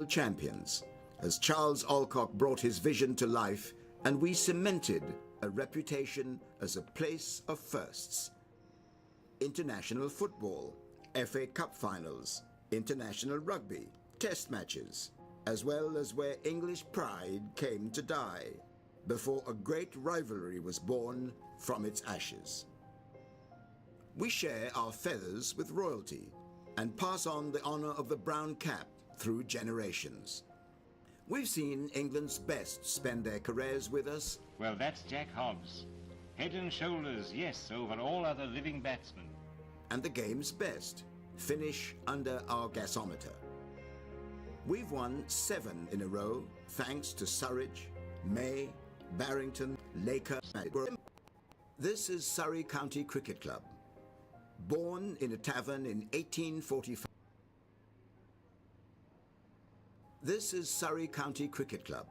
Champions, as Charles Alcock brought his vision to life and we cemented a reputation as a place of firsts. International football, FA Cup finals, international rugby, test matches, as well as where English pride came to die before a great rivalry was born from its ashes. We share our feathers with royalty and pass on the honour of the brown cap through generations. We've seen England's best spend their careers with us. Well, that's Jack Hobbs. Head and shoulders, yes, over all other living batsmen. And the game's best finish under our gasometer. We've won 7 in a row thanks to Surrey, May, Barrington, Laker. This is Surrey County Cricket Club. Born in a tavern in 1845. This is Surrey County Cricket Club.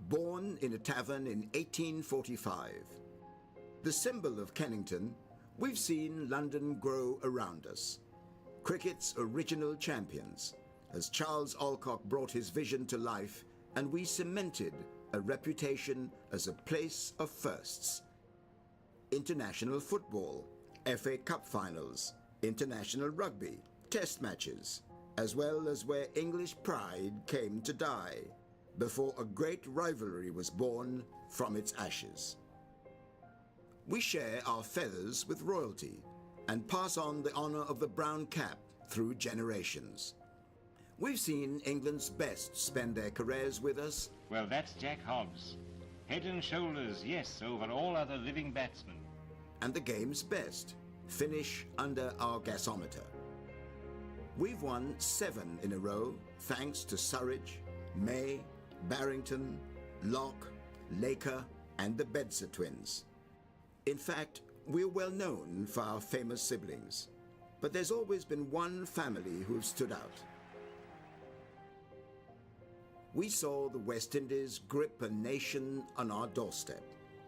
Born in a tavern in 1845. The symbol of Kennington, we've seen London grow around us. Cricket's original champions, as Charles Alcock brought his vision to life and we cemented a reputation as a place of firsts. International football, FA Cup finals, international rugby, test matches, as well as where English pride came to die before a great rivalry was born from its ashes. We share our feathers with royalty and pass on the honour of the brown cap through generations. We've seen England's best spend their careers with us. Well, that's Jack Hobbs. Head and shoulders, yes, over all other living batsmen. And the game's best finish under our gasometer. We've won 7 in a row thanks to Surrey, May, Barrington, Locke, Laker and the Bedser twins. In fact, we're well known for our famous siblings, but there's always been one family who've stood out. We saw the West Indies grip a nation on our doorstep,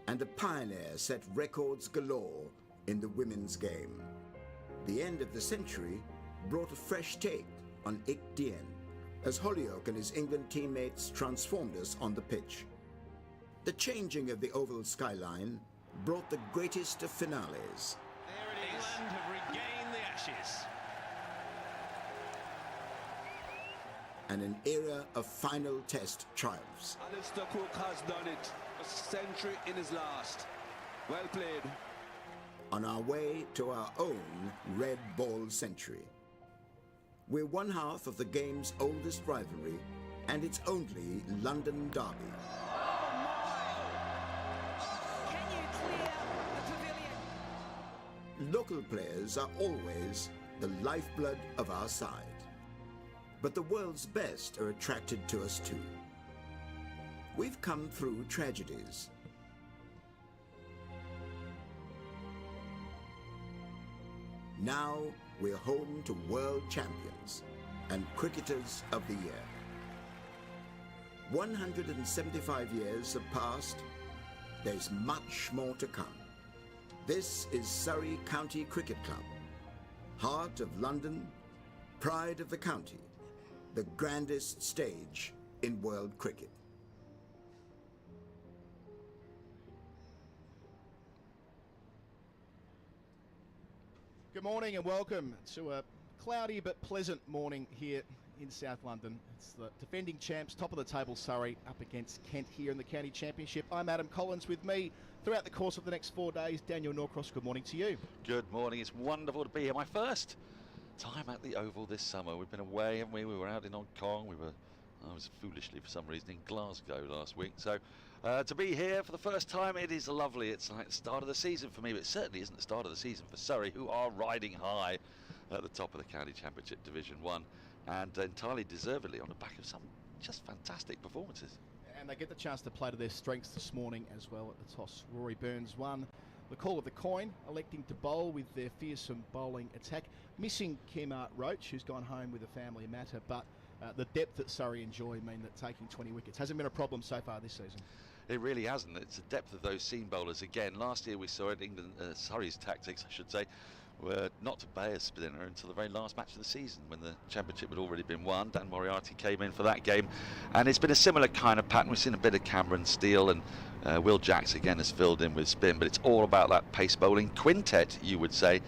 and a pioneer set records galore in the women's game. The end of the century brought a fresh take on Ik Dien, as Holyoake and his England teammates transformed us on the pitch. The changing of the oval skyline brought the greatest of finales. There it is. England have regained the Ashes. And an era of final test triumphs. Alistair Cook has done it. A century in his last. Well played. On our way to our own red ball century. We're one half of the game's oldest rivalry and its only London derby. Can you clear the pavilion? Local players are always the lifeblood of our side. But the world's best are attracted to us too. We've come through tragedies. Now we're home to world champions and cricketers of the year. 175 years have passed. There's much more to come. This is Surrey County Cricket Club, heart of London, pride of the county, the grandest stage in world cricket. Good morning and welcome to a cloudy but pleasant morning here in South London. It's the defending champs, top of the table Surrey, up against Kent here in the County Championship. I'm Adam Collins. With me throughout the course of the next 4 days, Daniel Norcross. Good morning to you. Good morning. It's wonderful to be here. My first time at the Oval this summer. We've been away, haven't we? We were out in Hong Kong. I was foolishly, for some reason, in Glasgow last week. So to be here for the first time, it is lovely. It's like the start of the season for me, but it certainly isn't the start of the season for Surrey, who are riding high at the top of the County Championship Division 1, and entirely deservedly on the back of some just fantastic performances. And they get the chance to play to their strengths this morning as well at the toss. Rory Burns won the call of the coin, electing to bowl with their fearsome bowling attack. Missing Kemart Roach, who's gone home with a family matter, but the depth that Surrey enjoy mean that taking 20 wickets hasn't been a problem so far this season. It really hasn't. It's the depth of those seam bowlers again. Last year we saw it, Surrey's tactics, I should say, were not to pay a spinner until the very last match of the season when the championship had already been won. Dan Moriarty came in for that game, and it's been a similar kind of pattern. We've seen a bit of Cameron Steele, and Will Jacks again has filled in with spin, but it's all about that pace bowling quintet, you would say.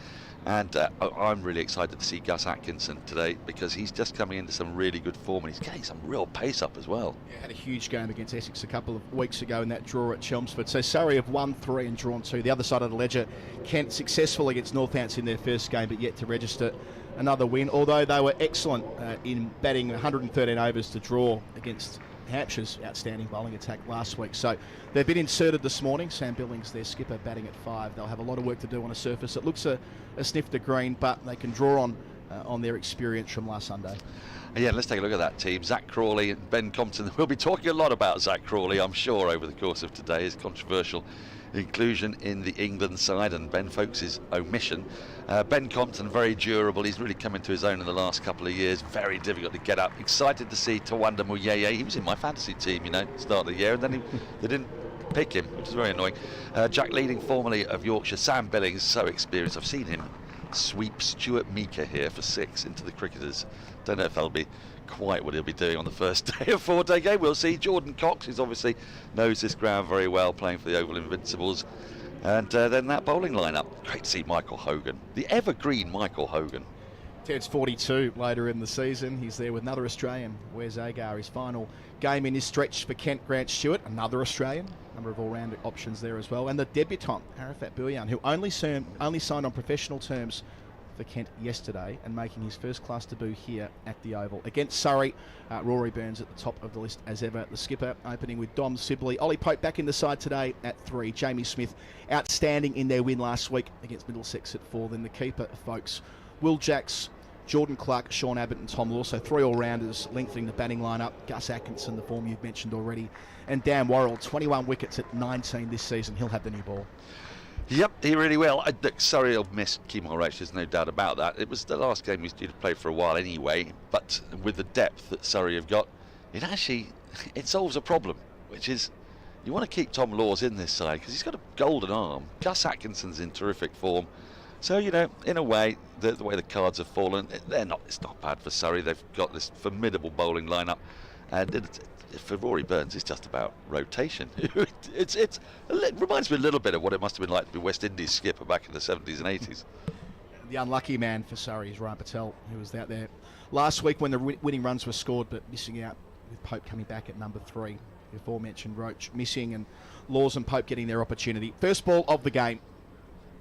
And I'm really excited to see Gus Atkinson today, because he's just coming into some really good form, and he's getting some real pace up as well. Yeah, had a huge game against Essex a couple of weeks ago in that draw at Chelmsford. So Surrey have won 3 and drawn 2. The other side of the ledger, Kent successful against Northants in their first game, but yet to register another win, although they were excellent in batting 113 overs to draw against Hampshire's outstanding bowling attack last week. So they've been inserted this morning. Sam Billings, their skipper, batting at 5. They'll have a lot of work to do on a surface. It looks a snifter green, but they can draw on their experience from last Sunday. Yeah, let's take a look at that team. Zak Crawley and Ben Compton. We'll be talking a lot about Zak Crawley, I'm sure, over the course of today. His controversial inclusion in the England side and Ben Foakes' omission. Ben Compton, very durable. He's really come into his own in the last couple of years. Very difficult to get up. Excited to see Tawanda Muyeye. He was in my fantasy team, start of the year, and then they didn't pick him, which is very annoying. Jack Leading, formerly of Yorkshire. Sam Billings, so experienced. I've seen him sweep Stuart Meeker here for 6 into the cricketers. Don't know if that'll be quite what he'll be doing on the first day of 4-day game. We'll see. Jordan Cox, who's obviously knows this ground very well, playing for the Oval Invincibles. And then that bowling lineup. Great to see Michael Hogan, the evergreen Michael Hogan. Ted's 42 later in the season. He's there with another Australian, Wes Agar. His final game in his stretch for Kent, Grant Stewart, another Australian. Number of all-round options there as well. And the debutant, Arafat Buryan, who only signed on professional terms for Kent yesterday and making his first class debut here at the Oval. Against Surrey, Rory Burns at the top of the list as ever. The skipper opening with Dom Sibley. Ollie Pope back in the side today at 3. Jamie Smith outstanding in their win last week against Middlesex at 4. Then the keeper, Foakes. Will Jacks, Jordan Clark, Sean Abbott and Tom Law. So 3 all-rounders lengthening the batting lineup. Gus Atkinson, the form you've mentioned already. And Dan Worrell, 21 wickets at 19 this season. He'll have the new ball. Yep, he really will. Look, Surrey will miss Kemal Roach, there's no doubt about that. It was the last game he was due to play for a while anyway, but with the depth that Surrey have got, it solves a problem, which is you want to keep Tom Laws in this side because he's got a golden arm. Gus Atkinson's in terrific form. So, in a way, the way the cards have fallen, it's not bad for Surrey. They've got this formidable bowling lineup, and for Rory Burns, it's just about rotation. It reminds me a little bit of what it must have been like to be West Indies skipper back in the 70s and 80s. The unlucky man for Surrey is Ryan Patel, who was out there last week when the winning runs were scored, but missing out with Pope coming back at number 3. The aforementioned Roach missing and Laws and Pope getting their opportunity. First ball of the game.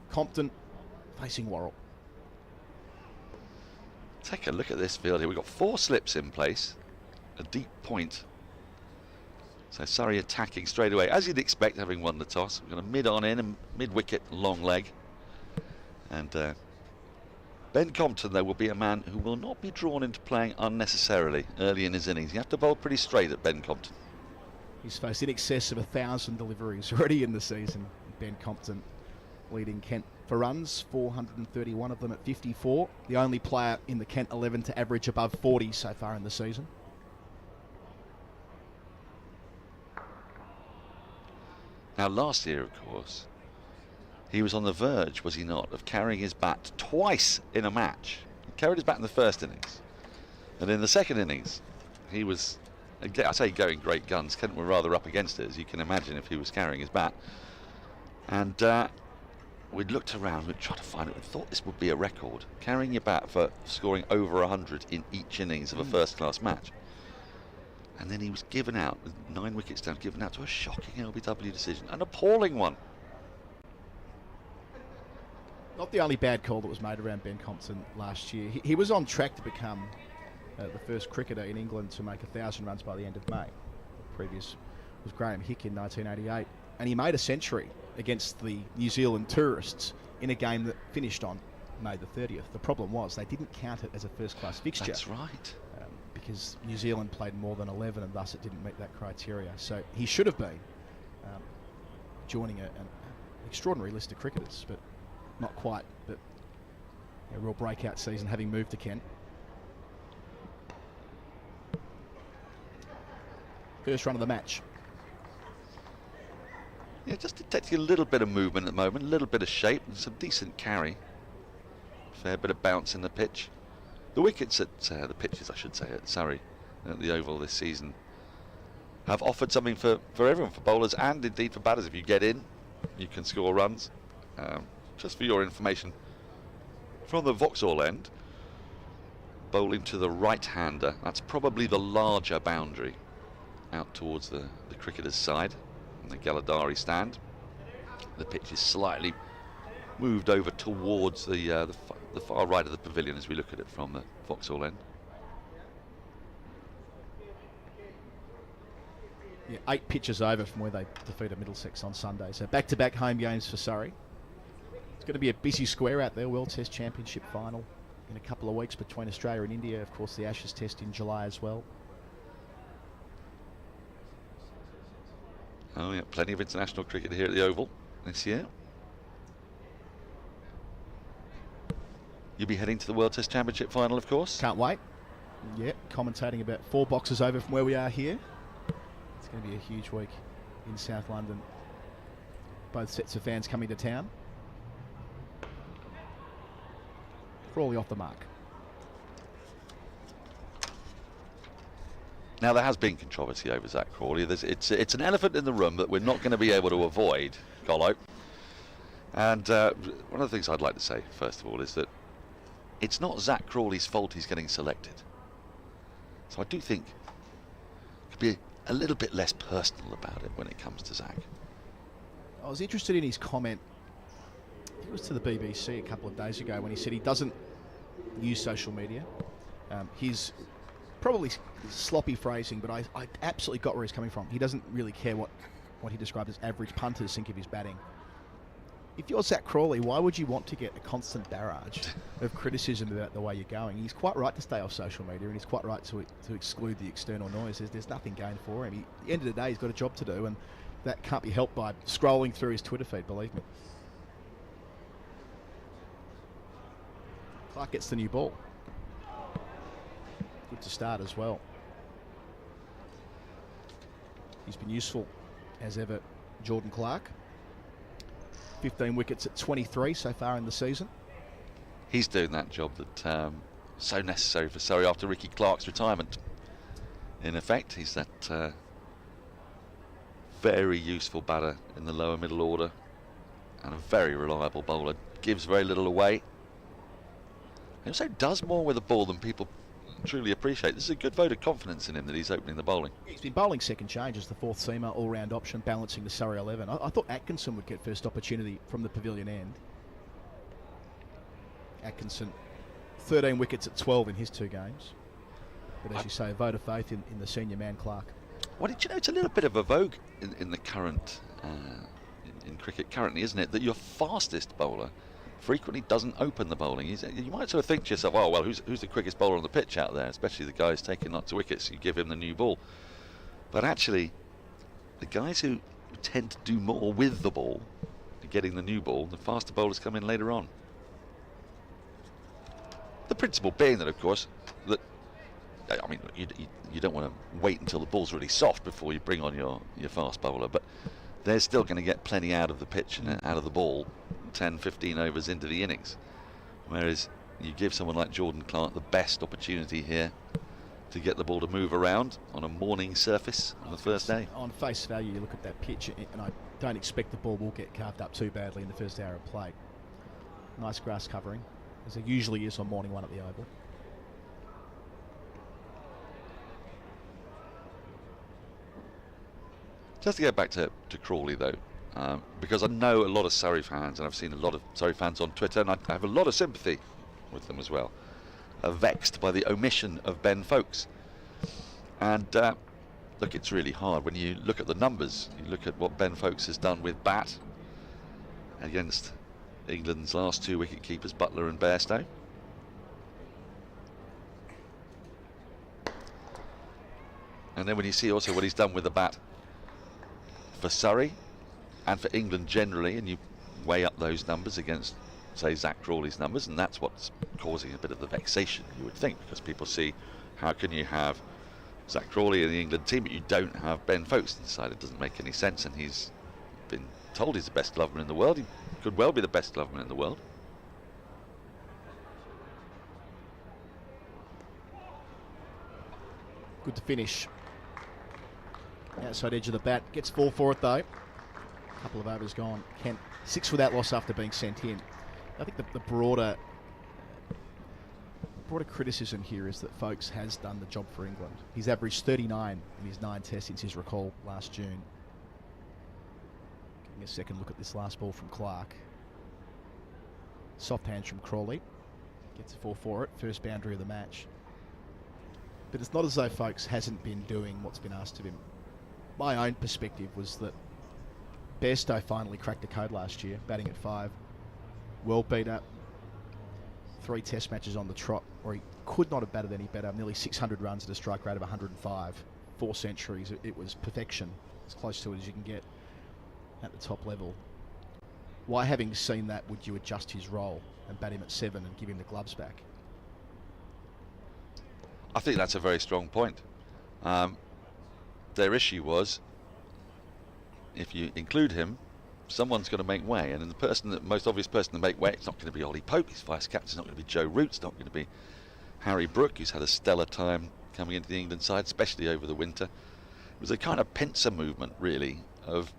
Compton facing Worrell. Take a look at this field here. We've got 4 slips in place, a deep point. So Surrey attacking straight away, as you'd expect, having won the toss. We're going to mid-on in and mid-wicket, long leg. And Ben Compton, though, will be a man who will not be drawn into playing unnecessarily early in his innings. You have to bowl pretty straight at Ben Compton. He's faced in excess of 1,000 deliveries already in the season. Ben Compton leading Kent for runs, 431 of them at 54. The only player in the Kent 11 to average above 40 so far in the season. Now, last year, of course, he was on the verge, was he not, of carrying his bat twice in a match. He carried his bat in the first innings, and in the second innings, he was, I say, going great guns. Kent were rather up against it, as you can imagine, if he was carrying his bat. And we'd looked around, we'd tried to find it, we thought this would be a record, carrying your bat for scoring over 100 in each innings of a first-class match. And then he was given out, with 9 wickets down, given out to a shocking LBW decision, an appalling one. Not the only bad call that was made around Ben Compton last year. He was on track to become the first cricketer in England to make 1,000 runs by the end of May. The previous was Graham Hick in 1988. And he made a century against the New Zealand tourists in a game that finished on May the 30th. The problem was they didn't count it as a first-class fixture. That's right. Because New Zealand played more than 11 and thus it didn't meet that criteria. So he should have been joining an extraordinary list of cricketers, but not quite. But a real breakout season having moved to Kent. First run of the match. Yeah, just detecting a little bit of movement at the moment, a little bit of shape and some decent carry. Fair bit of bounce in the pitch. The wickets at the pitches, I should say, at Surrey at the Oval this season have offered something for everyone, for bowlers and indeed for batters. If you get in, you can score runs. Just for your information, from the Vauxhall end, bowling to the right-hander, that's probably the larger boundary out towards the cricketer's side on the Galadari stand. The pitch is slightly moved over towards the far right of the pavilion as we look at it from the Vauxhall end. Yeah, 8 pitches over from where they defeated Middlesex on Sunday. So back-to-back home games for Surrey. It's going to be a busy square out there. World Test Championship final in a couple of weeks between Australia and India. Of course, the Ashes Test in July as well. Oh yeah, plenty of international cricket here at the Oval this year. You'll be heading to the World Test Championship final, of course. Can't wait. Yeah, commentating about 4 boxes over from where we are here. It's going to be a huge week in South London. Both sets of fans coming to town. Crawley off the mark. Now, there has been controversy over Zak Crawley. It's an elephant in the room that we're not going to be able to avoid, Gollo. And one of the things I'd like to say, first of all, is that it's not Zak Crawley's fault he's getting selected. So I do think it could be a little bit less personal about it when it comes to Zak. I was interested in his comment. It was to the BBC a couple of days ago when he said he doesn't use social media. His probably sloppy phrasing, but I absolutely got where he's coming from. He doesn't really care what he described as average punters think of his batting. If you're Zak Crawley, why would you want to get a constant barrage of criticism about the way you're going? He's quite right to stay off social media, and he's quite right to exclude the external noise. There's nothing going for him. At the end of the day, he's got a job to do, and that can't be helped by scrolling through his Twitter feed, believe me. Clark gets the new ball. Good to start as well. He's been useful as ever, Jordan Clark. 15 wickets at 23 so far in the season. He's doing that job that so necessary for Surrey after Ricky Clark's retirement. In effect, he's that very useful batter in the lower middle order and a very reliable bowler. Gives very little away. He also does more with the ball than people truly appreciate. This is a good vote of confidence in him that he's opening the bowling. He's been bowling second change as the fourth seamer, all-round option, balancing the Surrey 11. I thought Atkinson would get first opportunity from the pavilion end. Atkinson, 13 wickets at 12 in his 2 games. But as you say, a vote of faith in the senior man, Clark. Well, did you know it's a little bit of a vogue in the current, in cricket currently, isn't it? That your fastest bowler frequently doesn't open the bowling. You might sort of think to yourself, oh well, who's the quickest bowler on the pitch out there, especially the guys taking lots of wickets. You give him the new ball, but actually the guys who tend to do more with the ball, getting the new ball, the faster bowlers come in later on. The principle being that, of course, that I mean, you don't want to wait until the ball's really soft before you bring on your fast bowler, but they're still going to get plenty out of the pitch and out of the ball 10-15 overs into the innings, whereas you give someone like Jordan Clark the best opportunity here to get the ball to move around on a morning surface on the first day. On face value, you look at that pitch, and I don't expect the ball will get carved up too badly in the first hour of play. Nice grass covering, as there usually is on morning one at the Oval. Just to get back to Crawley though, because I know a lot of Surrey fans, and I've seen a lot of Surrey fans on Twitter, and I have a lot of sympathy with them as well, are vexed by the omission of Ben Foakes. And look, it's really hard when you look at the numbers. You look at what Ben Foakes has done with bat against England's last 2 wicket keepers, Butler and Bairstow. And then when you see also what he's done with the bat for Surrey and for England generally, and you weigh up those numbers against, say, Zak Crawley's numbers, and that's what's causing a bit of the vexation, you would think, because people see, how can you have Zak Crawley in the England team but you don't have Ben Foakes inside? It doesn't make any sense, and he's been told he's the best gloveman in the world. He could well be the best gloveman in the world. Good to finish. Outside edge of the bat. Gets 4 for it though. Couple of overs gone. Kent 6 without loss after being sent in. I think the broader criticism here is that Foakes has done the job for England. He's averaged 39 in his 9 tests since his recall last June. Getting a second look at this last ball from Clark. Soft hands from Crawley. Gets a 4 for it. First boundary of the match. But it's not as though Foakes hasn't been doing what's been asked of him. My own perspective was that Bairstow finally cracked the code last year, batting at 5. World beater. 3 test matches on the trot, where he could not have batted any better. Nearly 600 runs at a strike rate of 105. 4 centuries. It was perfection. As close to it as you can get at the top level. Why, having seen that, would you adjust his role and bat him at 7 and give him the gloves back? I think that's a very strong point. Their issue was, if you include him, someone's going to make way, and the most obvious person to make way, it's not going to be Ollie Pope, his vice captain, it's not going to be Joe Root, it's not going to be Harry Brook, who's had a stellar time coming into the England side, especially over the winter. It was a kind of pincer movement, really, of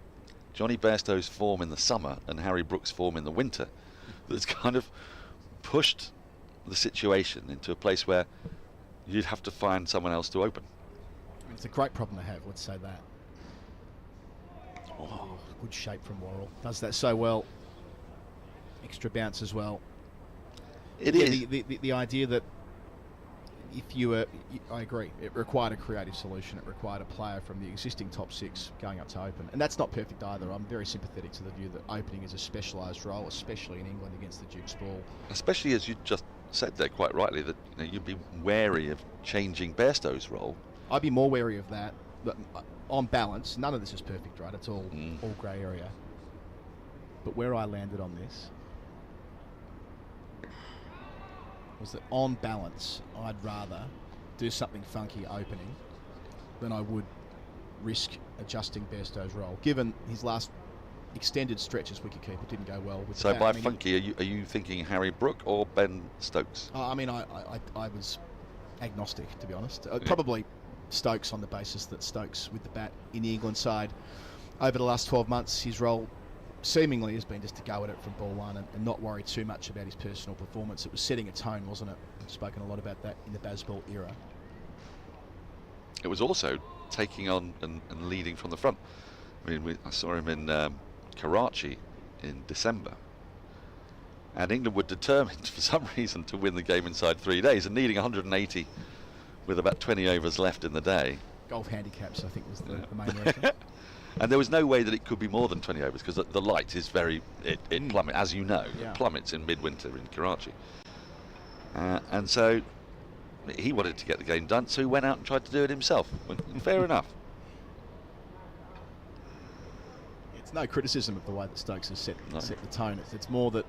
Johnny Bairstow's form in the summer and Harry Brook's form in the winter that's kind of pushed the situation into a place where you'd have to find someone else to open. It's a great problem to have, let's say that. Oh, good shape from Worrell. Does that so well. Extra bounce as well. It is. The idea that if you were, I agree, it required a creative solution. It required a player from the existing top 6 going up to open. And that's not perfect either. I'm very sympathetic to the view that opening is a specialised role, especially in England against the Duke's ball. Especially as you just said there quite rightly, that you'd be wary of changing Bairstow's role. I'd be more wary of that. But on balance, none of this is perfect, right? It's all grey area. But where I landed on this was that on balance, I'd rather do something funky opening than I would risk adjusting Bairstow's role, given his last extended stretch as wicketkeeper didn't go well. With so by funky, are you thinking Harry Brook or Ben Stokes? I mean, I was agnostic, to be honest. Probably Stokes, on the basis that Stokes with the bat in the England side over the last 12 months, his role seemingly has been just to go at it from ball 1 and not worry too much about his personal performance. It was setting a tone, wasn't it? We've spoken a lot about that in the Bazball era. It was also taking on and leading from the front. I mean, I saw him in Karachi in December, and England were determined for some reason to win the game inside 3 days, and needing 180 with about 20 overs left in the day. Golf handicaps, I think, was the main reason. And there was no way that it could be more than 20 overs, because the light is it plummets, as you know, it plummets in midwinter in Karachi. And so he wanted to get the game done, so he went out and tried to do it himself. Fair enough. It's no criticism of the way that Stokes has set the tone. It's more that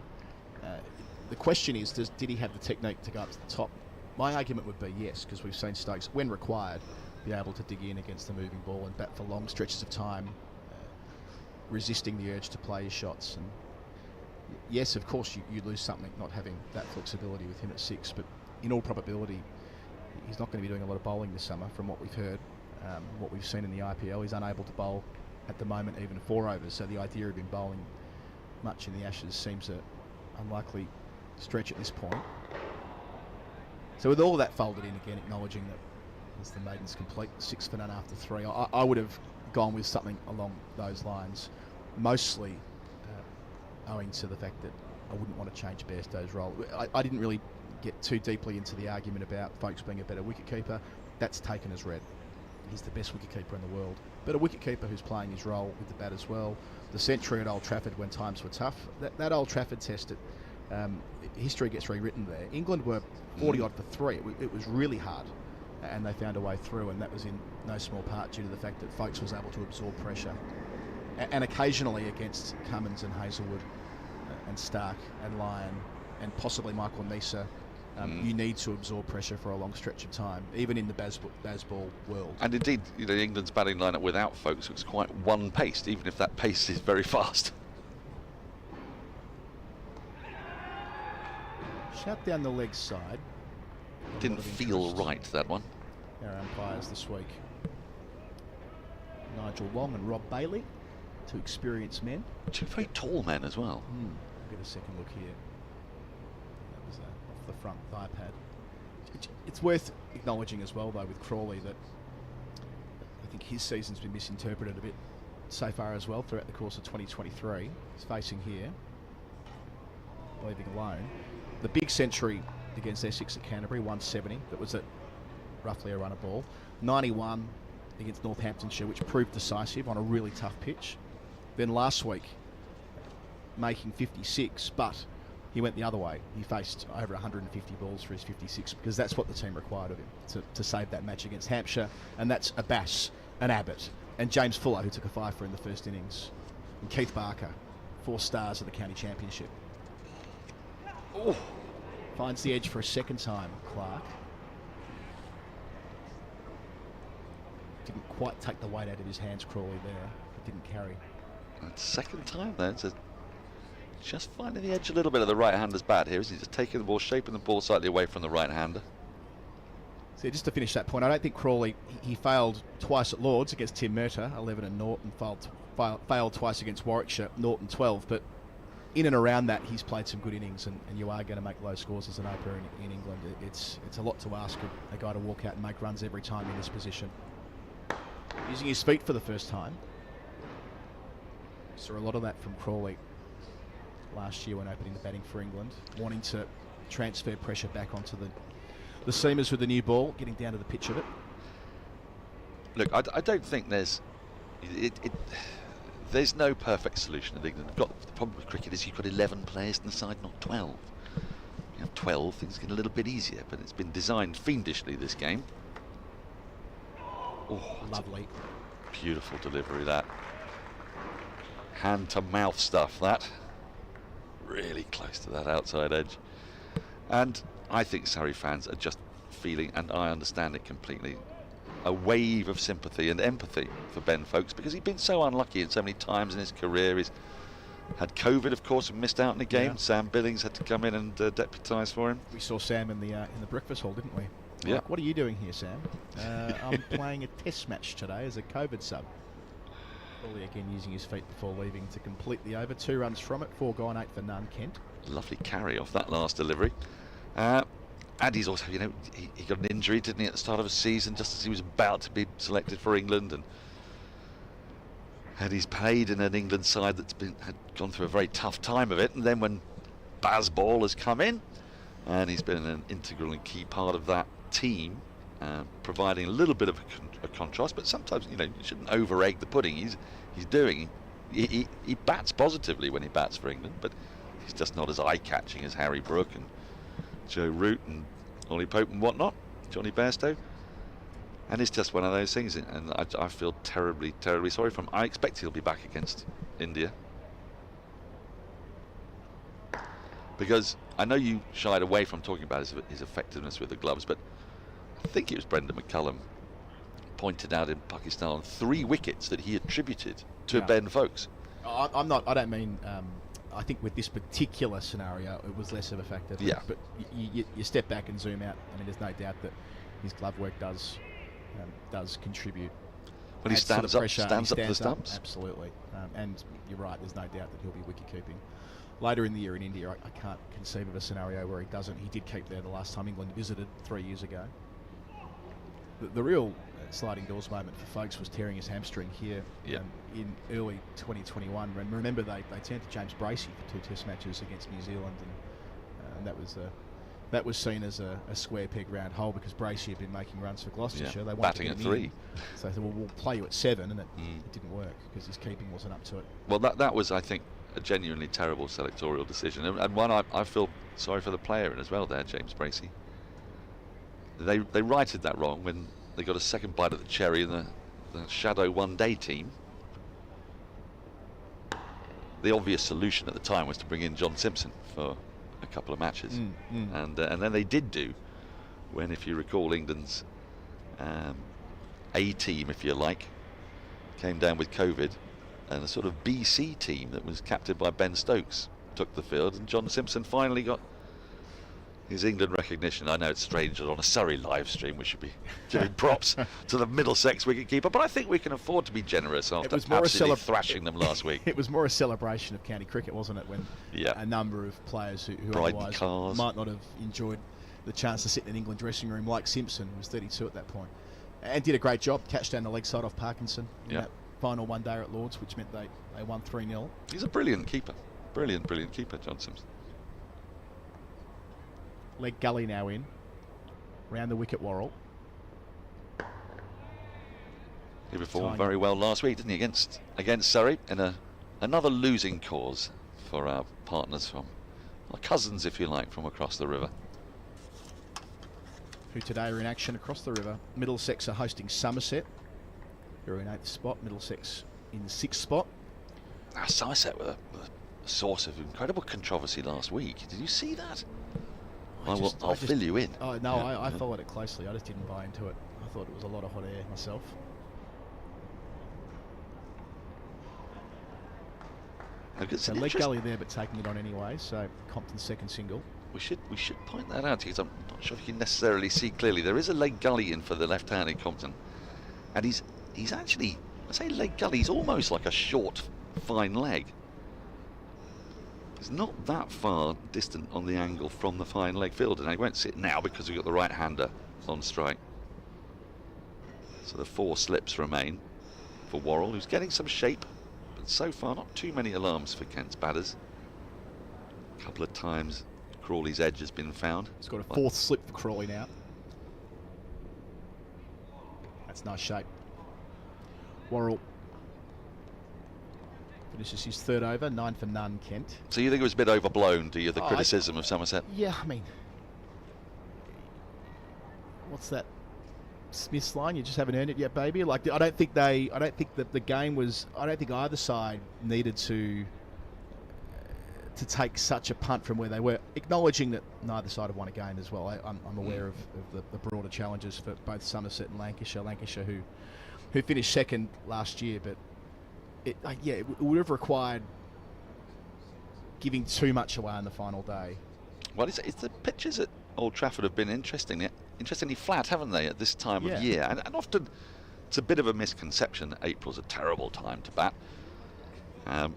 the question is, did he have the technique to go up to the top? My argument would be yes, because we've seen Stokes, when required, be able to dig in against the moving ball and bat for long stretches of time, resisting the urge to play his shots. And yes, of course, you lose something not having that flexibility with him at 6, but in all probability, he's not going to be doing a lot of bowling this summer, from what we've heard. What we've seen in the IPL, he's unable to bowl at the moment even 4 overs, so the idea of him bowling much in the Ashes seems an unlikely stretch at this point. So with all that folded in, again acknowledging that as the maiden's complete, 6 for none after 3, I would have gone with something along those lines, mostly owing to the fact that I wouldn't want to change Bairstow's role. I didn't really get too deeply into the argument about Foakes being a better wicketkeeper. That's taken as read. He's the best wicketkeeper in the world, but a wicketkeeper who's playing his role with the bat as well. The century at Old Trafford when times were tough, that Old Trafford test, history gets rewritten there. England were 40 odd for 3. It was really hard, and they found a way through, and that was in no small part due to the fact that Foakes was able to absorb pressure, and occasionally against Cummins and Hazelwood and Stark and Lyon and possibly Michael Nisa. You need to absorb pressure for a long stretch of time, even in the Bazball world. And indeed, England's batting lineup without Foakes was quite one-paced, even if that pace is very fast. Shout down the leg side. Didn't feel right, that one. our umpires this week. Nigel Wong and Rob Bailey, two experienced men. Two very tall men as well. I'll get a second look here. That was off the front thigh pad. It's worth acknowledging as well, though, with Crawley, that I think his season's been misinterpreted a bit so far as well throughout the course of 2023. He's facing here, leaving alone. The big century against Essex at Canterbury, 170, that was at roughly a run of ball. 91 against Northamptonshire, which proved decisive on a really tough pitch. Then last week, making 56, but he went the other way. He faced over 150 balls for his 56 because that's what the team required of him to save that match against Hampshire. And that's Abbas and Abbott and James Fuller, who took a fifer in the first innings. And Keith Barker, 4 stars of the county championship. Oh, Finds the edge for a second time, Clark. Didn't quite take the weight out of his hands, Crawley, there. It didn't carry. and second time then. So just finding the edge a little bit of the right-hander's bat here. Is he just taking the ball, shaping the ball slightly away from the right-hander? So just to finish that point, I don't think Crawley, he failed twice at Lords against Tim Murtagh, 11 and Norton, failed twice against Warwickshire, Norton 12, but in and around that he's played some good innings, and you are going to make low scores as an opener in England. It's a lot to ask a guy to walk out and make runs every time in this position. Using his feet for the first time. Saw a lot of that from Crawley last year when opening the batting for England, wanting to transfer pressure back onto the seamers with the new ball, getting down to the pitch of it. Look, I don't think there's there's no perfect solution in England. The problem with cricket is you've got 11 players in the side, not 12. You have 12, things get a little bit easier, but it's been designed fiendishly, this game. Oh, lovely. Beautiful delivery, that. Hand to mouth stuff, that. Really close to that outside edge. And I think Surrey fans are just feeling, and I understand it completely, a wave of sympathy and empathy for Ben Foakes, because he's been so unlucky in so many times in his career. He's had COVID, of course, and missed out in the game. Yeah. Sam Billings had to come in and deputise for him. We saw Sam in the breakfast hall, didn't we? Yeah. Like, what are you doing here, Sam? I'm playing a test match today as a COVID sub. Ollie again using his feet before leaving to complete the over. 2 runs from it, 4 gone, 8 for none. Kent. Lovely carry off that last delivery. And he's also, you know, he got an injury, didn't he, at the start of the season, just as he was about to be selected for England, and he's played in an England side that's had gone through a very tough time of it. And then when Baz Ball has come in, and he's been an integral and key part of that team, providing a little bit of a contrast. But sometimes, you know, you shouldn't over-egg the pudding. He bats positively when he bats for England, but he's just not as eye-catching as Harry Brook and Joe Root and Ollie Pope and whatnot, Johnny Bairstow. And it's just one of those things, and I feel terribly, terribly sorry for him. I expect he'll be back against India, because I know you shied away from talking about his effectiveness with the gloves, but I think it was Brendan McCullum pointed out in Pakistan 3 wickets that he attributed to Ben Foakes. I don't mean. I think with this particular scenario, it was less of a factor. Yeah. But you step back and zoom out. I mean, there's no doubt that his glove work does contribute. When he stands up to the stumps. Absolutely. And you're right. There's no doubt that he'll be wicket keeping. Later in the year in India, I can't conceive of a scenario where he doesn't. He did keep there the last time England visited 3 years ago. The real sliding doors moment for Foakes was tearing his hamstring here in early 2021. And remember, they turned to James Bracey for 2 test matches against New Zealand, and that was seen as a square peg round hole, because Bracey had been making runs for Gloucestershire. They wanted batting to at get him 3. in. So they said, well, we'll play you at 7, and it didn't work because his keeping wasn't up to it. Well, that was, I think, a genuinely terrible selectorial decision, and one I feel sorry for the player in as well there, James Bracey. They righted that wrong when they got a second bite of the cherry in the shadow one-day team. The obvious solution at the time was to bring in John Simpson for a couple of matches, and then they did do when, if you recall, England's A team, if you like, came down with COVID, and a sort of BC team that was captained by Ben Stokes took the field, and John Simpson finally got his England recognition. I know it's strange that on a Surrey live stream we should be giving props to the Middlesex wicketkeeper, but I think we can afford to be generous after absolutely thrashing them last week. It was more a celebration of county cricket, wasn't it, when a number of players who otherwise might not have enjoyed the chance to sit in an England dressing room, like Simpson, who was 32 at that point, and did a great job, catch down the leg side off Parkinson in that final one day at Lords, which meant they won 3-0. He's a brilliant keeper. Brilliant keeper, John Simpson. Leg gully now in. Round the wicket, Worrell. He performed very well last week, didn't he, against Surrey in another losing cause for our partners from, our cousins, if you like, from across the river. Who today are in action across the river. Middlesex are hosting Somerset. They're in 8th spot. Middlesex in 6th spot. Now, Somerset were a source of incredible controversy last week. Did you see that? I'll fill you in. Oh, no, I followed it closely. I just didn't buy into it. I thought it was a lot of hot air myself. So leg gully there, but taking it on anyway. So Compton's second single. We should point that out because I'm not sure if you can necessarily see clearly. There is a leg gully in for the left-handed Compton, and he's actually, I say leg gully, he's almost like a short, fine leg. It's not that far distant on the angle from the fine leg field, and I won't sit now because we've got the right-hander on strike. So the 4 slips remain for Worrell, who's getting some shape, but so far not too many alarms for Kent's batters. A couple of times Crawley's edge has been found. He's got a 4th slip for Crawley now. That's nice shape. Worrell finishes his 3rd over, 9 for none, Kent. So you think it was a bit overblown, do you, the criticism of Somerset? Yeah, I mean, what's that Smith's line? You just haven't earned it yet, baby. Like, I don't think that the game was. I don't think either side needed to take such a punt from where they were, acknowledging that neither side have won a game as well. I'm aware of the broader challenges for both Somerset and Lancashire. Lancashire, who finished second last year, but it would have required giving too much away on the final day. Well, it's the pitches at Old Trafford have been interestingly flat, haven't they, at this time of year? And often it's a bit of a misconception that April's a terrible time to bat. I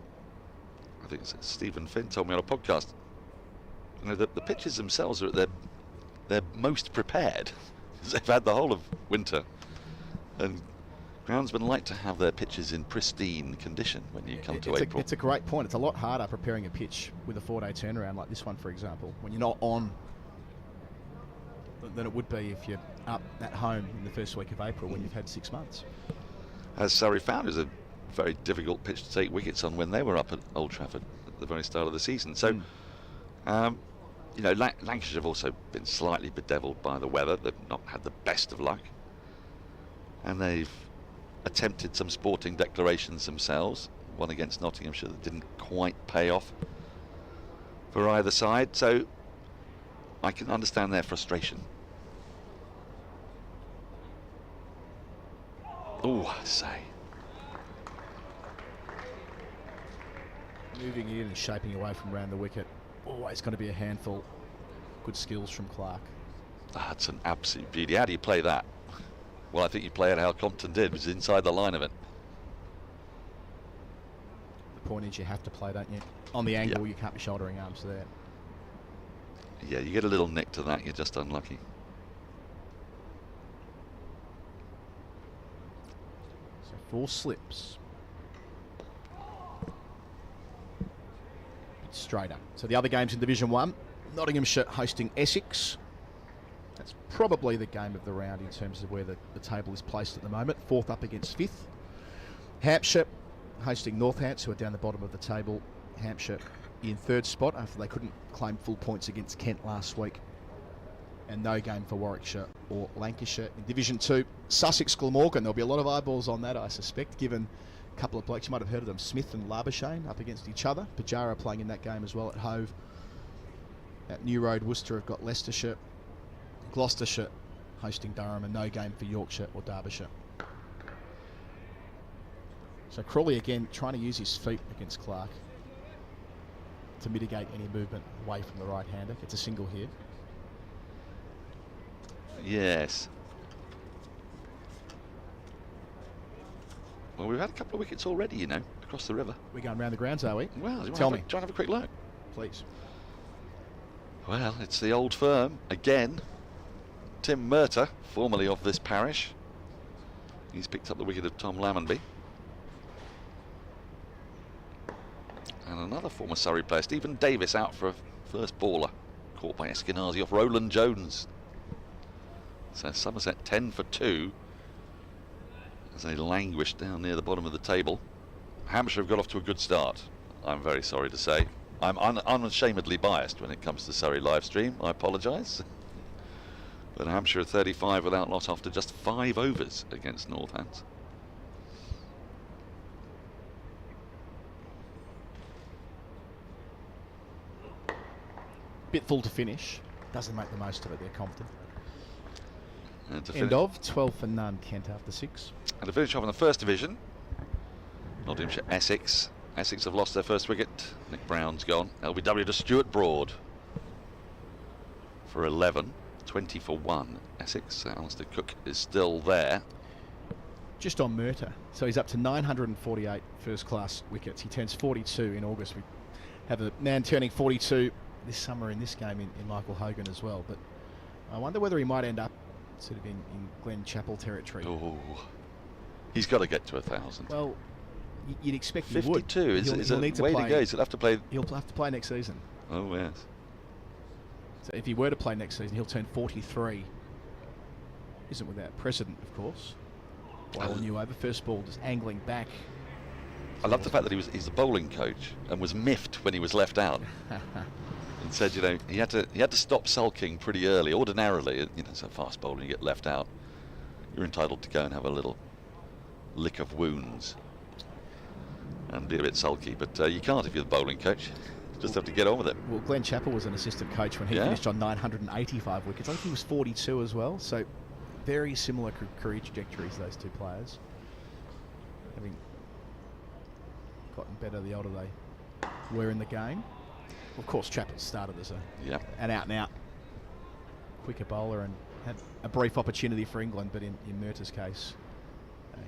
think Stephen Finn told me on a podcast, you know, the pitches themselves are at their most prepared. They've had the whole of winter, and groundsmen like to have their pitches in pristine condition when you come to April. It's a great point. It's a lot harder preparing a pitch with a 4-day turnaround like this one, for example, when you're not on, than it would be if you're up at home in the first week of April when you've had 6 months. As Surrey found, it was a very difficult pitch to take wickets on when they were up at Old Trafford at the very start of the season. So, you know, Lancashire have also been slightly bedeviled by the weather. They've not had the best of luck, and they've attempted some sporting declarations themselves. One against Nottinghamshire that didn't quite pay off for either side. So I can understand their frustration. Oh, I say. Moving in and shaping away from round the wicket. Always going to be a handful. Good skills from Clark. That's an absolute beauty. How do you play that? Well, I think you play it how Compton did, was inside the line of it. The point is you have to play, don't you? On the angle, you can't be shouldering arms there. Yeah, you get a little nick to that, you're just unlucky. So 4 slips. Bit straighter. So the other games in Division 1, Nottinghamshire hosting Essex. That's probably the game of the round in terms of where the table is placed at the moment. 4th up against 5th. Hampshire hosting Northants, who are down the bottom of the table. Hampshire in 3rd spot after they couldn't claim full points against Kent last week. And no game for Warwickshire or Lancashire. In Division 2, Sussex Glamorgan. There'll be a lot of eyeballs on that, I suspect, given a couple of blokes, you might have heard of them, Smith and Labuschagne up against each other. Pajara playing in that game as well at Hove. At New Road, Worcester have got Leicestershire. Gloucestershire hosting Durham, and no game for Yorkshire or Derbyshire. So Crawley again trying to use his feet against Clark to mitigate any movement away from the right-hander. Gets a single here. Yes. Well, we've had a couple of wickets already, you know, across the river. We're going round the grounds, are we? Well, Tell me. Try and have a quick look. Please. Well, it's the old firm again. Tim Murtagh, formerly of this parish. He's picked up the wicket of Tom Lammonby. And another former Surrey player, Stephen Davis, out for a first baller. Caught by Eskenazi off Roland Jones. So Somerset 10 for 2 as they languish down near the bottom of the table. Hampshire have got off to a good start, I'm very sorry to say. I'm unashamedly biased when it comes to Surrey live stream. I apologise. But Hampshire 35 without loss after just 5 overs against Northants. Bit full to finish. Doesn't make the most of it there, Compton. And End of 12 for none, Kent after 6. And to finish off in the first division, Nottinghamshire Essex. Essex have lost their first wicket. Nick Brown's gone. LBW to Stuart Broad for 11. 20 for 1. Essex. Alistair Cook is still there. Just on Murtagh. So he's up to 948 first class wickets. He turns 42 in August. We have a man turning 42 this summer in this game in Michael Hogan as well. But I wonder whether he might end up sort of in Glen Chappell territory. Oh, he's got to get to 1,000. Well, you'd expect 52 he would. is a way to go. He'll have to play. He'll have to play next season. Oh yes. So if he were to play next season, he'll turn 43. Isn't without precedent, of course. While new over, first ball just angling back. I love the fact that he's a bowling coach and was miffed when he was left out. And said, you know, he had to stop sulking pretty early. Ordinarily, you know, as a fast bowler, you get left out, you're entitled to go and have a little lick of wounds and be a bit sulky. But you can't if you're the bowling coach. You just have to get on with it. Well, Glenn Chappell was an assistant coach when he finished on 985 wickets. I think he was 42 as well. So very similar career trajectories, those two players. Having gotten better the older they were in the game. Of course, Chappell started as an out-and-out quicker bowler and had a brief opportunity for England, but in Murtagh's case,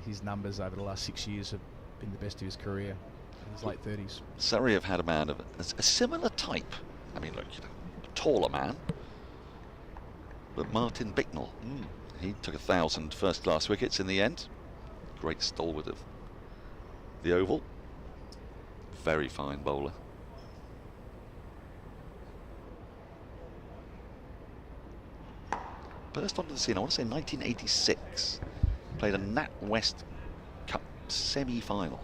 his numbers over the last 6 years have been the best of his career in his late 30s. Surrey have had a man of a similar type. I mean, look, you know, a taller man, but Martin Bicknell. He took 1,000 first-class wickets in the end. Great stalwart of the Oval. Very fine bowler. Burst onto the scene, I want to say 1986. Played a NatWest Cup semi-final.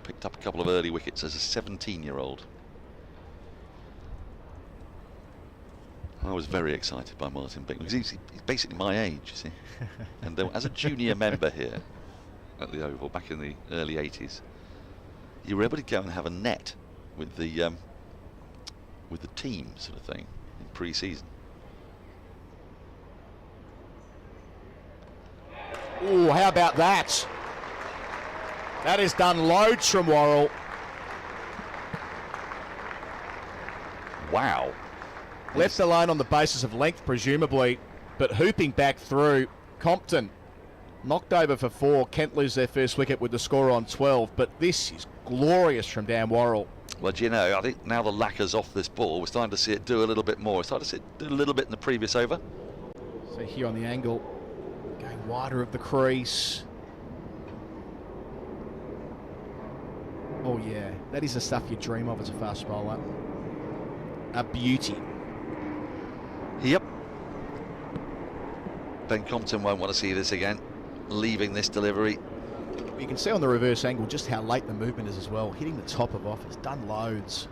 Picked up a couple of early wickets as a 17-year-old. I was very excited by Martin Bicknell because he's basically my age, you see. And as a junior member here at the Oval back in the early 80s, you were able to go and have a net with the team sort of thing in pre-season. Oh, how about that? That is done loads from Worrell. Wow. Left alone on the basis of length, presumably, but hooping back through. Compton knocked over for 4. Kent lose their first wicket with the score on 12, but this is glorious from Dan Worrell. Well, do you know, I think now the lacquer's off this ball, we're starting to see it do a little bit more. We're starting to see it do a little bit in the previous over. So here on the angle, going wider of the crease. Oh yeah, that is the stuff you dream of as a fast bowler. A beauty. Yep. Ben Compton won't want to see this again, leaving this delivery. You can see on the reverse angle just how late the movement is as well. Hitting the top of off, it's done loads.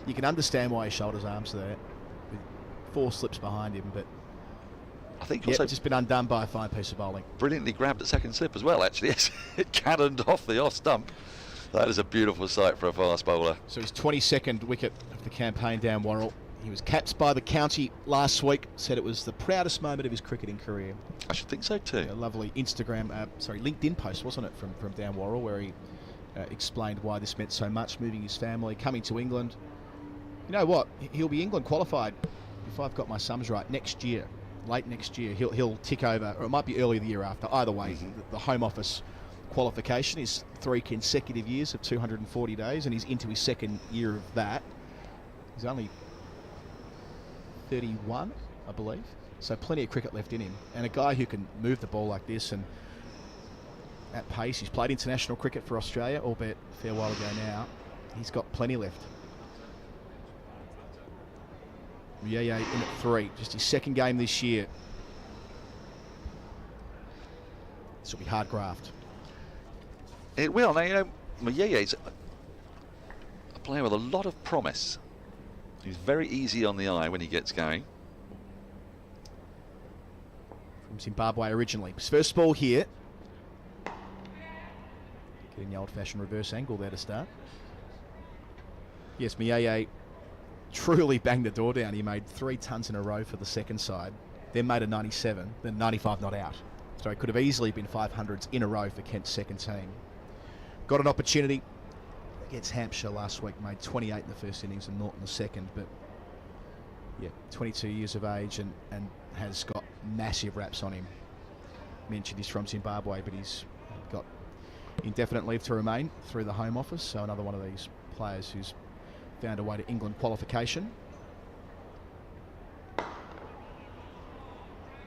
You can understand why he shoulders arms there with 4 slips behind him, but I think also just been undone by a fine piece of bowling. Brilliantly grabbed at second slip as well, actually. It cannoned off the off stump. That is a beautiful sight for a fast bowler. So his 22nd wicket of the campaign down Worrell. He was capped by the county last week. Said it was the proudest moment of his cricketing career. I should think so too. A lovely LinkedIn post, wasn't it, from Dan Worrell, where he explained why this meant so much, moving his family, coming to England. You know what? He'll be England qualified, if I've got my sums right, next year. late next year. He'll tick over, or it might be early the year after. Either way, the Home Office qualification is 3 consecutive years of 240 days, and he's into his second year of that. He's only 31, I believe, so plenty of cricket left in him. And a guy who can move the ball like this and at pace. He's played international cricket for Australia, albeit a fair while ago now. He's got plenty left. Yeah, in at 3, just his second game this year. This will be hard graft. It will. Now, you know, Mayye's a player with a lot of promise. He's very easy on the eye when he gets going. From Zimbabwe originally. His first ball here. Getting the old-fashioned reverse angle there to start. Yes, Mayeye truly banged the door down. He made 3 tons in a row for the second side, then made a 97, then 95 not out. So it could have easily been 500s in a row for Kent's second team. Got an opportunity against Hampshire last week, made 28 in the first innings and naught in the second, but yeah, 22 years of age and has got massive raps on him. Mentioned he's from Zimbabwe, but he's got indefinite leave to remain through the Home Office, so another one of these players who's found a way to England qualification.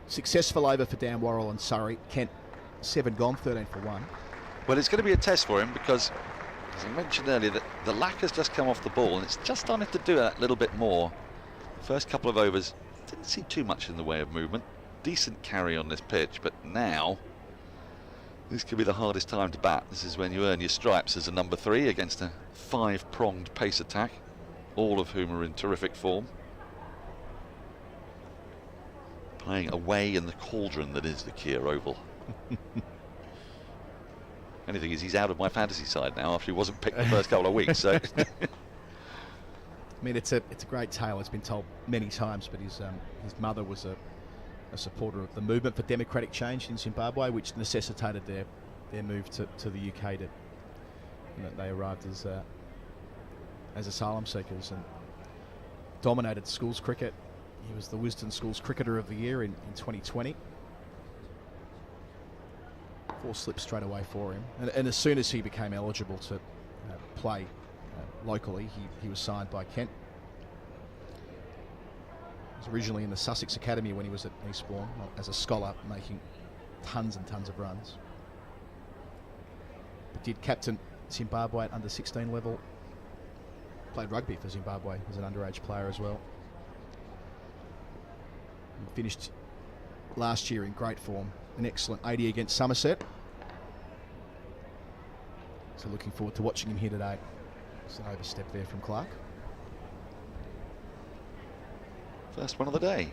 Successful over for Dan Worrell and Surrey. Kent 7 gone, 13 for 1. Well, it's going to be a test for him because, as I mentioned earlier, that the lack has just come off the ball and it's just starting to do that a little bit more. First couple of overs didn't see too much in the way of movement. Decent carry on this pitch, but now this could be the hardest time to bat. This is when you earn your stripes as a number 3 against a 5-pronged pace attack, all of whom are in terrific form. Playing away in the cauldron that is the Kia Oval. Anything is, he's out of my fantasy side now after he wasn't picked the first couple of weeks. So, I mean, it's a great tale. It's been told many times, but his mother was a supporter of the movement for democratic change in Zimbabwe, which necessitated their move to the UK. They arrived as asylum seekers and dominated schools cricket. He was the Wisden Schools Cricketer of the Year in 2020. 4 slips straight away for him. And as soon as he became eligible to play locally, he was signed by Kent. He was originally in the Sussex Academy when he was at Eastbourne as a scholar, making tons and tons of runs. But did captain Zimbabwe at under 16 level. Played rugby for Zimbabwe as an underage player as well. Finished last year in great form, an excellent 80 against Somerset. So looking forward to watching him here today. It's an overstep there from Clark. first one of the day.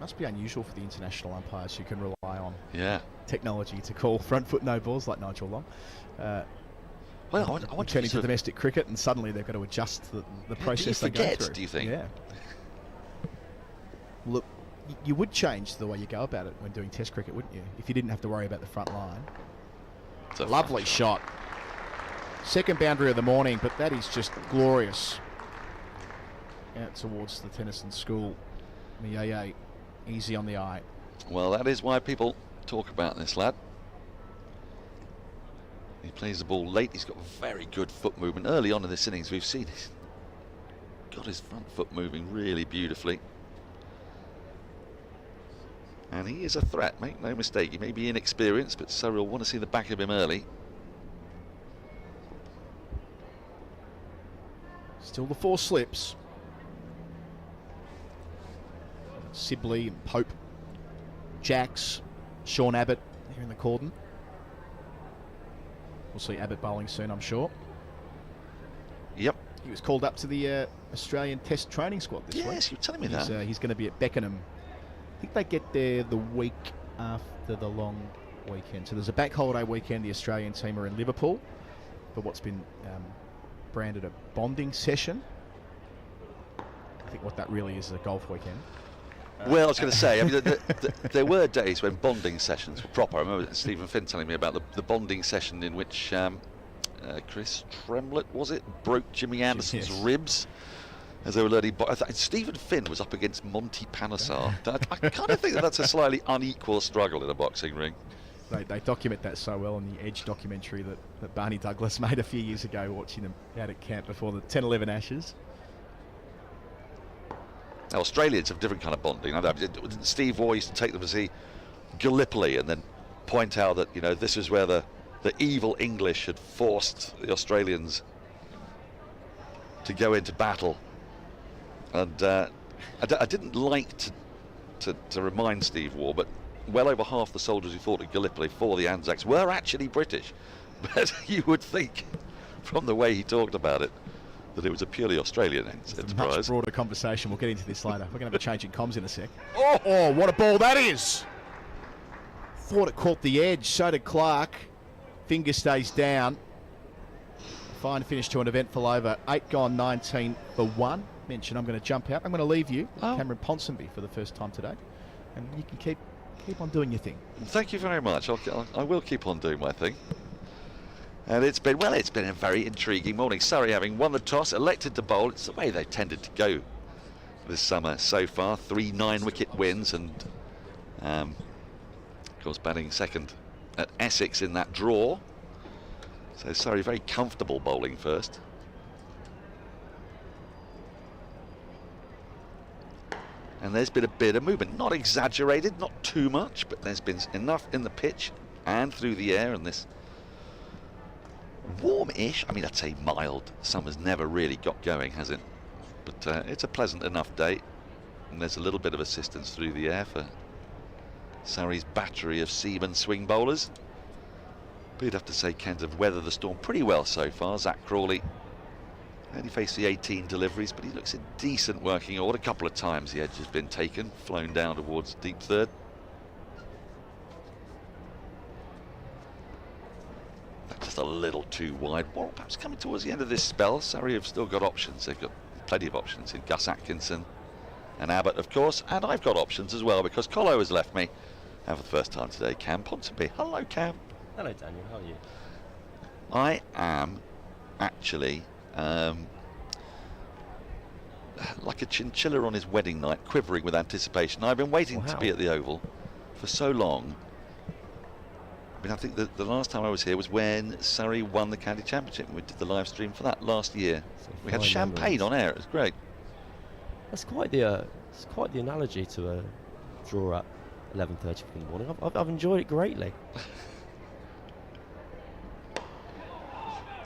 Must be unusual for the international umpires who can rely on technology to call front foot no balls like Nigel Long. Well, I want turning to domestic cricket, and suddenly they've got to adjust the process they go through. Do you think? Yeah. Look, you would change the way you go about it when doing Test cricket, wouldn't you? If you didn't have to worry about the front line. It's a lovely shot. Second boundary of the morning, but that is just glorious. Out towards the Tennyson School. Mayeye, easy on the eye. Well, that is why people talk about this lad. He plays the ball late. He's got very good foot movement. Early on in this innings, we've seen he's got his front foot moving really beautifully. And he is a threat, make no mistake. He may be inexperienced, but Surrey will want to see the back of him early. Still the 4 slips. Sibley and Pope, Jacks, Sean Abbott here in the cordon. We'll see Abbott bowling soon, I'm sure. Yep. He was called up to the Australian Test training squad this week. Yes, you were telling me that. He's going to be at Beckenham. I think they get there the week after the long weekend. So there's a bank holiday weekend. The Australian team are in Liverpool for what's been branded a bonding session. I think what that really is a golf weekend. Well, I was going to say, I mean, there were days when bonding sessions were proper. I remember Stephen Finn telling me about the bonding session in which Chris Tremlett, was it, broke Jimmy Anderson's ribs as they were learning. But Stephen Finn was up against Monty Panesar. I kind of think that's a slightly unequal struggle in a boxing ring. They document that so well in the Edge documentary that Barney Douglas made a few years ago, watching them out at camp before the 10-11 Ashes. Now, Australians have different kind of bonding. Steve Waugh used to take them to see Gallipoli and then point out that, you know, this is where the evil English had forced the Australians to go into battle. And I didn't like to remind Steve Waugh, but well over half the soldiers who fought at Gallipoli for the Anzacs were actually British. But you would think, from the way he talked about it, that it was a purely Australian enterprise. It's a much broader conversation. We'll get into this later. We're going to have a change in comms in a sec. Oh, what a ball that is! Thought it caught the edge. So did Clark. Finger stays down. Fine finish to an eventful over. 8 gone, 19 for 1. Mention I'm going to jump out. I'm going to leave you, Cameron Ponsonby, for the first time today. And you can keep on doing your thing. Thank you very much. I will keep on doing my thing. And it's been a very intriguing morning. Surrey, having won the toss, elected to bowl. It's the way they've tended to go this summer so far. 3 9-wicket wins, and of course batting second at Essex in that draw. So Surrey very comfortable bowling first. And there's been a bit of movement, not exaggerated, not too much, but there's been enough in the pitch and through the air, and this warm-ish, I mean, I'd say mild. Summer's never really got going, has it? But it's a pleasant enough day, and there's a little bit of assistance through the air for Surrey's battery of seam swing bowlers. But you'd have to say Kent have weathered the storm pretty well so far. Zak Crawley only faced the 18 deliveries, but he looks in decent working order. A couple of times the edge has been taken, flown down towards deep third. Just a little too wide. Well, perhaps coming towards the end of this spell. Surrey have still got options. They've got plenty of options in Gus Atkinson and Abbott, of course, and I've got options as well because Colo has left me. And for the first time today, Cam Ponsonby. Hello, Cam. Hello, Daniel. How are you? I am actually like a chinchilla on his wedding night, quivering with anticipation. I've been waiting to be at the Oval for so long. I mean, I think the last time I was here was when Surrey won the county championship. We did the live stream for that last year. We had champagne on air. It was great. That's quite the analogy to a draw at 11:30 in the morning. I've enjoyed it greatly.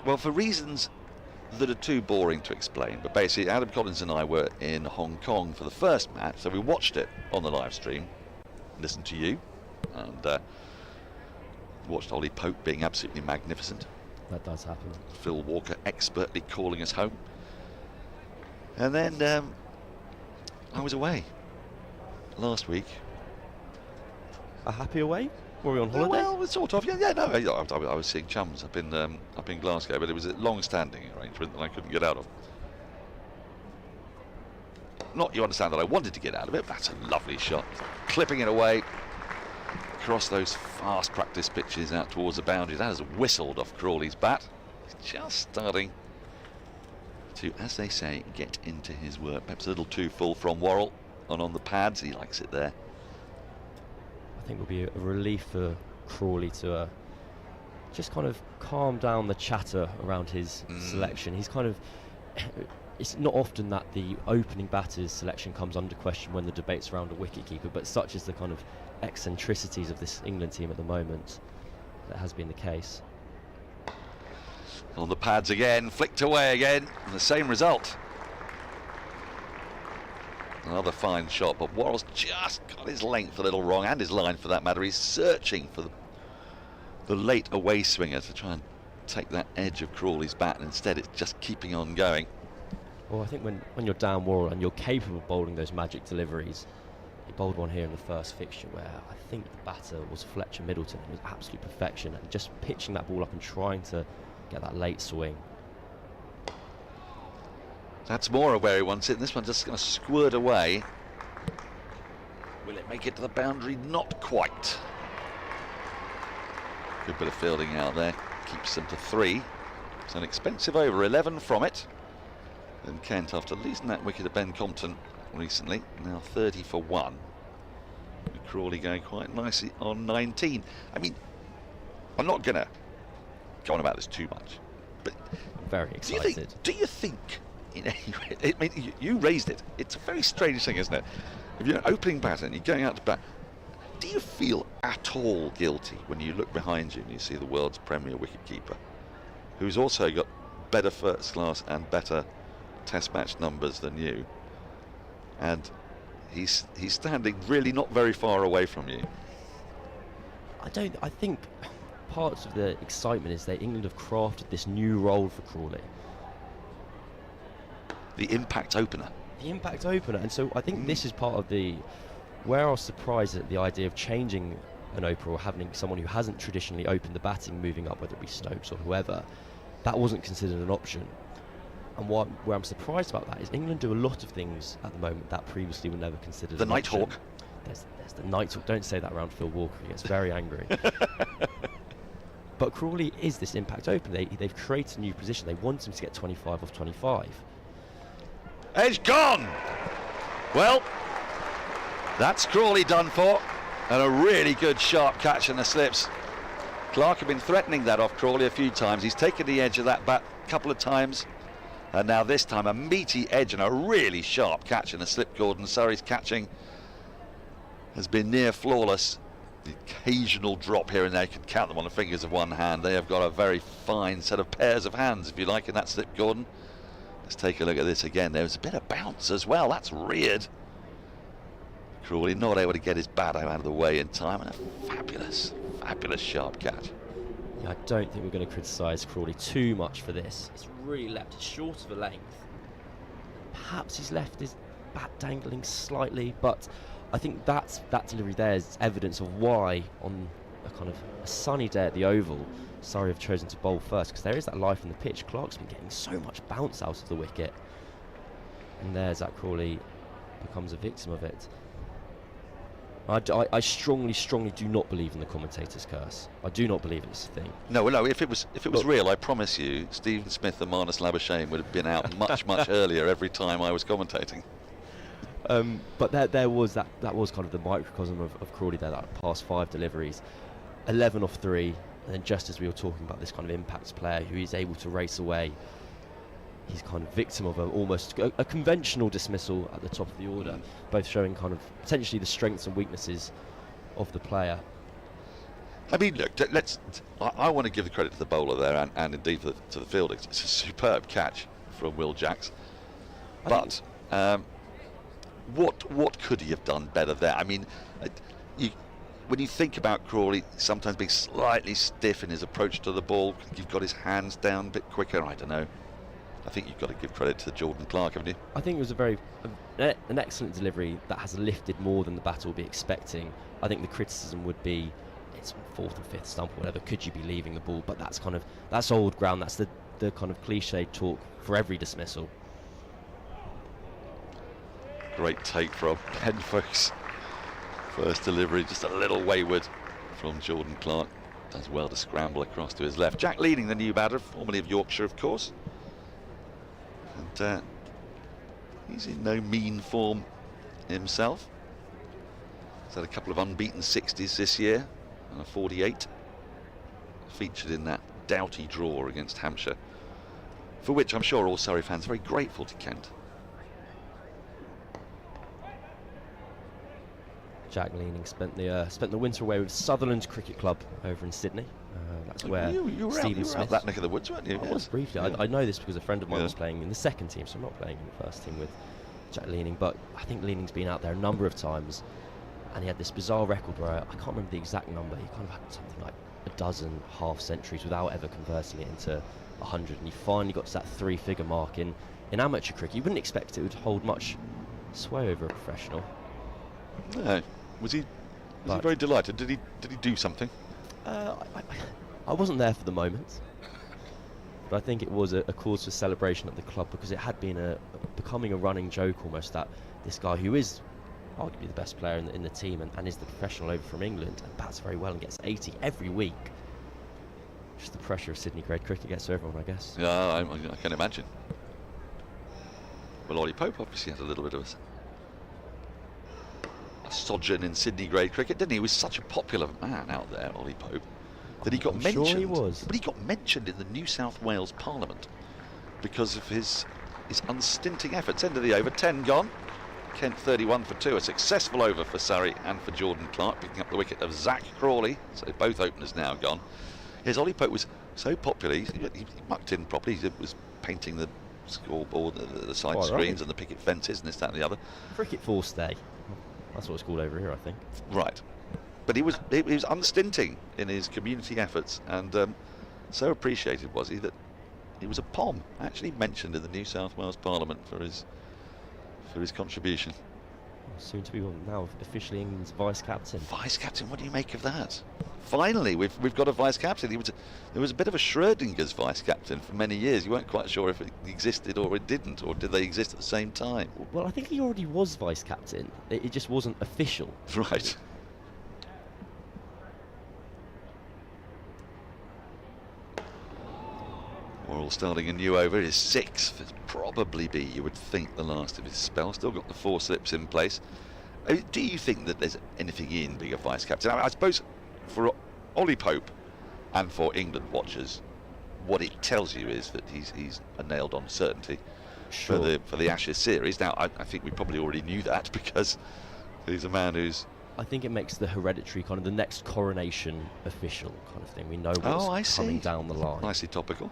Well, for reasons that are too boring to explain, but basically Adam Collins and I were in Hong Kong for the first match, so we watched it on the live stream, listened to you, and watched Ollie Pope being absolutely magnificent. That does happen. Phil Walker expertly calling us home. And then I was away last week. A happy away? Were we on holiday? Well, sort of. Yeah. No, I was seeing chums up in Glasgow, but it was a long-standing arrangement that I couldn't get out of. Not you understand that I wanted to get out of it. But that's a lovely shot, clipping it away across those fast practice pitches out towards the boundary. That has whistled off Crawley's bat. He's just starting to, as they say, get into his work. Perhaps a little too full from Worrell, and on the pads he likes it there. I think it will be a relief for Crawley to just kind of calm down the chatter around his selection. He's kind of, it's not often that the opening batter's selection comes under question when the debate's around a wicketkeeper, but such is the kind of eccentricities of this England team at the moment, that has been the case. On the pads again, flicked away again, and the same result. Another fine shot, but Worrell's just got his length a little wrong, and his line for that matter. He's searching for the late away swinger to try and take that edge of Crawley's bat, and instead it's just keeping on going. Well, I think when you're down Worrell and you're capable of bowling those magic deliveries, he bowled one here in the first fixture where I think the batter was Fletcher Middleton. It was absolute perfection, and just pitching that ball up and trying to get that late swing. That's more where he wants it. This one just going to squirt away. Will it make it to the boundary? Not quite. Good bit of fielding out there. Keeps them to 3. It's an expensive over, 11 from it. And Kent, after losing that wicket to Ben Compton recently, now 30 for 1. With Crawley going quite nicely on 19. I mean, I'm not going to go on about this too much, but I'm very excited. Do you think in any way, I mean, you raised it. It's a very strange thing, isn't it? If you're an opening batter and you're going out to bat, do you feel at all guilty when you look behind you and you see the world's premier wicketkeeper, who's also got better first class and better test match numbers than you, and he's standing really not very far away from you? I think parts of the excitement is that England have crafted this new role for Crawley. The impact opener. The impact opener, and so I think this is part of where I was surprised at the idea of changing an opener or having someone who hasn't traditionally opened the batting moving up, whether it be Stokes or whoever. That wasn't considered an option. And where I'm surprised about that is England do a lot of things at the moment that previously were never considered the an option. Nighthawk. There's the Nighthawk. Don't say that around Phil Walker. He gets very angry. But Crawley is this impact opener. They've created a new position. They want him to get 25 off 25. Edge gone! Well, that's Crawley done for. And a really good sharp catch in the slips. Clark had been threatening that off Crawley a few times. He's taken the edge of that bat a couple of times. And now this time a meaty edge and a really sharp catch in the slip. Gordon Surrey's catching has been near flawless. The occasional drop here and there, you can count them on the fingers of one hand. They have got a very fine set of pairs of hands, if you like, in that slip, Gordon. Let's take a look at this again. There was a bit of bounce as well. That's reared. Crawley not able to get his bat out of the way in time, and a fabulous, fabulous sharp catch. Yeah, I don't think we're going to criticise Crawley too much for this. It's really left it short of a length. Perhaps he's left his bat dangling slightly, but I think that delivery there is evidence of why on a kind of a sunny day at the Oval, Surrey have chosen to bowl first, because there is that life in the pitch. Clark's been getting so much bounce out of the wicket, and there Zak Crawley becomes a victim of it. I strongly do not believe in the commentator's curse. I do not believe it's a thing. No, if it was real, I promise you, Stephen Smith and Marnus Labuschagne would have been out much earlier every time I was commentating. But there was that was kind of the microcosm of Crawley there, that past 5 deliveries, 11 off 3, and then just as we were talking about this kind of impact player who is able to race away, he's kind of victim of almost a conventional dismissal at the top of the order, both showing kind of potentially the strengths and weaknesses of the player. I mean, look, I want to give the credit to the bowler there and indeed to the fielder. It's a superb catch from Will Jacks. But what could he have done better there? I mean, when you think about Crawley sometimes being slightly stiff in his approach to the ball, you've got his hands down a bit quicker, I don't know. I think you've got to give credit to Jordan Clark, haven't you? I think it was an excellent delivery that has lifted more than the bat will be expecting. I think the criticism would be it's 4th and 5th stump or whatever, could you be leaving the ball? But that's old ground. That's the kind of cliche talk for every dismissal. Great take from Ben Foakes. First delivery, just a little wayward from Jordan Clark. Does well to scramble across to his left. Jack Leading, the new batter, formerly of Yorkshire, of course. And he's in no mean form himself. He's had a couple of unbeaten 60s this year and a 48. Featured in that doughty draw against Hampshire, for which I'm sure all Surrey fans are very grateful to Kent. Jack Leading spent the winter away with Sutherland Cricket Club over in Sydney. That's where Stephen Smith. Out that neck of the woods, weren't you? I was briefly. I know this because a friend of mine was playing in the second team, so I'm not playing in the first team with Jack Leading. But I think Leading's been out there a number of times, and he had this bizarre record where I can't remember the exact number. He kind of had something like a dozen half centuries without ever converting it into 100, and he finally got to that 3-figure mark in amateur cricket. You wouldn't expect it would hold much sway over a professional. No. Was he very delighted? Did he do something? I wasn't there for the moment, but I think it was a cause for celebration at the club, because it had been becoming a running joke almost that this guy, who is arguably the best player in the team and is the professional over from England and bats very well and gets 80 every week. Just the pressure of Sydney grade cricket gets to everyone, I guess. Yeah, I can imagine. Well, Ollie Pope obviously had a little bit of a sojourn in Sydney grade cricket, didn't he? He was such a popular man out there, Ollie Pope, that he got mentioned. Sure he was. But he got mentioned in the New South Wales Parliament because of his unstinting efforts. End of the over, 10 gone. Kent 31 for 2, a successful over for Surrey and for Jordan Clark, picking up the wicket of Zak Crawley. So both openers now gone. Here's Ollie Pope was so popular, he mucked in properly. He was painting the scoreboard, the side screens and the picket fences and this, that and the other. Cricket force day. That's what it's called over here, I think. Right. But he was unstinting in his community efforts, and so appreciated was he that he was a POM, actually mentioned in the New South Wales Parliament for his contribution. Soon to be now officially England's vice captain. Vice captain, what do you make of that? Finally, we've got a vice captain. There was a bit of a Schrodinger's vice captain for many years. You weren't quite sure if it existed or it didn't, or did they exist at the same time? Well, I think he already was vice captain. It just wasn't official. Right. Worrell starting a new over, his 6th. It'd probably be, you would think, the last of his spell. Still got the 4 slips in place. Do you think that there's anything in being a vice captain? I suppose for Ollie Pope and for England watchers, what it tells you is that he's a nailed-on certainty for the Ashes series. Now, I think we probably already knew that because he's a man who's... I think it makes the hereditary kind of the next coronation official kind of thing. We know what's coming down the line. Nicely topical.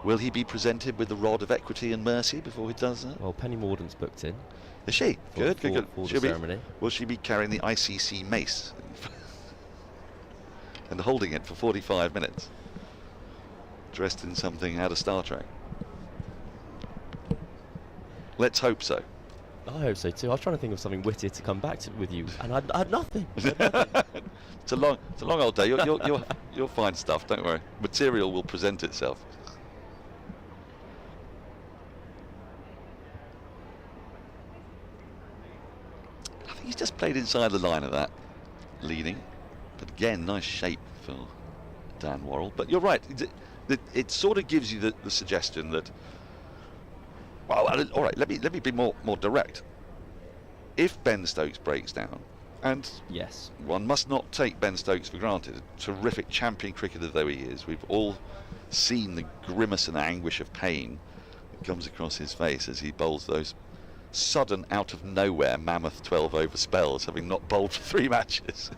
Will he be presented with the rod of equity and mercy before he does that? Well, Penny Morden's booked in. Is she? Good. For the ceremony. Will she be carrying the ICC mace and holding it for 45 minutes, dressed in something out of Star Trek? Let's hope so. I hope so too. I was trying to think of something witty to come back to with you, and I had nothing. It's a long old day. You'll find stuff. Don't worry. Material will present itself. He's just played inside the line of that leading, but again, nice shape for Dan Worrell. But you're right, it sort of gives you the suggestion that, well, all right, let me be more direct. If Ben Stokes breaks down, and yes, one must not take Ben Stokes for granted, a terrific champion cricketer though he is, we've all seen the grimace and anguish of pain that comes across his face as he bowls those sudden, out of nowhere, mammoth 12 over spells, having not bowled for 3 matches.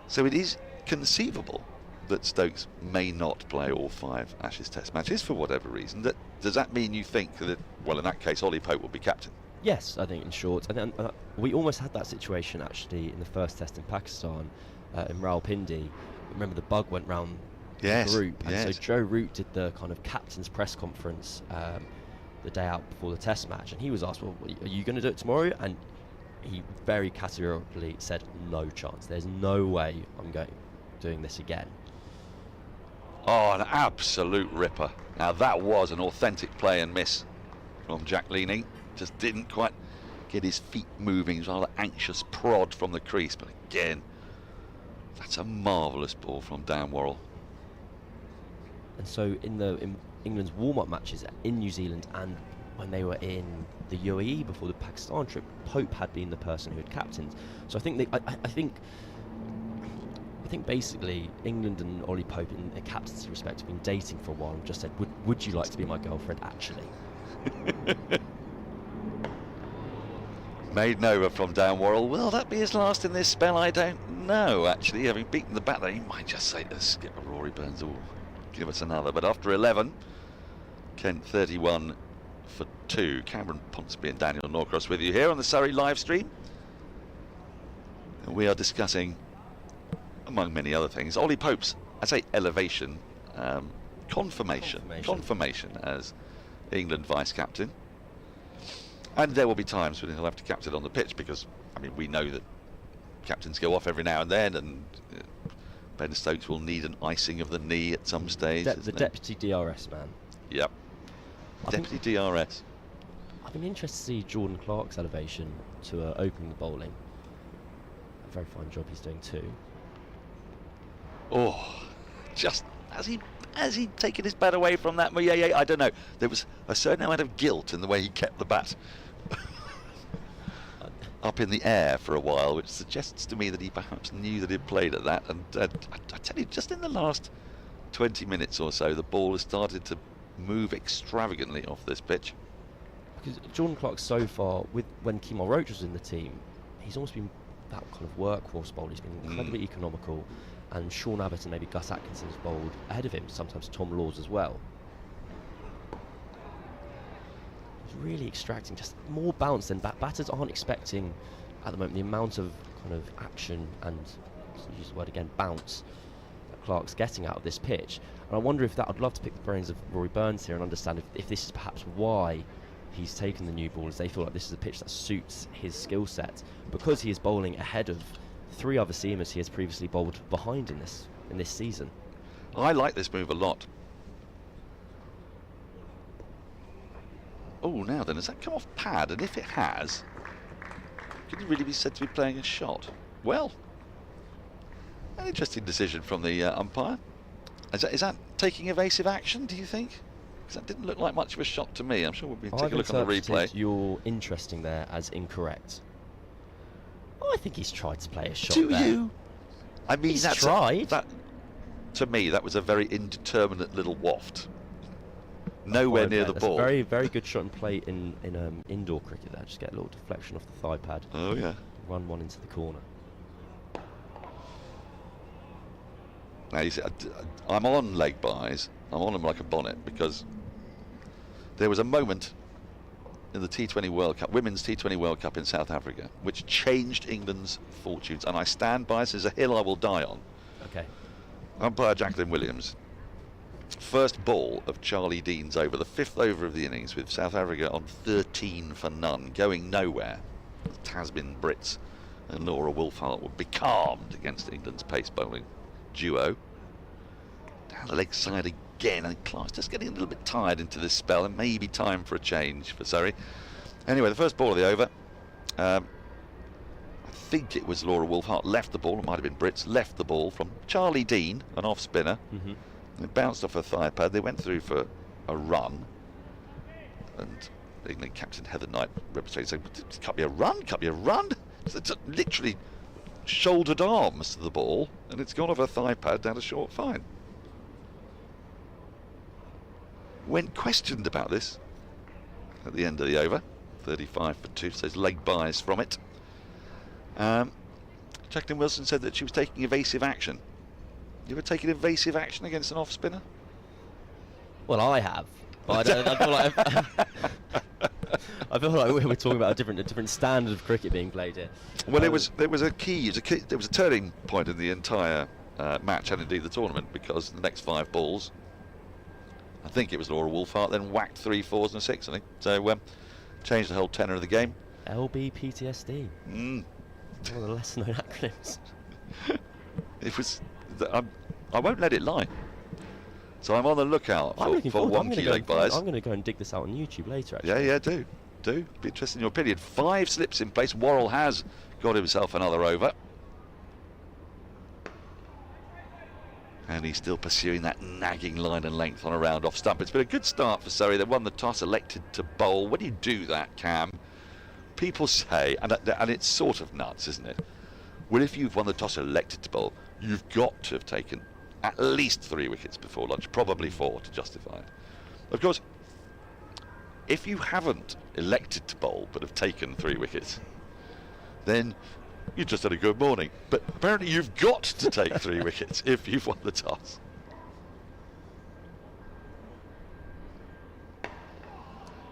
So it is conceivable that Stokes may not play all 5 Ashes Test matches for whatever reason. Does that mean you think that, well, in that case, Ollie Pope will be captain? Yes, I think in short. And then we almost had that situation actually in the first test in Pakistan, in Rawalpindi. Remember the bug went round the group, and so Joe Root did the kind of captain's press conference the day out before the test match, and he was asked, well, are you going to do it tomorrow? And he very categorically said, no chance, there's no way I'm doing this again. Oh, an absolute ripper. Now that was an authentic play and miss from Jack Leaning. Just didn't quite get his feet moving. It was rather anxious prod from the crease, but again, that's a marvellous ball from Dan Worrell. And so in England's warm-up matches in New Zealand and when they were in the UAE before the Pakistan trip, Pope had been the person who had captained. So I think I think basically England and Ollie Pope in a captaincy respect have been dating for a while and just said, would you like to be my girlfriend actually? Maiden over from Dan Worrell. Will that be his last in this spell? I don't know, actually. Having beaten the batter, he might just say to skipper Rory Burns, oh, give us another. But after 11, Kent 31 for 2. Cameron Ponsonby and Daniel Norcross with you here on the Surrey live stream. And we are discussing, among many other things, Ollie Pope's, I say, elevation, confirmation as England vice-captain. And there will be times when he'll have to captain on the pitch because, I mean, we know that captains go off every now and then, and Ben Stokes will need an icing of the knee at some stage. The deputy DRS man. Yep. Deputy DRS. I've been interested to see Jordan Clark's elevation to opening the bowling. A very fine job he's doing too. Oh, just has he taken his bat away from that? Yeah, I don't know. There was a certain amount of guilt in the way he kept the bat up in the air for a while, which suggests to me that he perhaps knew that he'd played at that. And I tell you, just in the last 20 minutes or so, the ball has started to move extravagantly off this pitch. Because Jordan Clark so far, when Kemal Roach was in the team, he's almost been that kind of workhorse bowler. He's been incredibly economical, and Sean Abbott and maybe Gus Atkinson's bowled ahead of him, sometimes Tom Laws as well. He's really extracting just more bounce than batters aren't expecting at the moment. The amount of kind of action and, to use the word again, bounce that Clark's getting out of this pitch. And I wonder if that, I'd love to pick the brains of Rory Burns here and understand if this is perhaps why he's taken the new ball, as they feel like this is a pitch that suits his skill set, because he is bowling ahead of 3 other seamers he has previously bowled behind in this season. I like this move a lot. Oh, now then, has that come off pad? And if it has, can he really be said to be playing a shot? Well, an interesting decision from the umpire. Is that taking evasive action, do you think? Because that didn't look like much of a shot to me. I'm sure we'll take a look on the replay. You're interesting there as incorrect. Oh, I think he's tried to play a shot. Do there. you? I mean, he's tried. To me, that was a very indeterminate little waft. Nowhere near the ball. A very, very good shot and play in indoor cricket there. Just get a little deflection off the thigh pad. Oh, yeah. Run one into the corner. Now, you see, I'm on leg buys. I'm on them like a bonnet, because there was a moment in the T20 World Cup, Women's T20 World Cup in South Africa, which changed England's fortunes, and I stand by this as a hill I will die on. Okay. Umpire Jacqueline Williams. First ball of Charlie Dean's over, the 5th over of the innings, with South Africa on 13 for none, going nowhere. Tasmin Brits and Laura Wolfhart were becalmed against England's pace bowling duo. Down the leg side again, and Clark's just getting a little bit tired into this spell, and maybe time for a change for Surrey. Anyway, the first ball of the over, I think it was Laura Wolfhart, left the ball, it might have been Brits, left the ball from Charlie Dean, an off spinner. It bounced off her thigh pad. They went through for a run, and England captain Heather Knight remonstrated, saying, "Can't be a run, can't be a run." It's literally shouldered arms to the ball, and it's gone off her thigh pad down a short fine. When questioned about this at the end of the over, 35 for 2, says leg buys from it, Jacqueline Wilson said that she was taking evasive action. You ever taken evasive action against an off spinner? Well, I have. But I feel like we're talking about a different standard of cricket being played here. Well, there was a turning point in the entire match, and indeed the tournament, because the next 5 balls, I think it was Laura Wolfhart, then whacked 3 4s and a 6, I think. So changed the whole tenor of the game. LBPTSD. One of the lesser known acronyms. It was. I won't let it lie. So I'm on the lookout for wonky leg buys. I'm going to go and dig this out on YouTube later, actually. Yeah, do. Be interested in your opinion. 5 slips in place. Worrell has got himself another over. And he's still pursuing that nagging line and length on a round off stump. It's been a good start for Surrey. They won the toss, elected to bowl. When you do that, Cam, people say, and it's sort of nuts, isn't it? Well, if you've won the toss, elected to bowl, you've got to have taken at least 3 wickets before lunch, probably 4 to justify it. Of course, if you haven't elected to bowl but have taken 3 wickets, then you just had a good morning. But apparently you've got to take 3 wickets if you've won the toss.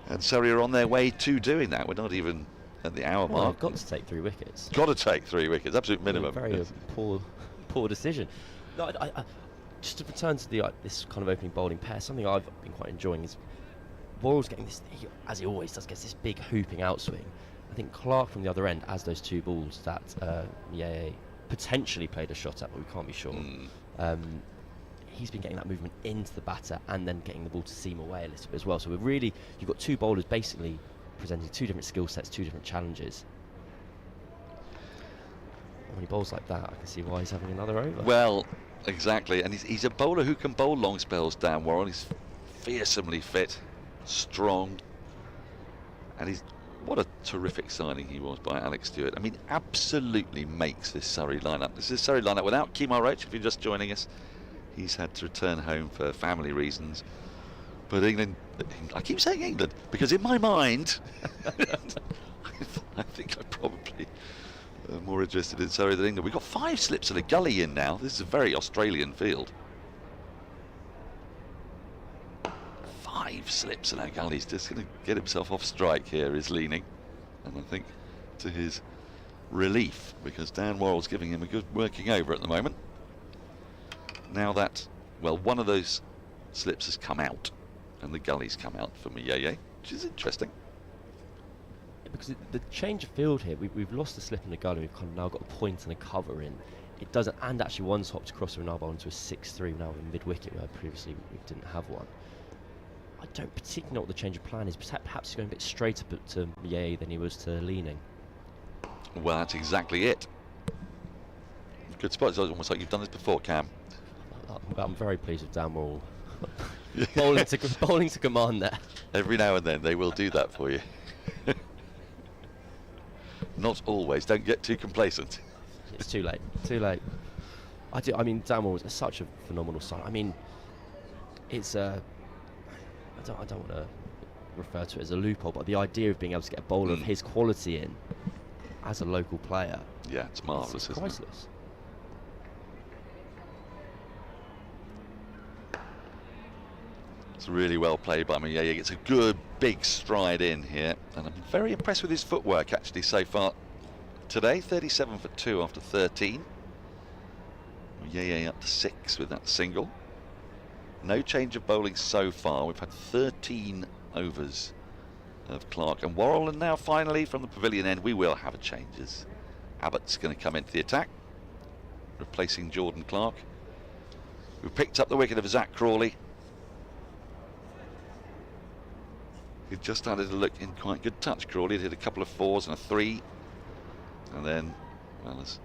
And Surrey are on their way to doing that. We're not even at the hour mark. I've got to take 3 wickets. Got to take 3 wickets, absolute minimum. Very poor decision. No, I just to return to this kind of opening bowling pair, something I've been quite enjoying is Worrell's getting this, as he always does, gets this big hooping outswing. I think Clark from the other end, as those 2 balls that potentially played a shot at, but we can't be sure. He's been getting that movement into the batter and then getting the ball to seam away a little bit as well. So you've got 2 bowlers basically presenting 2 different skill sets, 2 different challenges. When he bowls like that, I can see why he's having another over. Well, Exactly, and he's a bowler who can bowl long spells, Dan Worrell. He's fearsomely fit, strong, and what a terrific signing he was by Alex Stewart. I mean, absolutely makes this Surrey lineup. This is a Surrey lineup without Kemar Roach, if you're just joining us. He's had to return home for family reasons. But England, I keep saying England, because in my mind, I think I'm probably more interested in Surrey than England. We've got 5 slips and a gully in now. This is a very Australian field. 5 slips and a gully. He's just going to get himself off strike here, is leaning. And I think to his relief, because Dan Worrell's giving him a good working over at the moment. Now that, well, one of those slips has come out, and the gully's come out for Miyeye, which is interesting. Because the change of field here, we've lost the slip and the gully, we've kind of now got a point and a cover in. It doesn't, and actually one's hopped across with an elbow into a 6-3 now in mid-wicket, where previously we didn't have one. I don't particularly know what the change of plan is. Perhaps he's going a bit straighter to Miyeye than he was to leaning. Well, that's exactly it. Good spot. It's almost like you've done this before, Cam. I'm very pleased with Dan Worrell. bowling to command there. Every now and then they will do that for you. Not always. Don't get too complacent. It's too late. Too late. I mean, Dan Worrell is such a phenomenal sign. I mean, it's a. I don't want to refer to it as a loophole, but the idea of being able to get a bowler of his quality in as a local player. Yeah, it's marvellous, isn't priceless. it? It's really well played by me. Yeah, he gets a good big stride in here, and I'm very impressed with his footwork actually so far today. 37 for 2 after 13. Yeye up to 6 with that single. No change of bowling so far. We've had 13 overs of Clark and Worrell, and now finally from the pavilion end we will have a change as Abbott's going to come into the attack, replacing Jordan Clark, who picked up the wicket of Zak Crawley. He just started to look in quite good touch. Crawley had hit a couple of 4s and a 3, and then, well, as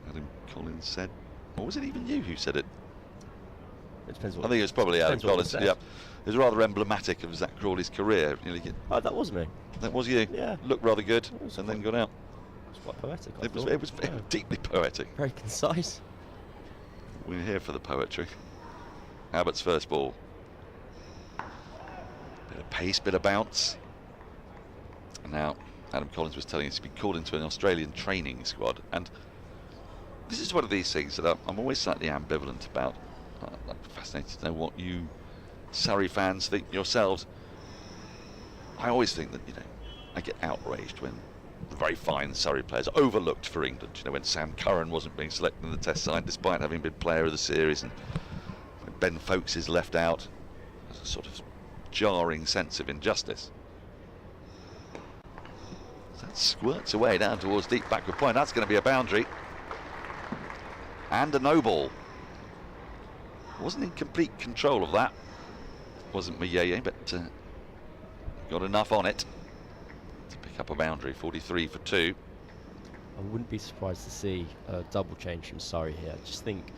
Adam Collins said, or was it even you who said it? It depends what I think it was probably Adam Collins. Yeah, it was rather emblematic of Zak Crawley's career. Oh, that was me. That was you. Yeah. Looked rather good, and then got out. It was quite poetic. It was deeply poetic. Very concise. We're here for the poetry. Abbott's first ball. Bit of pace, bit of bounce. And now Adam Collins was telling us he's been called into an Australian training squad, and this is one of these things that I'm always slightly ambivalent about. I'm fascinated to know what you Surrey fans think yourselves. I always think that, I get outraged when the very fine Surrey players are overlooked for England. When Sam Curran wasn't being selected in the Test side despite having been player of the series, and when Ben Foakes is left out. There's a sort of jarring sense of injustice. That squirts away down towards deep backward point. That's going to be a boundary and a no ball. Wasn't in complete control of that. Wasn't Miyeye, but got enough on it to pick up a boundary. 43 for 2. I wouldn't be surprised to see a double change from Surrey here. I just think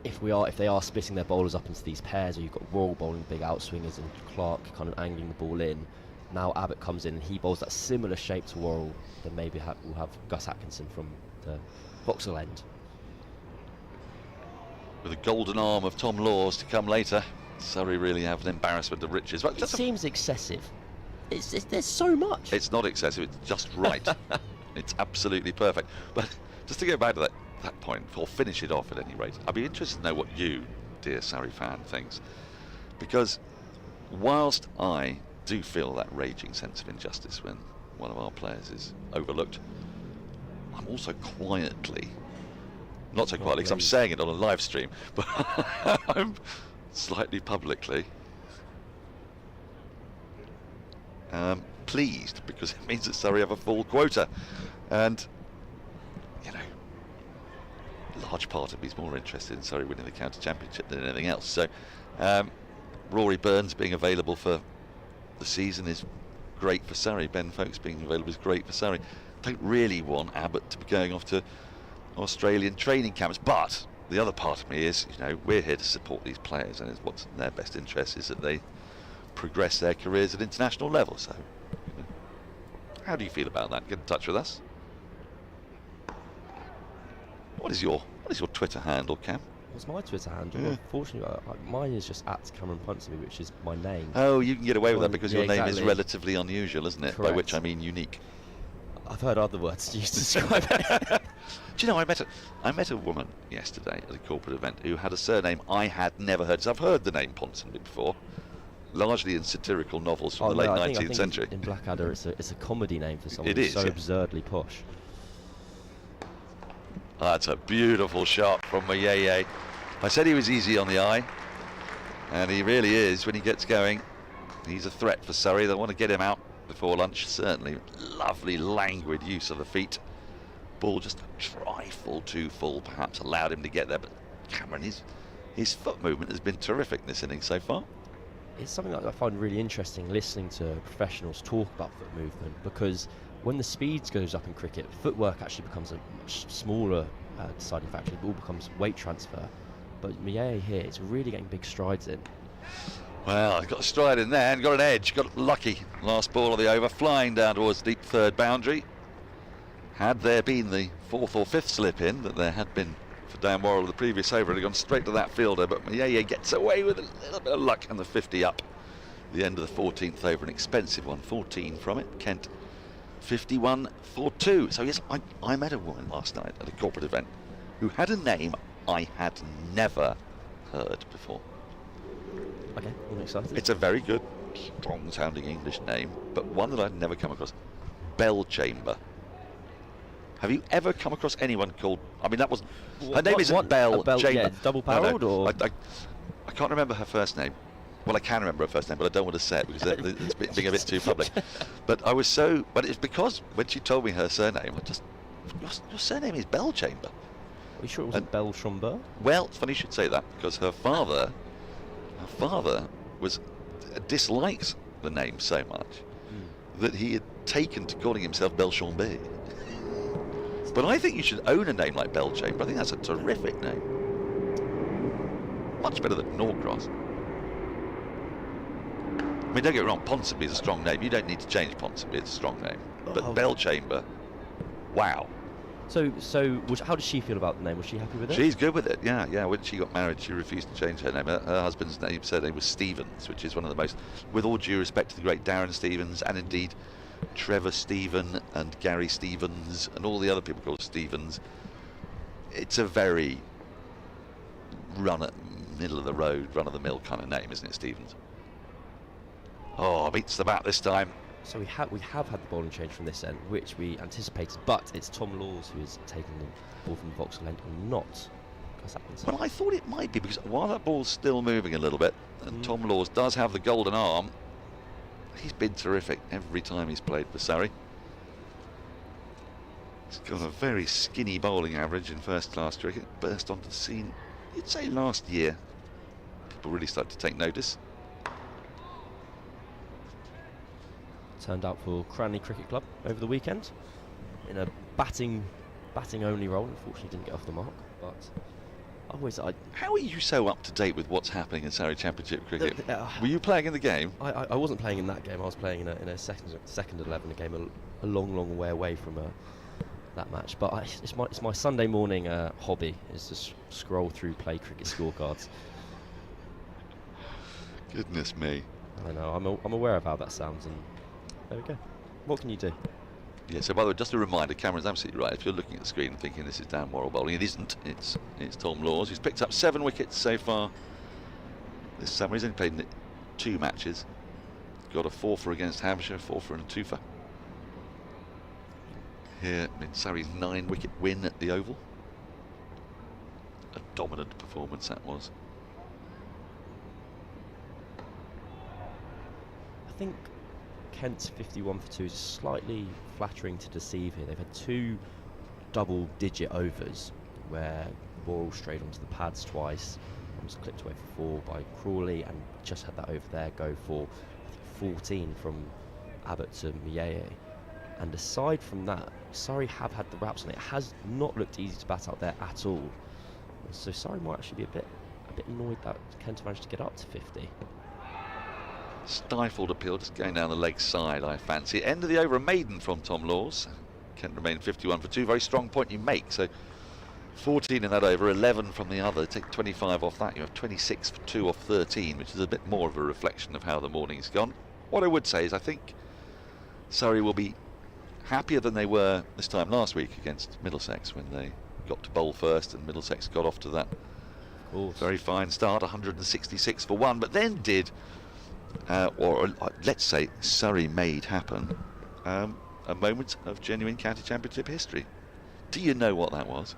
if they are splitting their bowlers up into these pairs, or you've got Worrell bowling big outswingers and Clark kind of angling the ball in. Now Abbott comes in and he bowls that similar shape to Worrell. Then maybe we'll have Gus Atkinson from the Vauxhall end. With a golden arm of Tom Laws to come later, Surrey really have an embarrassment of riches. But it seems excessive. There's so much. It's not excessive, it's just right. It's absolutely perfect. But just to go back to that point, or finish it off at any rate, I'd be interested to know what you, dear Surrey fan, thinks. Because whilst I do feel that raging sense of injustice when one of our players is overlooked, I'm also quietly, not so quietly because I'm saying it on a live stream, but I'm slightly publicly pleased, because it means that Surrey have a full quota, and a large part of me is more interested in Surrey winning the county championship than anything else. So Rory Burns being available for the season is great for Surrey. Ben Foakes being available is great for Surrey. Don't really want Abbott to be going off to Australian training camps, but the other part of me is, you know, we're here to support these players, and it's what's in their best interest is that they progress their careers at international level. So, you know, how do you feel about that? Get in touch with us. What is your Twitter handle, Cam? What's my Twitter handle? Unfortunately, mine is just at Cameron Ponsonby, which is my name. Oh, you can get away with that because your name exactly. is relatively unusual, isn't it? Correct. By which I mean unique. I've heard other words used to describe it. Do you know, I met a woman yesterday at a corporate event who had a surname I had never heard. So I've heard the name Ponsonby before, largely in satirical novels from the late 19th century. In Blackadder, it's a comedy name for someone It is, so yeah. absurdly posh. That's a beautiful shot from Mayeye. I said he was easy on the eye, and he really is when he gets going. He's a threat for Surrey. They want to get him out before lunch, certainly. Lovely, languid use of the feet. Ball just a trifle too full, perhaps allowed him to get there, but Cameron, his foot movement has been terrific this inning so far. It's something that I find really interesting, listening to professionals talk about foot movement, because when the speeds goes up in cricket, footwork actually becomes a much smaller deciding factor. It all becomes weight transfer. But Mayeye here is really getting big strides in. Well, he got a stride in there and got an edge, got lucky. Last ball of the over, flying down towards the deep third boundary. Had there been the fourth or fifth slip in that there had been for Dan Worrell the previous over, it had gone straight to that fielder, but Mayeye gets away with a little bit of luck and the 50 up. The end of the 14th over, an expensive one, 14 from it. Kent 51 for 2. So yes, I met a woman last night at a corporate event who had a name I had never heard before. Okay, I'm excited. It's a very good, strong sounding English name, but one that I'd never come across. Bell Chamber. Have you ever come across anyone called, I mean, that wasn't, her name isn't Bell Chamber. Yeah, double-barreled or? I can't remember her first name. Well, I can remember her first name, but I don't want to say it because it's being a bit too public. But it's because when she told me her surname, your surname is Bell Chamber. Are you sure it wasn't Bell Chamber? Well, it's funny you should say that, because her father dislikes the name so much that he had taken to calling himself Belchambe. But I think you should own a name like Bell Chamber. I think that's a terrific name. Much better than Norcross. I mean, don't get me wrong, Ponsonby is a strong name. You don't need to change Ponsonby, it's a strong name. But Bell Chamber, wow. So how does she feel about the name? Was she happy with it? She's good with it, yeah. When she got married, she refused to change her name. Her husband's surname was Stevens, which is one of the most, with all due respect to the great Darren Stevens, and indeed Trevor Stephen and Gary Stevens and all the other people called Stevens. It's a very middle of the road, run of the mill kind of name, isn't it, Stevens? Oh, beats the bat this time. So we have had the bowling change from this end, which we anticipated, but it's Tom Laws who is taking the ball from the Vauxhall end and not Gus Atkinson. Well, I thought it might be, because while that ball's still moving a little bit, and Tom Laws does have the golden arm, he's been terrific every time he's played for Surrey. He's got a very skinny bowling average in first-class cricket. Burst onto the scene, you'd say last year. People really started to take notice. Turned out for Cranley Cricket Club over the weekend in a batting only role. Unfortunately didn't get off the mark, but How are you so up to date with what's happening in Surrey Championship cricket? Were you playing in the game? I wasn't playing in that game. I was playing in a second 11, a game a long way away from that match. But it's my Sunday morning hobby is to scroll through play cricket scorecards. Goodness me. I know. I'm aware of how that sounds, and there we go. What can you do? Yeah, so by the way, just a reminder, Cameron's absolutely right. If you're looking at the screen and thinking this is Dan Worrell bowling, it isn't. It's Tom Laws, who's picked up 7 wickets so far this summer. He's only played 2 matches. Got a 4-for against Hampshire, 4-for and a 2-for. Here in Surrey's 9-wicket win at the Oval. A dominant performance that was. I think Kent's 51 for 2 is slightly flattering to deceive here. They've had 2 double-digit overs where Worrell strayed onto the pads twice and was clipped away for 4 by Crawley, and just had that over there go for, I think, 14 from Abbott to Mayeye. And aside from that, Surrey have had the raps on it. It has not looked easy to bat out there at all. So Surrey might actually be a bit annoyed that Kent managed to get up to 50. Stifled appeal, just going down the leg side, I fancy. End of the over, a maiden from Tom Laws. Kent remain 51 for 2. Very strong point you make. So 14 in that over, 11 from the other. Take 25 off that. You have 26 for 2 off 13, which is a bit more of a reflection of how the morning's gone. What I would say is I think Surrey will be happier than they were this time last week against Middlesex when they got to bowl first and Middlesex got off to that very fine start, 166 for 1, but then did, or let's say Surrey made happen, a moment of genuine county championship history. Do you know what that was?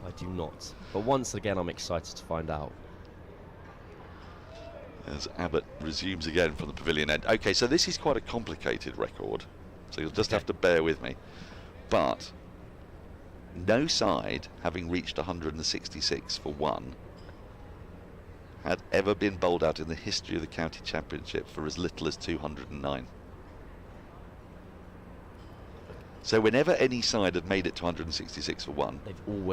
I do not, but once again I'm excited to find out. As Abbott resumes again from the pavilion end. Okay, so this is quite a complicated record, so you'll just have to bear with me. But no side, having reached 166 for 1, had ever been bowled out in the history of the county championship for as little as 209. So whenever any side had made it to 166 for 1,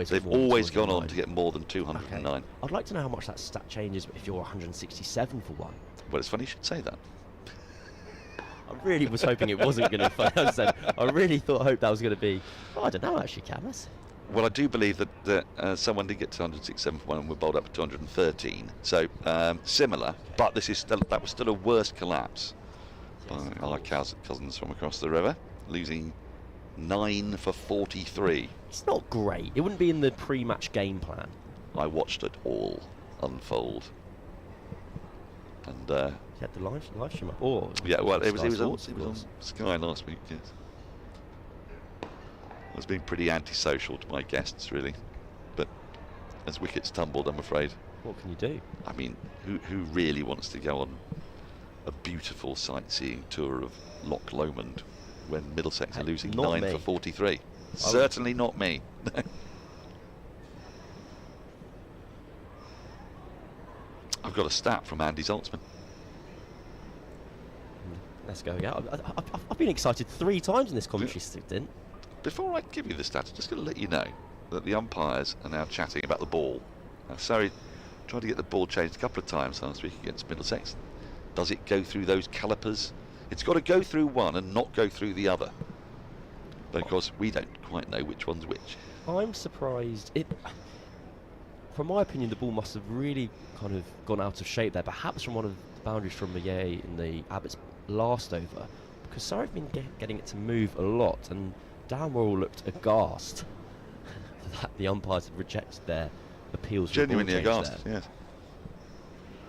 they've always gone on to get more than 209. Okay. I'd like to know how much that stat changes if you're 167 for 1. Well, it's funny you should say that. I really was hoping it wasn't going to. I really hoped that was going to be. Oh, I don't know actually, Camus. Well, I do believe that someone did get to 167 for 1 and were bowled up to 213. So similar, but that was still a worse collapse by our cousins from across the river, losing 9 for 43. It's not great. It wouldn't be in the pre-match game plan. I watched it all unfold. And you had the live stream up. Or yeah, well, it was on Sky last week. Yes. I was being pretty antisocial to my guests, really. But as wickets tumbled, I'm afraid. What can you do? I mean, who really wants to go on a beautiful sightseeing tour of Loch Lomond when Middlesex are losing 9 for 43? Certainly not me. I've got a stat from Andy Zaltzman. Let's go again. I've been excited 3 times in this commentary stint. Before I give you the stat, I'm just going to let you know that the umpires are now chatting about the ball. Now, Surrey tried to get the ball changed a couple of times last week against Middlesex. Does it go through those calipers? It's got to go through one and not go through the other. But of course, we don't quite know which one's which. I'm surprised. From my opinion, the ball must have really kind of gone out of shape there. Perhaps from one of the boundaries from Maye in the Abbott's last over, because Surrey have been getting it to move a lot, and Downwell looked aghast that the umpires had rejected their appeals. Genuinely aghast, yes.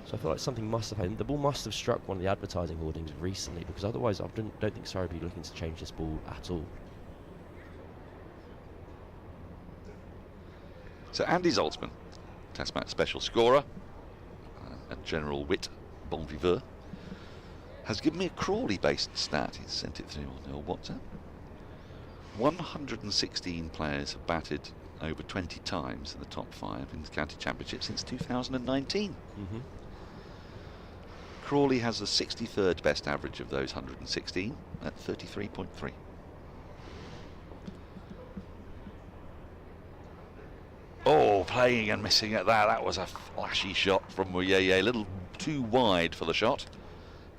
So I feel like something must have happened. The ball must have struck one of the advertising hoardings recently, because otherwise I don't think Surrey would be looking to change this ball at all. So Andy Zaltzman, Test match special scorer and general wit, bon viveur, has given me a Crawley-based stat. He's sent it through on the old WhatsApp. 116 players have batted over 20 times in the top 5 in the county championship since 2019. Crawley has the 63rd best average of those 116 at 33.3. Oh, playing and missing at that. That was a flashy shot from Muyeye. A little too wide for the shot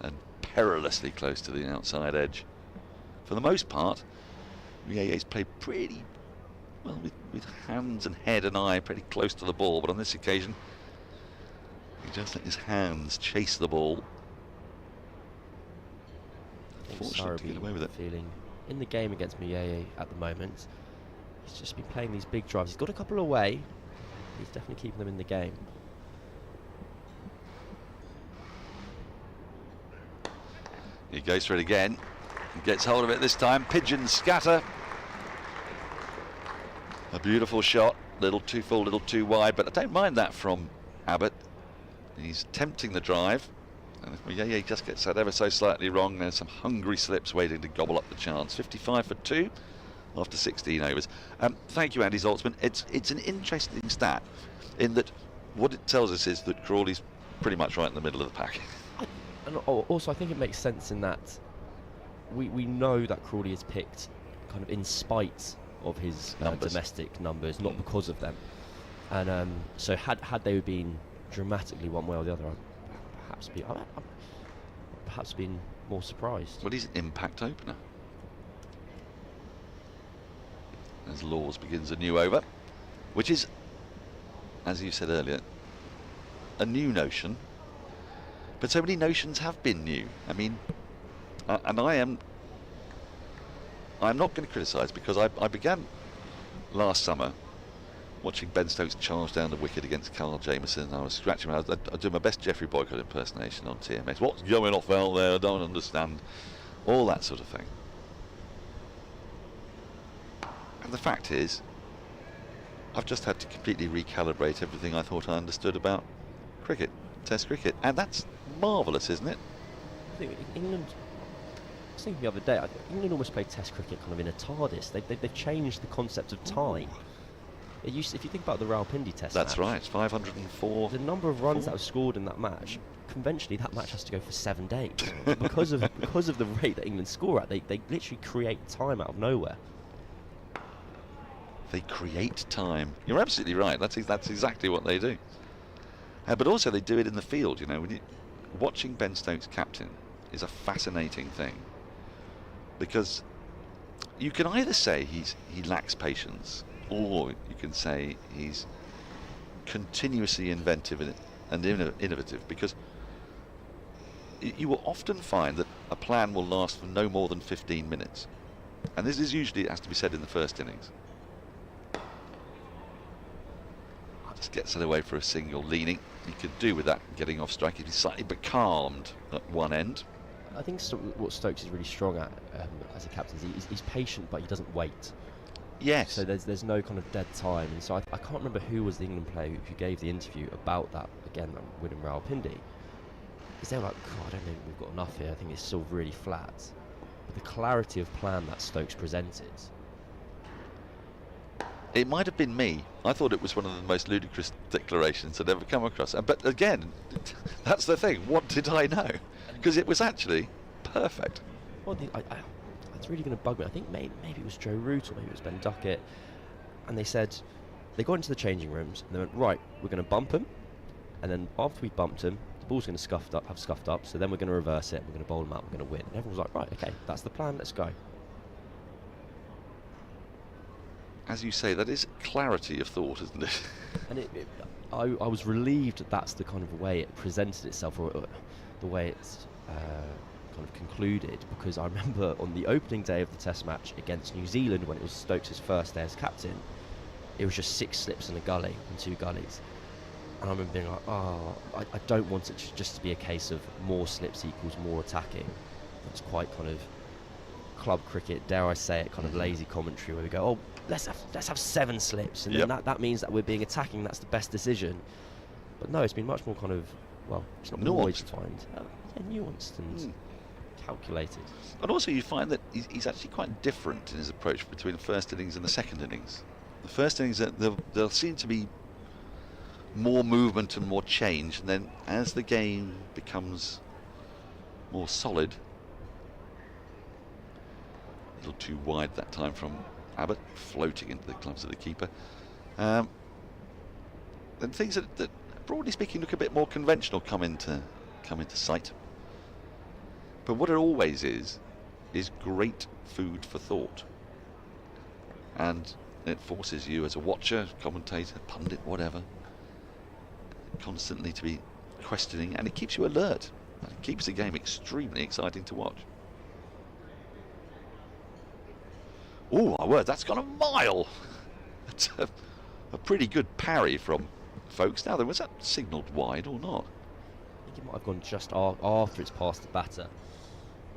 and perilously close to the outside edge. For the most part, Muyeye's played pretty well with hands and head and eye pretty close to the ball, but on this occasion, he just let his hands chase the ball. Fortunate to get away with it. Feeling in the game against Muyeye at the moment. He's just been playing these big drives. He's got a couple away. He's definitely keeping them in the game. He goes for it again. He gets hold of it this time. Pigeon scatter. A beautiful shot. Little too full, little too wide, but I don't mind that from Abbott. He's tempting the drive. And if Muyeye just gets that ever so slightly wrong, there's some hungry slips waiting to gobble up the chance. 55 for 2. After 16 overs. Thank you, Andy Zaltzman. It's an interesting stat in that what it tells us is that Crawley's pretty much right in the middle of the pack. And also, I think it makes sense in that we know that Crawley is picked kind of in spite of his domestic numbers, not because of them. And so had they been dramatically one way or the other, I'd perhaps been more surprised. Well, he's an impact opener. As Laws begins a new over, which is, as you said earlier, a new notion. But so many notions have been new. I mean, and I'm not going to criticise, because I began last summer watching Ben Stokes charge down the wicket against Carl Jamieson, and I was scratching my head. I do my best Geoffrey Boycott impersonation on TMS. What's going off out there? I don't understand. All that sort of thing. And the fact is, I've just had to completely recalibrate everything I thought I understood about cricket, Test cricket, and that's marvellous, isn't it? I think England, I was thinking the other day, I think England almost played Test cricket kind of in a TARDIS. They've changed the concept of time. It used to, if you think about the Rawalpindi Test That's match, right, 504. the number of runs that was scored in that match, conventionally that match has to go for 7 days. because of the rate that England score at, they literally create time out of nowhere. They create time. You're absolutely right. That's exactly what they do. But also they do it in the field. You know, watching Ben Stokes captain is a fascinating thing, because you can either say he lacks patience, or you can say he's continuously inventive and innovative, because you will often find that a plan will last for no more than 15 minutes, and this is usually, it has to be said, in the first innings. Just gets it away for a single, leaning. He could do with that getting off strike. He'd be slightly becalmed at one end. I think what Stokes is really strong at as a captain is he's patient, but he doesn't wait. Yes. So there's no kind of dead time. And so I can't remember who was the England player who gave the interview about that, again, winning Rawalpindi. Because they were like, God, I don't think we've got enough here. I think it's still really flat. But the clarity of plan that Stokes presented. It might have been me. I thought it was one of the most ludicrous declarations I'd ever come across. But again, that's the thing. What did I know? Because it was actually perfect. Well, it's really going to bug me. I think maybe it was Joe Root or maybe it was Ben Duckett. And they said, they got into the changing rooms and they went, right, we're going to bump him. And then after we bumped him, the ball's going to have scuffed up. So then we're going to reverse it. We're going to bowl him out. We're going to win. And everyone was like, right, okay, that's the plan. Let's go. As you say, that is clarity of thought, isn't it? And I was relieved that's the kind of way it presented itself, or the way it's kind of concluded, because I remember on the opening day of the Test match against New Zealand, when it was Stokes' first day as captain, it was just 6 slips in a gully and 2 gullies. And I remember being like, oh, I don't want it just to be a case of more slips equals more attacking. It's quite kind of club cricket, dare I say it, kind of lazy commentary where we go, oh, let's have 7 slips, and then that means that we're being attacking. That's the best decision. But no, it's been much more kind of, well, it's not always defined, nuanced and calculated. And also you find that he's actually quite different in his approach between the first innings and the second innings. The first innings, there'll seem to be more movement and more change, and then as the game becomes more solid, a little too wide that time from Abbott, floating into the gloves of the keeper. Then things that, broadly speaking, look a bit more conventional come into sight. But what it always is great food for thought. And it forces you as a watcher, commentator, pundit, whatever, constantly to be questioning, and it keeps you alert. And it keeps the game extremely exciting to watch. Oh, my word, that's gone a mile. That's a pretty good parry from Foakes. Now, was that signalled wide or not? I think it might have gone just after it's past the batter.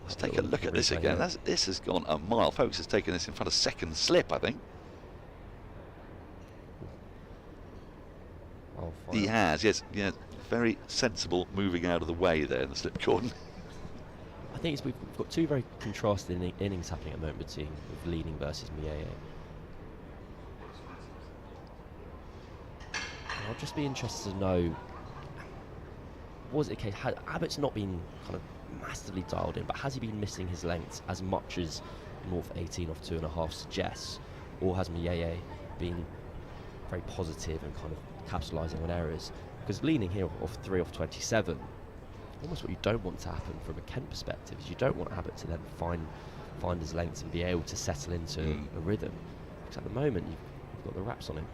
Let's take a look at this again. This has gone a mile. Foakes has taken this in front of second slip, I think. He has, yes. Yeah, very sensible moving out of the way there in the slip cordon. I think we've got 2 very contrasting innings happening at the moment between with leading versus Mieye. I'll just be interested to know, was it a case, had Abbott's not been kind of massively dialed in, but has he been missing his lengths as much as North 18 off 2.5 suggests, or has Mieye been very positive and kind of capitalising on errors. Because leaning here off 3 off 27, almost what you don't want to happen from a Kent perspective is you don't want Abbott to then find his length and be able to settle into a rhythm. Because at the moment you've got the wraps on him.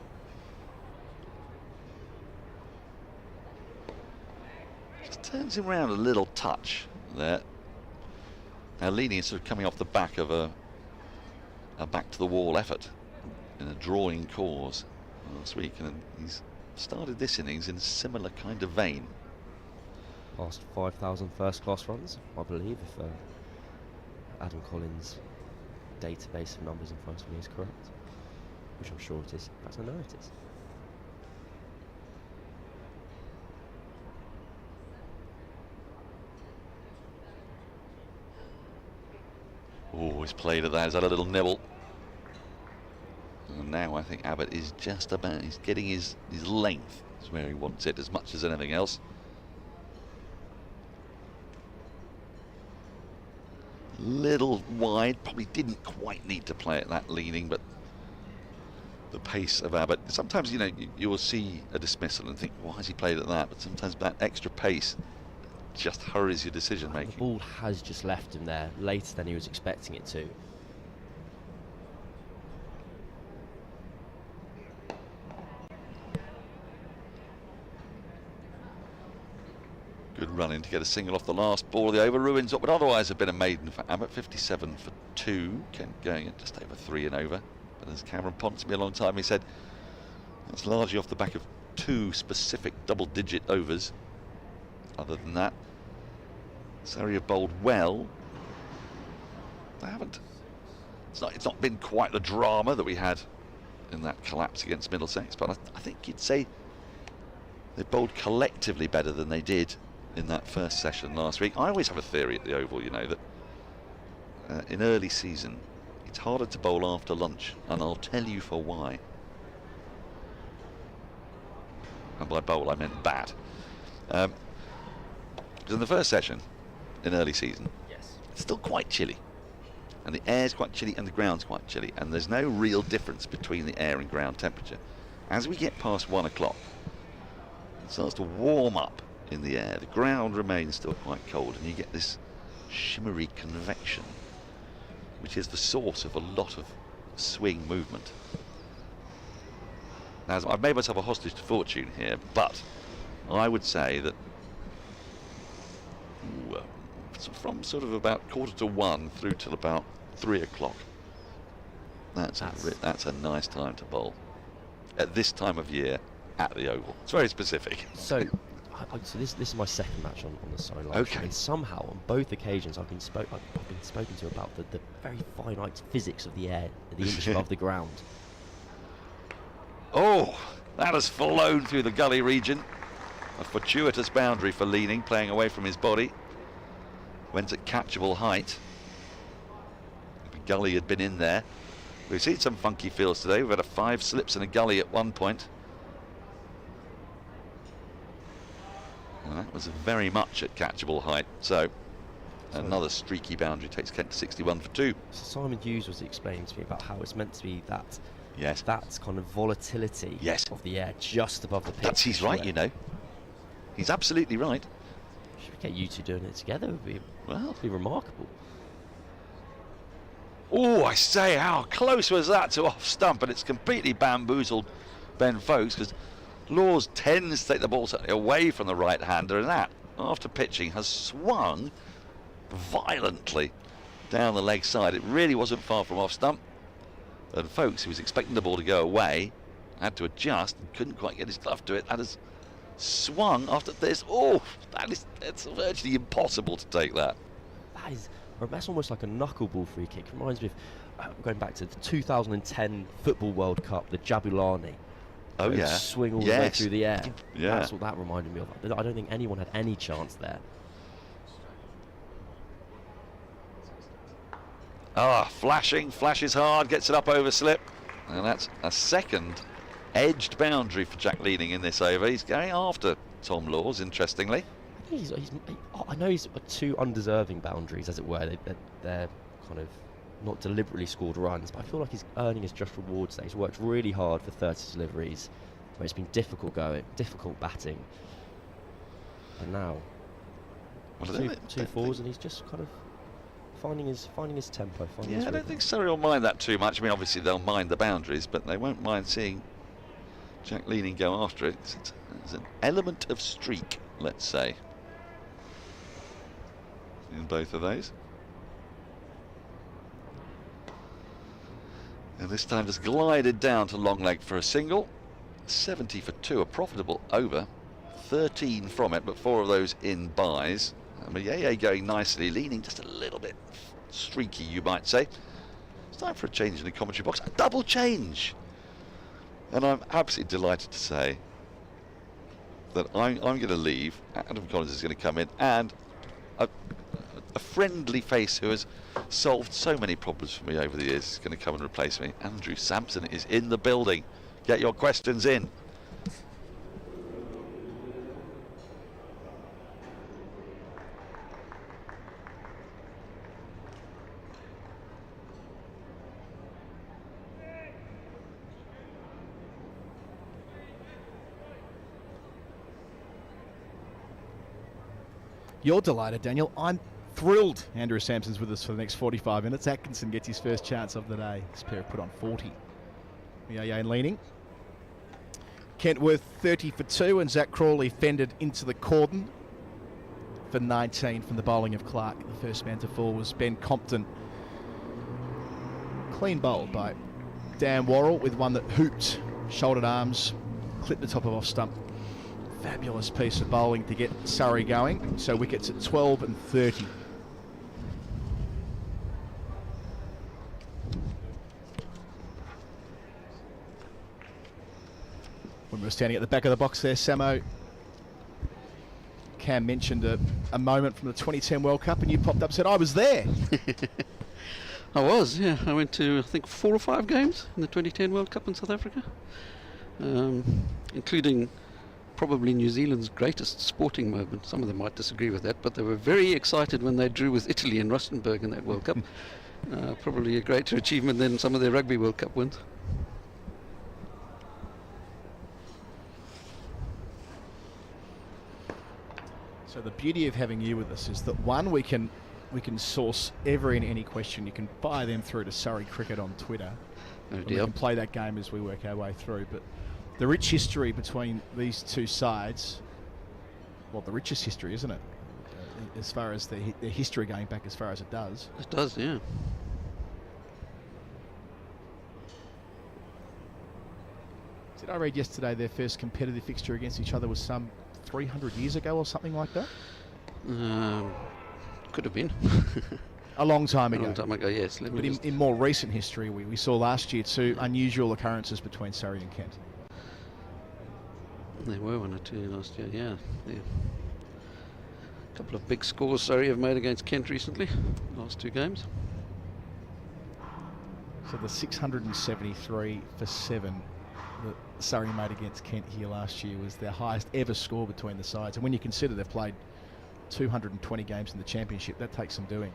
Just turns him around a little touch there. Now leaning is sort of coming off the back of a back to the wall effort in a drawing cause last week, and he's started this innings in a similar kind of vein. Past 5,000 first-class runs, I believe, if Adam Collins' database of numbers in front of me is correct, which I'm sure it is. Perhaps I know it is. Oh, he's played at that. He's had a little nibble. And now I think Abbott is just about, he's getting his length is where he wants it as much as anything else. Little wide, probably didn't quite need to play it that leaning, but the pace of Abbott, sometimes, you know, you will see a dismissal and think, why has he played at that? But sometimes that extra pace just hurries your decision making. The ball has just left him there later than he was expecting it to. Good running to get a single off the last ball of the over. Ruins what would otherwise have been a maiden for Abbott. 57 for 2. Kent going at just over 3 and over. But as Cameron Ponsonby a long time, he said that's largely off the back of 2 specific double-digit overs. Other than that, Surrey have bowled well. They haven't. It's not been quite the drama that we had in that collapse against Middlesex, but I think you'd say they bowled collectively better than they did in that first session last week. I always have a theory at the Oval, you know, that in early season it's harder to bowl after lunch, and I'll tell you for why. And by bowl I meant bat. Because in the first session in early season, it's still quite chilly, and the air's quite chilly and the ground's quite chilly, and there's no real difference between the air and ground temperature. As we get past 1 o'clock, it starts to warm up in the air. The ground remains still quite cold, and you get this shimmery convection, which is the source of a lot of swing movement. Now, I've made myself a hostage to fortune here, but I would say that from sort of about 1:45 through till about 3 o'clock, that's a nice time to bowl at this time of year at the Oval. It's very specific. So this is my second match on the sideline. Okay. And somehow on both occasions I've been spoken to about the very finite physics of the air, the inch above the ground. Oh, that has flown through the gully region. A fortuitous boundary for leaning, playing away from his body. Went at catchable height. The gully had been in there. We've seen some funky fields today. We've had 5 slips in a gully at one point. And that was very much at catchable height. So another streaky boundary takes Kent to 61 for 2. So Simon Hughes was explaining to me about how it's meant to be that Yes. That's kind of volatility of the air just above the pitch. He's right, you know. He's absolutely right. Should we get you two doing it together? It'd be remarkable. Oh, I say, how close was that to off stump? And it's completely bamboozled Ben Foakes, because Laws tends to take the ball away from the right-hander, and that, after pitching, has swung violently down the leg side. It really wasn't far from off stump. And Foakes, who was expecting the ball to go away, had to adjust and couldn't quite get his glove to it. That has swung after this. Oh, it's virtually impossible to take that. That's almost like a knuckleball free kick. Reminds me of going back to the 2010 Football World Cup, the Jabulani. Oh yeah, swing all the way through the air. Yeah, that's what that reminded me of. I don't think anyone had any chance there. Flashes hard, gets it up over slip, and that's a second edged boundary for Jack Leading in this over. He's going after Tom Laws, interestingly. I know he's 2 undeserving boundaries, as it were. They're kind of not deliberately scored runs, but I feel like he's earning his just rewards there. He's worked really hard for 30 deliveries, where it's been difficult going, difficult batting. And now, two fours, and he's just kind of finding his tempo. I don't think Surrey will mind that too much. I mean, obviously they'll mind the boundaries, but they won't mind seeing Jack Leaning go after it. It's an element of streak, let's say, in both of those. And this time just glided down to long leg for a single. 70 for 2, a profitable over. 13 from it, but 4 of those in buys. Mayeye going nicely, Leaning just a little bit streaky, you might say. It's time for a change in the commentary box. A double change! And I'm absolutely delighted to say that I'm going to leave. Adam Collins is going to come in, and a friendly face who has solved so many problems for me over the years is going to come and replace me. Andrew Sampson is in the building. Get your questions in. You're delighted, Daniel. I'm thrilled Andrew Sampson's with us for the next 45 minutes. Atkinson gets his first chance of the day. This pair put on 40. Mieye and Leaning. Kentworth 30 for 2, and Zak Crawley fended into the cordon for 19 from the bowling of Clark. The first man to fall was Ben Compton. Clean bowled by Dan Worrell with one that hooped, shouldered arms, clipped the top of off stump. Fabulous piece of bowling to get Surrey going. So wickets at 12 and 30. When we were standing at the back of the box there, Samo, Cam mentioned a moment from the 2010 World Cup, and you popped up and said, I was there. I was, yeah. I went to, I think, 4 or 5 games in the 2010 World Cup in South Africa, including probably New Zealand's greatest sporting moment. Some of them might disagree with that, but they were very excited when they drew with Italy in Rustenburg in that World Cup. Probably a greater achievement than some of their Rugby World Cup wins. So the beauty of having you with us is that, one, we can source every and any question. You can fire them through to Surrey Cricket on Twitter. Oh We can play that game as we work our way through. But the rich history between these two sides, well, the richest history, isn't it? As far as their history going back as far as it does. It does, yeah. Did I read yesterday their first competitive fixture against each other was some 300 years ago or something like that? Could have been. A long time ago. A long time ago, yes. But in more recent history, we saw last year 2 unusual occurrences between Surrey and Kent. There were 1 or 2 last year, yeah. A couple of big scores Surrey have made against Kent recently, last 2 games. So the 673 for 7 that Surrey made against Kent here last year was their highest ever score between the sides. And when you consider they've played 220 games in the championship, that takes some doing.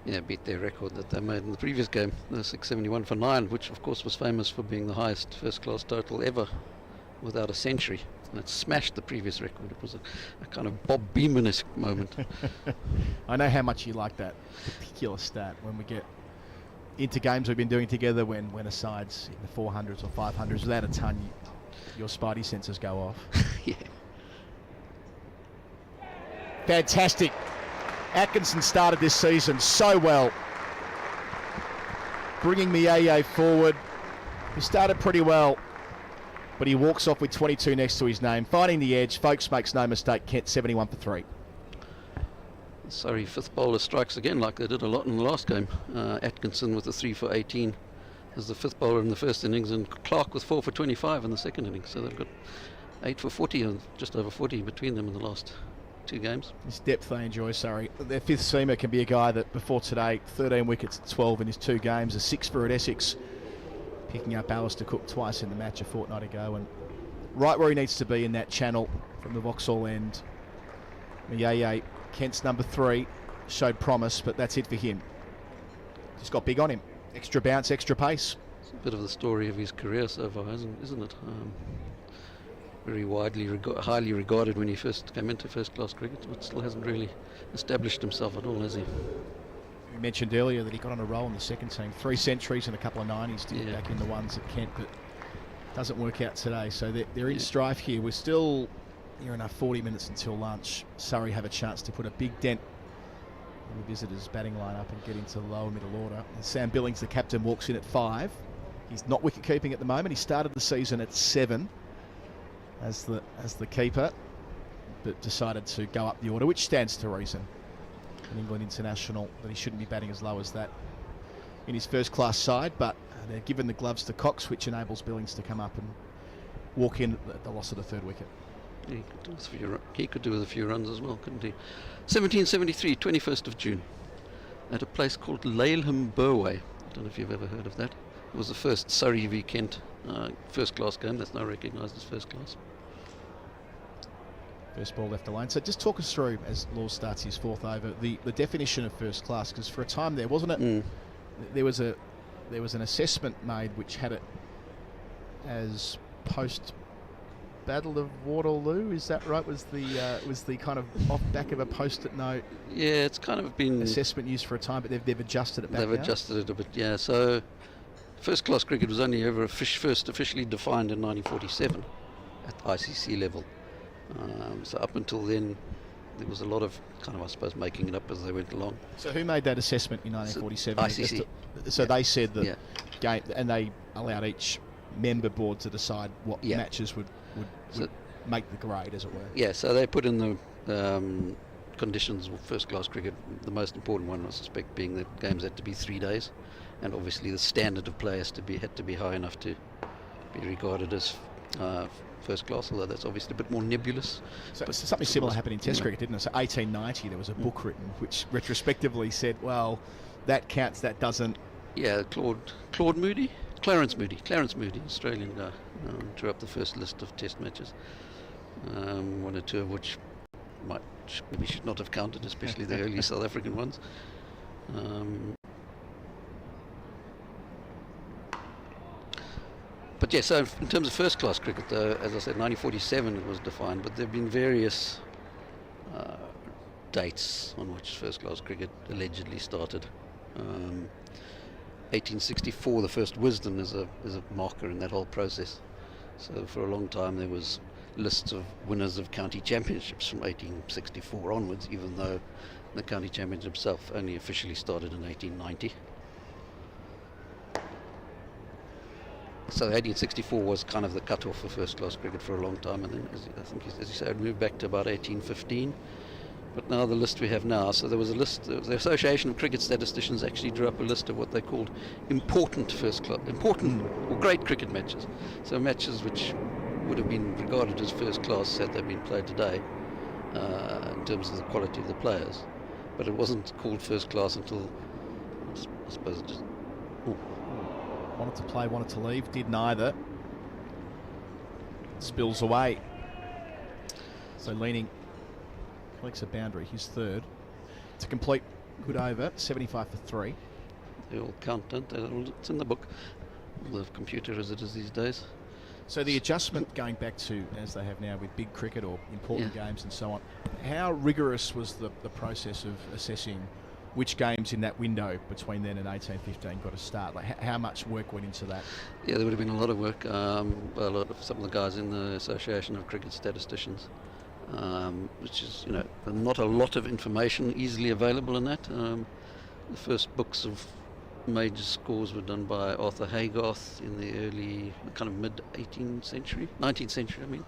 Yeah, beat their record that they made in the previous game, the 671 for 9, which of course was famous for being the highest first-class total ever without a century. And it smashed the previous record. It was a kind of Bob Beeman-esque moment. I know how much you like that particular stat when we get into games we've been doing together, when a side's in the 400s or 500s without a ton, your spidey senses go off. Yeah. Fantastic. Atkinson started this season so well, bringing Mieye forward. He started pretty well, but he walks off with 22 next to his name, finding the edge. Foakes makes no mistake. Kent 71 for 3. Sorry, fifth bowler strikes again like they did a lot in the last game. Atkinson with a 3 for 18 as the fifth bowler in the first innings, and Clark with 4 for 25 in the second innings. So they've got 8 for 40 and just over 40 between them in the last 2 games. This depth they enjoy, Surrey. Their fifth seamer can be a guy that before today, 13 wickets at 12 in his 2 games, a 6 for at Essex, picking up Alistair Cook twice in the match a fortnight ago, and right where he needs to be in that channel from the Vauxhall end. Mieye, Kent's number 3, showed promise, but that's it for him. Just got big on him. Extra bounce, extra pace. It's a bit of the story of his career so far, isn't it? Very highly regarded when he first came into first-class cricket, but still hasn't really established himself at all, has he? We mentioned earlier that he got on a roll in the second team. 3 centuries and a couple of 90s did back in the ones at Kent, but doesn't work out today. So they're in strife here. We're still near enough 40 minutes until lunch. Surrey have a chance to put a big dent in the visitors' batting lineup and get into the lower middle order. And Sam Billings, the captain, walks in at 5. He's not wicket-keeping at the moment. He started the season at 7 as the keeper, but decided to go up the order, which stands to reason. An England international, that he shouldn't be batting as low as that in his first-class side, but they're given the gloves to Cox, which enables Billings to come up and walk in at the loss of the 3rd wicket. He could do with a few runs as well, couldn't he? 1773, 21st of June, at a place called Laleham Burway. I don't know if you've ever heard of that. It was the first Surrey v Kent first-class game. That's now recognised as first-class. First ball left alone. So just talk us through, as Law starts his 4th over, the definition of first-class, because for a time there, wasn't it? There was an assessment made which had it as post Battle of Waterloo, is that right? Was the kind of off back of a post-it note? Yeah, it's kind of been assessment used for a time, but they've adjusted it back. They've adjusted it a bit, yeah. So first-class cricket was only ever first officially defined in 1947 at ICC level. So up until then, there was a lot of kind of, I suppose, making it up as they went along. So who made that assessment in 1947? ICC. So they said that game, and they allowed each member board to decide what matches would make the grade, as it were. Yeah, so they put in the conditions of first-class cricket. The most important one, I suspect, being that games had to be 3 days, and obviously the standard of play had to be high enough to be regarded as first class, although that's obviously a bit more nebulous. So something similar happened in Test cricket, didn't it? So 1890, there was a book written which retrospectively said, well, that counts, that doesn't. Yeah, Clarence Moody, Australian guy, drew up the first list of Test matches. 1 or 2 of which maybe should not have counted, especially the early South African ones. But yeah, so in terms of first-class cricket, though, as I said, 1947 it was defined, but there have been various dates on which first-class cricket allegedly started. 1864, the first Wisden is a marker in that whole process. So for a long time there was lists of winners of county championships from 1864 onwards, even though the county championship itself only officially started in 1890. So 1864 was kind of the cut-off for first-class cricket for a long time, and then, as you say, it moved back to about 1815. But now the list we have now, so there was a list, the Association of Cricket Statisticians actually drew up a list of what they called important or great cricket matches. So matches which would have been regarded as first-class had they been played today, in terms of the quality of the players. But it wasn't called first-class until, I suppose, it just... Wanted to play, wanted to leave, did neither. Spills away. So leaning, collects a boundary, his 3rd. It's a complete good over, 75 for 3. They all count, don't they? It's in the book. All the computer as it is these days. So the adjustment going back to, as they have now with big cricket or important games and so on, how rigorous was the process of assessing which games in that window between then and 1815 got a start? Like how much work went into that? Yeah, there would have been a lot of work. Some of the guys in the Association of Cricket Statisticians, which is, not a lot of information easily available in that. The first books of major scores were done by Arthur Haygarth in the early, kind of mid-19th century, I mean.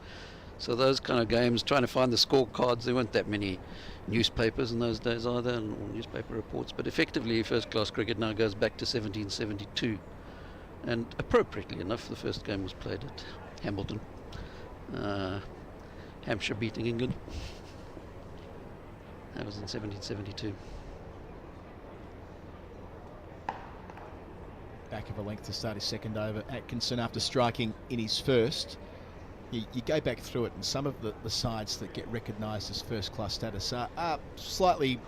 So those kind of games, trying to find the scorecards, there weren't that many newspapers in those days either, or newspaper reports, but effectively first-class cricket now goes back to 1772, and appropriately enough the first game was played at Hambledon, Hampshire beating England. That was in 1772. Back of a length to start his 2nd over. Atkinson, after striking in his first, You go back through it, and some of the sides that get recognised as first-class status are slightly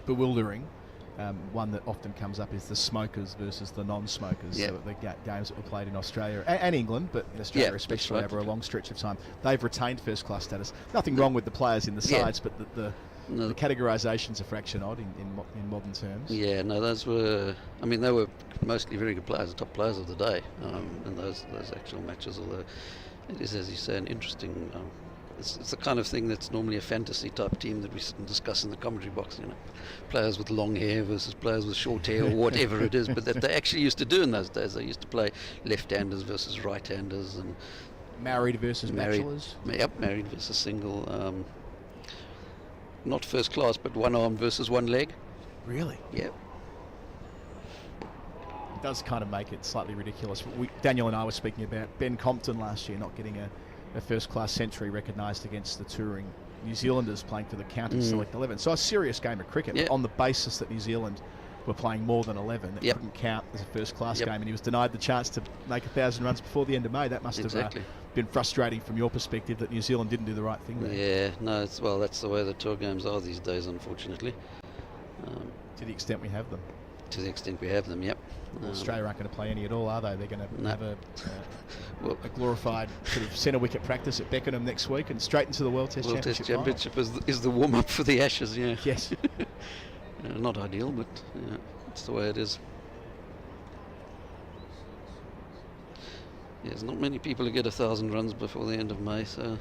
bewildering. One that often comes up is the smokers versus the non-smokers. Yep. So the games that were played in Australia and England, but in Australia Yep, especially right. over a long stretch of time. They've retained first-class status. Nothing wrong with the players in the sides, but the categorisation's a fraction odd in modern terms. Yeah, no, those were. I mean, they were mostly very good players, the top players of the day in those actual matches. Although it is, as you say, an interesting. It's the kind of thing that's normally a fantasy type team that we sit and discuss in the commentary box. You know, players with long hair versus players with short hair, or whatever it is. But that they actually used to do in those days. They used to play left-handers versus right-handers, and married versus bachelors. Yep, married versus single. Not first class, but one arm versus one leg. Really? Yep. It does kind of make it slightly ridiculous. Daniel and I were speaking about Ben Compton last year not getting a first-class century recognised against the touring New Zealanders playing for the county select 11. So a serious game of cricket on the basis that New Zealand were playing more than 11. It couldn't count as a first-class game, and he was denied the chance to make 1,000 runs before the end of May. That must have been frustrating from your perspective that New Zealand didn't do the right thing there. Yeah, no, that's the way the tour games are these days, unfortunately. To the extent we have them. To the extent we have them, yep. Australia aren't going to play any at all, are they? They're going to have a glorified sort of centre wicket practice at Beckenham next week and straight into the World Test Championship. Is the warm-up for the Ashes, yeah. Yes. Not ideal, but it's the way it is. Yeah, there's not many people who get 1,000 runs before the end of May, so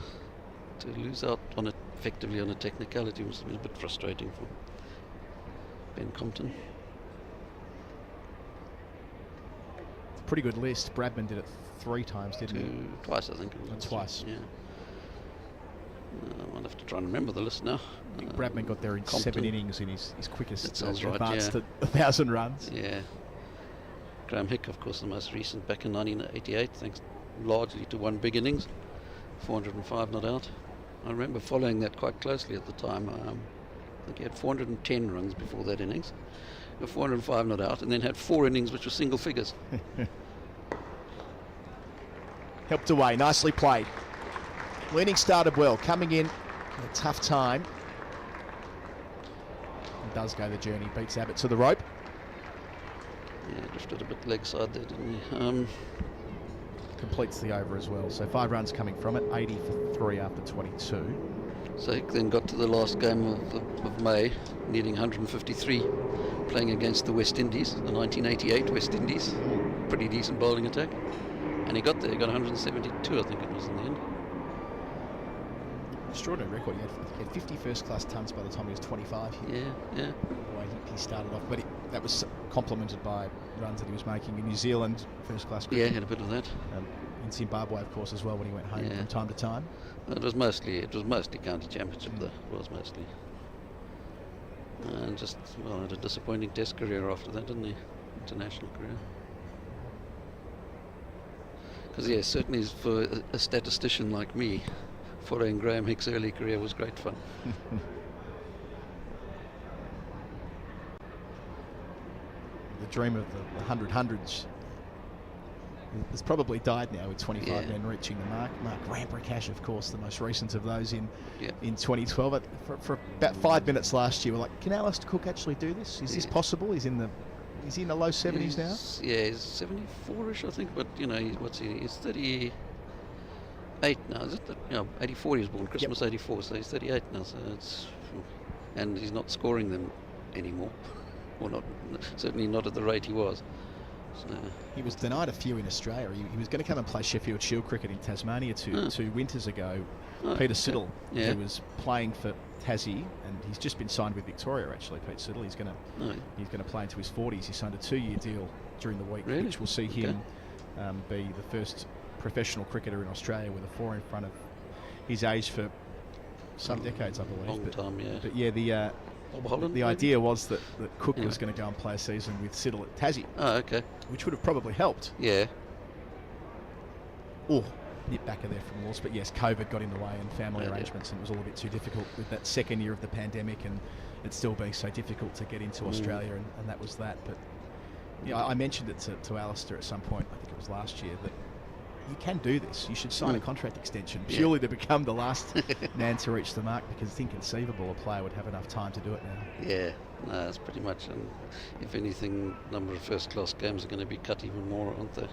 to lose out on it effectively on a technicality was a bit frustrating for Ben Compton. Pretty good list. Bradman did it 3 times, didn't he? Twice, I think. Twice. Yeah. I'll have to try and remember the list now. Bradman got there in Compton. 7 innings in his quickest advance right, to 1,000 runs. Yeah. Graham Hick, of course, the most recent, back in 1988, thanks largely to one big innings, 405 not out. I remember following that quite closely at the time. I think he had 410 runs before that innings, 405 not out, and then had 4 innings which were single figures. Helped away, nicely played. Leading started well, coming in at a tough time. And does go the journey, beats Abbott to the rope. Yeah, drifted a bit leg side there, didn't he? Completes the over as well, so 5 runs coming from it, 80 for 3 after 22. So he then got to the last game of May, needing 153, playing against the West Indies, the 1988 West Indies. Pretty decent bowling attack. And he got there, he got 172, I think it was in the end. Extraordinary record. He had 50 first-class tons by the time he was 25 here. Yeah. The way he started off, but that was complemented by runs that he was making in New Zealand, first-class cricket. Yeah, had a bit of that. In Zimbabwe, of course, as well, when he went home from time to time. It was mostly county championship, though. It was mostly. And just, had a disappointing test career after that, didn't he? International career. Because, certainly for a statistician like me, following Graham Hick's early career was great fun. The dream of the 100 hundreds has probably died now with 25 men reaching the mark. Mark Ramprakash, of course, the most recent of those in 2012. But for about 5 minutes last year, we're like, can Alistair Cook actually do this? Is this possible? He's in the low 70s now? Yeah, he's 74ish, I think. But, he's 38 now, is it? 84 he was born, Christmas 84, so he's 38 now. So and he's not scoring them anymore. Or not, certainly not at the rate he was. So. He was denied a few in Australia. He was going to come and play Sheffield Shield cricket in Tasmania two winters ago. Peter Siddle, who was playing for Tassie, and he's just been signed with Victoria. Actually, Pete Siddle, he's going to play into his 40s. He signed a 2-year deal during the week, which will see him be the first professional cricketer in Australia with a 4 in front of his age for some decades, I believe. Long time, yeah. But yeah, the idea was that Cook was going to go and play a season with Siddle at Tassie. Oh, okay. Which would have probably helped. Yeah. Oh, nip back of there from Laws. But yes, COVID got in the way and family arrangements, and it was all a bit too difficult with that second year of the pandemic, and it still being so difficult to get into Australia, and that was that. But I mentioned it to Alistair at some point, I think it was last year, that you can do this. You should sign a contract extension purely to become the last man to reach the mark, because it's inconceivable a player would have enough time to do it now. Yeah, no, it's pretty much. And if anything, number of first-class games are going to be cut even more, aren't they?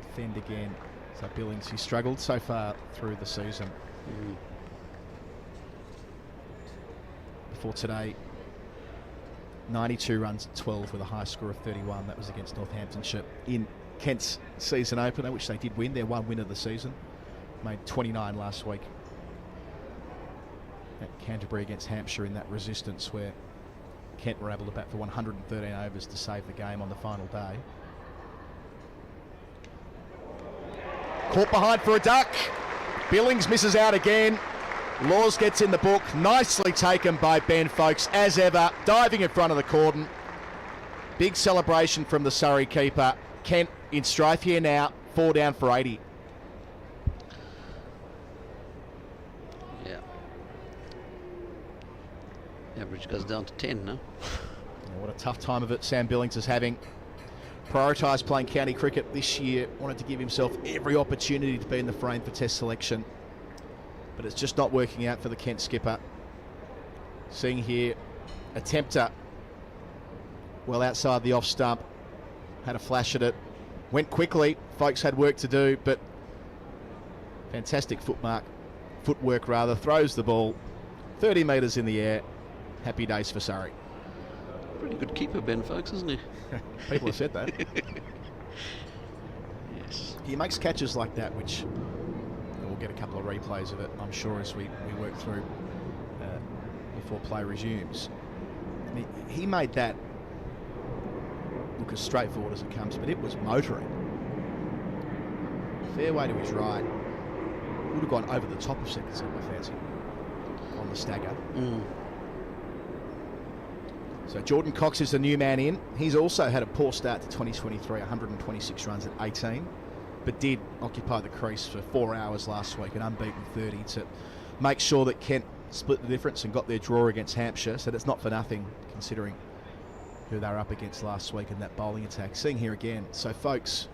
Defend again. So Billings, who struggled so far through the season. Before today, 92 runs at 12 with a high score of 31. That was against Northamptonshire in Kent's season opener, which they did win. Their one win of the season. Made 29 last week at Canterbury against Hampshire in that resistance, where Kent were able to bat for 113 overs to save the game on the final day. Caught behind for a duck. Billings misses out again. Laws gets in the book. Nicely taken by Ben Foakes, as ever, diving in front of the cordon. Big celebration from the Surrey keeper. Kent in strife here now, 4 down for 80. Yeah. Average goes down to 10 now. What a tough time of it Sam Billings is having. Prioritised playing county cricket this year. Wanted to give himself every opportunity to be in the frame for test selection. But it's just not working out for the Kent skipper. Seeing here, attempter well outside the off stump. Had a flash at it. Went quickly. Foakes had work to do, but fantastic footwork rather. Throws the ball 30 metres in the air. Happy days for Surrey. Pretty good keeper, Ben Foakes, isn't he? People have said that. Yes. He makes catches like that, which we'll get a couple of replays of it, I'm sure, as we work through before play resumes. I mean, he made that look as straightforward as it comes, but it was motoring. Fair way to his right. Would have gone over the top of second set, I fancy, on the stagger. So Jordan Cox is the new man in. He's also had a poor start to 2023, 126 runs at 18, but did occupy the crease for 4 hours last week, an unbeaten 30, to make sure that Kent split the difference and got their draw against Hampshire. So that's not for nothing, considering who they were up against last week in that bowling attack. Seeing here again, so Foakes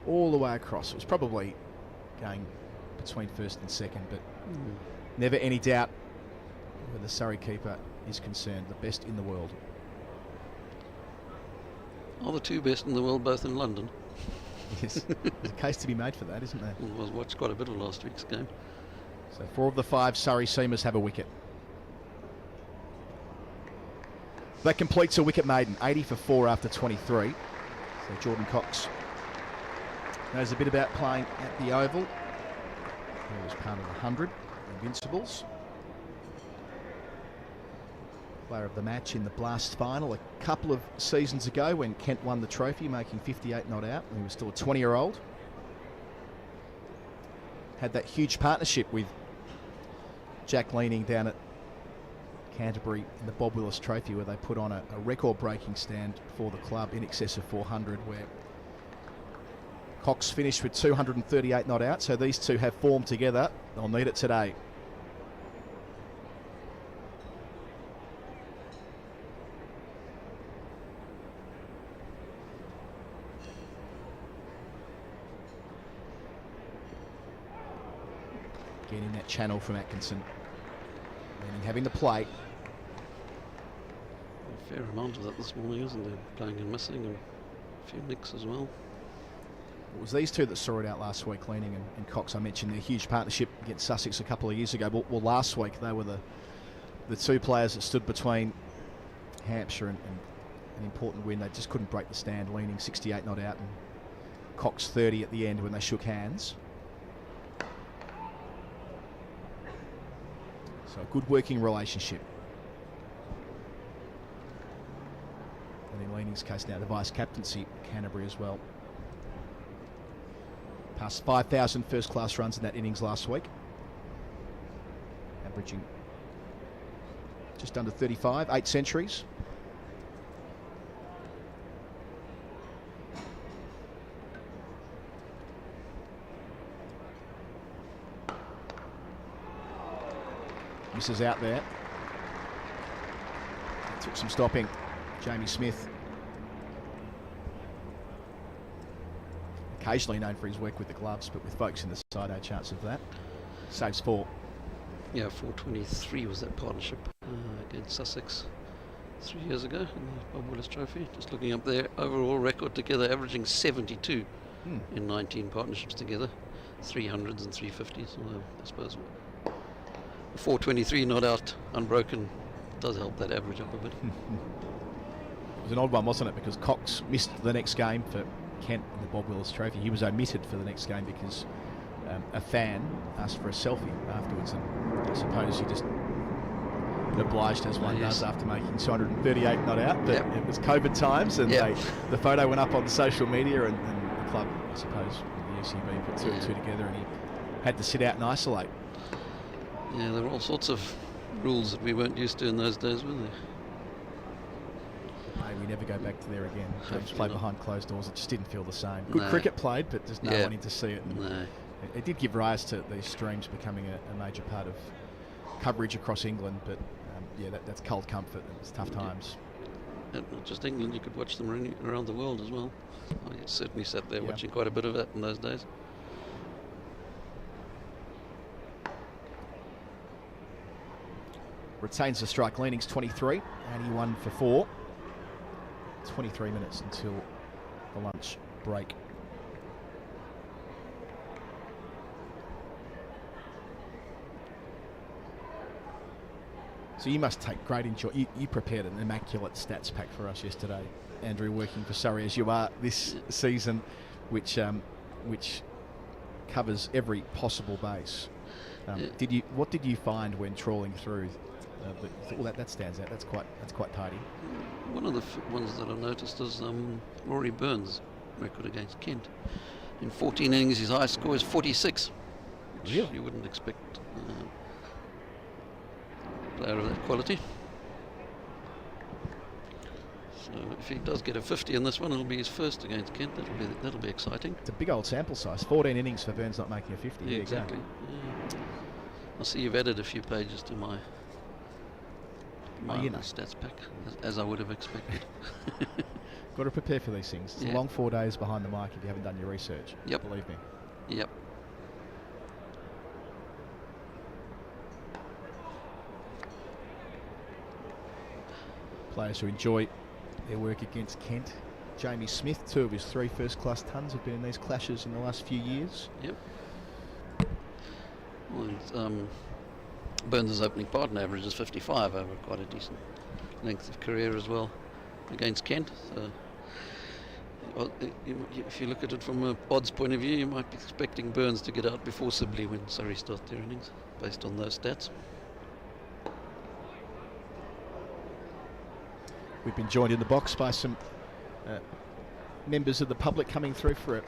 all the way across. It was probably going between first and second, but never any doubt where the Surrey keeper is concerned, the best in the world. Are the two best in the world both in London? Yes, there's a case to be made for that, isn't there? I watched quite a bit of last week's game. So 4 of the 5 Surrey seamers have a wicket. That completes a wicket maiden, 80 for 4 after 23. So Jordan Cox knows a bit about playing at the Oval. He was part of the 100 Invincibles. Player of the match in the Blast final a couple of seasons ago when Kent won the trophy, making 58 not out. He was still a 20-year-old. Had that huge partnership with Jack Leaning down at Canterbury in the Bob Willis Trophy, where they put on a record-breaking stand for the club in excess of 400, where Cox finished with 238 not out. So these two have formed together. They'll need it today. Getting that channel from Atkinson. Meaning having the play. A fair amount of that this morning, isn't there? Playing and missing, and a few nicks as well. It was these two that saw it out last week, Leaning and Cox. I mentioned their huge partnership against Sussex a couple of years ago. Well, last week they were the two players that stood between Hampshire and an important win. They just couldn't break the stand. Leaning 68 not out and Cox 30 at the end when they shook hands. So a good working relationship. And in Leaning's case now, the vice captaincy at Canterbury as well. Passed 5,000 first-class runs in that innings last week. Averaging just under 35, 8 centuries. Misses out there. Took some stopping. Jamie Smith occasionally known for his work with the gloves, but with Foakes in the side, no chance of that. Saves 4. Yeah, 423 was that partnership against Sussex 3 years ago in the Bob Willis Trophy. Just looking up their overall record together, averaging 72 in 19 partnerships together, 300s and 350s. Although I suppose 423 not out unbroken does help that average up a bit. It was an odd one, wasn't it? Because Cox missed the next game for Kent in the Bob Willis Trophy. He was omitted for the next game because a fan asked for a selfie afterwards, and I suppose he just obliged, as one does after making 238 not out. But it was COVID times, and the photo went up on social media, and the club, I suppose, with the ECB put two and two together, and he had to sit out and isolate. Yeah, there were all sorts of rules that we weren't used to in those days, were there? No, we never go back to there again. Games played behind closed doors. It just didn't feel the same. Good cricket played, but just no one in to see it. And it did give rise to these streams becoming a major part of coverage across England, but that's cold comfort. It's tough times. And not just England, you could watch them around the world as well. I certainly sat there watching quite a bit of that in those days. Retains the strike leanings 23, and he won for 4. 23 minutes until the lunch break. So you must take great enjoyment. You prepared an immaculate stats pack for us yesterday, Andrew, working for Surrey as you are this season, which covers every possible base. What did you find when trawling through? That stands out. That's quite tidy. One of the ones that I noticed is Rory Burns' record against Kent. In 14 innings, his highest score is 46, which you wouldn't expect a player of that quality. So if he does get a 50 in this one, it'll be his first against Kent. That'll be exciting. It's a big old sample size. 14 innings for Burns not making a 50. Yeah, exactly. Yeah. I see you've added a few pages to my stats pack, as I would have expected. Got to prepare for these things. It's a long 4 days behind the mic if you haven't done your research. Yep. Believe me. Yep. Players who enjoy their work against Kent. Jamie Smith, 2 of his 3 first-class tons have been in these clashes in the last few years. Yep. Well, Burns' opening partner averages 55 over quite a decent length of career as well against Kent. So, if you look at it from a odds point of view, you might be expecting Burns to get out before Sibley when Surrey start their innings, based on those stats. We've been joined in the box by some members of the public coming through for a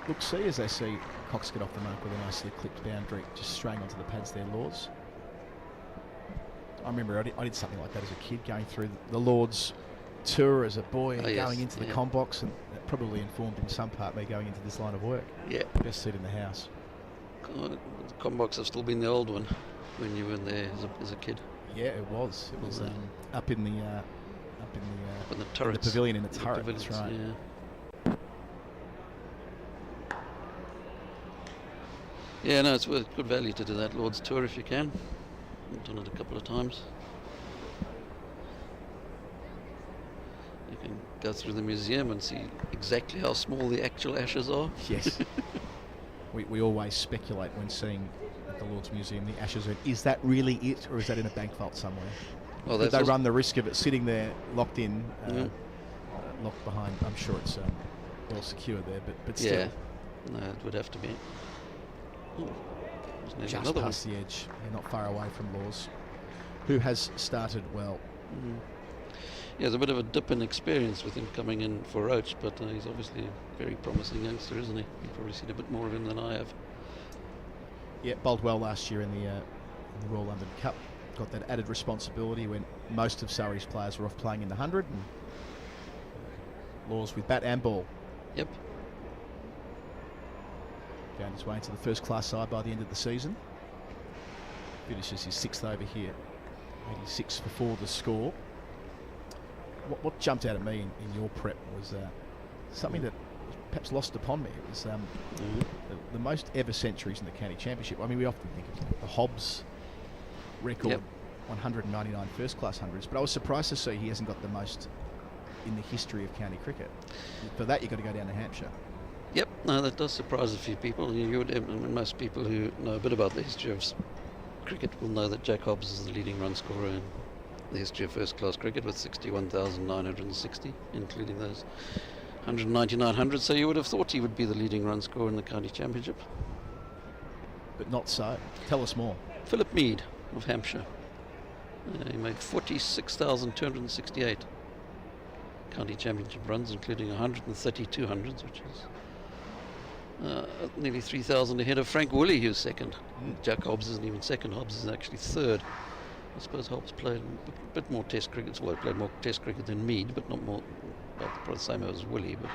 look-see as they see Cox get off the mark with a nicely clipped boundary, just straying onto the pads there, Lords. I remember I did something like that as a kid, going through the Lords tour as a boy and going into the combox, and that probably informed in some part me going into this line of work. Yeah. Best seat in the house. The combox have still been the old one when you were there as a kid. Yeah, it was. It was up in the turrets. In the pavilion in the turret. That's right. Yeah. Yeah, no, it's worth good value to do that Lord's tour if you can. I've done it a couple of times. You can go through the museum and see exactly how small the actual ashes are. Yes. we always speculate when seeing at the Lord's Museum the ashes. Is that really it, or is that in a bank vault somewhere? Well, they run the risk of it sitting there locked in, locked behind? I'm sure it's well secured there, but still. Yeah, no, it would have to be. Just past the edge, not far away from Laws, who has started well. Yeah, there's a bit of a dip in experience with him coming in for Roach, but he's obviously a very promising youngster, isn't he? You've probably seen a bit more of him than I have. Yeah, bowled well last year in the Royal London Cup. Got that added responsibility when most of Surrey's players were off playing in the 100, and Laws with bat and ball. Yep. Found his way into the first-class side by the end of the season. Finishes his 6th over here. 86 for 4 the score. What jumped out at me in your prep was something that was perhaps lost upon me. It was the most ever centuries in the county championship. I mean, we often think of the Hobbs record, 199 first-class hundreds, but I was surprised to see he hasn't got the most in the history of county cricket. For that, you've got to go down to Hampshire. Yep, no, that does surprise a few people. Most people who know a bit about the history of cricket will know that Jack Hobbs is the leading run scorer in the history of first-class cricket with 61,960, including those 199 hundreds. So you would have thought he would be the leading run scorer in the county championship. But not so. Tell us more. Philip Mead of Hampshire. He made 46,268 county championship runs, including 132 hundreds, which is nearly 3,000 ahead of Frank Woolley, who's second. Jack Hobbs isn't even second. Hobbs is actually third. I suppose Hobbs played a bit more Test cricket. Well, he played more Test cricket than Mead, but not more. Well, probably the same as Woolley, but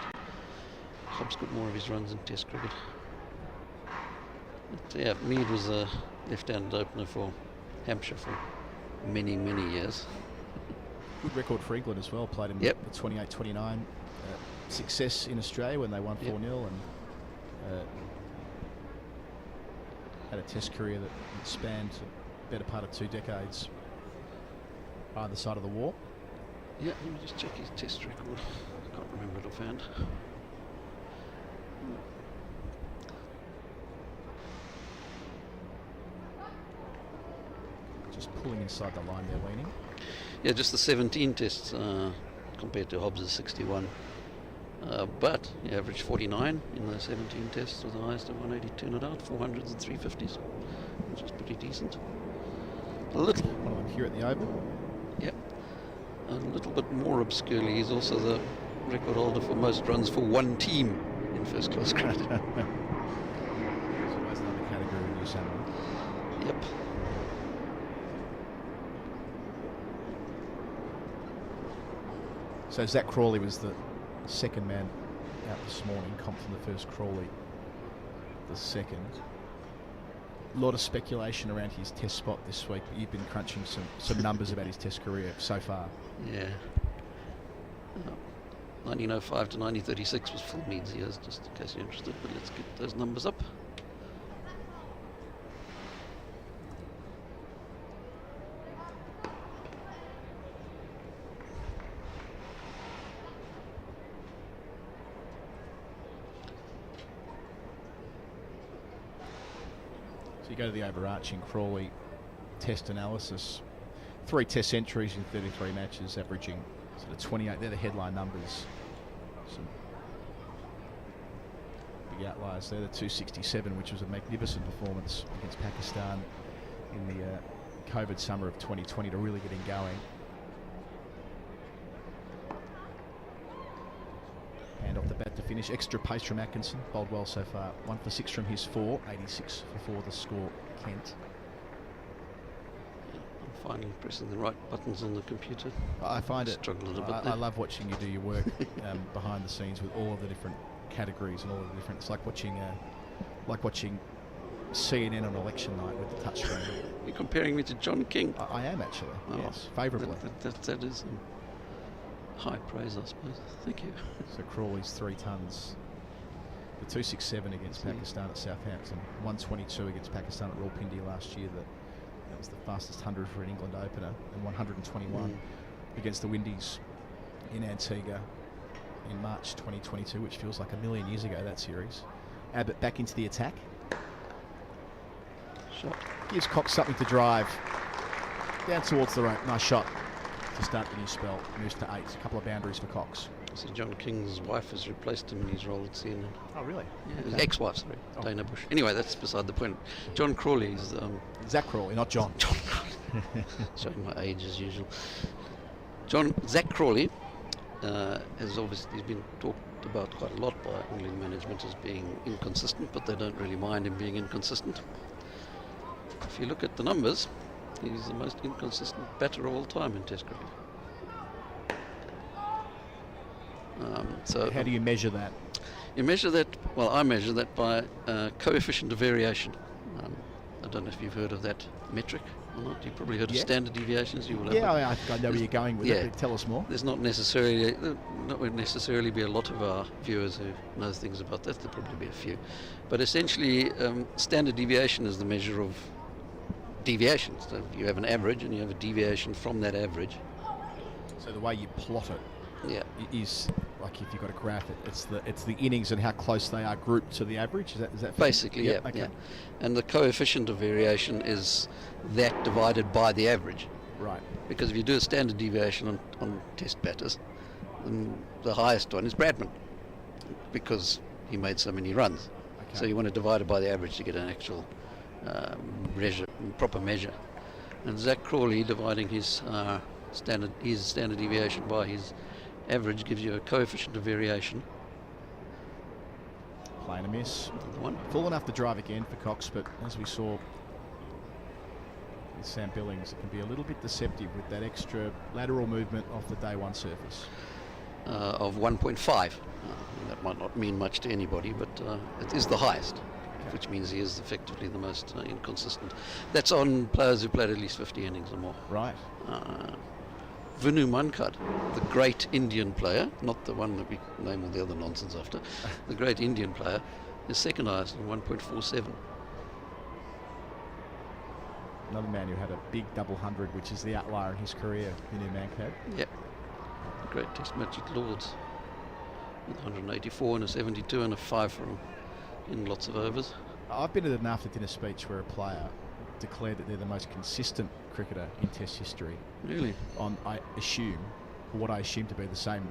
Hobbs got more of his runs in Test cricket. But, yeah, Mead was a left-handed opener for Hampshire for many, many years. Good record for England as well. Played in the 28-29 success in Australia when they won 4-0 and had a Test career that spanned the better part of 2 decades either side of the war. Yeah, let me just check his Test record. I can't remember it offhand. Just pulling inside the line there, leaning. Yeah, just the 17 tests compared to Hobbs' 61. But he averaged 49 in those 17 tests with the highest of 182 not out, 400s and 350s, which is pretty decent. A little. One of them here at the Oval. Yep. A little bit more obscurely, he's also the record holder for most runs for one team in first-class cricket. There's always another category in New South Wales. Yep. So Zak Crawley was the second man out this morning. Compton the first, Crawley the second. A lot of speculation around his Test spot this week, but you've been crunching some numbers about his Test career so far. Yeah. 1905 to 1936 was Phil Mead's years, just in case you're interested, but let's get those numbers up. So you go to the overarching Crawley Test analysis. 3 Test centuries in 33 matches, averaging sort of 28. They're the headline numbers. Some big outliers there. The 267, which was a magnificent performance against Pakistan in the COVID summer of 2020 to really get him going. And off the bat to finish. Extra pace from Atkinson. Bowled well so far. 1 for 6 from his 4. 86 for 4 the score. Kent. I'm finally pressing the right buttons on the computer. I find it. Struggled a bit I love watching you do your work behind the scenes with all of the different categories and all of the different. It's like watching CNN on election night with the touchscreen. You're comparing me to John King. I am actually. Yes, favourably. That is high praise, I suppose. Thank you. So Crawley's 3 tons. The 267 against Pakistan at Southampton, 122 against Pakistan at Rawalpindi last year. That was the fastest 100 for an England opener, and 121 against the Windies in Antigua in March 2022, which feels like a million years ago, that series. Abbott back into the attack. Shot. Gives Cox something to drive. Down towards the rope. Nice shot to start the new spell. Moves to 8. A couple of boundaries for Cox. So John King's wife has replaced him in his role at CNN. Oh, really? Yeah, his ex-wife, sorry, Dana Bush. Anyway, that's beside the point. John Crawley's... Zak Crawley, not John. John Crawley. Showing my age as usual. Zak Crawley has obviously been talked about quite a lot by England management as being inconsistent, but they don't really mind him being inconsistent. If you look at the numbers, he's the most inconsistent batter of all time in Test cricket. So how do you measure that? You measure that, well, I measure that by coefficient of variation. I don't know if you've heard of that metric. or not? You probably heard of Yeah. standard deviations. You will have. Yeah, I know where you're going with it. But tell us more. There's not necessarily be a lot of our viewers who know things about that. There'll probably be a few, but essentially, standard deviation is the measure of deviations. So you have an average, and you have a deviation from that average. So the way you plot it, Yeah. is like if you've got a graph, it's the innings and how close they are grouped to the average. Is that fair? Basically, Yep, yeah, okay. yeah. And the coefficient of variation is that divided by the average. Right. Because if you do a standard deviation on test batters, then the highest one is Bradman, because he made so many runs. Okay. So you want to divide it by the average to get an actual proper measure. And Zak Crawley dividing his standard deviation by his average gives you a coefficient of variation. Playing a miss. Another one. Full enough to drive again for Cox, but as we saw with Sam Billings, it can be a little bit deceptive with that extra lateral movement off the day one surface. Of 1.5. That might not mean much to anybody, but it is the highest, which means he is effectively the most inconsistent. That's on players who played at least 50 innings or more. Right. Vinu Mankad, the great Indian player, not the one that we name all the other nonsense after, the great Indian player, is second highest at 1.47. Another man who had a big double hundred, which is the outlier in his career, Vinu Mankad. Yep. Great test match at Lords. 184 and a 72 and a 5 from in lots of overs. I've been at an after dinner speech where a player declared that they're the most consistent cricketer in Test history. Really? On, I assume, what I assume to be the same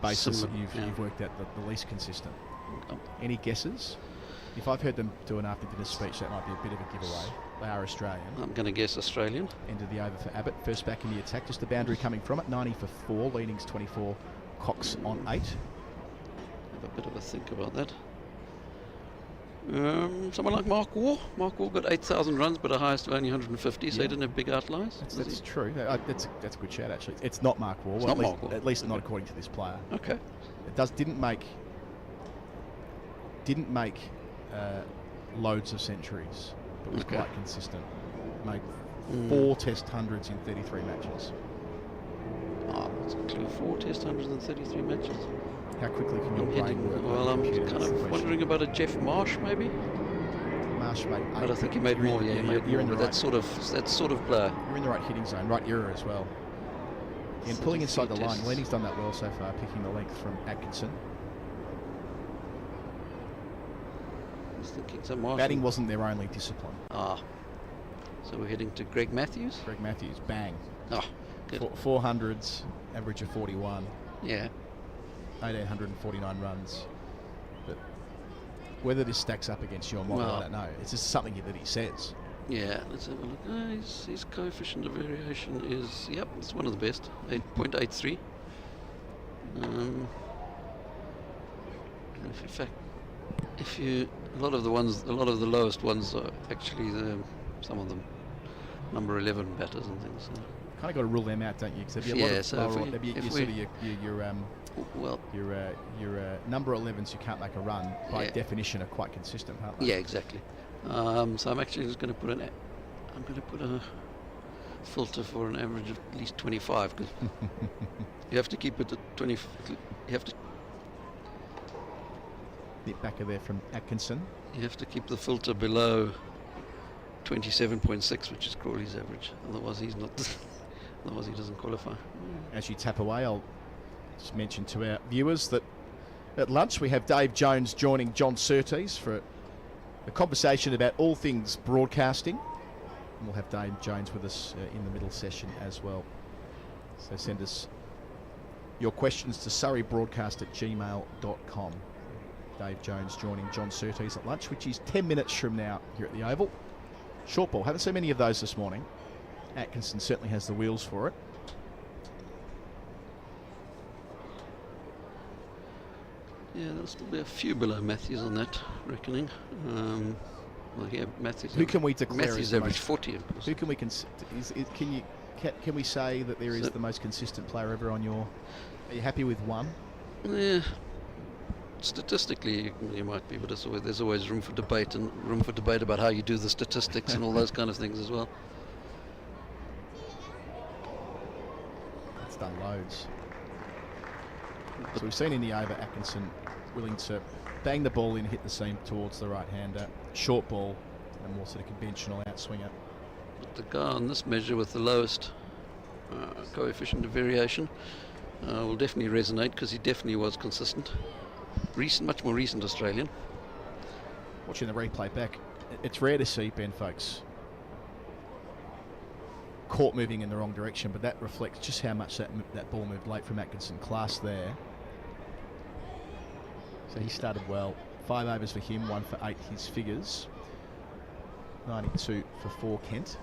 basis that Similar, you've worked out the least consistent. Um, Any guesses? If I've heard them do an after dinner speech, that might be a bit of a giveaway. They are Australian. I'm going to guess Australian. End of the over for Abbott. First back in the attack. Just the boundary coming from it. 90 for 4. Leadings 24. Cox on 8. Have a bit of a think about that. Someone like Mark Waugh. Mark Waugh got 8,000 runs, but a highest of only 150, so Yeah. he didn't have big outliers. That's true. That's a good shout, actually. It's not Mark Waugh. It's Well, not at Mark least, Waugh. at least not according to this player. Okay. It didn't make loads of centuries, but was Okay. quite consistent. Made 4 Test hundreds in 33 matches. That's actually 4 Test hundreds and 33 matches. How quickly can your I'm brain hitting, work? well, on a I'm computer? kind That's the of question. wondering about a Jeff Marsh, maybe. Marsh made 8. But I think he made You're in- more. Yeah, he made you're in more. the But right. that sort of player. You're in the right hitting zone, right era as well. And pulling inside the 33 line, tests. Lenny's done that well so far, picking the length from Atkinson. I was thinking so. Marsh. Batting wasn't their only discipline. So we're heading to Greg Matthews. Greg Matthews, bang. Oh, good. 400s, average of 41, Yeah. 1,849 runs. But whether this stacks up against your model, Well- I don't know. It's just something that he says. Yeah, let's have a look. His coefficient of variation is, yep, it's one of the best, 8.83. In fact, a lot of the lowest ones are actually some of them number 11 batters and things. So. Kind of got to rule them out, don't you? Because there'd be a lot Yeah, of so lower, if we- there'd be if your we- sort of your number 11s who can't make a run by Yeah. definition are quite consistent, aren't they? Yeah, exactly. So I'm actually just going to put a filter for an average of at least 25, because you have to keep it at 20. You have to Nip back of there from Atkinson. You have to keep the filter below 27.6, which is Crawley's average. Otherwise, he's not. Otherwise, he doesn't qualify. As you tap away, I'll just mention to our viewers that at lunch we have Dave Jones joining John Surtees for a conversation about all things broadcasting. And we'll have Dave Jones with us in the middle session as well. So send us your questions to surreybroadcast@gmail.com. Dave Jones joining John Surtees at lunch, which is 10 minutes from now here at the Oval. Short ball, haven't seen many of those this morning. Atkinson certainly has the wheels for it. Yeah, there'll still be a few below Matthews on that reckoning. Well, yeah, Matthews. Who can we declare Matthews as the average most- 40, of course. Who can we can we say that there is So- the most consistent player ever on your? Are you happy with one? Yeah. Statistically, you might be, but there's always room for debate about how you do the statistics and all those kind of things as well. done loads. So we've seen in the over Atkinson willing to bang the ball in, hit the seam towards the right-hander, short ball, and a more sort of conventional outswinger. But the guy on this measure with the lowest coefficient of variation will definitely resonate, because he definitely was consistent. Much more recent Australian. Watching the replay back, it's rare to see Ben Foakes caught moving in the wrong direction, but that reflects just how much that ball moved late from Atkinson. Class there. So he started well. 5 overs for him, 1 for 8 his figures. 92 for 4 Kent.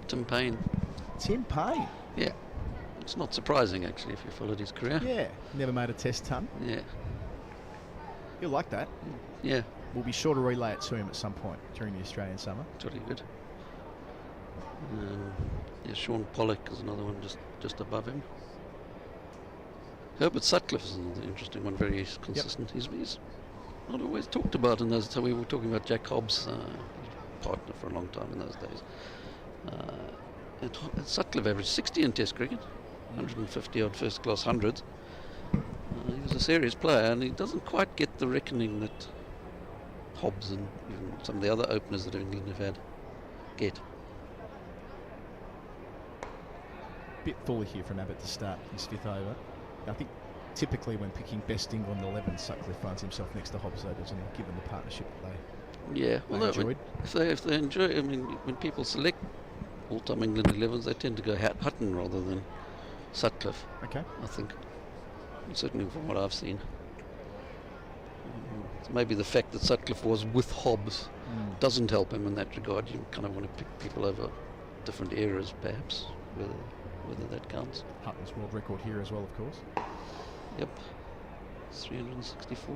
Tim Payne. Yeah. It's not surprising, actually, if you followed his career. Yeah. Never made a test ton. Yeah. You'll like that. Yeah. We'll be sure to relay it to him at some point during the Australian summer. Jolly good. Yeah, Sean Pollock is another one just above him. Herbert Sutcliffe is another interesting one, very consistent. Yep. He's not always talked about in those. So we were talking about Jack Hobbs, partner for a long time in those days. And Sutcliffe averaged 60 in Test cricket, 150 odd first class hundreds. He was a serious player, and he doesn't quite get the reckoning that Hobbs and even some of the other openers that England have had get. Bit fuller here from Abbott to start his 5th over. I think typically when picking best England 11, Sutcliffe finds himself next to Hobbs, though, doesn't he, given the partnership that they enjoyed. If they enjoy, I mean, when people select all-time England 11s, they tend to go Hutton rather than Sutcliffe. Okay. I think, certainly from what I've seen. So maybe the fact that Sutcliffe was with Hobbs doesn't help him in that regard. You kind of want to pick people over different eras, perhaps, whether that counts. Hutton's world record here as well, of course. Yep. 364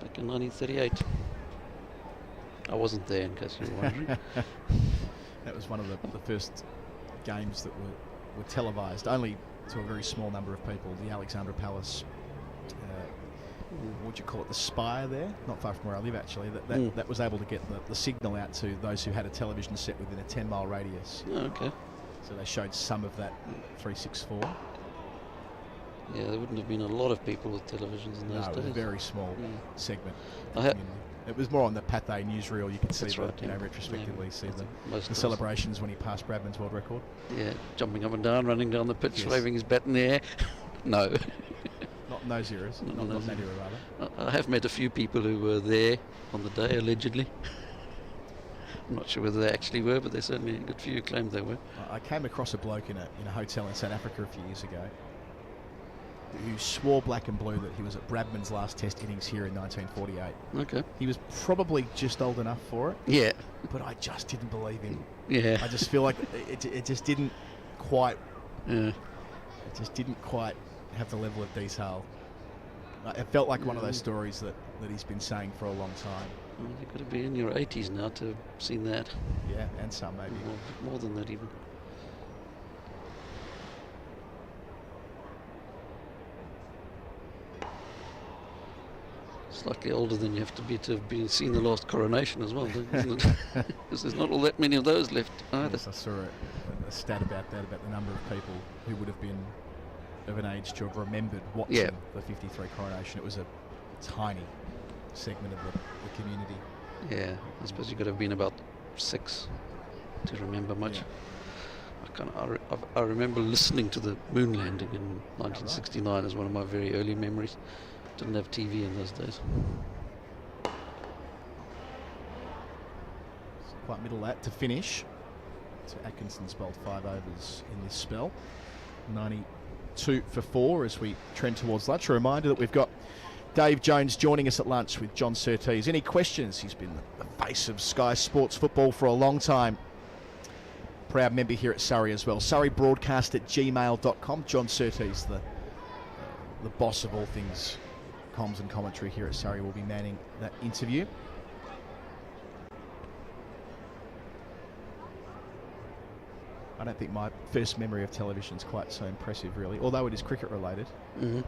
back in 1938. I wasn't there, in case you were wondering. That was one of the first games that were televised, only to a very small number of people. The Alexandra Palace, what do you call it, the spire there, not far from where I live actually, that was able to get the signal out to those who had a television set within a 10-mile radius. Oh, okay. So they showed some of that 364. Yeah, there wouldn't have been a lot of people with televisions in those days. It was a very small segment. It was more on the Pathé newsreel. You could see retrospectively see the celebrations when he passed Bradman's world record. Yeah, jumping up and down, running down the pitch, waving his bat in the air. No. Not in those eras. Not in that era, rather. I have met a few people who were there on the day, allegedly. I'm not sure whether they actually were, but there's certainly a good few who claimed they were. I came across a bloke in a hotel in South Africa a few years ago who swore black and blue that he was at Bradman's last Test innings here in 1948. Okay. He was probably just old enough for it. Yeah. But I just didn't believe him. Yeah. I just feel like it just didn't quite. Yeah. It just didn't quite have the level of detail. It felt like one of those stories that he's been saying for a long time. Well, you've got to be in your 80s now to have seen that. Yeah, and some maybe. More than that even. Slightly older than you have to have seen the last coronation as well, isn't it? Because there's not all that many of those left either. Yes, I saw a stat about that, about the number of people who would have been of an age to have remembered watching the 53 coronation. It was a tiny segment of the community. Yeah, I suppose you could have been about 6 to remember much. Yeah. I remember listening to the moon landing in 1969 as one of my very early memories. Didn't have TV in those days. Quite middle that to finish. So Atkinson's bowled 5 overs in this spell. 92 for 4 as we trend towards lunch. A reminder that we've got Dave Jones joining us at lunch with John Surtees. Any questions? He's been the face of Sky Sports football for a long time. Proud member here at Surrey as well. surreybroadcast@gmail.com. John Surtees, the boss of all things comms and commentary here at Surrey, will be manning that interview. I don't think my first memory of television is quite so impressive, really, although it is cricket related. Mm-hmm.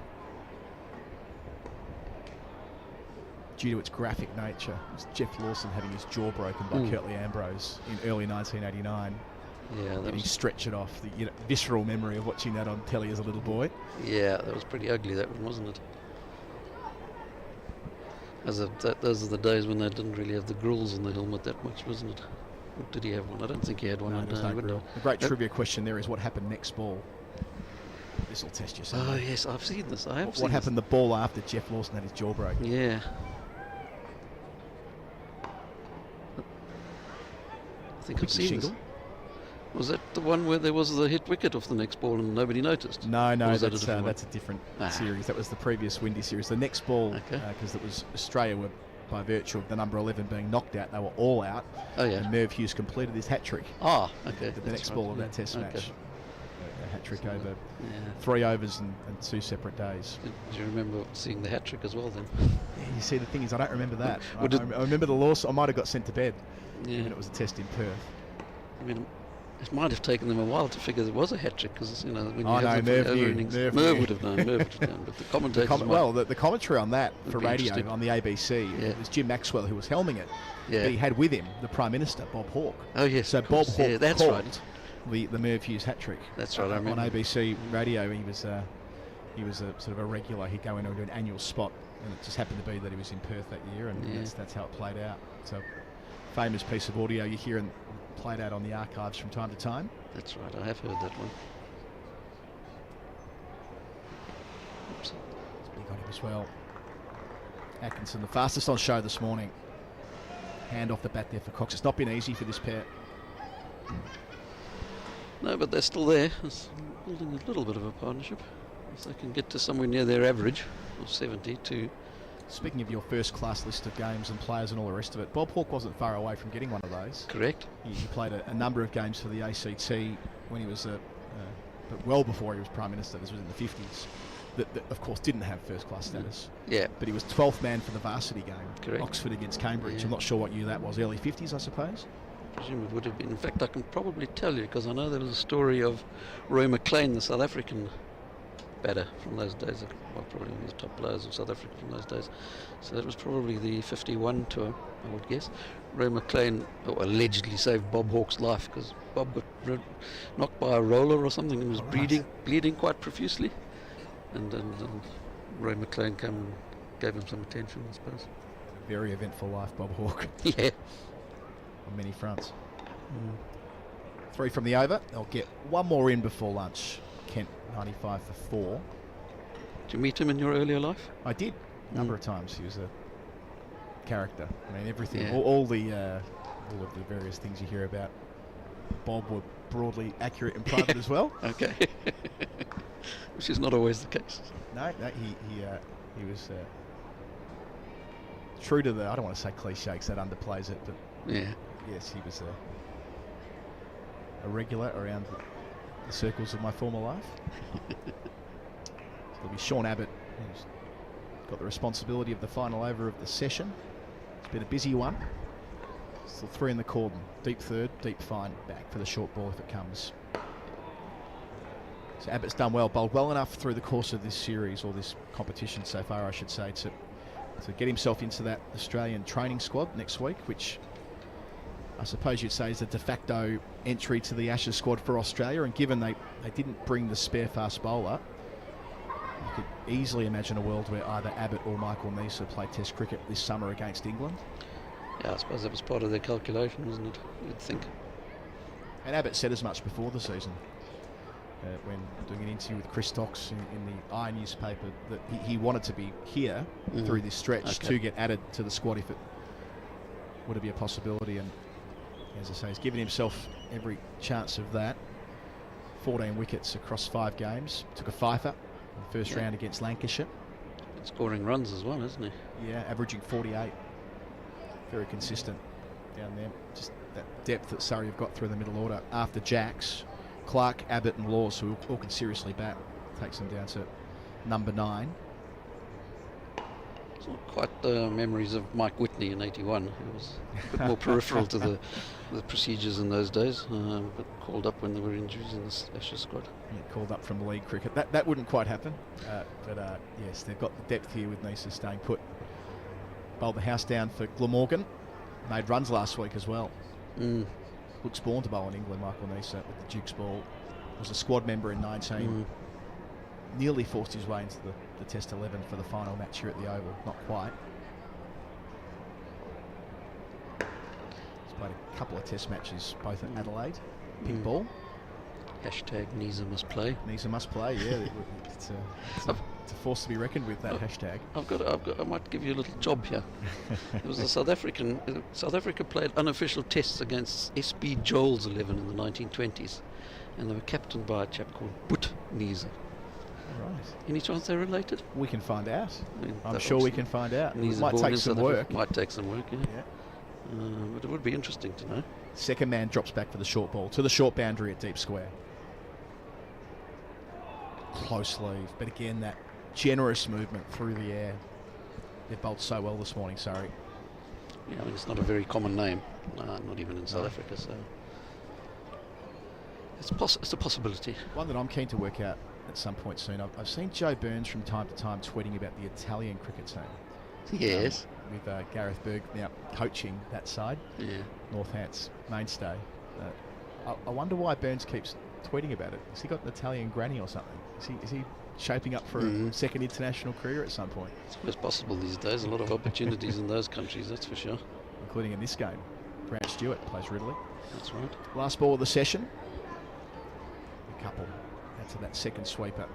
Due to its graphic nature, it was Jeff Lawson having his jaw broken by Curtly Ambrose in early 1989. Yeah, that Getting was, stretch it off. The visceral memory of watching that on telly as a little boy. yeah, that was pretty ugly, that one, wasn't it? Those are the days when they didn't really have the grills on the helmet that much, wasn't it? Or did he have one? I don't think he had one. No, there's no grill. The great trivia question there is what happened next ball. This will test you. Oh yes, I've seen this. I have seen what happened the ball after Jeff Lawson had his jaw break? Yeah. I think I've seen this. Was that the one where there was the hit wicket off the next ball and nobody noticed? No, that's that a different series. That was the previous Windy series. The next ball, because it was Australia were, by virtue of the number 11 being knocked out, they were all out. Oh yeah. And Merv Hughes completed his hat trick. Ah, okay. The next ball of that Test match. A hat trick over 3 overs and 2 separate days. Do you remember seeing the hat trick as well then? Yeah, you see, the thing is, I don't remember that. I remember the loss. I might have got sent to bed. Yeah. Even it was a test in Perth. I mean, it might have taken them a while to figure there was a hat trick because when you have Merv would have known. But the commentators. The commentary on that for radio on the ABC, it was Jim Maxwell who was helming it. Yeah. But he had with him the Prime Minister, Bob Hawke. Oh yes. So Bob Hawke that's called right. the Merv Hughes hat trick. That's right. I remember. On ABC radio, he was a sort of a regular. He'd go in and do an annual spot, and it just happened to be that he was in Perth that year, and that's how it played out. So famous piece of audio you hear and played out on the archives from time to time. That's right, I have heard that one. Oops. It's big on him as well. Atkinson, the fastest on show this morning. Hand off the bat there for Cox. It's not been easy for this pair. No, but they're still there. It's building a little bit of a partnership. If they can get to somewhere near their average of 72. Speaking of your first-class list of games and players and all the rest of it, Bob Hawke wasn't far away from getting one of those. Correct. He played a number of games for the ACT when he was, but well before he was Prime Minister. This was in the 50s. That of course, didn't have first-class status. Yeah. But he was 12th man for the varsity game. Correct. Oxford against Cambridge. Yeah. I'm not sure what year that was. Early 50s, I suppose. I presume it would have been. In fact, I can probably tell you because I know there was a story of Roy McLean, the South African batter from those days, well, probably one of the top players of South Africa from those days. So that was probably the 51 tour, I would guess. Roy McLean allegedly saved Bob Hawke's life because Bob got knocked by a roller or something and was bleeding quite profusely. And Roy McLean came and gave him some attention, I suppose. Very eventful life, Bob Hawke. Yeah. On many fronts. 3 from the over. They'll get one more in before lunch. Kent 95 for 4. Did you meet him in your earlier life? I did, a number of times. He was a character. I mean, everything, Yeah. all of the various things you hear about Bob were broadly accurate in private as well. Okay. Which is not always the case. No, he was true to the, I don't want to say cliche because that underplays it, but yes, he was a regular around the circles of my former life. It'll be Sean Abbott who's got the responsibility of the final over of the session. It's been a busy one. Still 3 in the cordon. Deep third, deep fine, back for the short ball if it comes. So Abbott's done well, bowled well enough through the course of this series, or this competition so far I should say, to get himself into that Australian training squad next week, which I suppose you'd say is a de facto entry to the Ashes squad for Australia. And given they didn't bring the spare fast bowler, you could easily imagine a world where either Abbott or Michael Neser play Test cricket this summer against England. Yeah, I suppose that was part of their calculation, wasn't it? You'd think. And Abbott said as much before the season, when doing an interview with Chris Stocks in the I newspaper, that he wanted to be here through this stretch to get added to the squad if it were to be a possibility. And as I say, he's given himself every chance of that. 14 wickets across 5 games. Took a fifer in the first round against Lancashire. And scoring runs as well, isn't he? Yeah, averaging 48. Very consistent down there. Just that depth that Surrey have got through the middle order. After Jacks, Clark, Abbott and Laws, who all can seriously bat, takes them down to number 9. It's not quite the memories of Mike Whitney in 81. He was a bit more peripheral to the procedures in those days, but called up when there were injuries in the Ashes squad. Yeah, called up from league cricket. That wouldn't quite happen, but yes, they've got the depth here with Neser staying put. Bowled the house down for Glamorgan. Made runs last week as well. looks born to bowl in England, Michael Nisa, with the Duke's ball. Was a squad member in 19. Nearly forced his way into the Test 11 for the final match here at the Oval. Not quite. He's played a couple of Test matches, both at Adelaide. Pink ball. Hashtag Nisa must play. Nisa must play, yeah. It's a force to be reckoned with, that hashtag. I might give you a little job here. It was South Africa played unofficial tests against SB Joel's 11 in the 1920s, and they were captained by a chap called Boet Nisa. Right. Any chance they're related? We can find out. I mean, I'm sure we can find out. It might take some work. Might take some work, yeah. But it would be interesting to know. Second man drops back for the short ball to the short boundary at deep square. Close leave, but again that generous movement through the air. They've bowled so well this morning, Surrey. Yeah, I mean, it's not a very common name, not even in South Africa, so it's a possibility. One that I'm keen to work out at some point soon. I've seen Joe Burns from time to time tweeting about the Italian cricket team. Yes. With Gareth Berg now coaching that side. Yeah. Northant's mainstay. I wonder why Burns keeps tweeting about it. Has he got an Italian granny or something? Is he shaping up for a second international career at some point? It's almost possible these days. A lot of opportunities in those countries, that's for sure. Including in this game. Grant Stewart plays Ridley. That's right. Last ball of the session. A couple. That's that second sweeper.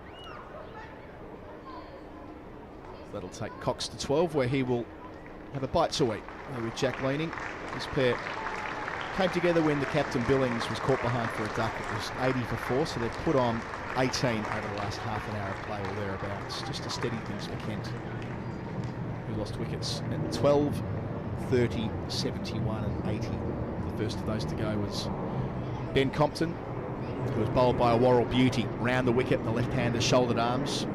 That'll take Cox to 12, where he will have a bite to eat. With Jack leaning. This pair came together when the captain Billings was caught behind for a duck. It was 80 for 4, so they've put on 18 over the last half an hour of play or thereabouts, just to steady things for Kent, who lost wickets at 12, 30, 71 and 80. The first of those to go was Ben Compton, who was bowled by a Worrell beauty round the wicket, the left-hander shouldered arms,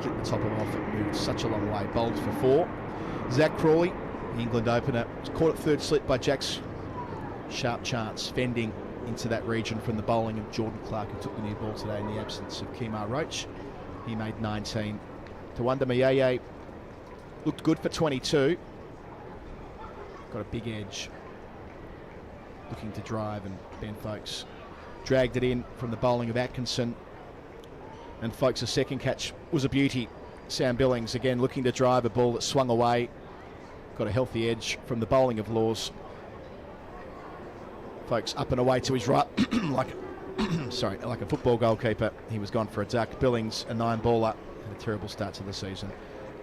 clipped the top of off. It moved such a long way, bowled for 4. Zak Crawley, the England opener, was caught at third slip by Jack's sharp chance, fending into that region from the bowling of Jordan Clark, who took the new ball today in the absence of Kemar Roach. He made 19. Tawanda Mayeye looked good for 22. Got a big edge, looking to drive, and Ben Foakes dragged it in from the bowling of Atkinson. And Foakes' second catch was a beauty. Sam Billings again looking to drive a ball that swung away. Got a healthy edge from the bowling of Laws. Foakes up and away to his right, like a football goalkeeper. He was gone for a duck. Billings, a 9-baller, had a terrible start to the season,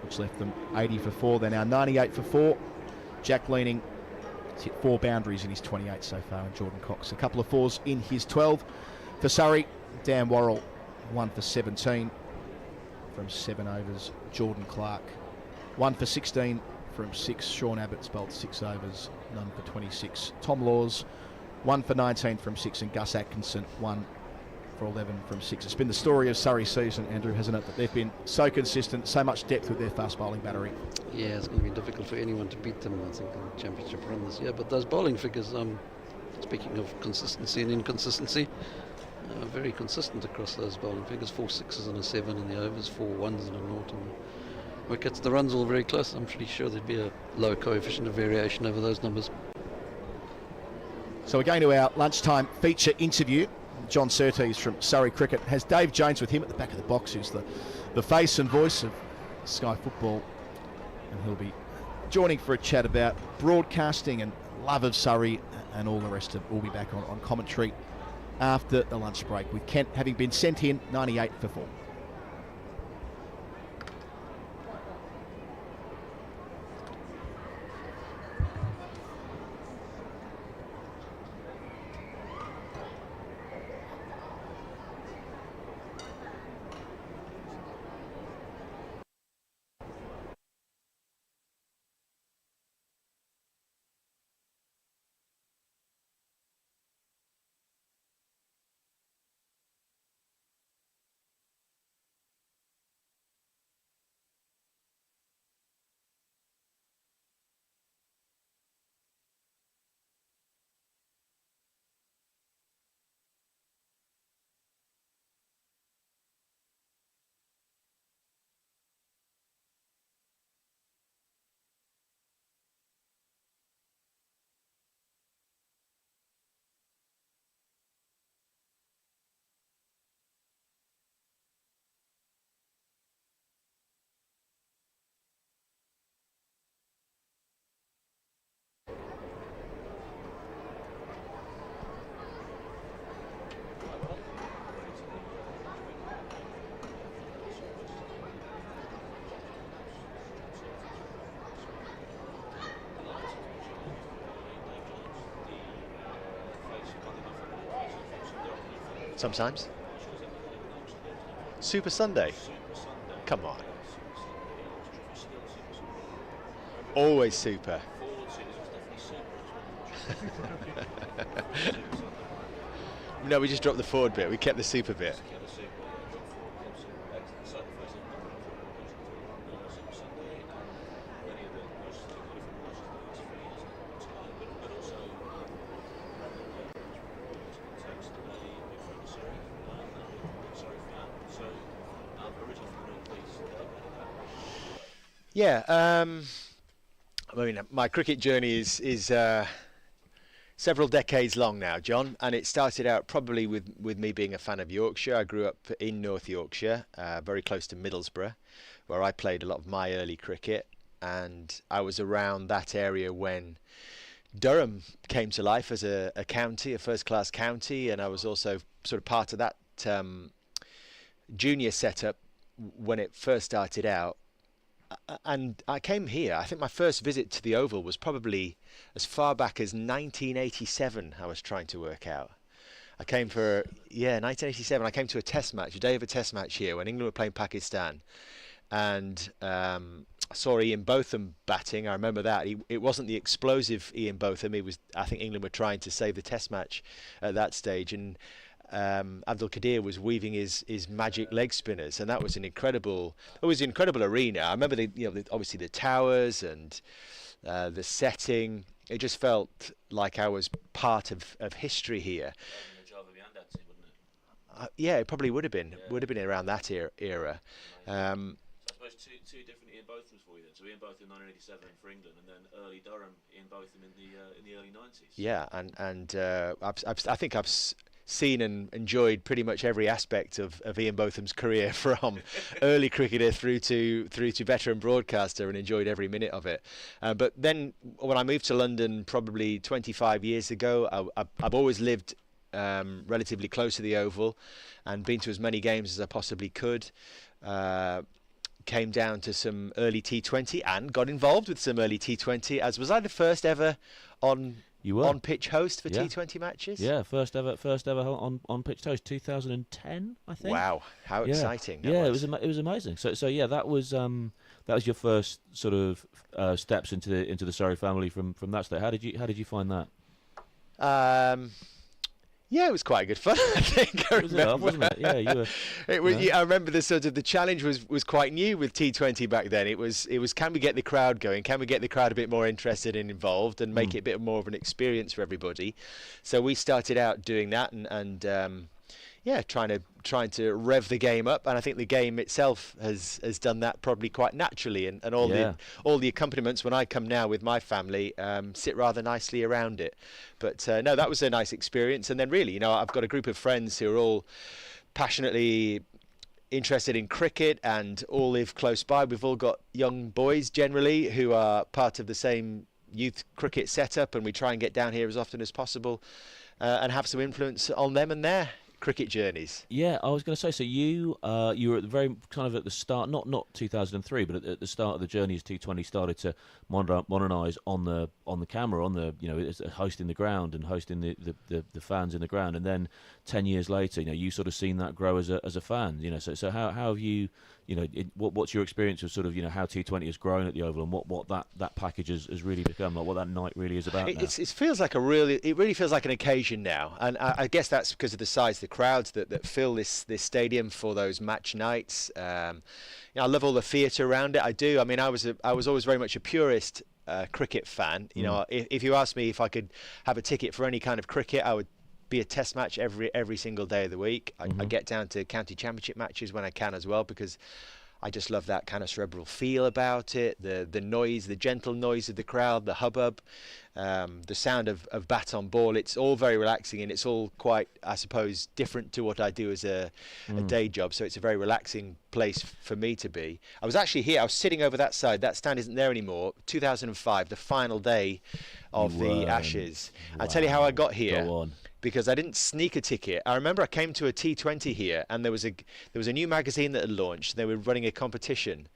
which left them 80 for 4. They're now 98 for 4. Jack leaning. He's hit 4 boundaries in his 28 so far, and Jordan Cox a couple of 4s in his 12. For Surrey, Dan Worrell 1 for 17 from 7 overs. Jordan Clark 1 for 16 from 6. Sean Abbott's bowled 6 overs, none for 26. Tom Laws 1 for 19 from 6, and Gus Atkinson 1 for 11 from 6. It's been the story of Surrey's season, Andrew, hasn't it? That they've been so consistent, so much depth with their fast bowling battery. Yeah, it's going to be difficult for anyone to beat them, I think, in the championship run this year. But those bowling figures, speaking of consistency and inconsistency, very consistent across those bowling figures. 4 6s and a 7 in the overs, 4 1s and a 0 on the wickets. The runs all very close. I'm pretty sure there'd be a low coefficient of variation over those numbers. So we're going to our lunchtime feature interview. John Surtees from Surrey Cricket has Dave Jones with him at the back of the box, who's the face and voice of Sky Football, and he'll be joining for a chat about broadcasting and love of Surrey and all the rest of it. We'll be back on commentary after the lunch break, with Kent having been sent in 98 for 4. Sometimes. Super Sunday. Come on. Always super. No, we just dropped the forward bit. We kept the super bit. Yeah, I mean, my cricket journey is several decades long now, John, and it started out probably with me being a fan of Yorkshire. I grew up in North Yorkshire, very close to Middlesbrough, where I played a lot of my early cricket, and I was around that area when Durham came to life as a county, a first-class county, and I was also sort of part of that junior setup when it first started out. And I came here, I think my first visit to the Oval was probably as far back as 1987, I was trying to work out. I came for, 1987, I came to a test match, a day of a test match here when England were playing Pakistan. And I saw Ian Botham batting, I remember that. It wasn't the explosive Ian Botham, I think England were trying to save the test match at that stage. And Abdul Qadir was weaving his magic leg spinners, and that was an incredible arena. I remember obviously the towers and the setting. It just felt like I was part of history here. Yeah, it probably would have been around that era. So I suppose two different Ian Bothams for you then. So Ian Botham 1987 for England, and then early Durham Ian Botham in the early 90s. Yeah, and I think I've seen and enjoyed pretty much every aspect of Ian Botham's career, from early cricketer through to veteran broadcaster, and enjoyed every minute of it. But then when I moved to London probably 25 years ago, I've always lived relatively close to the Oval and been to as many games as I possibly could. Came down to some early T20 and got involved with some early T20, as was I the first ever on-pitch host for T20 matches? Yeah, first ever on-pitch host, 2010, I think. Wow, how exciting! It was amazing. So yeah, that was your first sort of steps into the Surrey family from that state. How did you find that? Yeah, it was quite good fun. I think I remember. Wasn't it? Yeah, you were. I remember the challenge was quite new with T20 back then. It was can we get the crowd going? Can we get the crowd a bit more interested and involved, and make it a bit more of an experience for everybody? So we started out doing that, and trying to rev the game up, and I think the game itself has done that probably quite naturally, and all the accompaniments when I come now with my family sit rather nicely around it. But no, that was a nice experience. And then really, I've got a group of friends who are all passionately interested in cricket and all live close by. We've all got young boys generally who are part of the same youth cricket setup, and we try and get down here as often as possible and have some influence on them and their cricket journeys. Yeah, I was going to say, so you were at the very kind of at the start, not 2003, but at the start of the journey as T20 started to modernise on the camera, it's hosting the ground and hosting the fans in the ground, and then 10 years later, you sort of seen that grow as a fan. So how have you, what's your experience of sort of how T20 has grown at the Oval, and what that package has really become, like what that night really is about? It feels like it really feels like an occasion now, and I guess that's because of the size of the crowds that fill this stadium for those match nights. I love all the theatre around it. I do. I mean, I was always very much a purist cricket fan. If you asked me if I could have a ticket for any kind of cricket, I would be a test match every single day of the week. I get down to county championship matches when I can as well, because I just love that kind of cerebral feel about it, the noise, the gentle noise of the crowd, the hubbub, the sound of bat on ball. It's all very relaxing, and it's all quite, I suppose, different to what I do as a day job. So it's a very relaxing place for me to be. I was actually here, I was sitting over that side. That stand isn't there anymore. 2005, the final day of the Ashes. Wow. I'll tell you how I got here. Go on. Because I didn't sneak a ticket. I remember I came to a T20 here, and there was a new magazine that had launched. They were running a competition,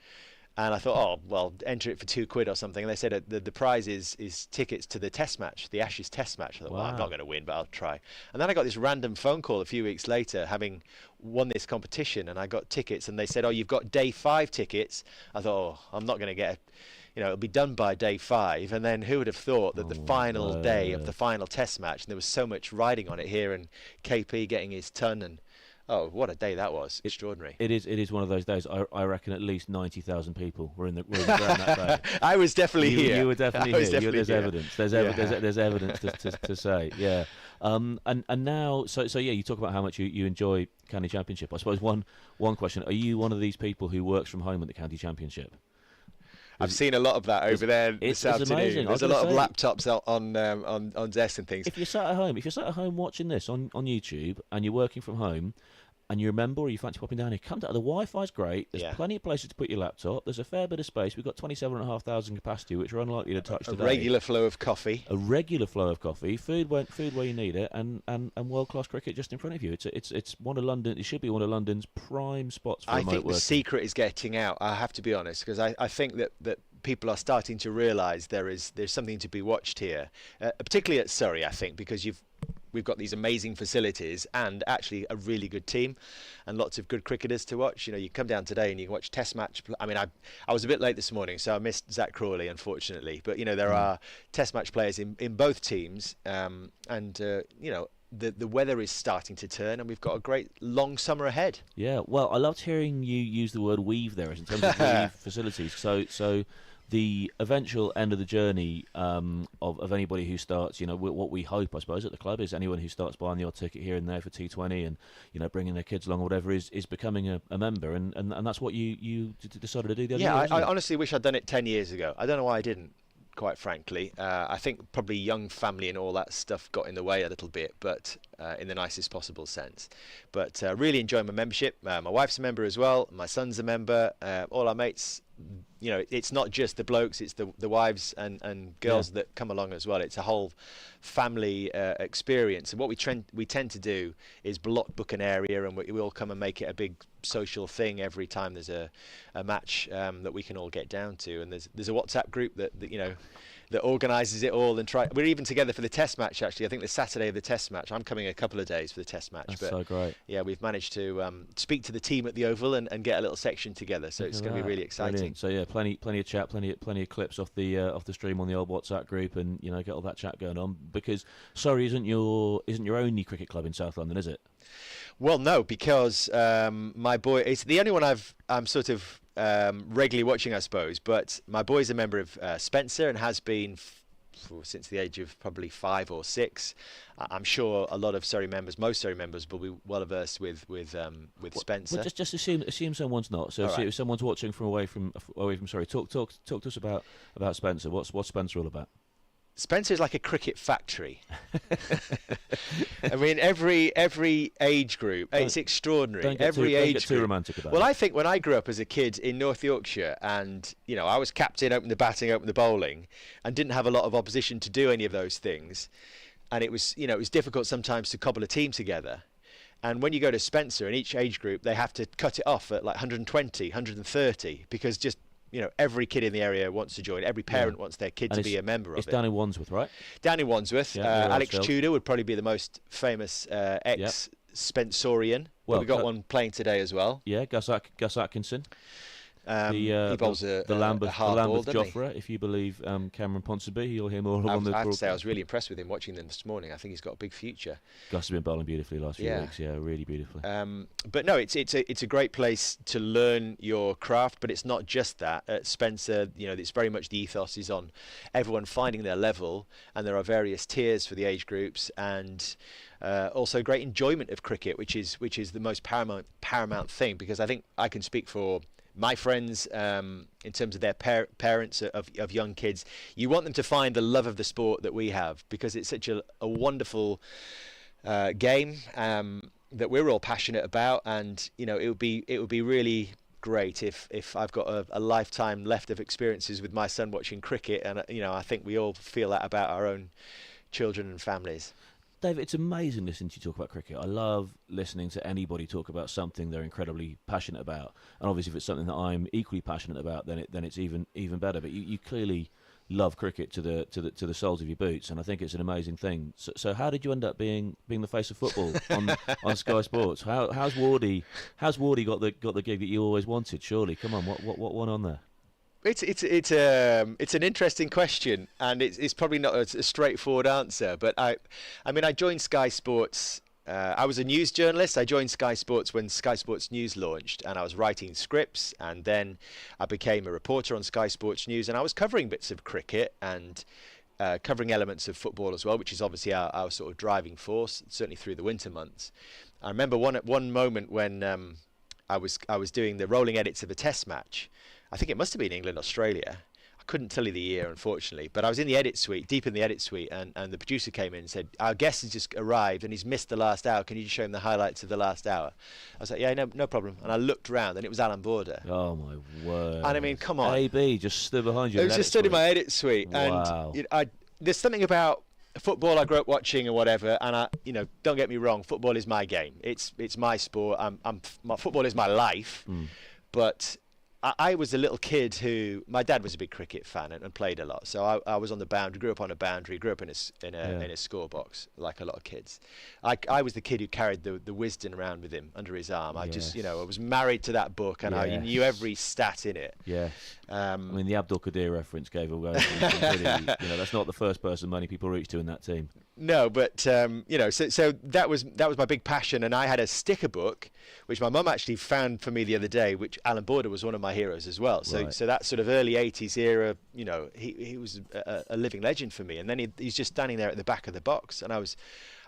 And I thought, oh, well, enter it for £2 or something. And they said the prize is tickets to the test match, the Ashes test match. I thought, well, I'm not going to win, but I'll try. And then I got this random phone call a few weeks later, having won this competition, and I got tickets, and they said, oh, you've got day 5 tickets. I thought, oh, I'm not going to get it'll be done by day 5. And then who would have thought that the final day of the final test match, and there was so much riding on it here, and KP getting his ton, and oh, what a day that was. Extraordinary. It is one of those days. I reckon at least 90,000 people were in the ground that day. I was definitely here. You were definitely here. There's here. evidence. There's evidence to say. Yeah. And now, so yeah, you talk about how much you enjoy county championship. I suppose one question: are you one of these people who works from home at the county championship? I've seen a lot of that over there this afternoon. Amazing. There's a lot of laptops on desks and things. If you're sat at home watching this on YouTube and you're working from home, and you're a member or you fancy popping down here, come down. The Wi-Fi's great. There's plenty of places to put your laptop. There's a fair bit of space. We've got 27,500 capacity, which are unlikely to touch today. A regular flow of coffee. Food where you need it, and world-class cricket just in front of you. It's one of London. It should be one of London's prime spots for remote working. I think the secret is getting out. I have to be honest, because I think that people are starting to realise there's something to be watched here, particularly at Surrey. I think because we've got these amazing facilities and actually a really good team and lots of good cricketers to watch. You come down today and you can watch test match. I mean, I was a bit late this morning, so I missed Zak Crawley, unfortunately. But, there are test match players in both teams. The weather is starting to turn, and we've got a great long summer ahead. Yeah, well, I loved hearing you use the word weave there in terms of weave facilities. So the eventual end of the journey of anybody who starts, what we hope, I suppose, at the club is anyone who starts buying the odd ticket here and there for T20 and, bringing their kids along or whatever is becoming a member. And that's what you decided to do the other year. Yeah, I honestly wish I'd done it 10 years ago. I don't know why I didn't, quite frankly. I think probably young family and all that stuff got in the way a little bit, but in the nicest possible sense. But really enjoying my membership. My wife's a member as well. My son's a member. All our mates. It's not just the blokes, it's the wives and girls that come along as well. It's a whole family experience. And what we tend to do is book an area, and we all come and make it a big social thing every time there's a match that we can all get down to. And there's a WhatsApp group that organises it all, and we're even together for the test match, actually. I think the Saturday of the test match. I'm coming a couple of days for the test match. That's so great. Yeah, we've managed to speak to the team at the Oval and get a little section together, so it's going to be really exciting. Brilliant. So yeah, plenty of chat, plenty of clips off the stream on the old WhatsApp group, and get all that chat going on, because Surrey isn't your only cricket club in South London, is it? Well, no, because my boy, it's the only one I'm sort of regularly watching, I suppose. But my boy's a member of Spencer and has been since the age of probably 5 or 6. I'm sure a lot of Surrey members, most Surrey members, will be well versed with Spencer. Well, just assume someone's not. So if someone's watching from away from Surrey, talk to us about Spencer. What's Spencer all about? Spencer is like a cricket factory. I mean, every age group, it's extraordinary. Don't get too romantic about it. Well, I think when I grew up as a kid in North Yorkshire, and I was captain, opened the batting, opened the bowling, and didn't have a lot of opposition to do any of those things, and it was it was difficult sometimes to cobble a team together. And when you go to Spencer, in each age group, they have to cut it off at like 120, 130, because just every kid in the area wants to join. Every parent wants their kid to be a member of it. It's down in Wandsworth, right? Down in Wandsworth. Alex Tudor would probably be the most famous ex-Spencerian. Well, we've got one playing today as well. Yeah, Gus Atkinson. He bowls the Lambeth Joffre, if you believe Cameron Ponsonby. You'll hear more on the. I have to say, I was really impressed with him watching them this morning. I think he's got a big future. Gus has been bowling beautifully last few weeks. Yeah, really beautifully. But no, it's a great place to learn your craft. But it's not just that. At Spencer, it's very much the ethos is on everyone finding their level, and there are various tiers for the age groups, and also great enjoyment of cricket, which is the most paramount thing. Because I think I can speak for my friends, in terms of their parents of young kids, you want them to find the love of the sport that we have, because it's such a wonderful game that we're all passionate about, and it would be really great if I've got a lifetime left of experiences with my son watching cricket, and I think we all feel that about our own children and families. David, it's amazing listening to you talk about cricket. I love listening to anybody talk about something they're incredibly passionate about. And obviously, if it's something that I'm equally passionate about, then it's even better. But you clearly love cricket to the soles of your boots, and I think it's an amazing thing. So how did you end up being the face of football on Sky Sports? How's Wardy got the gig that you always wanted? Surely, come on, what went on there? It's an interesting question, and it's probably not a straightforward answer. But I joined Sky Sports. I was a news journalist. I joined Sky Sports when Sky Sports News launched, and I was writing scripts. And then I became a reporter on Sky Sports News, and I was covering bits of cricket and covering elements of football as well, which is obviously our sort of driving force, certainly through the winter months. I remember one moment when I was doing the rolling edits of a Test match. I think it must have been England-Australia. I couldn't tell you the year, unfortunately. But I was in the edit suite, deep in the edit suite, and the producer came in and said, our guest has just arrived and he's missed the last hour. Can you just show him the highlights of the last hour? I was like, yeah, no problem. And I looked round and it was Alan Border. Oh, my word. And I mean, come on. AB just stood behind you. It was just stood in my edit suite. Wow. And there's something about football I grew up watching and whatever, and don't get me wrong, football is my game. It's my sport. Football is my life. But I was a little kid who, my dad was a big cricket fan and played a lot. So I was on the boundary, grew up on a boundary, grew up in a score box like a lot of kids. I was the kid who carried the Wisden around with him under his arm. I just, I was married to that book, and I knew every stat in it. Yeah. I mean, the Abdul Qadir reference gave away. That's not the first person many people reach to in that team. No, but so that was my big passion, and I had a sticker book, which my mum actually found for me the other day, which Alan Border was one of my heroes as well. So Right. so that sort of early 80s era, he was a living legend for me. And then he's just standing there at the back of the box, and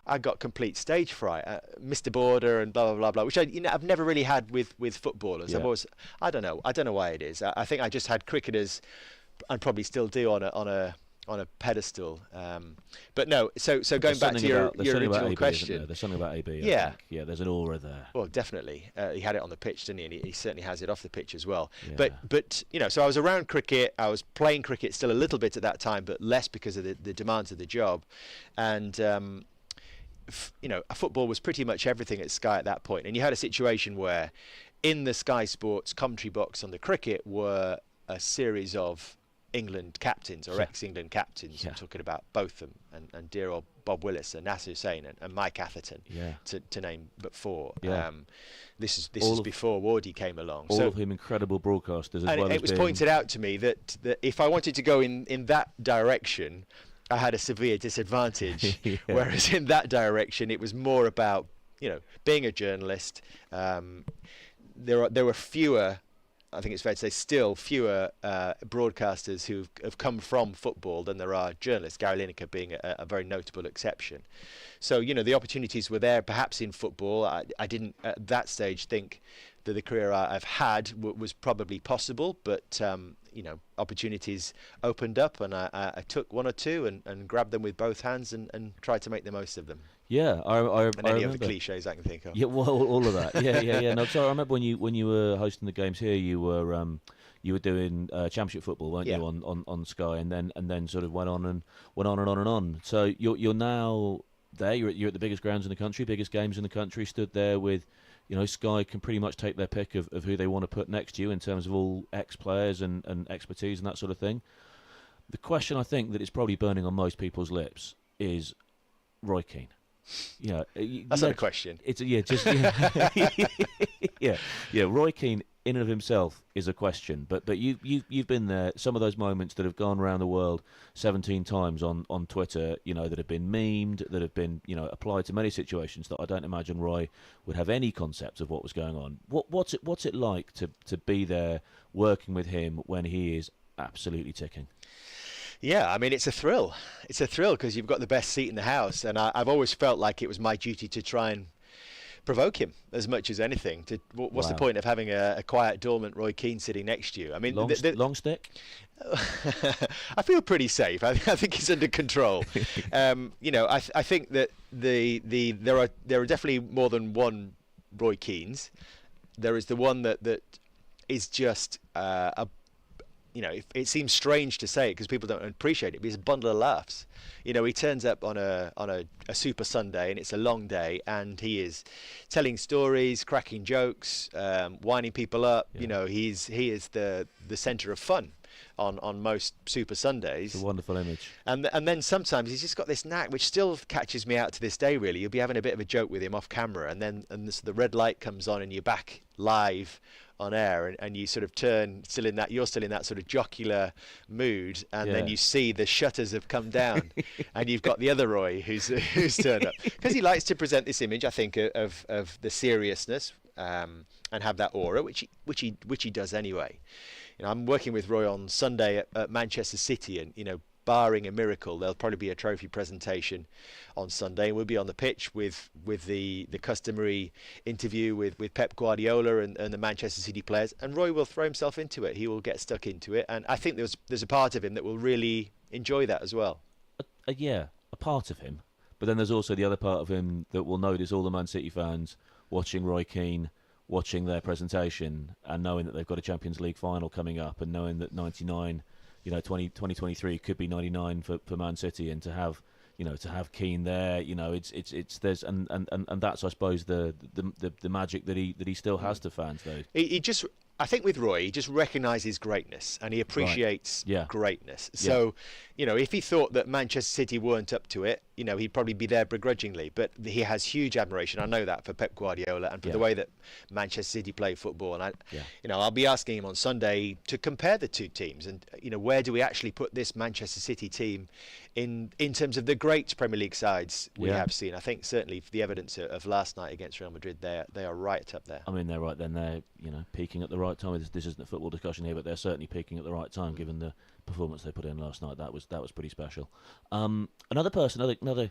I got complete stage fright. Mr. Border and blah blah blah blah, which I've never really had with footballers. Yeah. I've always, I don't know why it is. I think I just had cricketers, and probably still do on a pedestal, but no. So going back to your original question, there's something about AB. Yeah, I think. Yeah. There's an aura there. Well, definitely. He had it on the pitch, didn't he? And he certainly has it off the pitch as well. Yeah. But so I was around cricket. I was playing cricket still a little bit at that time, but less because of the demands of the job, and football was pretty much everything at Sky at that point. And you had a situation where, in the Sky Sports commentary box on the cricket, were a series of England captains or ex-England captains. I'm talking about both of them, and dear old Bob Willis and Nasser Hussain and Mike Atherton, to name but four. Yeah. This is before Wardy came along. All of him incredible broadcasters. It was pointed out to me that if I wanted to go in that direction, I had a severe disadvantage. Whereas in that direction, it was more about being a journalist. There were fewer. I think it's fair to say still fewer broadcasters who have come from football than there are journalists, Gary Lineker being a very notable exception. So, the opportunities were there perhaps in football. I didn't at that stage think that the career I've had was probably possible, but, opportunities opened up, and I took one or two and grabbed them with both hands and tried to make the most of them. Yeah, I and any remember. other cliches I can think of. Yeah, well, all of that. Yeah. No, sorry, I remember when you were hosting the games here, you were doing Championship football, weren't you, on Sky, and then sort of went on and on. So you're now there. You're at the biggest grounds in the country, biggest games in the country. Stood there with, Sky can pretty much take their pick of who they want to put next to you in terms of all ex-players and expertise and that sort of thing. The question I think that is probably burning on most people's lips is Roy Keane. That's not a question. Roy Keane in and of himself is a question, but you've been there. Some of those moments that have gone around the world 17 times on Twitter, that have been memed, that have been applied to many situations that I don't imagine Roy would have any concept of what was going on. What's it like to be there working with him when he is absolutely ticking? Yeah, I mean, it's a thrill. It's a thrill because you've got the best seat in the house, and I've always felt like it was my duty to try and provoke him as much as anything. What's the point of having a quiet, dormant Roy Keane sitting next to you? I mean, long stick. I feel pretty safe. I think he's under control. I think that there are definitely more than one Roy Keanes. There is the one that is just it seems strange to say it because people don't appreciate it, but it's a bundle of laughs. He turns up on a Super Sunday, and it's a long day, and he is telling stories, cracking jokes, winding people up. Yeah. He is the centre of fun on most Super Sundays. It's a wonderful image. And then sometimes he's just got this knack, which still catches me out to this day, really. You'll be having a bit of a joke with him off camera, and then the red light comes on, and you're back live on air, and you sort of you're still in that sort of jocular mood, and then you see the shutters have come down, and you've got the other Roy who's turned up, because he likes to present this image, I think, of the seriousness, and have that aura, which he does anyway. I'm working with Roy on Sunday at Manchester City, and barring a miracle, there'll probably be a trophy presentation on Sunday. We'll be on the pitch with the customary interview with Pep Guardiola and the Manchester City players, and Roy will throw himself into it. He will get stuck into it, and I think there's a part of him that will really enjoy that as well. Yeah, a part of him, but then there's also the other part of him that will notice all the Man City fans watching Roy Keane, watching their presentation, and knowing that they've got a Champions League final coming up, and knowing that 99, 2023 could be 99 for Man City, and to have Keane there, it's there's and that's, I suppose, the magic that he still has to fans, though. I think with Roy, he just recognises greatness, and he appreciates greatness. So, if he thought that Manchester City weren't up to it, he'd probably be there begrudgingly. But he has huge admiration, I know that, for Pep Guardiola and for the way that Manchester City play football. And I'll be asking him on Sunday to compare the two teams, and where do we actually put this Manchester City team in terms of the great Premier League sides we have seen. I think certainly for the evidence of last night against Real Madrid, they are right up there. I mean, they're right then. They're peaking at the right time. This isn't a football discussion here, but they're certainly peaking at the right time given the performance they put in last night. That was pretty special. Another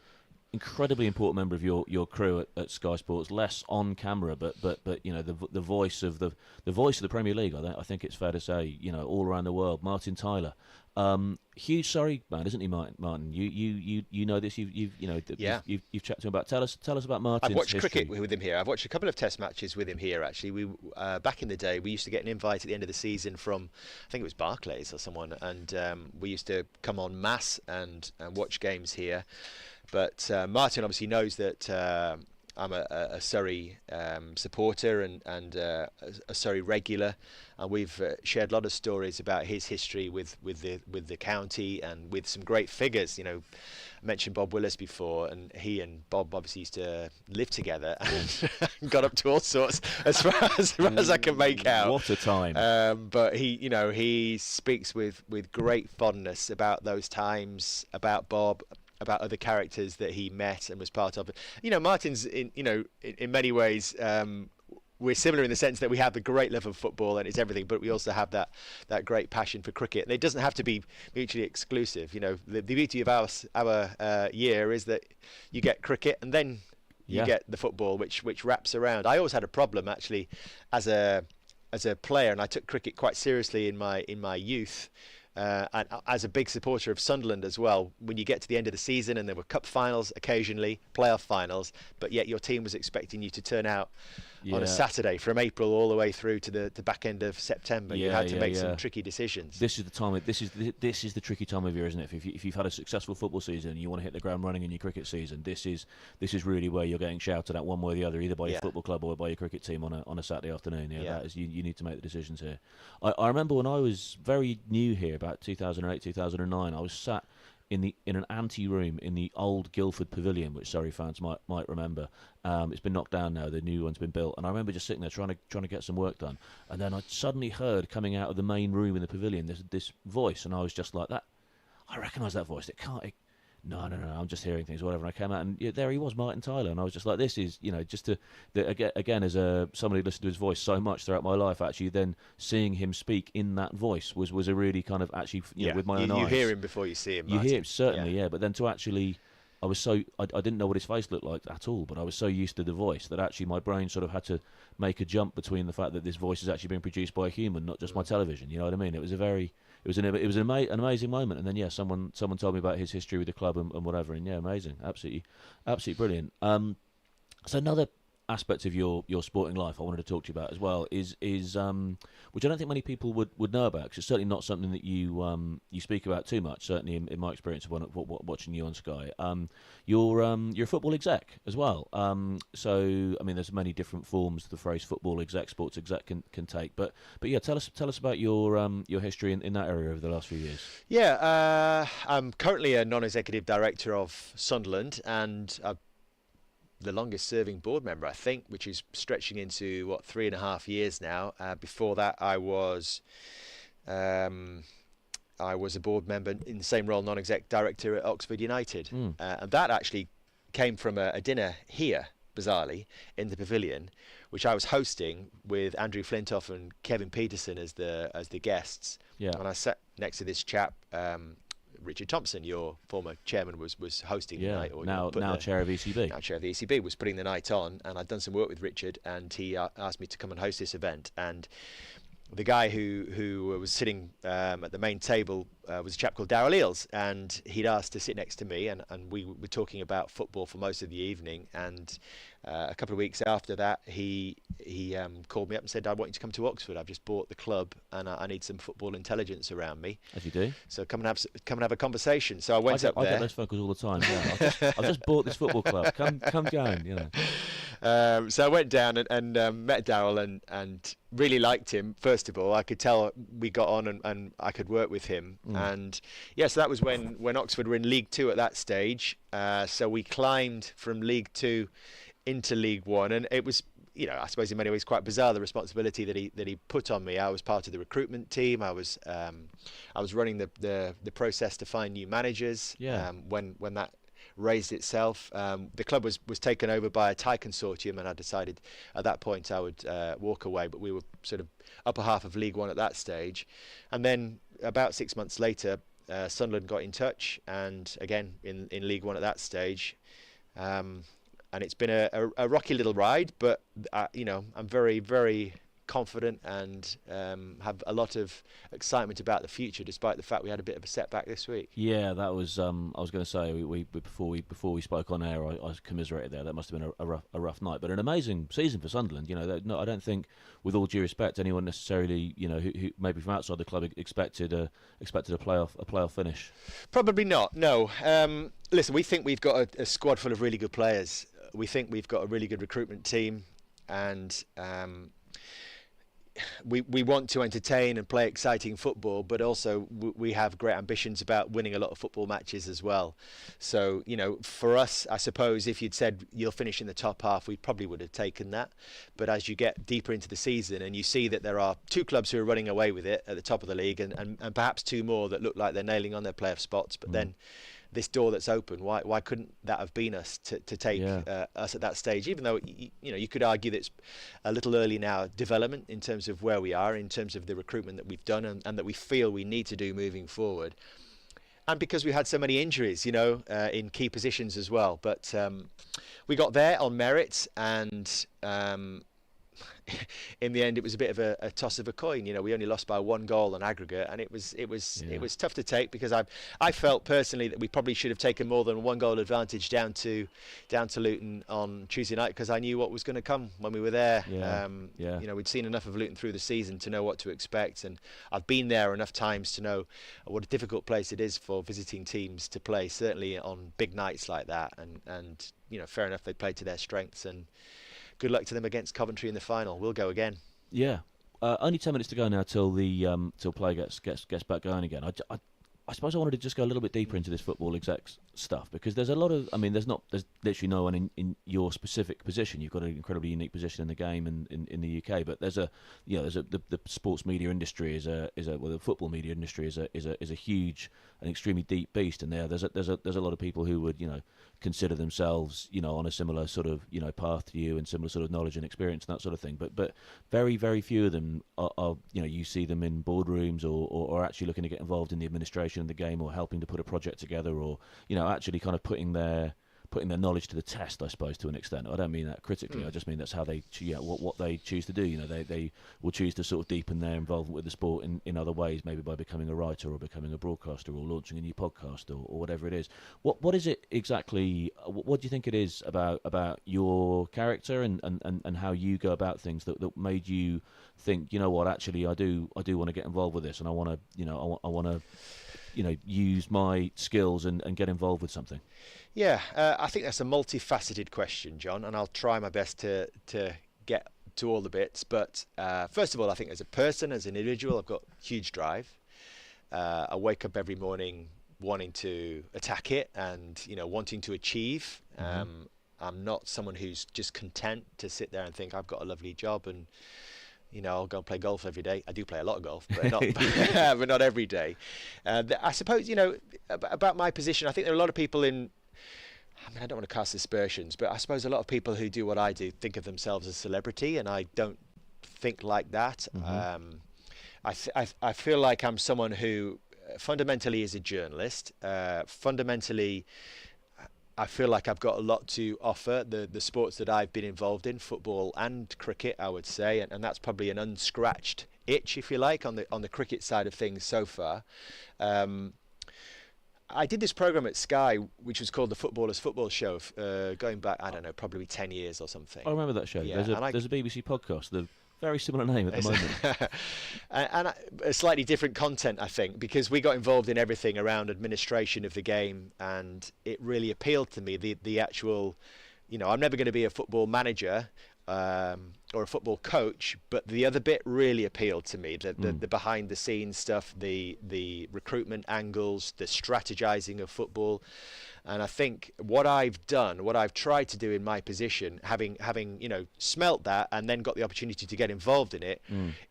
incredibly important member of your crew at Sky Sports, less on camera, but the voice of the Premier League. I think it's fair to say, all around the world. Martin Tyler, huge Surrey man, isn't he, Martin? You know this. You've chatted to him about. Tell us about Martin's I've watched history. cricket with him here. I've watched a couple of Test matches with him here. Actually, we back in the day, we used to get an invite at the end of the season from, I think it was Barclays or someone, and we used to come en masse and watch games here. But Martin obviously knows that I'm a Surrey supporter and a Surrey regular, and we've shared a lot of stories about his history with the county and with some great figures. I mentioned Bob Willis before, and he and Bob obviously used to live together and got up to all sorts as far as I can make out. What a time! But he speaks with great fondness about those times, about Bob, about other characters that he met and was part of. Martin's in many ways, we're similar in the sense that we have the great love of football and it's everything, but we also have that great passion for cricket. And it doesn't have to be mutually exclusive. The beauty of our year is that you get cricket and then you get the football, which wraps around. I always had a problem actually as a player, and I took cricket quite seriously in my youth. And as a big supporter of Sunderland as well, when you get to the end of the season and there were cup finals occasionally, playoff finals, but yet your team was expecting you to turn out on a Saturday from April all the way through to the back end of September. You had to make some tricky decisions. This is the time. This is the tricky time of year, isn't it? If you've had a successful football season and you want to hit the ground running in your cricket season, this is really where you're getting shouted at one way or the other, either by your football club or by your cricket team on a Saturday afternoon. That is, you need to make the decisions here. I remember when I was very new here, about 2008, 2009, I was sat in an ante room in the old Guildford Pavilion, which Surrey fans might remember. It's been knocked down now; the new one's been built. And I remember just sitting there trying to get some work done. And then I suddenly heard coming out of the main room in the pavilion this voice, and I was just like, that. I recognise that voice. No, I'm just hearing things, whatever. And I came out, and there he was, Martin Tyler, and I was just like, this is, just again, as somebody listened to his voice so much throughout my life, actually, then seeing him speak in that voice was a really kind of actually, with my own eyes. You hear him before you see him, Martin. You hear him, certainly, yeah. But then to actually, I didn't know what his face looked like at all, but I was so used to the voice that actually my brain sort of had to make a jump between the fact that this voice is actually being produced by a human, not just my television. You know what I mean? It was an amazing moment, and then someone told me about his history with the club and whatever, and amazing, absolutely brilliant. So aspect of your sporting life I wanted to talk to you about as well is which I don't think many people would know about, because it's certainly not something that you speak about too much. Certainly in my experience of watching you on Sky, you're a football exec as well. So I mean, there's many different forms the phrase football exec, sports exec can take. But yeah, tell us about your history in that area over the last few years. Yeah, I'm currently a non-executive director of Sunderland, and the longest serving board member, I think, which is stretching into 3.5 years now. Before that, I was a board member in the same role, non-exec director at Oxford United, and that actually came from a dinner here, bizarrely, in the Pavilion, which I was hosting with Andrew Flintoff and Kevin Peterson as the guests. Yeah. And I sat next to this chap. Richard Thompson, your former chairman, was hosting the night. Or, now chair of ECB. Now chair of the ECB, was putting the night on, and I'd done some work with Richard, and he asked me to come and host this event. And the guy who was sitting at the main table was a chap called Darryl Eales, and he'd asked to sit next to me, and we were talking about football for most of the evening. And a couple of weeks after that, he called me up and said, "I want you to come to Oxford. I've just bought the club, and I need some football intelligence around me." As you do. So come and have a conversation. So I went up there. I get those phone calls all the time. Yeah, I've just bought this football club. Come down. You know. So I went down and met Darryl and really liked him. First of all, I could tell we got on and I could work with him. And yeah, so that was when Oxford were in League Two at that stage. So we climbed from League Two into League One, and it was, I suppose in many ways quite bizarre, the responsibility that he put on me. I was part of the recruitment team. I was running the process to find new managers. Yeah. When that raised itself, the club was taken over by a Thai consortium, and I decided at that point I would walk away. But we were sort of upper half of League One at that stage, and then about 6 months later, Sunderland got in touch, and again in League One at that stage. And it's been a rocky little ride, but I'm very, very confident and have a lot of excitement about the future, despite the fact we had a bit of a setback this week. Yeah, that was. I was going to say before we spoke on air, I commiserated there. That must have been a rough night, but an amazing season for Sunderland. I don't think, with all due respect, anyone necessarily, who maybe from outside the club expected a playoff finish. Probably not. No. Listen, we think we've got a squad full of really good players. We think we've got a really good recruitment team, and we want to entertain and play exciting football, but also we have great ambitions about winning a lot of football matches as well. So, for us, I suppose if you'd said you'll finish in the top half, we probably would have taken that. But as you get deeper into the season and you see that there are two clubs who are running away with it at the top of the league, and perhaps two more that look like they're nailing on their playoff spots, but then this door that's open, why couldn't that have been us to take us at that stage? Even though you could argue that it's a little early now, development in terms of where we are, in terms of the recruitment that we've done and that we feel we need to do moving forward, and because we had so many injuries, in key positions as well. But we got there on merit, and in the end, it was a bit of a toss of a coin. We only lost by 1 goal on aggregate, and it was tough to take, because I felt personally that we probably should have taken more than 1 goal advantage down to Luton on Tuesday night, because I knew what was going to come when we were there. We'd seen enough of Luton through the season to know what to expect, and I've been there enough times to know what a difficult place it is for visiting teams to play, certainly on big nights like that. And fair enough, they played to their strengths, and good luck to them against Coventry in the final. We'll go again. Yeah, only 10 minutes to go now till play gets back going again. I suppose I wanted to just go a little bit deeper into this football exec stuff, because there's a lot of, there's literally no one in your specific position. You've got an incredibly unique position in the game and in the UK, but the sports media industry the football media industry is a huge and extremely deep beast, and there's a lot of people who would consider themselves on a similar sort of path to you and similar sort of knowledge and experience and that sort of thing, but very, very few of them are you see them in boardrooms or actually looking to get involved in the administration of the game, or helping to put a project together, or actually kind of putting their putting their knowledge to the test, I suppose, to an extent. I don't mean that critically. I just mean that's how they, what they choose to do. You know, they will choose to sort of deepen their involvement with the sport in other ways, maybe by becoming a writer or becoming a broadcaster or launching a new podcast or whatever it is. What is it exactly? What do you think it is about your character and how you go about things that made you think, you know what, actually I do want to get involved with this, and I want to, I want to, use my skills and get involved with something? Yeah, I think that's a multifaceted question, John, and I'll try my best to get to all the bits. But first of all, I think as a person, as an individual, I've got huge drive. I wake up every morning wanting to attack it and, wanting to achieve. I'm not someone who's just content to sit there and think I've got a lovely job and I'll go and play golf every day. I do play a lot of golf, but not, but not every day. I suppose, about my position, I think there are a lot of people I don't want to cast aspersions, but I suppose a lot of people who do what I do think of themselves as celebrity, and I don't think like that. I feel like I'm someone who fundamentally is a journalist. Fundamentally, I feel like I've got a lot to offer the sports that I've been involved in, football and cricket, I would say, and that's probably an unscratched itch, if you like, on the cricket side of things so far. I did this programme at Sky, which was called the Footballers' Football Show, going back, I don't know, probably 10 years or something. I remember that show. Yeah, there's a BBC podcast, the very similar name at the moment. and a slightly different content, I think, because we got involved in everything around administration of the game, and it really appealed to me, the actual, I'm never going to be a football manager or a football coach, but the other bit really appealed to me, the behind the scenes stuff, the recruitment angles, the strategizing of football. And I think what I've tried to do in my position, having smelt that and then got the opportunity to get involved in it,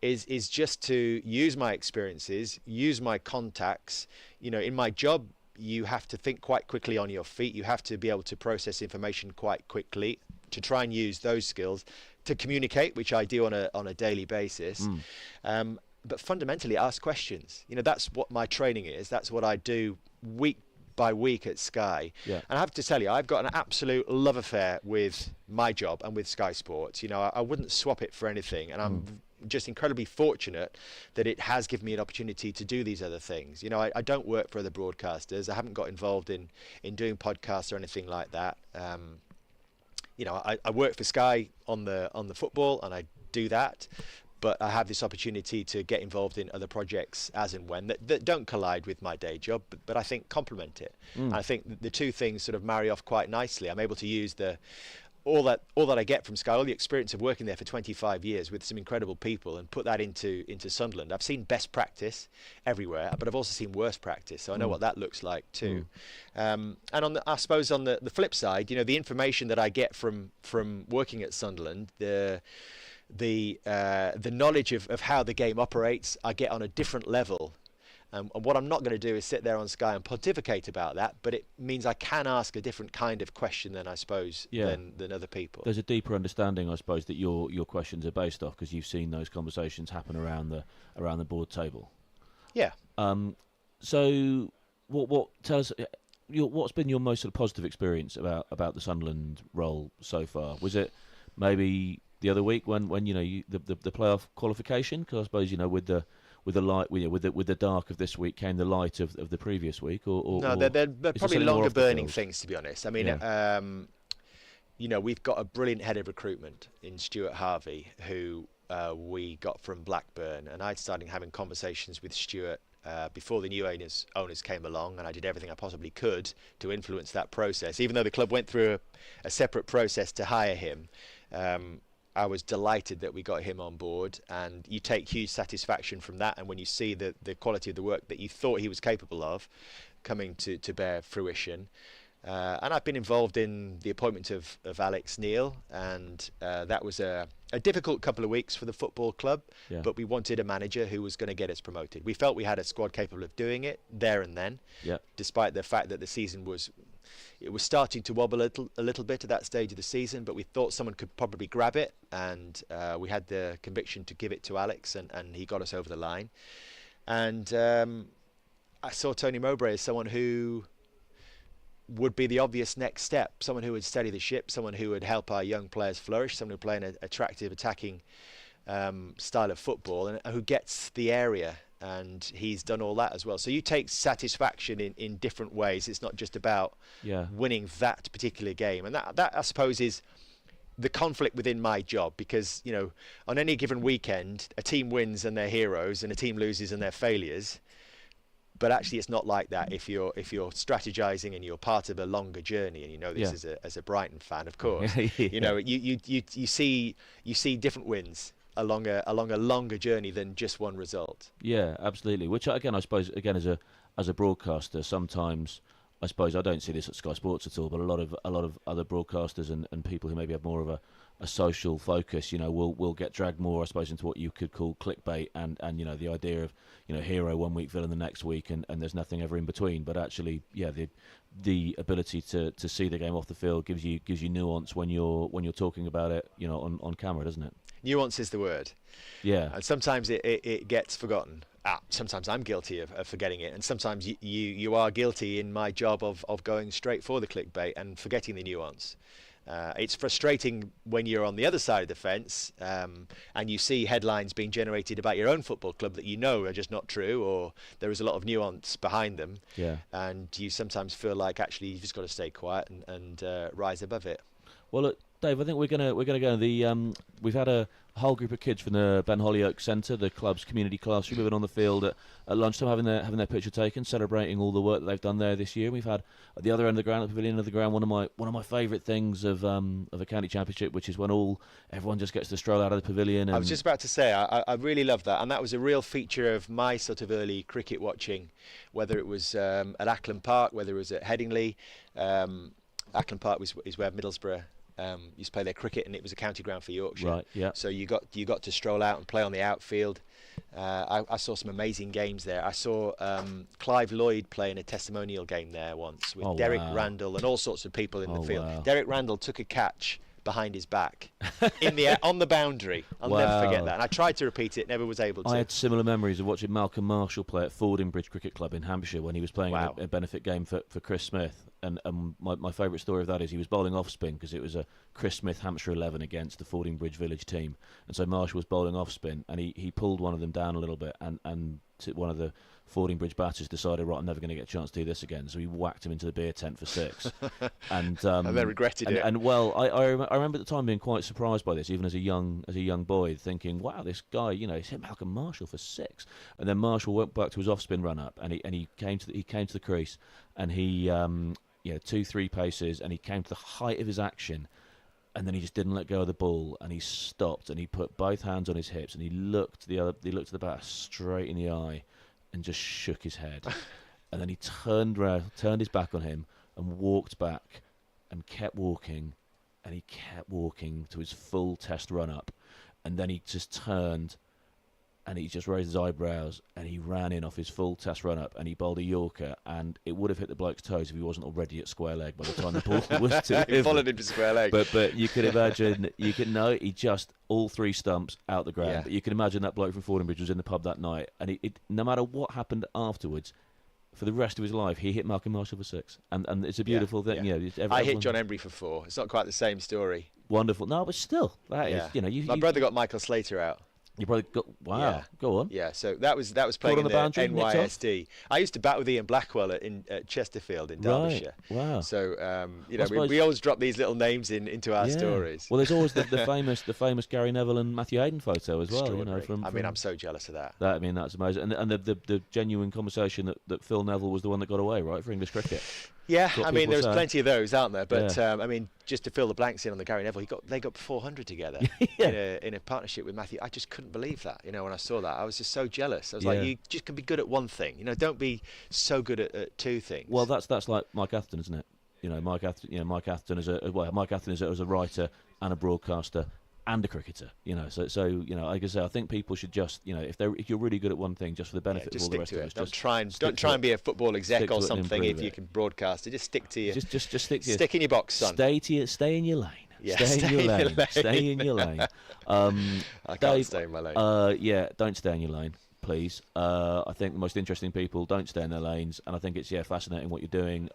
is just to use my experiences, use my contacts. In my job, you have to think quite quickly on your feet. You have to be able to process information quite quickly, to try and use those skills to communicate, which I do on a daily basis. But fundamentally, ask questions. That's what my training is. That's what I do week by week at Sky. And I have to tell you, I've got an absolute love affair with my job and with Sky Sports. I wouldn't swap it for anything, and I'm just incredibly fortunate that it has given me an opportunity to do these other things. I don't work for other broadcasters. I haven't got involved in doing podcasts or anything like that. I work for Sky on the football, and I do that, but I have this opportunity to get involved in other projects as and when that don't collide with my day job, but I think complement it. I think the two things sort of marry off quite nicely. I'm able to use all that I get from Sky, all the experience of working there for 25 years with some incredible people, and put that into Sunderland. I've seen best practice everywhere, but I've also seen worst practice, so I know what that looks like too. And I suppose on the flip side, the information that I get from working at Sunderland, the knowledge of how the game operates, I get on a different level. And what I'm not going to do is sit there on Sky and pontificate about that, but it means I can ask a different kind of question than I suppose than other people. There's a deeper understanding, I suppose, that your questions are based off, because you've seen those conversations happen around the board table. Yeah. So what tell us? What's been your most sort of positive experience about the Sunderland role so far? Was it maybe the other week when the playoff qualification? Because I suppose with the light, with the dark of this week came the light of the previous week, or no, they're probably longer burning things, to be honest. I mean, we've got a brilliant head of recruitment in Stuart Harvey, who we got from Blackburn, and I'd started having conversations with Stuart before the new owners came along, and I did everything I possibly could to influence that process. Even though the club went through a separate process to hire him, I was delighted that we got him on board, and you take huge satisfaction from that. And when you see the quality of the work that you thought he was capable of coming to bear fruition. And I've been involved in the appointment of Alex Neil, and that was a difficult couple of weeks for the football club, but we wanted a manager who was going to get us promoted. We felt we had a squad capable of doing it there and then, despite the fact that the season was starting to wobble a little bit at that stage of the season, but we thought someone could probably grab it, and we had the conviction to give it to Alex, and he got us over the line. And I saw Tony Mowbray as someone who would be the obvious next step. Someone who would steady the ship, someone who would help our young players flourish, someone who would play an attractive, attacking style of football, and who gets the area. And he's done all that as well. So you take satisfaction in different ways. It's not just about winning that particular game. And that I suppose is the conflict within my job, because on any given weekend a team wins and they're heroes and a team loses and they're failures. But actually it's not like that if you're strategizing and you're part of a longer journey, and this as a Brighton fan, of course. You see different wins along a longer journey than just one result. Yeah, absolutely. Which again, I suppose, as a broadcaster, sometimes I suppose I don't see this at Sky Sports at all, but a lot of other broadcasters and people who maybe have more of a social focus, will get dragged more, I suppose, into what you could call clickbait and the idea of hero one week, villain the next week, and there's nothing ever in between. But actually, the ability to see the game off the field gives you nuance when you're talking about it, on camera, doesn't it? Nuance is the word. Yeah. And sometimes it gets forgotten. Sometimes I'm guilty of forgetting it, and sometimes you are guilty in my job of going straight for the clickbait and forgetting the nuance. It's frustrating when you're on the other side of the fence and you see headlines being generated about your own football club that are just not true, or there is a lot of nuance behind them. Yeah. And you sometimes feel like actually you've just got to stay quiet and rise above it. Well, look, Dave, I think we're gonna go. We've had a whole group of kids from the Ben Hollyoake Centre, the club's community classroom, moving on the field at lunchtime, having their picture taken, celebrating all the work that they've done there this year. We've had at the other end of the ground, at the pavilion of the ground, one of my favourite things of a county championship, which is when everyone just gets to stroll out of the pavilion. And I was just about to say, I really love that, and that was a real feature of my sort of early cricket watching, whether it was at Ackland Park, whether it was at Headingley. Ackland Park is where Middlesbrough used to play their cricket, and it was a county ground for Yorkshire. Right, yeah. So you got to stroll out and play on the outfield. I saw some amazing games there. I saw Clive Lloyd play in a testimonial game there once with Derek Randall and all sorts of people in the field. Wow. Derek Randall took a catch behind his back on the boundary. I'll never forget that. And I tried to repeat it, never was able to. I had similar memories of watching Malcolm Marshall play at Fordingbridge Cricket Club in Hampshire when he was playing a benefit game for Chris Smith. And my favourite story of that is he was bowling off spin because it was a Chris Smith Hampshire 11 against the Fordingbridge Village team. And so Marshall was bowling off spin, and he pulled one of them down a little bit, and one of the Fordingbridge batters decided, right, I'm never going to get a chance to do this again. So he whacked him into the beer tent for 6. And they regretted it. And well, I remember at the time being quite surprised by this, even as a young boy, thinking, wow, this guy, he's hit Malcolm Marshall for 6. And then Marshall went back to his off spin run up, and he came to the crease, and he 2-3 paces, and he came to the height of his action, and then he just didn't let go of the ball, and he stopped, and he put both hands on his hips, and he looked the batter straight in the eye, and just shook his head. And then he turned his back on him, and walked back, and kept walking, and he kept walking to his full test run up, and then he just turned, and he just raised his eyebrows, and he ran in off his full test run up, and he bowled a Yorker, and it would have hit the bloke's toes if he wasn't already at square leg by the time the ball was to He followed him to square leg. But you could imagine, he just all 3 stumps out the ground. Yeah. But you can imagine that bloke from Fordingbridge was in the pub that night, and it no matter what happened afterwards, for the rest of his life, he hit Malcolm Marshall for 6, and it's a beautiful thing. Yeah. I hit John Embry for 4. It's not quite the same story. Wonderful. No, but still, that is. My brother got Michael Slater out. You probably got Go on. Yeah, so that was playing in the NYSD. I used to bat with Ian Blackwell at Chesterfield in Derbyshire. Right. Wow. So we always drop these little names into our stories. Well, there's always the famous Gary Neville and Matthew Hayden photo as well. I'm so jealous of that. That's amazing. And the genuine conversation that Phil Neville was the one that got away, right, for English cricket. Yeah, there's plenty of those, aren't there? But just to fill the blanks in on the Gary Neville, they got 400 together in a partnership with Matthew. I just couldn't believe that. When I saw that, I was just so jealous. I was like, you just can be good at one thing. Don't be so good at 2 things. Well, that's like Mike Atherton, isn't it? Mike Atherton is a writer and a broadcaster and a cricketer, So like I say, I think people should just, if you're really good at one thing, just for the benefit of all the rest of us, don't try and be a football exec or something if you can broadcast it. Just stick to your, just stick to your, stick in your box, son. Stay in your lane. Yeah, stay in your lane. Stay in your lane. I can't stay in my lane. Don't stay in your lane, please. I think the most interesting people don't stay in their lanes, and I think it's fascinating what you're doing.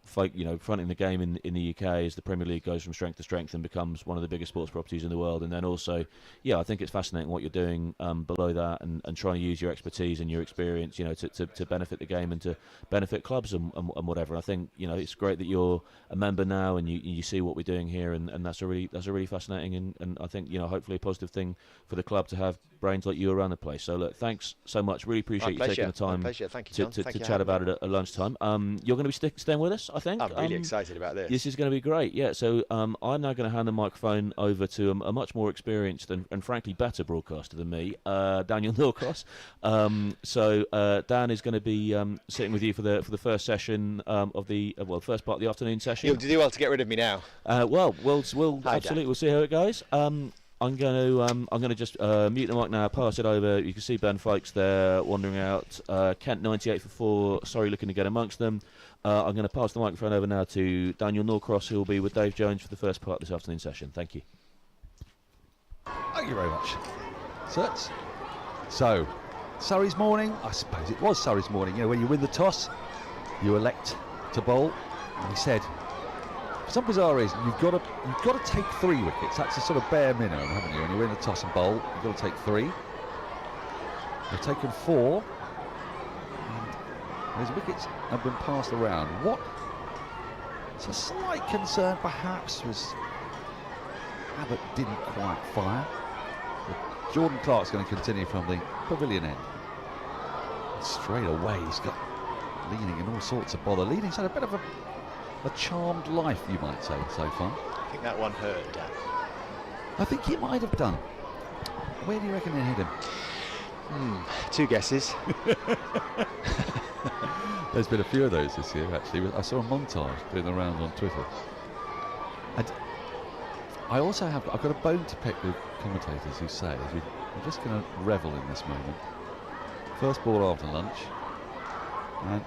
fronting the game in the UK as the Premier League goes from strength to strength and becomes one of the biggest sports properties in the world. And then also, I think it's fascinating what you're doing below that and trying to use your expertise and your experience, to benefit the game and to benefit clubs and whatever. I think, it's great that you're a member now and you see what we're doing here, and that's a really fascinating and I think, hopefully a positive thing for the club to have brains like you around the place. So look, thanks so much. Really appreciate you taking the time Thank you, John. to chat about it at lunchtime. You're going to be staying with us, I think. I'm really excited about this. This is going to be great. Yeah. So I'm now going to hand the microphone over to a much more experienced and frankly better broadcaster than me, Daniel Norcross. So Dan is going to be sitting with you for the first session of the first part of the afternoon session. You'll do well to get rid of me now. We'll absolutely. We'll see how it goes. I'm going to just mute the mic now, pass it over. You can see Ben Foakes there wandering out. Kent 98 for 4, Surrey looking to get amongst them. I'm going to pass the microphone over now to Daniel Norcross, who will be with Dave Jones for the first part of this afternoon session. Thank you. Thank you very much. So, Surrey's morning, I suppose it was Surrey's morning. When you win the toss, you elect to bowl. And he said, for some bizarre reason, you've got to take 3 wickets. That's a sort of bare minimum, haven't you? When you win the toss and bowl, you've got to take 3. They've taken 4. And those wickets have been passed around. It's a slight concern, perhaps, was Abbott didn't quite fire. But Jordan Clark's going to continue from the pavilion end. And straight away, he's got leading in all sorts of bother. Leading's had a bit of a charmed life, you might say, so far. I think that one hurt, Dan. I think it might have done. Where do you reckon it hit him? 2 guesses. There's been a few of those this year, actually. I saw a montage doing the rounds on Twitter. And I've got a bone to pick with commentators who say, we're just going to revel in this moment. First ball after lunch. And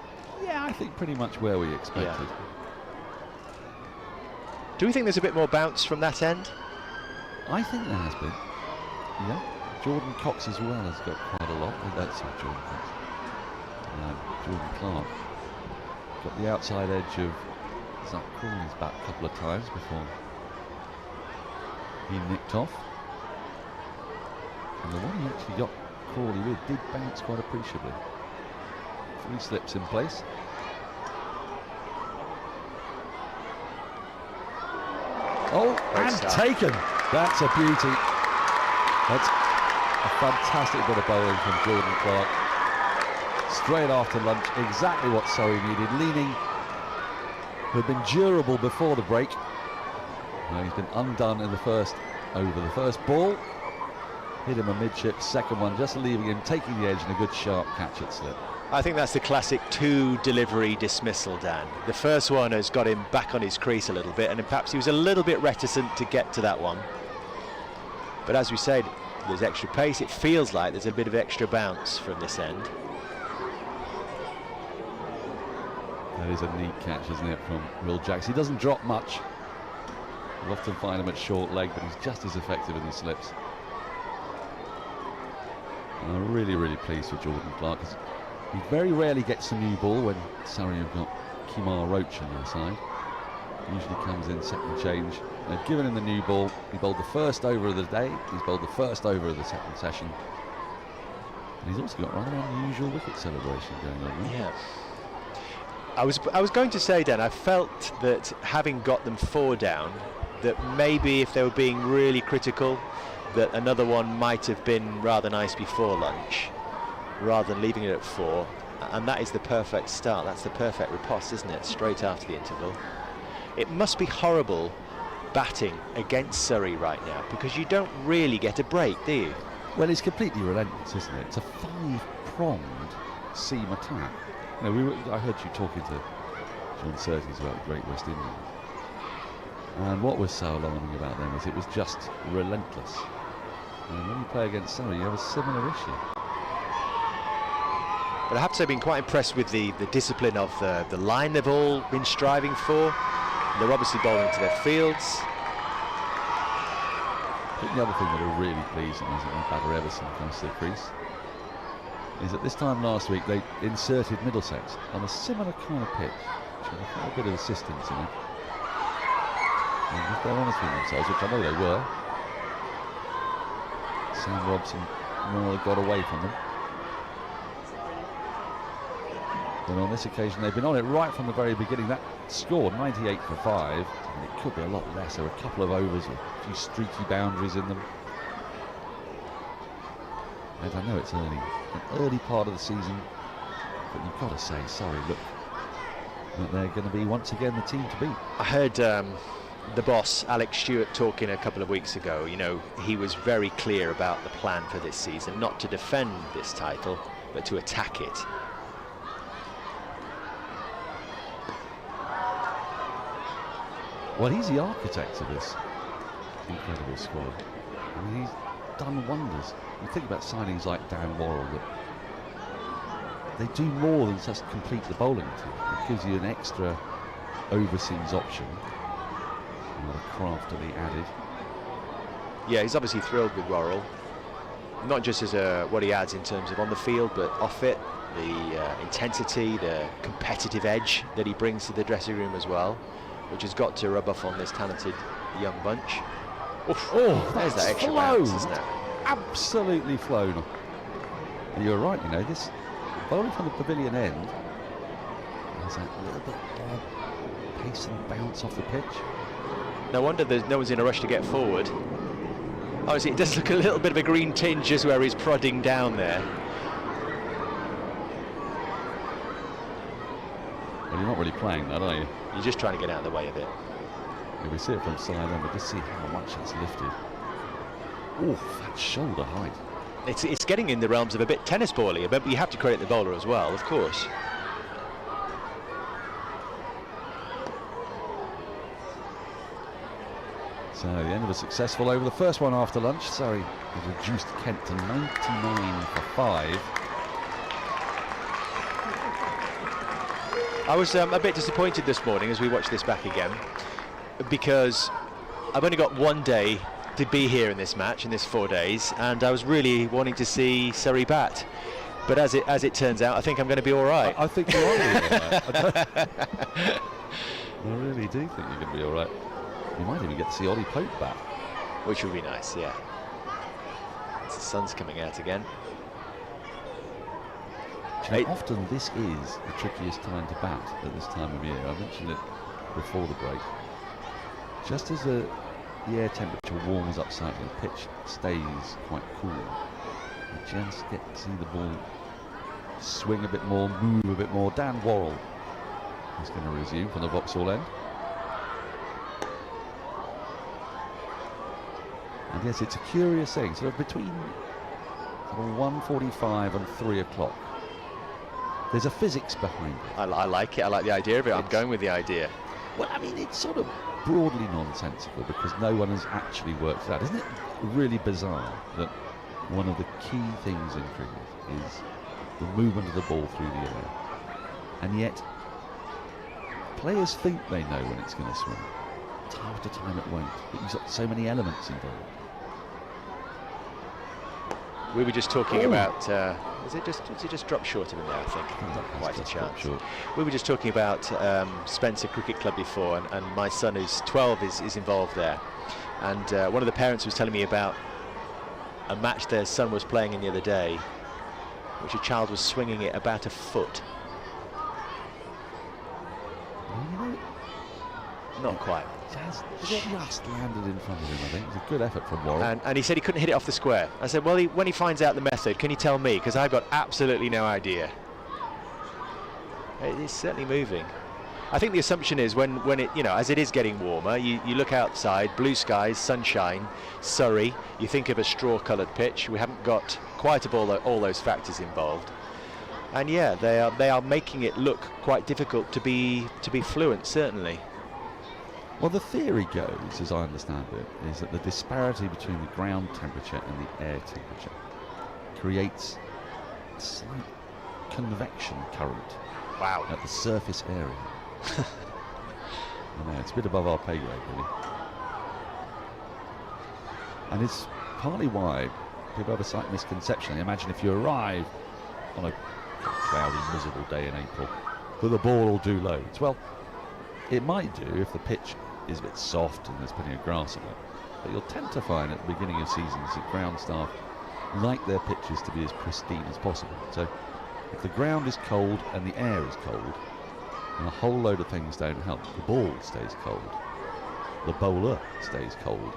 I think pretty much where we expected. Yeah. Do we think there's a bit more bounce from that end? I think there has been. Yeah. Jordan Cox as well has got quite a lot. That's Jordan Cox. Jordan Clark got the outside edge of Zak Crawley's bat a couple of times before he nicked off. And the one he actually got Crawley with did bounce quite appreciably. 3 slips in place. Taken. That's a beauty. That's a fantastic bit of bowling from Jordan Clark. Straight after lunch, exactly what Surrey needed. Leaning, who had been durable before the break. Now he's been undone in the first over. The first ball hit him a midship, second one just leaving him taking the edge and a good sharp catch at slip. I think that's the classic 2 delivery dismissal, Dan. The first one has got him back on his crease a little bit, and perhaps he was a little bit reticent to get to that one. But as we said, there's extra pace. It feels like there's a bit of extra bounce from this end. That is a neat catch, isn't it, from Will Jacks. He doesn't drop much. You'll often find him at short leg, but he's just as effective in the slips. And I'm really, really pleased with Jordan Clark, because he very rarely gets the new ball when Surrey have got Kimar Roach on their side. Usually comes in second change. They've given him the new ball. He bowled the first over of the day. He's bowled the first over of the second session. And he's also got rather unusual wicket celebration going on there. Yeah. I was going to say, Dan, I felt that having got them 4 down, that maybe if they were being really critical, that another one might have been rather nice before lunch, rather than leaving it at 4. And that is the perfect start. That's the perfect riposte, isn't it? Straight after the interval. It must be horrible batting against Surrey right now, because you don't really get a break, do you? Well, it's completely relentless, isn't it? It's a 5-pronged seam attack. You know, I heard you talking to John Surtees about the Great West Indies, and what was so alarming about them is it was just relentless. And when you play against Surrey, you have a similar issue. But I have to say, I've been quite impressed with the discipline of the line they've all been striving for. They're obviously bowling to their fields. I think the other thing that are really pleasing is that when batter Everson comes to the crease, is that this time last week they inserted Middlesex on a similar kind of pitch, with a bit of assistance in it. And if they're honest with themselves, which I know they were, Sam Robson more got away from them. And on this occasion, they've been on it right from the very beginning. That score, 98 for 5, and it could be a lot less. There were a couple of overs with a few streaky boundaries in them. And I know it's an early part of the season, but you've got to say, sorry, look, that they're going to be once again the team to beat. I heard the boss, Alex Stewart, talking a couple of weeks ago. You know, he was very clear about the plan for this season, not to defend this title, but to attack it. Well, he's the architect of this incredible squad. I mean, he's done wonders. You think about signings like Dan Worrell, that they do more than just complete the bowling team. It gives you an extra overseas option, rather craftily added. Yeah, he's obviously thrilled with Worrell, not just as what he adds in terms of on the field, but off it, the intensity, the competitive edge that he brings to the dressing room as well, which has got to rub off on this talented young bunch. Oof. Oh, there's that extra bounce, isn't it? Absolutely flown. And you're right, you know, this bowling from the pavilion end, there's that little bit more pace and bounce off the pitch. No wonder no one's in a rush to get forward. Obviously, it does look a little bit of a green tinge just where he's prodding down there. Well, you're not really playing that, are you? You're just trying to get out of the way of it. Yeah, we see it from side on, but just see how much it's lifted. Oh, that shoulder height. It's getting in the realms of a bit tennis ball-y, but you have to credit the bowler as well, of course. So the end of a successful over. The first one after lunch. Surrey has reduced Kent to 99 for 5. I was a bit disappointed this morning as we watched this back again, because I've only got one day to be here in this match, in this 4 days, and I was really wanting to see Surrey bat. But as it turns out, I think I'm going to be all right. I think you are going to be all right. I really do think you're going to be all right. You might even get to see Ollie Pope back. Which would be nice, yeah. As the sun's coming out again. You know, often this is the trickiest time to bat at this time of year. I mentioned it before the break. Just as the air temperature warms up slightly, the pitch stays quite cool. You just get to see the ball swing a bit more, move a bit more. Dan Worrell is going to resume from the Vauxhall end. And yes, it's a curious thing, sort of between 1:45 and 3 o'clock. There's a physics behind it. I like it. I like the idea of it. I'm going with the idea. Well, I mean, it's sort of broadly nonsensical because no one has actually worked it out. Isn't it really bizarre that one of the key things in cricket is the movement of the ball through the air, and yet players think they know when it's going to swing. Time after time it won't. But you've got so many elements involved. We were just talking about. Is it just dropped short of him there? I think. Quite a chance. We were just talking about Spencer Cricket Club before, and my son, who's 12, is involved there. And one of the parents was telling me about a match their son was playing in the other day, which a child was swinging it about a foot. Not quite. Just landed in front of him, I think. It was a good effort from Worrell. And he said he couldn't hit it off the square. I said, well, when he finds out the method, can you tell me? Because I've got absolutely no idea. It is certainly moving. I think the assumption is when it, you know, as it is getting warmer, you look outside, blue skies, sunshine, Surrey, you think of a straw-coloured pitch. We haven't got quite all those factors involved. And yeah, they are making it look quite difficult to be fluent, certainly. Well, the theory goes, as I understand it, is that the disparity between the ground temperature and the air temperature creates a slight convection current. Wow. At the surface area. I know, it's a bit above our pay grade, really. And it's partly why people have a slight misconception. They imagine if you arrive on a cloudy, miserable day in April, but the ball will do loads. Well, it might do if the pitch is a bit soft and there's plenty of grass on it. But you'll tend to find at the beginning of seasons that ground staff like their pitches to be as pristine as possible. So if the ground is cold and the air is cold, and a whole load of things don't help, the ball stays cold, the bowler stays cold.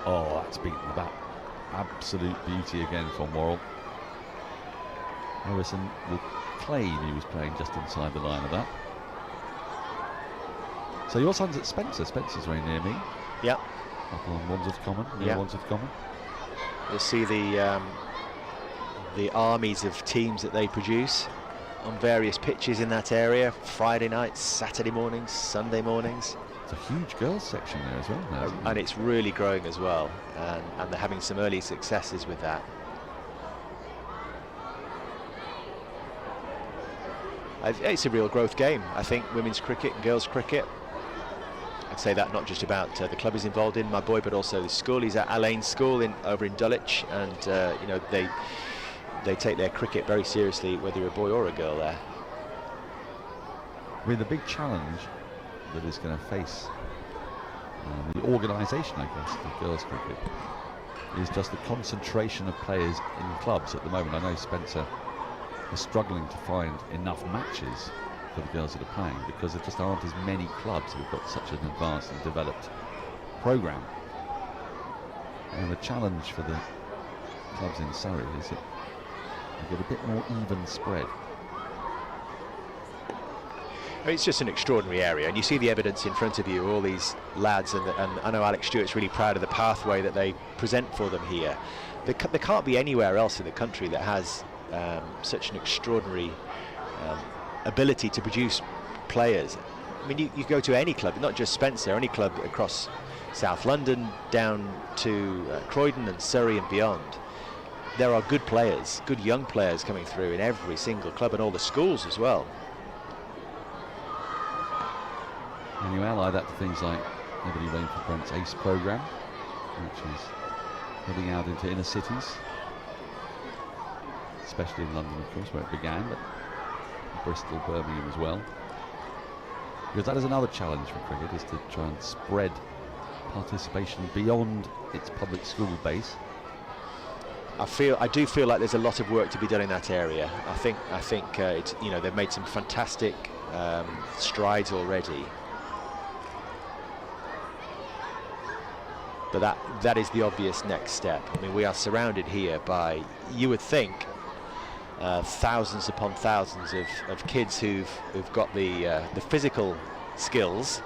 Oh, that's beaten the bat. Absolute beauty again from Worrell. Harrison will claim he was playing just inside the line of that. So your son's at Spencer. Spencer's very near me. Yep. Up on Wandsworth Common. Near Wandsworth Common. You'll see the armies of teams that they produce on various pitches in that area. Friday nights, Saturday mornings, Sunday mornings. It's a huge girls section there as well now, isn't it? And it's really growing as well, and they're having some early successes with that. It's a real growth game, I think, women's cricket and girls cricket. I'd say that not just about the club he's involved in, my boy, but also the school. He's at Allain School over in Dulwich, and you know, they take their cricket very seriously, whether you're a boy or a girl there. I mean, the big challenge that is going to face the organisation, I guess, of girls cricket is just the concentration of players in clubs at the moment. I know Spencer is struggling to find enough matches for the girls that are playing because there just aren't as many clubs who've got such an advanced and developed programme. And the challenge for the clubs in Surrey is that you get a bit more even spread. I mean, it's just an extraordinary area, and you see the evidence in front of you, all these lads, and I know Alex Stewart's really proud of the pathway that they present for them here. There can't be anywhere else in the country that has such an extraordinary ability to produce players. I mean, you go to any club, not just Spencer, any club across South London, down to Croydon and Surrey and beyond. There are good players, good young players coming through in every single club and all the schools as well. And you ally that to things like Everly Rainford Brent's ACE programme, which is heading out into inner cities, especially in London, of course, where it began, but Bristol, Birmingham as well. Because that is another challenge for cricket, is to try and spread participation beyond its public school base. I do feel like there's a lot of work to be done in that area. I think it's, you know, they've made some fantastic strides already. But that is the obvious next step. I mean, we are surrounded here by, you would think, thousands upon thousands of kids who've got the physical skills.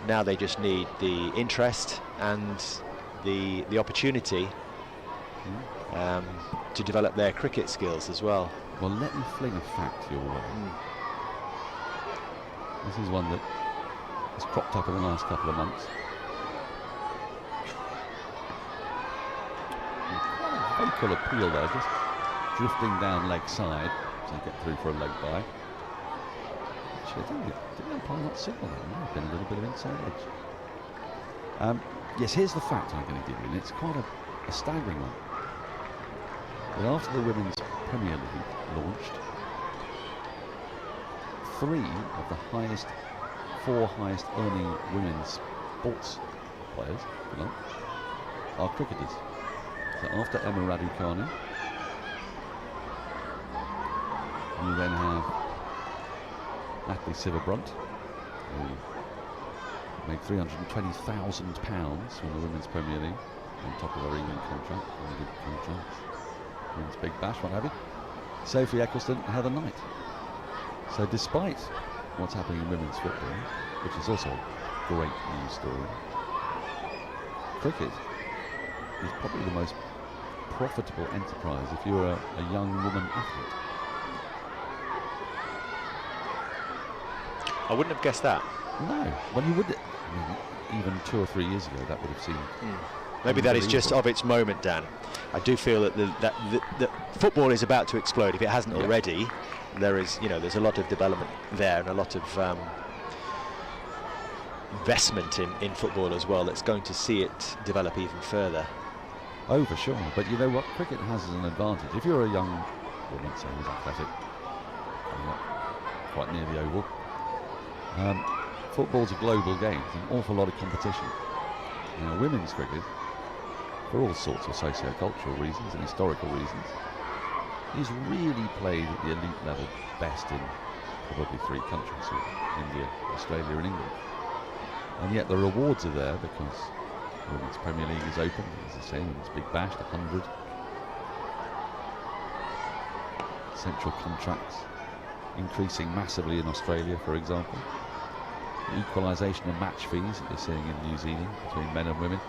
Now they just need the interest and the opportunity to develop their cricket skills as well. Well, let me fling a fact your way. This is one that has cropped up in the last couple of months. Vocal appeal there, just drifting down leg side, so you get through for a leg bye. Actually, I think did the umpire not signal that? There might have been a little bit of inside edge. Yes, here's the fact I'm going to give you, and it's quite a staggering one. But after the Women's Premier League launched, 3 of the four highest earning women's sports players, if you like, are cricketers. So after Emma Raducanu, you then have Natalie Sciver-Brunt, who made £320,000 from the Women's Premier League, on top of her England contract, Women's Big Bash, what have you. Sophie Eccleston and Heather Knight. So despite what's happening in women's football, which is also a great news story, cricket is probably the most profitable enterprise if you're a young woman athlete. I wouldn't have guessed that. No, well, you would. I mean, even 2 or 3 years ago, that would have seemed. Maybe that is just of its moment, Dan. I do feel that football is about to explode. If it hasn't already, there's a lot of development there and a lot of investment in football as well that's going to see it develop even further. Oh, for sure. But you know what cricket has as an advantage? If you're a young woman, say who's athletic, quite near the oval, football's a global game. It's an awful lot of competition. Now, women's cricket, for all sorts of socio-cultural reasons and historical reasons, is really played at the elite level best in probably 3 countries, India, Australia and England. And yet the rewards are there because the Women's Premier League is open, as I say, Women's Big Bash, the 100. Central contracts increasing massively in Australia, for example. The equalisation of match fees that you're seeing in New Zealand between men and women.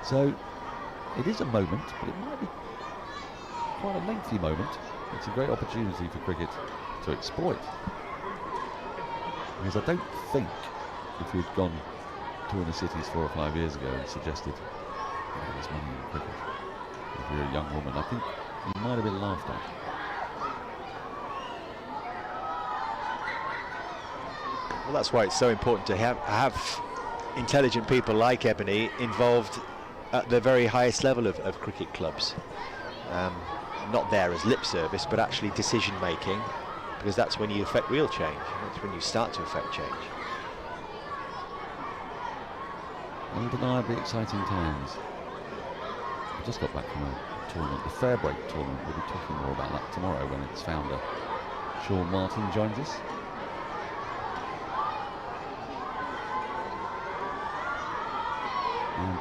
So it is a moment, but it might be quite a lengthy moment. It's a great opportunity for cricket to exploit. Because I don't think if you'd gone to inner cities 4 or 5 years ago and suggested there's money in cricket, if you're a young woman, I think you might have been laughed at. Well, that's why it's so important to have intelligent people like Ebony involved at the very highest level of cricket clubs. Not there as lip service, but actually decision making, because that's when you affect real change. That's when you start to affect change. Undeniably exciting times. I just got back from a tournament, the Fair Break tournament. We'll be talking more about that tomorrow when its founder, Sean Martin, joins us. And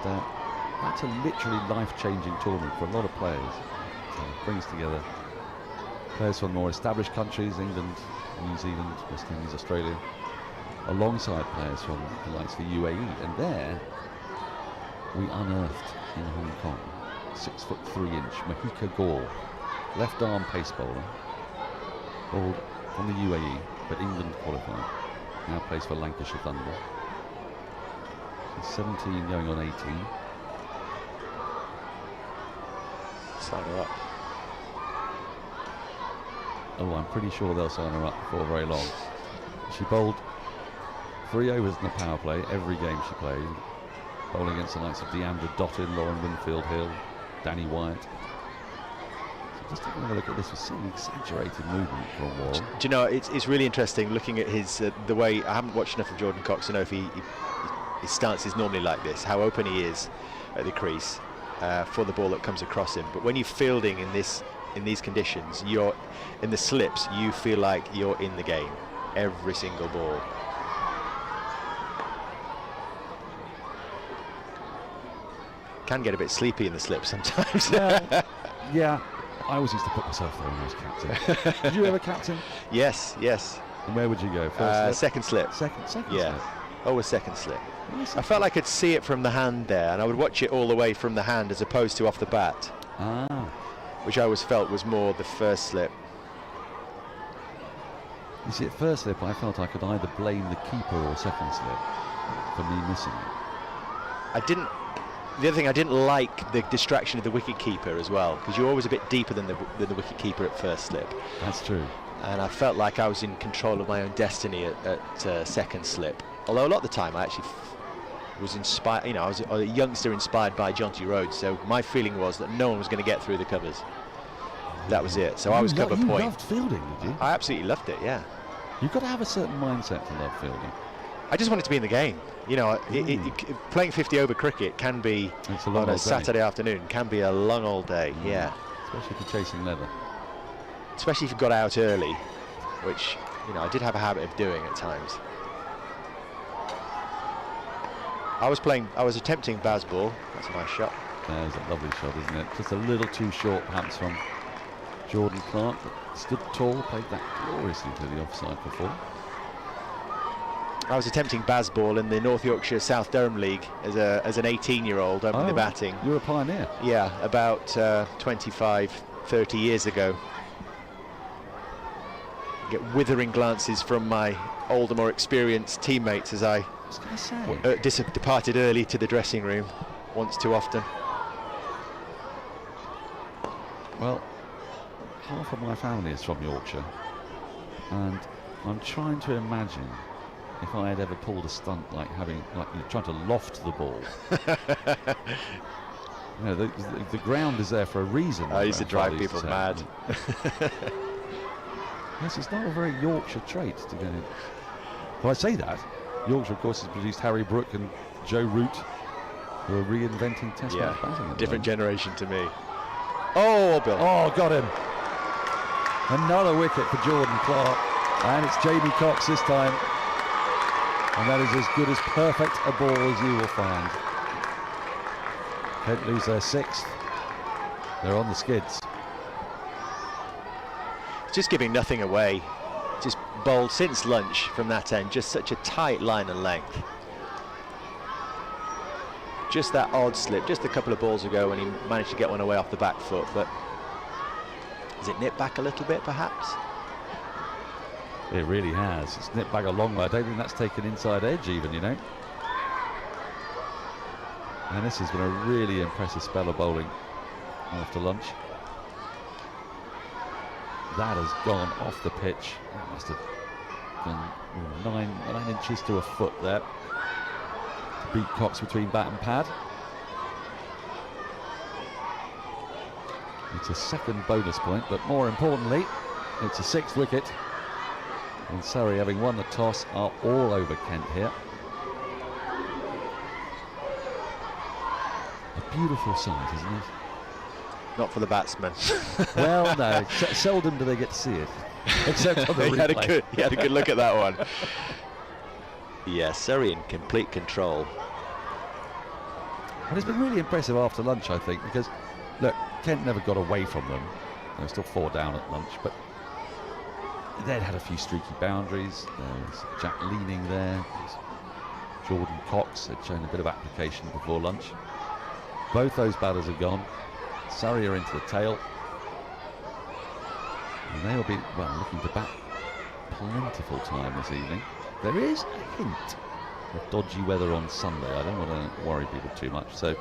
that's a literally life-changing tournament for a lot of players. It brings together players from more established countries, England, New Zealand, West Indies, Australia, alongside players from the likes of the UAE. And there we unearthed in Hong Kong 6'3" Mahika Gaur, left arm pace bowler, bowled from the UAE, but England qualified, now plays for Lancashire Thunder. He's 17 going on 18. Sign her up. Oh, I'm pretty sure they'll sign her up before very long. She bowled 3 overs in the power play every game she played, bowling against the likes of Deandra Dottin, Lauren Winfield Hill, Danny Wyatt. So just taking a look at this, we're seeing exaggerated movement from Warren. Do you know, it's really interesting looking at his the way. I haven't watched enough of Jordan Cox to know if his stance is normally like this, how open he is at the crease for the ball that comes across him. But when you're fielding in these conditions, you're in the slips, you feel like you're in the game every single ball. Can get a bit sleepy in the slips sometimes. Yeah, I always used to put myself there when I was captain. Did you ever captain? Yes. And where would you go? First slip? Second slip. Second slip? Always second slip. I felt like I could see it from the hand there, and I would watch it all the way from the hand as opposed to off the bat. Which I always felt was more the first slip. You see, at first slip, I felt I could either blame the keeper or second slip for me missing it. The other thing, I didn't like the distraction of the wicket keeper as well, because you're always a bit deeper than the wicket keeper at first slip. That's true. And I felt like I was in control of my own destiny at second slip. Although a lot of the time I actually was inspired, I was a youngster inspired by Jonty Rhodes, so my feeling was that no one was going to get through the covers. That was it. So I was cover point. You loved fielding, did you? I absolutely loved it, yeah. You've got to have a certain mindset to love fielding. I just wanted to be in the game. Playing 50 over cricket can be on a Saturday afternoon, can be a long old day, yeah. Especially if you're chasing leather. Especially if you've got out early, which, I did have a habit of doing at times. I was attempting Bazball. That's a nice shot. There's a lovely shot, isn't it? Just a little too short, perhaps, from Jordan Clark, but stood tall, played that gloriously to the offside before. I was attempting Bazball in the North Yorkshire South Durham League as an 18-year-old opening the batting. You were a pioneer. Yeah, about 25, 30 years ago. Get withering glances from my older, more experienced teammates as I departed early to the dressing room once too often. Well, half of my family is from Yorkshire, and I'm trying to imagine if I had ever pulled a stunt like trying to loft the ball. You know, the ground is there for a reason. I used to drive people mad. Yes, it's not a very Yorkshire trait to go in. Well, I say that. Yorkshire, of course, has produced Harry Brook and Joe Root, who are reinventing Test match batting. Different generation to me. Oh, Bill. Oh, got him. Another wicket for Jordan Clark. And it's Jamie Cox this time. And that is as good as perfect a ball as you will find. Kent lose their 6th. They're on the skids. Just giving nothing away. Just bowled since lunch from that end. Just such a tight line and length. Just that odd slip. Just a couple of balls ago when he managed to get one away off the back foot. But has it nipped back a little bit, perhaps? It really has. It's nipped back a long way. I don't think that's taken inside edge even, you know. And this has been a really impressive spell of bowling after lunch. That has gone off the pitch. That must have done 9 inches to a foot there to beat Cox between bat and pad. It's a second bonus point, but more importantly, it's a 6th wicket. And Surrey, having won the toss, are all over Kent here. A beautiful sight, isn't it? Not for the batsman. Well, no. Seldom do they get to see it. Except on the replay. He had a good look at that one. Yeah, Surrey in complete control. And it's been really impressive after lunch, I think, because, look, Kent never got away from them. They were still 4 down at lunch, but they'd had a few streaky boundaries. There was Jack leaning there. Jordan Cox had shown a bit of application before lunch. Both those batters have gone. Surrey are into the tail. And they will be, well, looking to bat plentiful time this evening. There is a hint of dodgy weather on Sunday. I don't want to worry people too much. So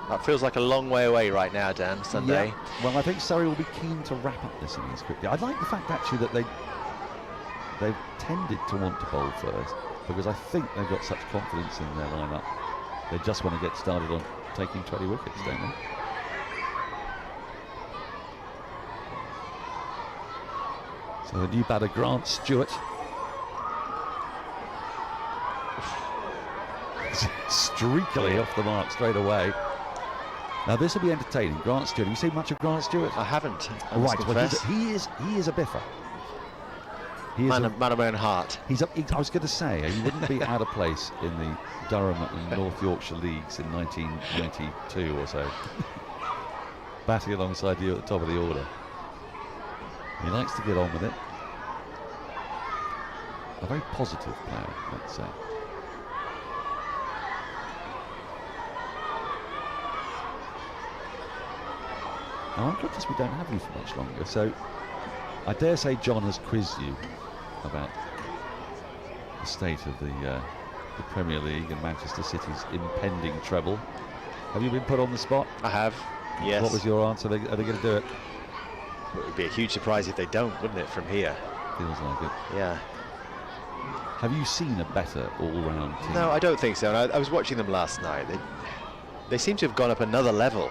that feels like a long way away right now, Dan, Sunday. Yeah. Well, I think Surrey will be keen to wrap up this innings quickly. I like the fact, actually, that they've tended to want to bowl first, because I think they've got such confidence in their lineup. They just want to get started on taking 20 wickets, don't they? So the new batter, Grant Stewart, streakily off the mark straight away. Now this will be entertaining. Grant Stewart. Have you seen much of Grant Stewart? I haven't. Right. Well, he is a biffer. He is man of my own heart. I was going to say, he wouldn't be out of place in the Durham and North Yorkshire leagues in 1992 or so, batting alongside you at the top of the order. He likes to get on with it. A very positive player, let's say. Now, I'm conscious we don't have you for much longer, so I dare say John has quizzed you about the state of the Premier League and Manchester City's impending treble. Have you been put on the spot? I have, yes. What was your answer? Are they going to do it? It would be a huge surprise if they don't, wouldn't it, from here? Feels like it. Yeah. Have you seen a better all-round team? No, I don't think so. And I was watching them last night. They seem to have gone up another level,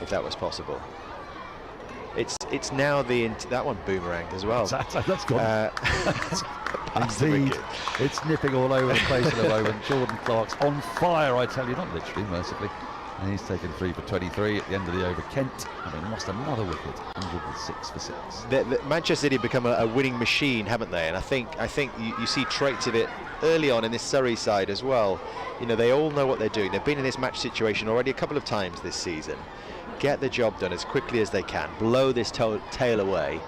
if that was possible. It's now that one boomeranged as well. That's gone. Indeed, it's nipping all over the place at the moment. Jordan Clark's on fire, I tell you, not literally, mercifully. And he's taken 3 for 23 at the end of the over. Kent having lost another wicket, 106 for 6. Manchester City have become a winning machine, haven't they? And I think you see traits of it early on in this Surrey side as well. You know, they all know what they're doing. They've been in this match situation already a couple of times this season. Get the job done as quickly as they can, blow this tail away,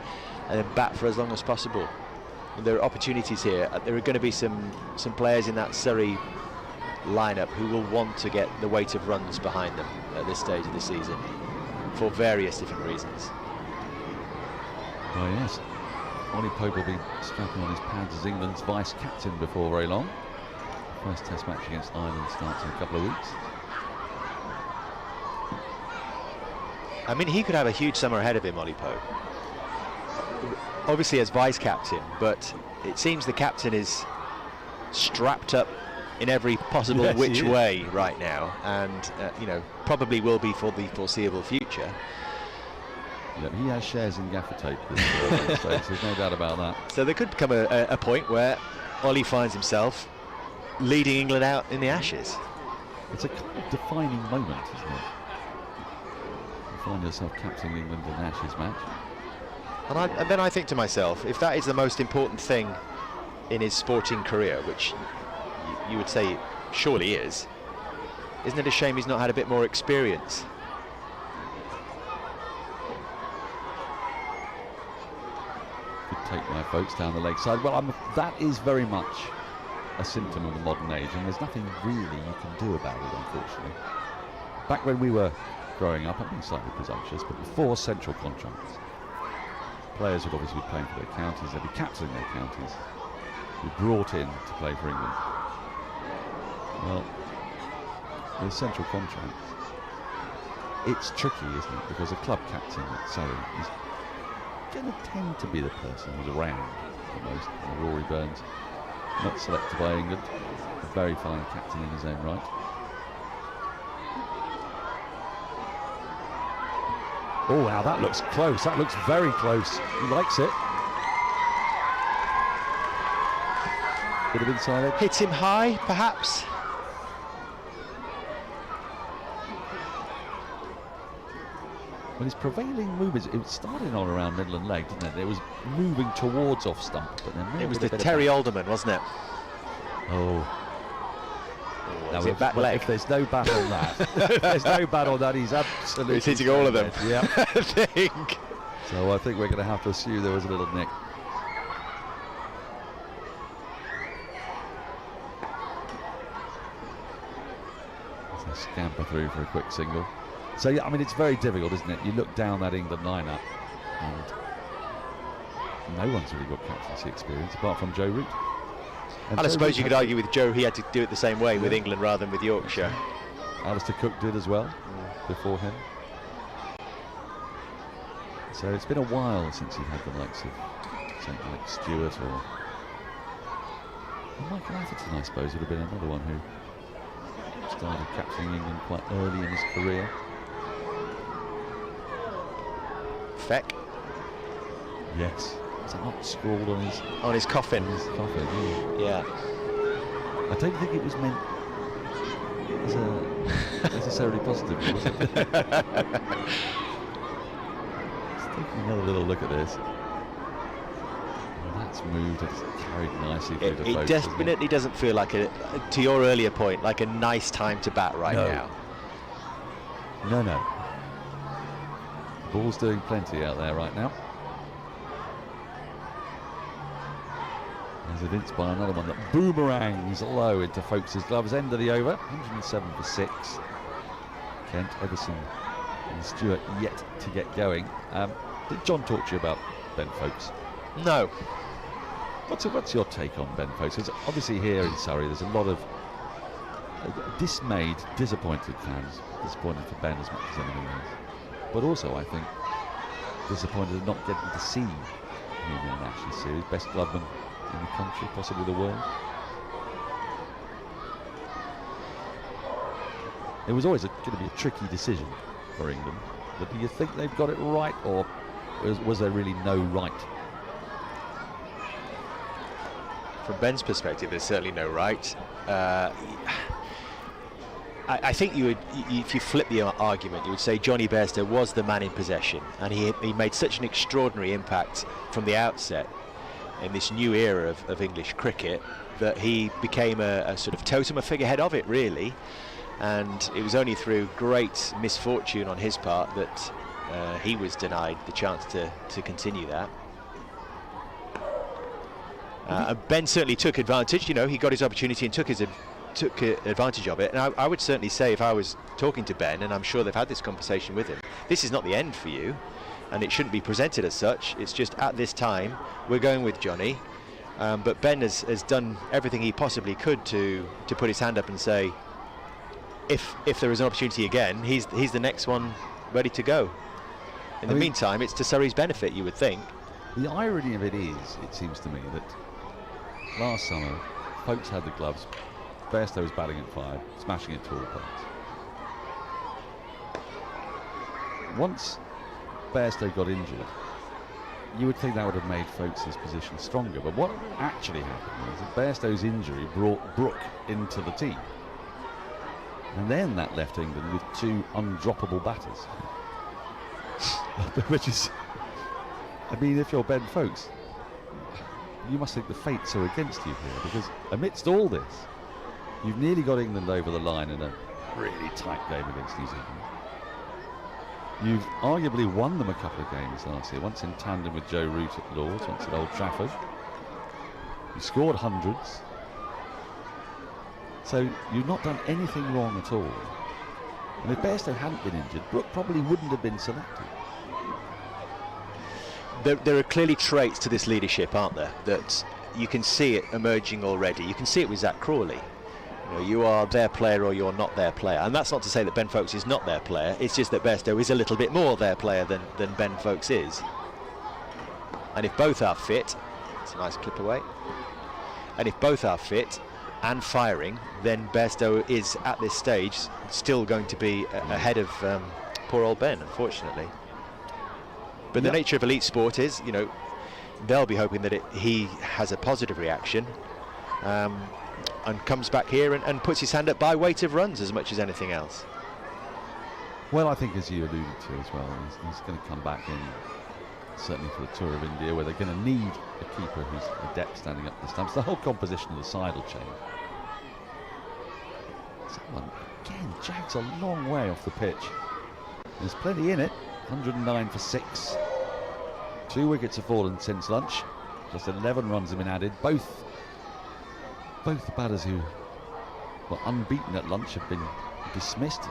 and then bat for as long as possible. And there are opportunities here. There are going to be some players in that Surrey lineup who will want to get the weight of runs behind them at this stage of the season for various different reasons. Oh yes, Ollie Pope will be strapping on his pads as England's vice-captain before very long. First Test match against Ireland starts in a couple of weeks. I mean, he could have a huge summer ahead of him, Ollie Pope. Obviously as vice-captain, but it seems the captain is strapped up in every possible Yes, which he is. way right now, and you know, probably will be for the foreseeable future. Yeah, he has shares in gaffer tape. So there's no doubt about that. So there could come a point where Ollie finds himself leading England out in the Ashes. It's a kind of defining moment, isn't it? You find yourself captaining England in an Ashes match. And then I think to myself, if that is the most important thing in his sporting career, which you would say it surely is, isn't it a shame he's not had a bit more experience? Could take my folks down the leg side. Well, that is very much a symptom of the modern age, and there's nothing really you can do about it, unfortunately. Back when we were growing up, I'm being slightly presumptuous, but before central contracts, players would obviously be playing for their counties, they'd be captaining their counties, be brought in to play for England. Well, with central contracts, it's tricky, isn't it? Because a club captain at Surrey is going to tend to be the person who's around the most. Rory Burns, not selected by England, a very fine captain in his own right. Oh, wow, that looks close. That looks very close. He likes it. Bit of inside edge. Hit him high, perhaps. Well, his prevailing movements, it started on around middle and leg, didn't it? It was moving towards off stump, but then It was the Terry Alderman, wasn't it? Oh. Is it back leg? If there's no bat on that, if there's no bat on that, he's absolutely... He's hitting all of them. Yeah. I think. So I think we're going to have to assume there was a little nick. So scamper through for a quick single. So yeah, I mean, it's very difficult, isn't it? You look down that England lineup, and no one's really got captaincy experience apart from Joe Root. And I suppose you could argue with Joe, he had to do it the same way with England rather than with Yorkshire. Alistair Cook did as well before him. So it's been a while since he had the likes of St. Alex Stewart or Michael Atherton, I suppose, would have been another one who started captaining England quite early in his career. Feck. Yes. Is that not scrawled on his coffin? On his coffin, yeah. I don't think it was meant as a necessarily positive, was it? Let's take another little look at this. Well, that's moved, it's carried nicely through the Foakes, It definitely doesn't feel like to your earlier point, like a nice time to bat right now. No, no. The ball's doing plenty out there right now. As evinced by another one that boomerangs low into Foakes' gloves. End of the over, 107 for 6. Kent, Everson and Stewart yet to get going. Did John talk to you about Ben Foakes? No. What's your take on Ben Foakes? Because obviously here in Surrey there's a lot of dismayed, disappointed fans. Disappointed for Ben as much as anything else. But also, I think, disappointed at not getting to see him in an Ashes series. Best gloveman in the country, possibly the world. It was always going to be a tricky decision for England. But do you think they've got it right, or was there really no right? From Ben's perspective, there's certainly no right. I think you would, if you flip the argument, you would say Johnny Bairstow was the man in possession, and he made such an extraordinary impact from the outset in this new era of English cricket that he became a sort of totem, a figurehead of it, really. And it was only through great misfortune on his part that he was denied the chance to continue that. Ben certainly took advantage. You know, he got his opportunity and took advantage of it. And I would certainly say, if I was talking to Ben, and I'm sure they've had this conversation with him, this is not the end for you, and it shouldn't be presented as such. It's just at this time we're going with Johnny, but Ben has done everything he possibly could to put his hand up and say, if there is an opportunity again, he's the next one ready to go. In the meantime, it's to Surrey's benefit, you would think. The irony of it is, it seems to me, that last summer Foakes had the gloves, Bairstow was batting at 5, smashing it to all parts. Once Bairstow got injured, you would think that would have made Foakes' position stronger, but what actually happened was that Bairstow's injury brought Brooke into the team, and then that left England with 2 undroppable batters. Which is, I mean, if you're Ben Foakes, you must think the fates are against you here, because amidst all this, you've nearly got England over the line in a really tight game against New Zealand. You've arguably won them a couple of games last year, once in tandem with Joe Root at Lord's, once at Old Trafford. You scored hundreds. So you've not done anything wrong at all. And if Bairstow hadn't been injured, Brooke probably wouldn't have been selected. There are clearly traits to this leadership, aren't there, that you can see it emerging already. You can see it with Zak Crawley. You know, you are their player or you're not their player. And that's not to say that Ben Foakes is not their player. It's just that Bairstow is a little bit more their player than Ben Foakes is. And if both are fit, it's a nice clip away. And if both are fit and firing, then Bairstow is at this stage still going to be ahead of poor old Ben, unfortunately. But the nature of elite sport is, you know, they'll be hoping that he has a positive reaction and comes back here and puts his hand up by weight of runs as much as anything else. Well, I think, as you alluded to as well, he's going to come back in, certainly for the Tour of India, where they're going to need a keeper who's adept standing up the stumps. The whole composition of the side will change. Someone, again, jags a long way off the pitch. There's plenty in it. 109 for 6. 2 wickets have fallen since lunch. Just 11 runs have been added. Both the batters who were unbeaten at lunch have been dismissed.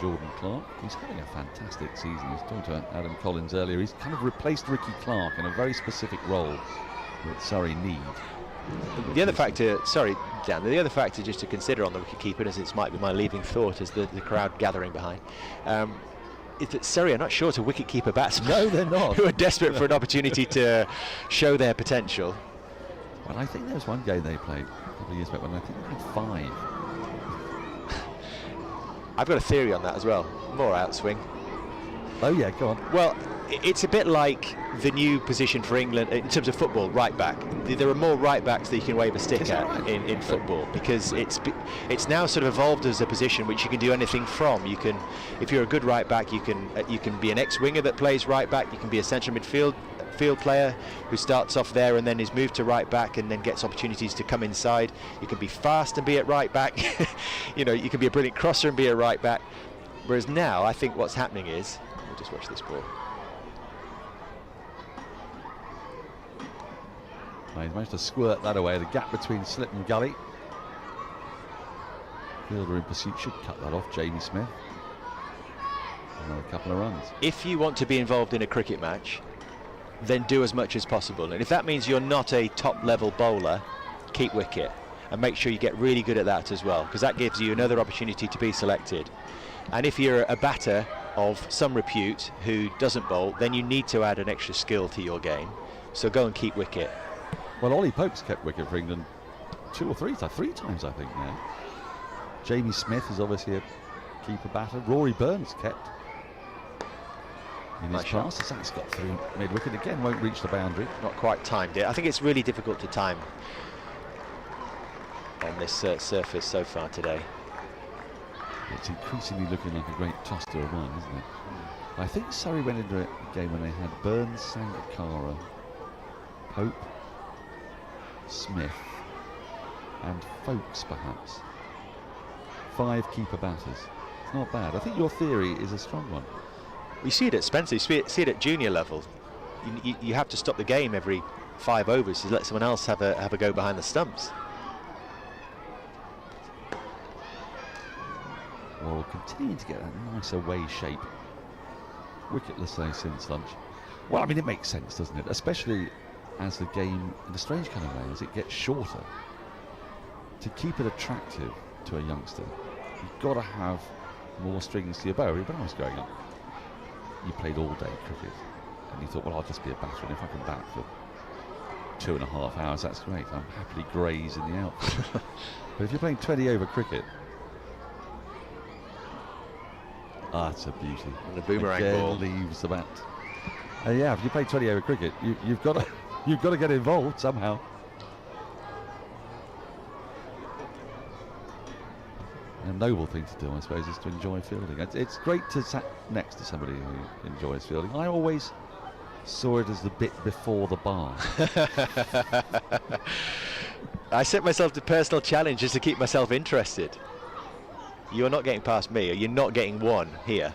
Jordan Clark, he's having a fantastic season. He's talking to Adam Collins earlier. He's kind of replaced Ricky Clark in a very specific role that Surrey need. The other factor, sorry, Dan, the other factor just to consider on the wicket-keeper, as it might be my leaving thought as the crowd gathering behind, is that Surrey are not short of wicket-keeper batsmen. No, they're not. Who are desperate for an opportunity to show their potential. Well, I think there was one game they played a couple of years back when I think they had 5. I've got a theory on that as well. More outswing. Oh yeah, go on. Well, it's a bit like the new position for England in terms of football, right back. There are more right backs that you can wave a stick at in football, because it's now sort of evolved as a position which you can do anything from. You can, if you're a good right back, you can be an ex-winger that plays right back. You can be a central midfield player who starts off there and then is moved to right back and then gets opportunities to come inside. You can be fast and be at right back. You know, you can be a brilliant crosser and be a right back. Whereas now, I think what's happening is, we'll just watch this ball. He's managed to squirt that away. The gap between slip and gully. Fielder in pursuit should cut that off. Jamie Smith. Another couple of runs. If you want to be involved in a cricket match, then do as much as possible. And if that means you're not a top-level bowler, keep wicket. And make sure you get really good at that as well, because that gives you another opportunity to be selected. And if you're a batter of some repute who doesn't bowl, then you need to add an extra skill to your game. So go and keep wicket. Well, Ollie Pope's kept wicket for England 2 or 3 times, I think, now. Jamie Smith is obviously a keeper batter. Rory Burns kept in his pass. Zak's got through mid-wicket again, won't reach the boundary. Not quite timed it. I think it's really difficult to time on this surface so far today. It's increasingly looking like a great toss to a run, isn't it? I think Surrey went into a game when they had Burns, Sangakkara, Pope, Smith and Foakes, perhaps. 5 keeper batters. It's not bad. I think your theory is a strong one. We see it at Spencer, you see it at junior level. You have to stop the game every 5 overs to let someone else have a go behind the stumps. Well, continuing to get that nice away shape. Wicketless, say, since lunch. Well, I mean, it makes sense, doesn't it? Especially as the game, in a strange kind of way, as it gets shorter. To keep it attractive to a youngster, you've got to have more strings to your bow. When I was growing up, you played all day cricket, and you thought, well, I'll just be a batter, and if I can bat for 2.5 hours, that's great. I'm happily graze in the outfield. But if you're playing 20 over cricket, that's a beauty. And the boomerang Again, ball leaves the bat. Yeah, if you play 20 over cricket, you've got to get involved somehow. A noble thing to do, I suppose, is to enjoy fielding. It's great to sit next to somebody who enjoys fielding. I always saw it as the bit before the bar. I set myself the personal challenge just to keep myself interested. You're not getting past me, or you're not getting one here.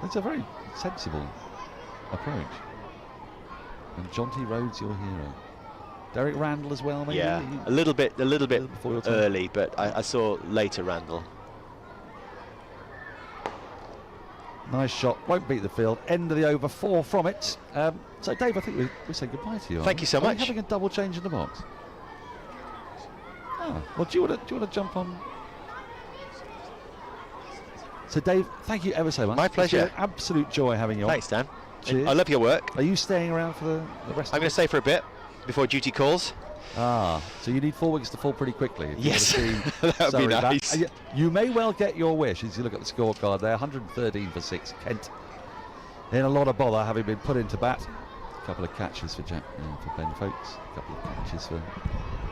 It's a very sensible approach. And Jonty Rhodes, your hero. Derek Randall as well, maybe? Yeah, a little bit early, but I saw later Randall. Nice shot, won't beat the field. End of the over, 4 from it. So, Dave, I think we say goodbye to you. Thank you so much. Are we having a double change in the box? Well, do you want to jump on? So, Dave, thank you ever so much. My pleasure. It's been an absolute joy having you on. Thanks, Dan. Cheers. I love your work. Are you staying around for the rest? I'm going to stay for a bit before duty calls. So you need 4 wickets to fall pretty quickly. Yes, that would be nice. You may well get your wish as you look at the scorecard there. 113 for 6. Kent in a lot of bother, having been put into bat. A couple of catches for Ben Foakes. A couple of catches for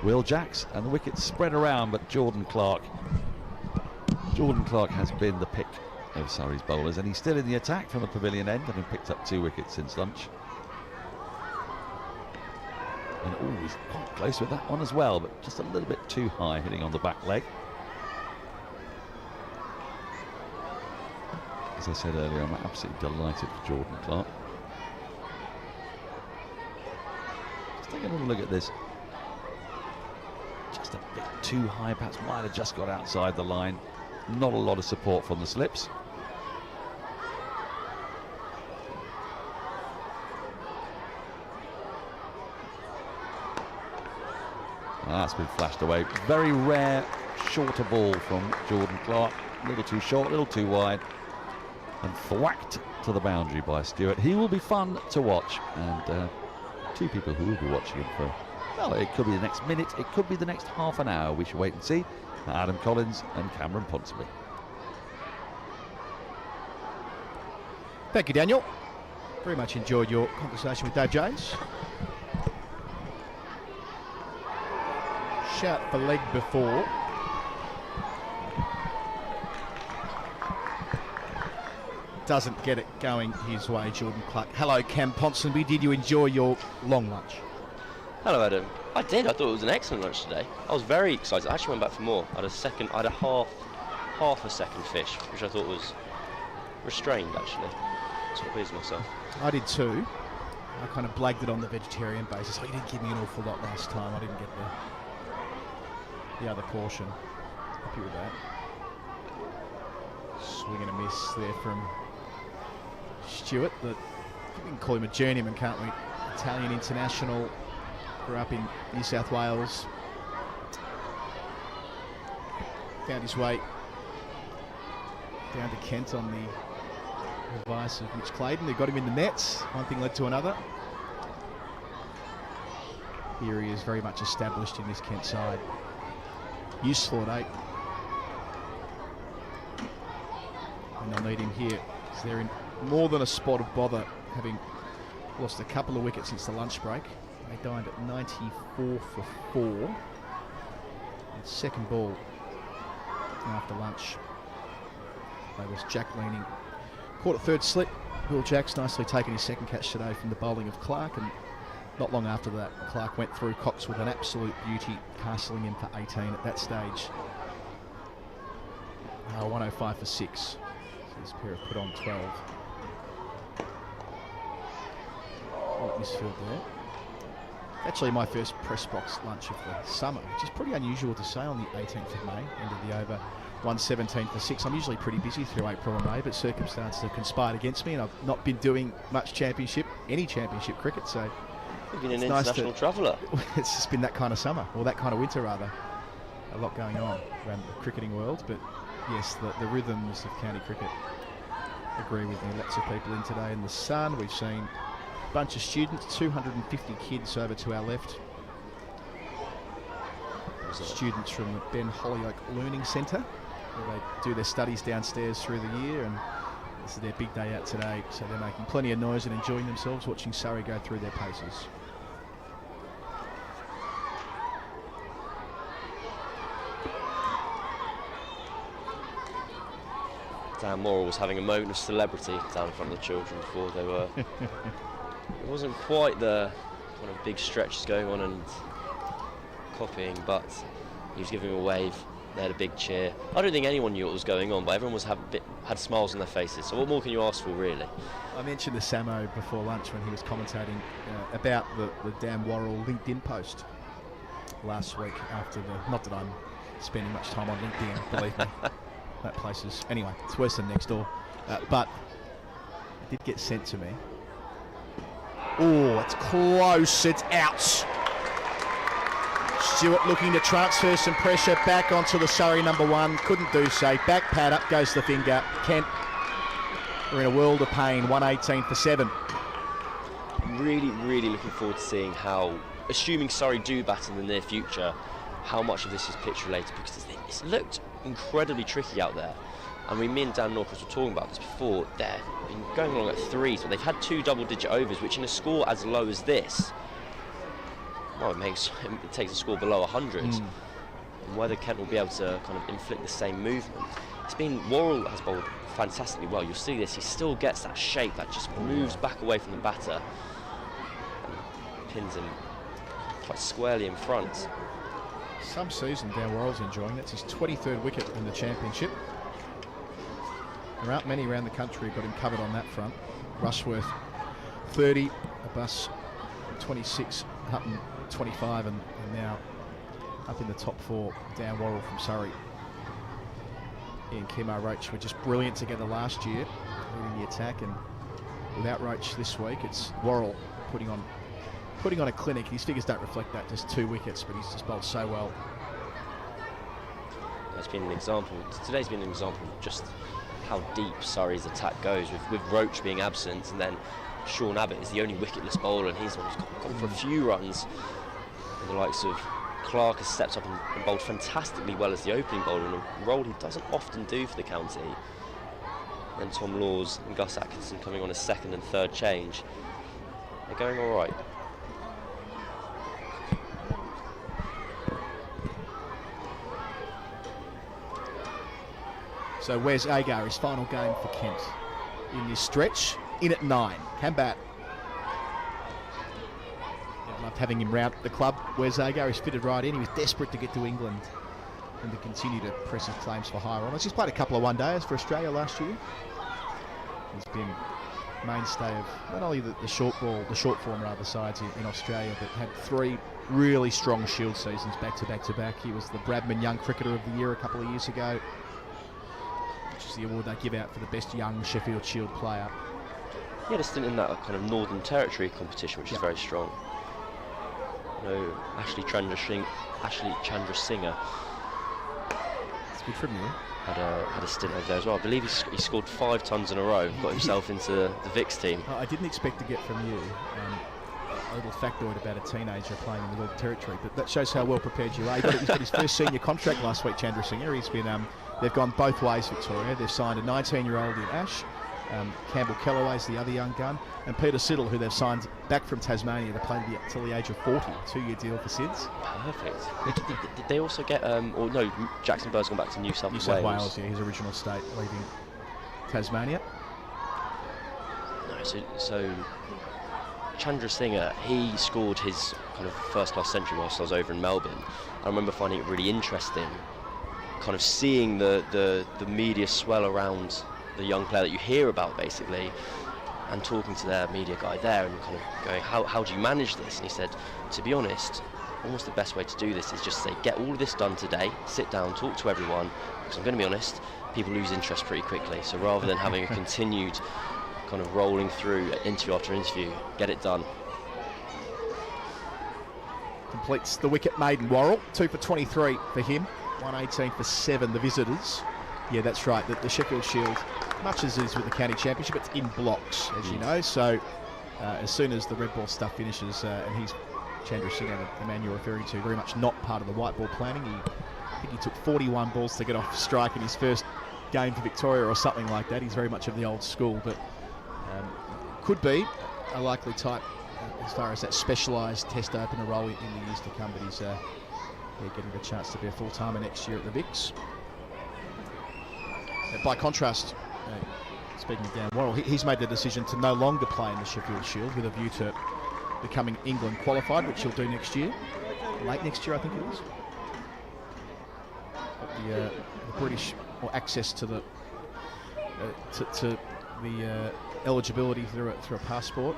Will Jacks, and the wickets spread around. But Jordan Clark has been the pick of Surrey's bowlers, and he's still in the attack from the pavilion end, having picked up 2 wickets since lunch. And he's quite close with that one as well, but just a little bit too high, hitting on the back leg. As I said earlier, I'm absolutely delighted for Jordan Clark. Let's take a little look at this. Just a bit too high, perhaps might have just got outside the line. Not a lot of support from the slips. That's been flashed away. Very rare shorter ball from Jordan Clark. A little too short, a little too wide. And thwacked to the boundary by Stewart. He will be fun to watch. And 2 people who will be watching him for, well, it could be the next minute, it could be the next half an hour. We shall wait and see. Adam Collins and Cameron Ponsonby. Thank you, Daniel. Very much enjoyed your conversation with Dave Jones. Shout for leg before. Doesn't get it going his way, Jordan Clark. Hello, Cam Ponsonby. Did you enjoy your long lunch? Hello, Adam. I did. I thought it was an excellent lunch today. I was very excited. I actually went back for more. I had a half a second fish, which I thought was restrained, actually. So I pleased myself. I did too. I kind of blagged it on the vegetarian basis. Oh, you didn't give me an awful lot last time. I didn't get the other portion. Happy with that. Swing and a miss there from Stewart. We can call him a journeyman, can't we? Italian international. Grew up in New South Wales. Found his way down to Kent on the advice of Mitch Clayton. They got him in the nets. One thing led to another. Here he is, very much established in this Kent side. Useful at 8. And they'll need him here. So they're in more than a spot of bother, having lost a couple of wickets since the lunch break. They dined at 94 for 4. And second ball after lunch. There was Jack leaning. Caught at third slip. Will Jack's nicely taken his second catch today from the bowling of Clark, and not long after that, Clark went through Cox with an absolute beauty, castling him for 18 at that stage. 105 for 6. So this pair have put on 12. Misfield there. Actually my first press box lunch of the summer, which is pretty unusual to say on the 18th of May, end of the over, 117 for 6. I'm usually pretty busy through April and May, but circumstances have conspired against me, and I've not been doing much any championship cricket, so you've been an international traveller. It's just been that kind of summer, or that kind of winter rather. A lot going on around the cricketing world, but yes, the rhythms of county cricket agree with me. Lots of people in today in the sun. We've seen bunch of students, 250 kids over to our left. Students from the Ben Hollyoak Learning Centre, where they do their studies downstairs through the year, and this is their big day out today, so they're making plenty of noise and enjoying themselves watching Surrey go through their paces. Dan Morrell was having a moment of celebrity down in front of the children before they were. It wasn't quite the kind of big stretches going on and copying, but he was giving a wave. They had a big cheer. I don't think anyone knew what was going on, but everyone had smiles on their faces. So what more can you ask for, really? I mentioned the Samo before lunch when he was commentating about the Dan Worrell LinkedIn post last week after the. Not that I'm spending much time on LinkedIn, believe me. That place is, anyway, it's worse than next door. But it did get sent to me. Oh, it's close, it's out. Stewart looking to transfer some pressure back onto the Surrey number 1. Couldn't do so. Back pad, up goes the finger. Kent, we're in a world of pain. 118 for 7. Really, really looking forward to seeing how, assuming Surrey do bat in the near future, how much of this is pitch related, because it's looked incredibly tricky out there. And me and Dan Norcross were talking about this before. They've been going along at 3s, but they've had 2 double-digit overs, which in a score as low as this, well, it takes a score below 100. And whether Kent will be able to kind of inflict the same movement. Worrell has bowled fantastically well. You'll see this, he still gets that shape that just moves back away from the batter and pins him quite squarely in front. Some season Dan Worrell's enjoying it. It's his 23rd wicket in the championship. There aren't many around the country who've got him covered on that front. Rushworth 30, Abbas 26, Hutton 25, and now up in the top 4, Dan Worrell from Surrey. He and Kemo Roach were just brilliant together last year, leading the attack, and without Roach this week, it's Worrell putting on a clinic. His figures don't reflect that, just 2 wickets, but he's just bowled so well. That's been an example. Today's been an example of just how deep Surrey's attack goes, with Roach being absent, and then Sean Abbott is the only wicketless bowler, and he's the one who's gone for a few runs. And the likes of Clark has stepped up and bowled fantastically well as the opening bowler, in a role he doesn't often do for the county. And Tom Laws and Gus Atkinson coming on a 2nd and 3rd change. They're going all right. So where's Agar, his final game for Kent in this stretch, in at 9. Can bat. Yeah, loved having him round the club. Where's Agar, he's fitted right in. He was desperate to get to England and to continue to press his claims for higher honours. He's played a couple of one-dayers for Australia last year. He's been mainstay of not only the short form sides in Australia, but had 3 really strong Shield seasons back to back. He was the Bradman Young Cricketer of the Year a couple of years ago, which is the award they give out for the best young Sheffield Shield player. He had a stint in that kind of Northern Territory competition, which is very strong. You know, Ashley Chandrasinghe. It's good from you. Had a stint over there as well. I believe he scored 5 tons in a row, got himself into the Vicks team. I didn't expect to get from you a little factoid about a teenager playing in the Northern Territory, but that shows how well prepared you are. He's got his first senior contract last week, Chandrasinghe. He's been, they've gone both ways, Victoria. They've signed a 19-year-old in Ash. Campbell Kellaway's the other young gun, and Peter Siddle, who they've signed back from Tasmania to play until the age of 40, 2-year deal for Sids. Perfect. Did they also get, or no, Jackson Bird's gone back to New South Wales. Yeah, his original state, leaving Tasmania. No, so Chandrasinghe, he scored his kind of first-class century whilst I was over in Melbourne. I remember finding it really interesting, kind of seeing the media swell around the young player that you hear about, basically, and talking to their media guy there and kind of going, how do you manage this? And he said, to be honest, almost the best way to do this is just say, get all of this done today, sit down, talk to everyone, because I'm going to be honest, people lose interest pretty quickly. So rather than having a continued kind of rolling through interview after interview, get it done. Completes the wicket maiden Worrell, 2 for 23 for him, 118 for 7 the visitors. Yeah, that's right, the Sheffield Shield, much as it is with the county championship, it's in blocks, as you know, so as soon as the red ball stuff finishes, and he's Chandrasinghe, the man you're referring to, very much not part of the white ball planning. I think he took 41 balls to get off strike in his first game for Victoria or something like that. He's very much of the old school, but could be a likely type as far as that specialised test opener role in the years to come, but he's getting the chance to be a full-timer next year at the Vicks. By contrast, speaking of Dan Worrell, he's made the decision to no longer play in the Sheffield Shield with a view to becoming England qualified, which he'll do next year. Late next year, I think it is. The British, or access to the eligibility through a passport.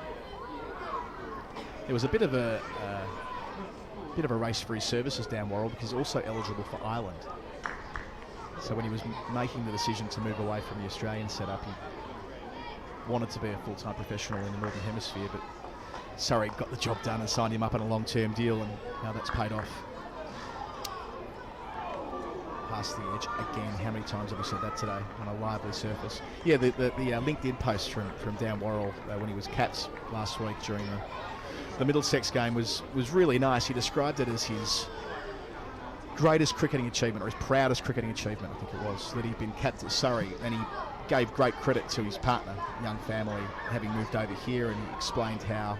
There was a bit of a race for his services, Dan Worrell, because he's also eligible for Ireland. So when he was making the decision to move away from the Australian setup, he wanted to be a full-time professional in the Northern Hemisphere, but Surrey got the job done and signed him up on a long-term deal, and now that's paid off. Past the edge again. How many times have we said that today on a lively surface? Yeah, the LinkedIn post from Dan Worrell when he was capped last week during the Middlesex game was really nice. He described it as his greatest cricketing achievement, or his proudest cricketing achievement, I think it was, that he'd been capped at Surrey, and he gave great credit to his partner, young family, having moved over here, and he explained how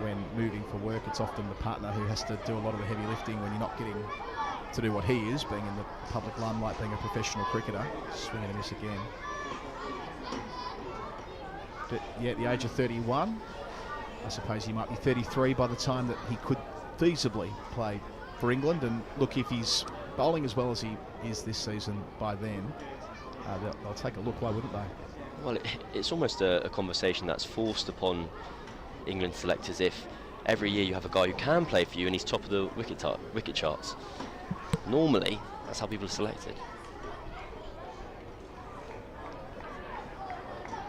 when moving for work, it's often the partner who has to do a lot of the heavy lifting when you're not getting to do what he is, being in the public limelight, being a professional cricketer. Swinging a miss again. But yeah, at the age of 31, I suppose he might be 33 by the time that he could feasibly play for England. And look, if he's bowling as well as he is this season by then, they'll take a look, why wouldn't they? Well, it's almost a conversation that's forced upon England selectors if every year you have a guy who can play for you and he's top of the wicket charts. Normally, that's how people are selected.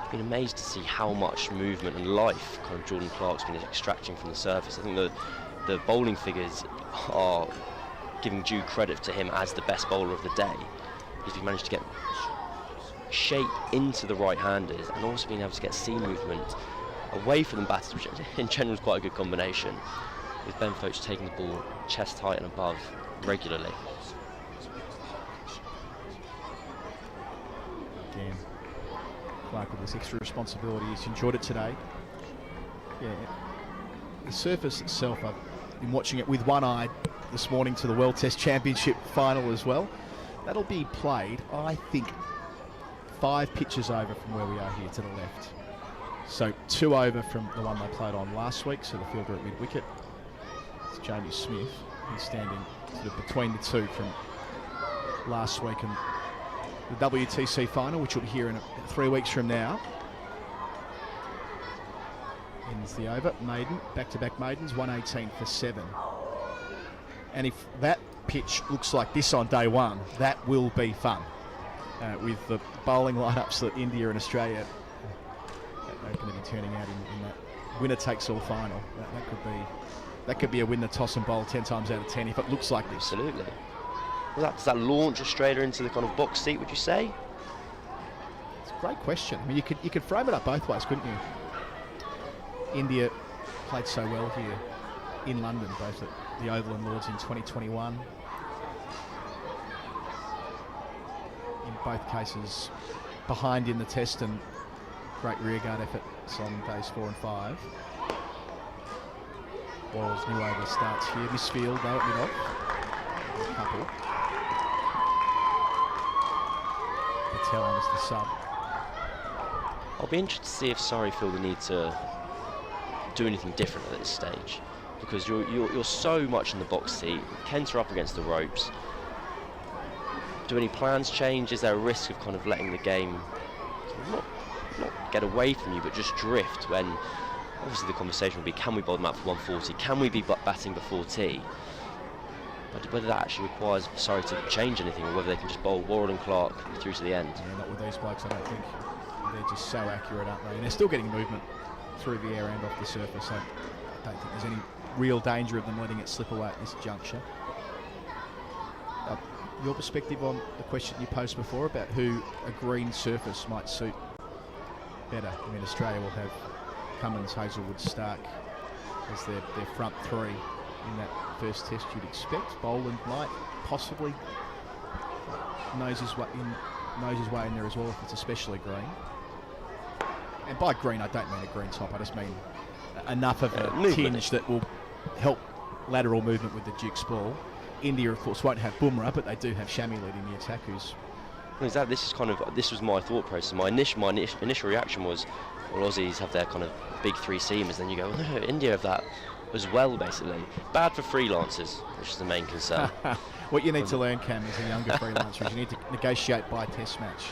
I've been amazed to see how much movement and life kind of Jordan Clarke's been extracting from the surface. I think the bowling figures are giving due credit to him as the best bowler of the day. He's managed to get shape into the right-handers and also being able to get seam movement away from the batters, which in general is quite a good combination, with Ben Foakes taking the ball chest height and above regularly. Again, Clarke with this extra responsibility. He's enjoyed it today. Yeah, the surface itself, I've been watching it with one eye this morning to the World Test Championship final as well. That'll be played, I think, 5 pitches over from where we are here to the left. So 2 over from the one they played on last week, so the fielder at mid-wicket. It's Jamie Smith. He's standing sort of between the two from last week and the WTC final, which will be here in 3 weeks from now. Ends the over. Maiden, back-to-back maidens, 118 for 7. And if that pitch looks like this on day one, that will be fun. With the bowling lineups that India and Australia are going to be turning out in that winner-takes-all final. That could be a win the toss and bowl 10 times out of 10 if it looks like this. Absolutely. Well, does that launch Australia into the kind of box seat, would you say? It's a great question. I mean, you could frame it up both ways, couldn't you? India played so well here in London, both at the Oval and Lords in 2021. In both cases, behind in the test and great rearguard efforts on days 4 and 5. Worrell's new over starts here. This field, though, at mid-off. A couple. Patel is the sub. I'll be interested to see if Surrey feel the need to do anything different at this stage, because you're so much in the box seat. Kent are up against the ropes. Do any plans change? Is there a risk of kind of letting the game not get away from you, but just drift when obviously the conversation will be, can we bowl them out for 140? Can we be batting before tea? But whether that actually requires Surrey to change anything, or whether they can just bowl Worrell and Clarke through to the end. Yeah, not with these blokes, I don't think. They're just so accurate, aren't they? And they're still getting movement through the air and off the surface. So I don't think there's any real danger of them letting it slip away at this juncture. Your perspective on the question you posed before about who a green surface might suit better. I mean, Australia will have Cummins, Hazelwood, Stark as their front three in that first test you'd expect. Boland might possibly nose his way in there as well if it's especially green. And by green, I don't mean a green top, I just mean enough of a tinge that will help lateral movement with the Duke's ball. India, of course, won't have Bumrah, but they do have Shami leading the attack, who's... This was my thought process. My initial reaction was, well, Aussies have their kind of big three seamers, then you go, well, no, India have that as well, basically. Bad for freelancers, which is the main concern. What you need to learn, Cam, as a younger freelancer, is you need to negotiate by test match.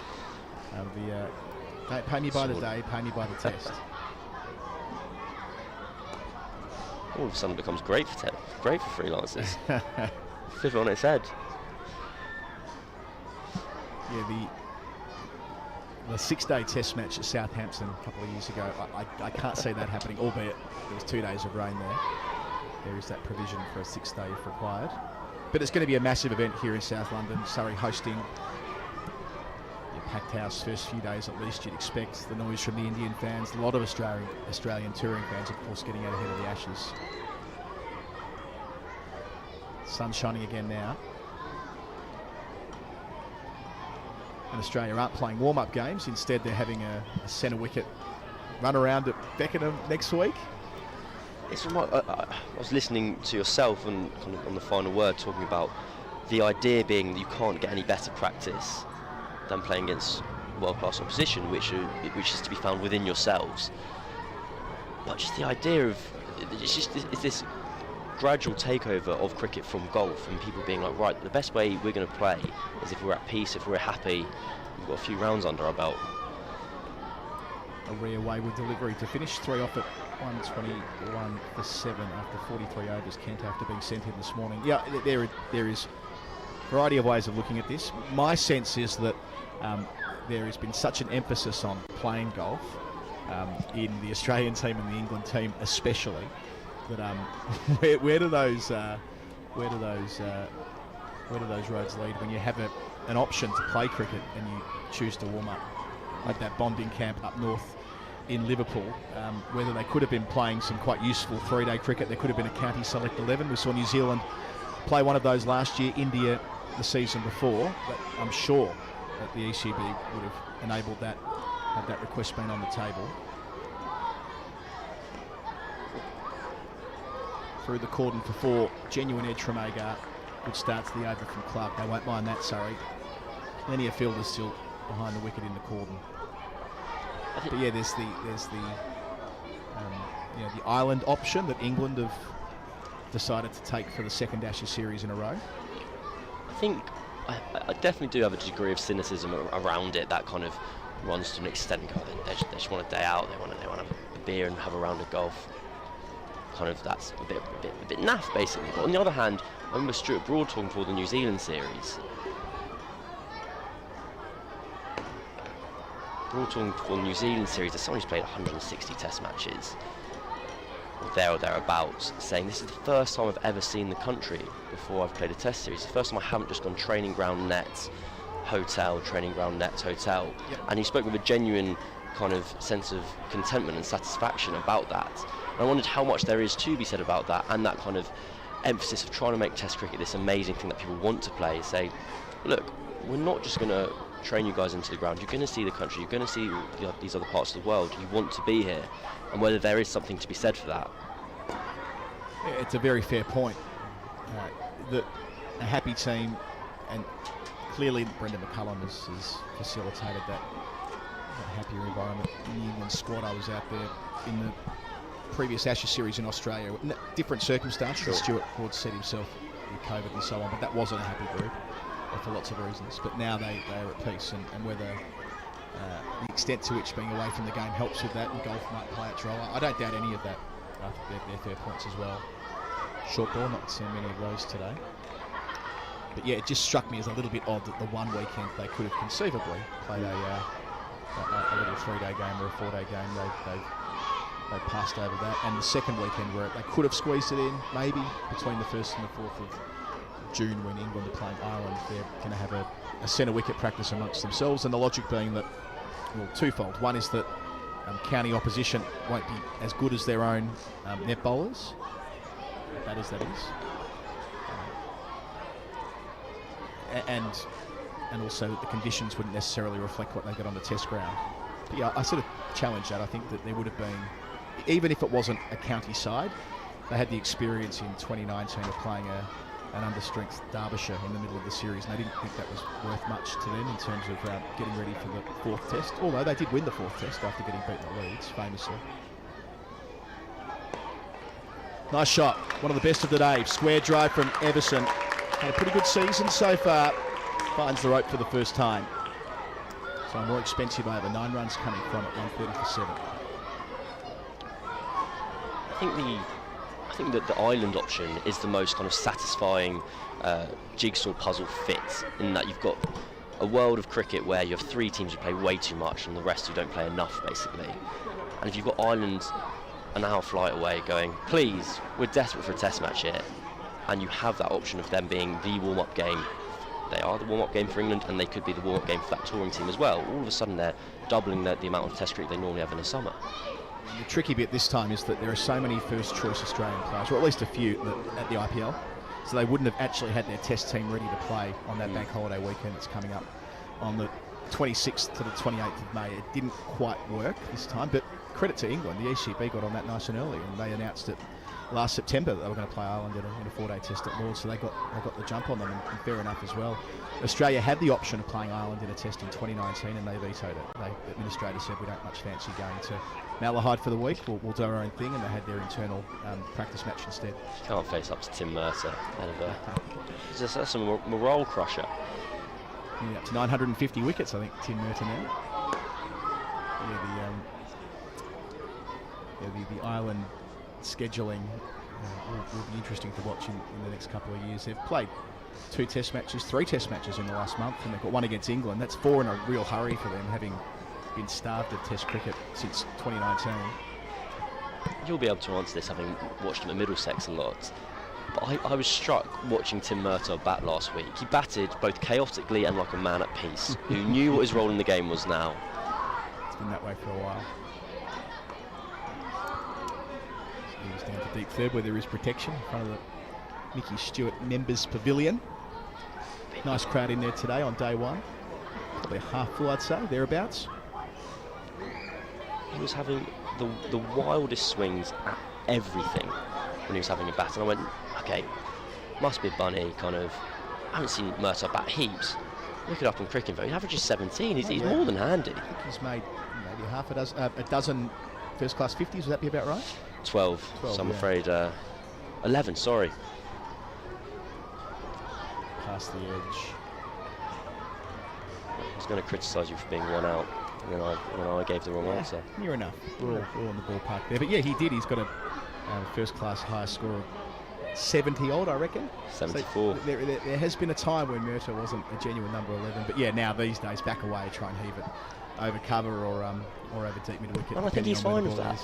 Don't pay me by the day, pay me by the test. All of a sudden, it becomes great for freelancers. Flip it on its head. Yeah, the 6-day test match at Southampton a couple of years ago, I can't see that happening, albeit there was 2 days of rain there. There is that provision for a 6-day if required. But it's going to be a massive event here in South London. Surrey hosting. Packed house first few days at least, you'd expect. The noise from the Indian fans, a lot of Australian touring fans, of course, getting out ahead of the Ashes. Sun shining again now. And Australia aren't playing warm-up games. Instead, they're having a centre wicket run around at Beckenham next week. I was listening to yourself and kind of on the final word talking about the idea being that you can't get any better practice than playing against world-class opposition, which is to be found within yourselves. But just the idea of it's this gradual takeover of cricket from golf, and people being like, right, the best way we're going to play is if we're at peace, if we're happy, we've got a few rounds under our belt. A rare wayward delivery to finish 3 off at 121 for 7 after 43 overs. Kent after being sent in this morning. Yeah, there is a variety of ways of looking at this. My sense is that there has been such an emphasis on playing golf in the Australian team and the England team especially, that where do those roads lead when you have an option to play cricket and you choose to warm up at that bonding camp up north in Liverpool? Whether they could have been playing some quite useful 3-day cricket, there could have been a county select 11. We saw New Zealand play one of those last year, India the season before, but I'm sure that the ECB would have enabled that had that request been on the table. Through the cordon for 4, genuine edge from Agar. Good start to the over from Clark. They won't mind that, Surrey. Plenty of fielders still behind the wicket in the cordon. But yeah, there's the island option that England have decided to take for the second Ashes series in a row. I think I definitely do have a degree of cynicism around it. That kind of runs to an extent. They just want a day out. They want to have a beer and have a round of golf. Kind of that's a bit naff basically. But on the other hand, I remember Stuart Broad talking for the New Zealand series. Broad talking for the New Zealand series, as someone who's played 160 Test matches, or thereabouts, saying this is the first time I've ever seen the country before I've played a Test series. It's the first time I haven't just gone training ground net, hotel, training ground net, hotel. Yep. And he spoke with a genuine kind of sense of contentment and satisfaction about that. And I wondered how much there is to be said about that, and that kind of emphasis of trying to make Test cricket this amazing thing that people want to play. Say, look, we're not just going to train you guys into the ground. You're going to see the country. You're going to see these other parts of the world. You want to be here, and whether there is something to be said for that. Yeah, it's a very fair point. That a happy team, and clearly Brendan McCullum has facilitated that happier environment in the England squad. I was out there in the previous Ashes series in Australia, different circumstances, as Stuart Broad said himself, with COVID and so on, but that wasn't a happy group for lots of reasons. But now they are at peace, and whether the extent to which being away from the game helps with that, and golf might play its role, I don't doubt any of that. I think they're fair points as well. Short ball, not seeing many of those today. But yeah, it just struck me as a little bit odd that the one weekend they could have conceivably played a little 3-day game or a 4-day game. They passed over that, and the second weekend where they could have squeezed it in, maybe between the 1st and the 4th of June when England are playing Ireland, they're going to have a centre wicket practice amongst themselves, and the logic being that, well, twofold. One is that county opposition won't be as good as their own net bowlers. Batters, that is. And also the conditions wouldn't necessarily reflect what they got on the test ground. But yeah, I sort of challenge that. I think that there would have been, even if it wasn't a county side, they had the experience in 2019 of playing an understrength Derbyshire in the middle of the series, and they didn't think that was worth much to them in terms of getting ready for the fourth test, although they did win the fourth test after getting beaten at Leeds, famously. Nice shot, one of the best of the day. Square drive from Everson. Had a pretty good season so far. Finds the rope for the first time. So a more expensive over, 9 runs coming from at 130 for 7. I think that the island option is the most kind of satisfying jigsaw puzzle fit, in that you've got a world of cricket where you have 3 teams who play way too much and the rest who don't play enough, basically. And if you've got Ireland an hour flight away going, please, we're desperate for a test match here, and you have that option of them being the warm-up game. They are the warm-up game for England, and they could be the warm-up game for that touring team as well. All of a sudden they're doubling the amount of test cricket they normally have in the summer. The tricky bit this time is that there are so many first-choice Australian players, or at least a few at the IPL, so they wouldn't have actually had their test team ready to play on that bank holiday weekend that's coming up on the 26th to the 28th of May. It didn't quite work this time, but credit to England. The ECB got on that nice and early, and they announced it last September that they were going to play Ireland in a 4-day test at Lord's, so they got the jump on them, and fair enough as well. Australia had the option of playing Ireland in a test in 2019, and they vetoed it. The administrator said, we don't much fancy going to Malahide for the week, we'll do our own thing, and they had their internal practice match instead. Can't face up to Tim Mercer. That's a morale crusher. Yeah, up to 950 wickets, I think, Tim Mercer now. The Ireland scheduling will be interesting to watch in the next couple of years. They've played 3 test matches in the last month, and they've got 1 against England. That's 4 in a real hurry for them, having been starved of test cricket since 2019. You'll be able to answer this, having watched him at Middlesex a lot. But I was struck watching Tim Mercer bat last week. He batted both chaotically and like a man at peace, who knew what his role in the game was now. It's been that way for a while. He's down to deep third where there is protection in front of the Mickey Stewart Members Pavilion. Nice crowd in there today on day 1. Probably half full, I'd say, thereabouts. He was having the wildest swings at everything when he was having a bat, and I went, okay, must be a bunny, kind of. I haven't seen Mercer bat heaps. Look it up on Cricinfo. He averages 17. He's more than handy. I think he's made maybe a dozen first-class 50s. Would that be about right? 12, so I'm afraid 11, sorry. Past the edge. I was going to criticise you for being 1 out, and then I gave the wrong answer. Near enough. We're all on the ballpark there. But yeah, he did. He's got a first-class highest score of 70-odd, I reckon. 74. So there has been a time when Mercer wasn't a genuine number 11, but yeah, now these days, back away, try and heave it over cover or over deep mid wicket. And I think he's fine with that.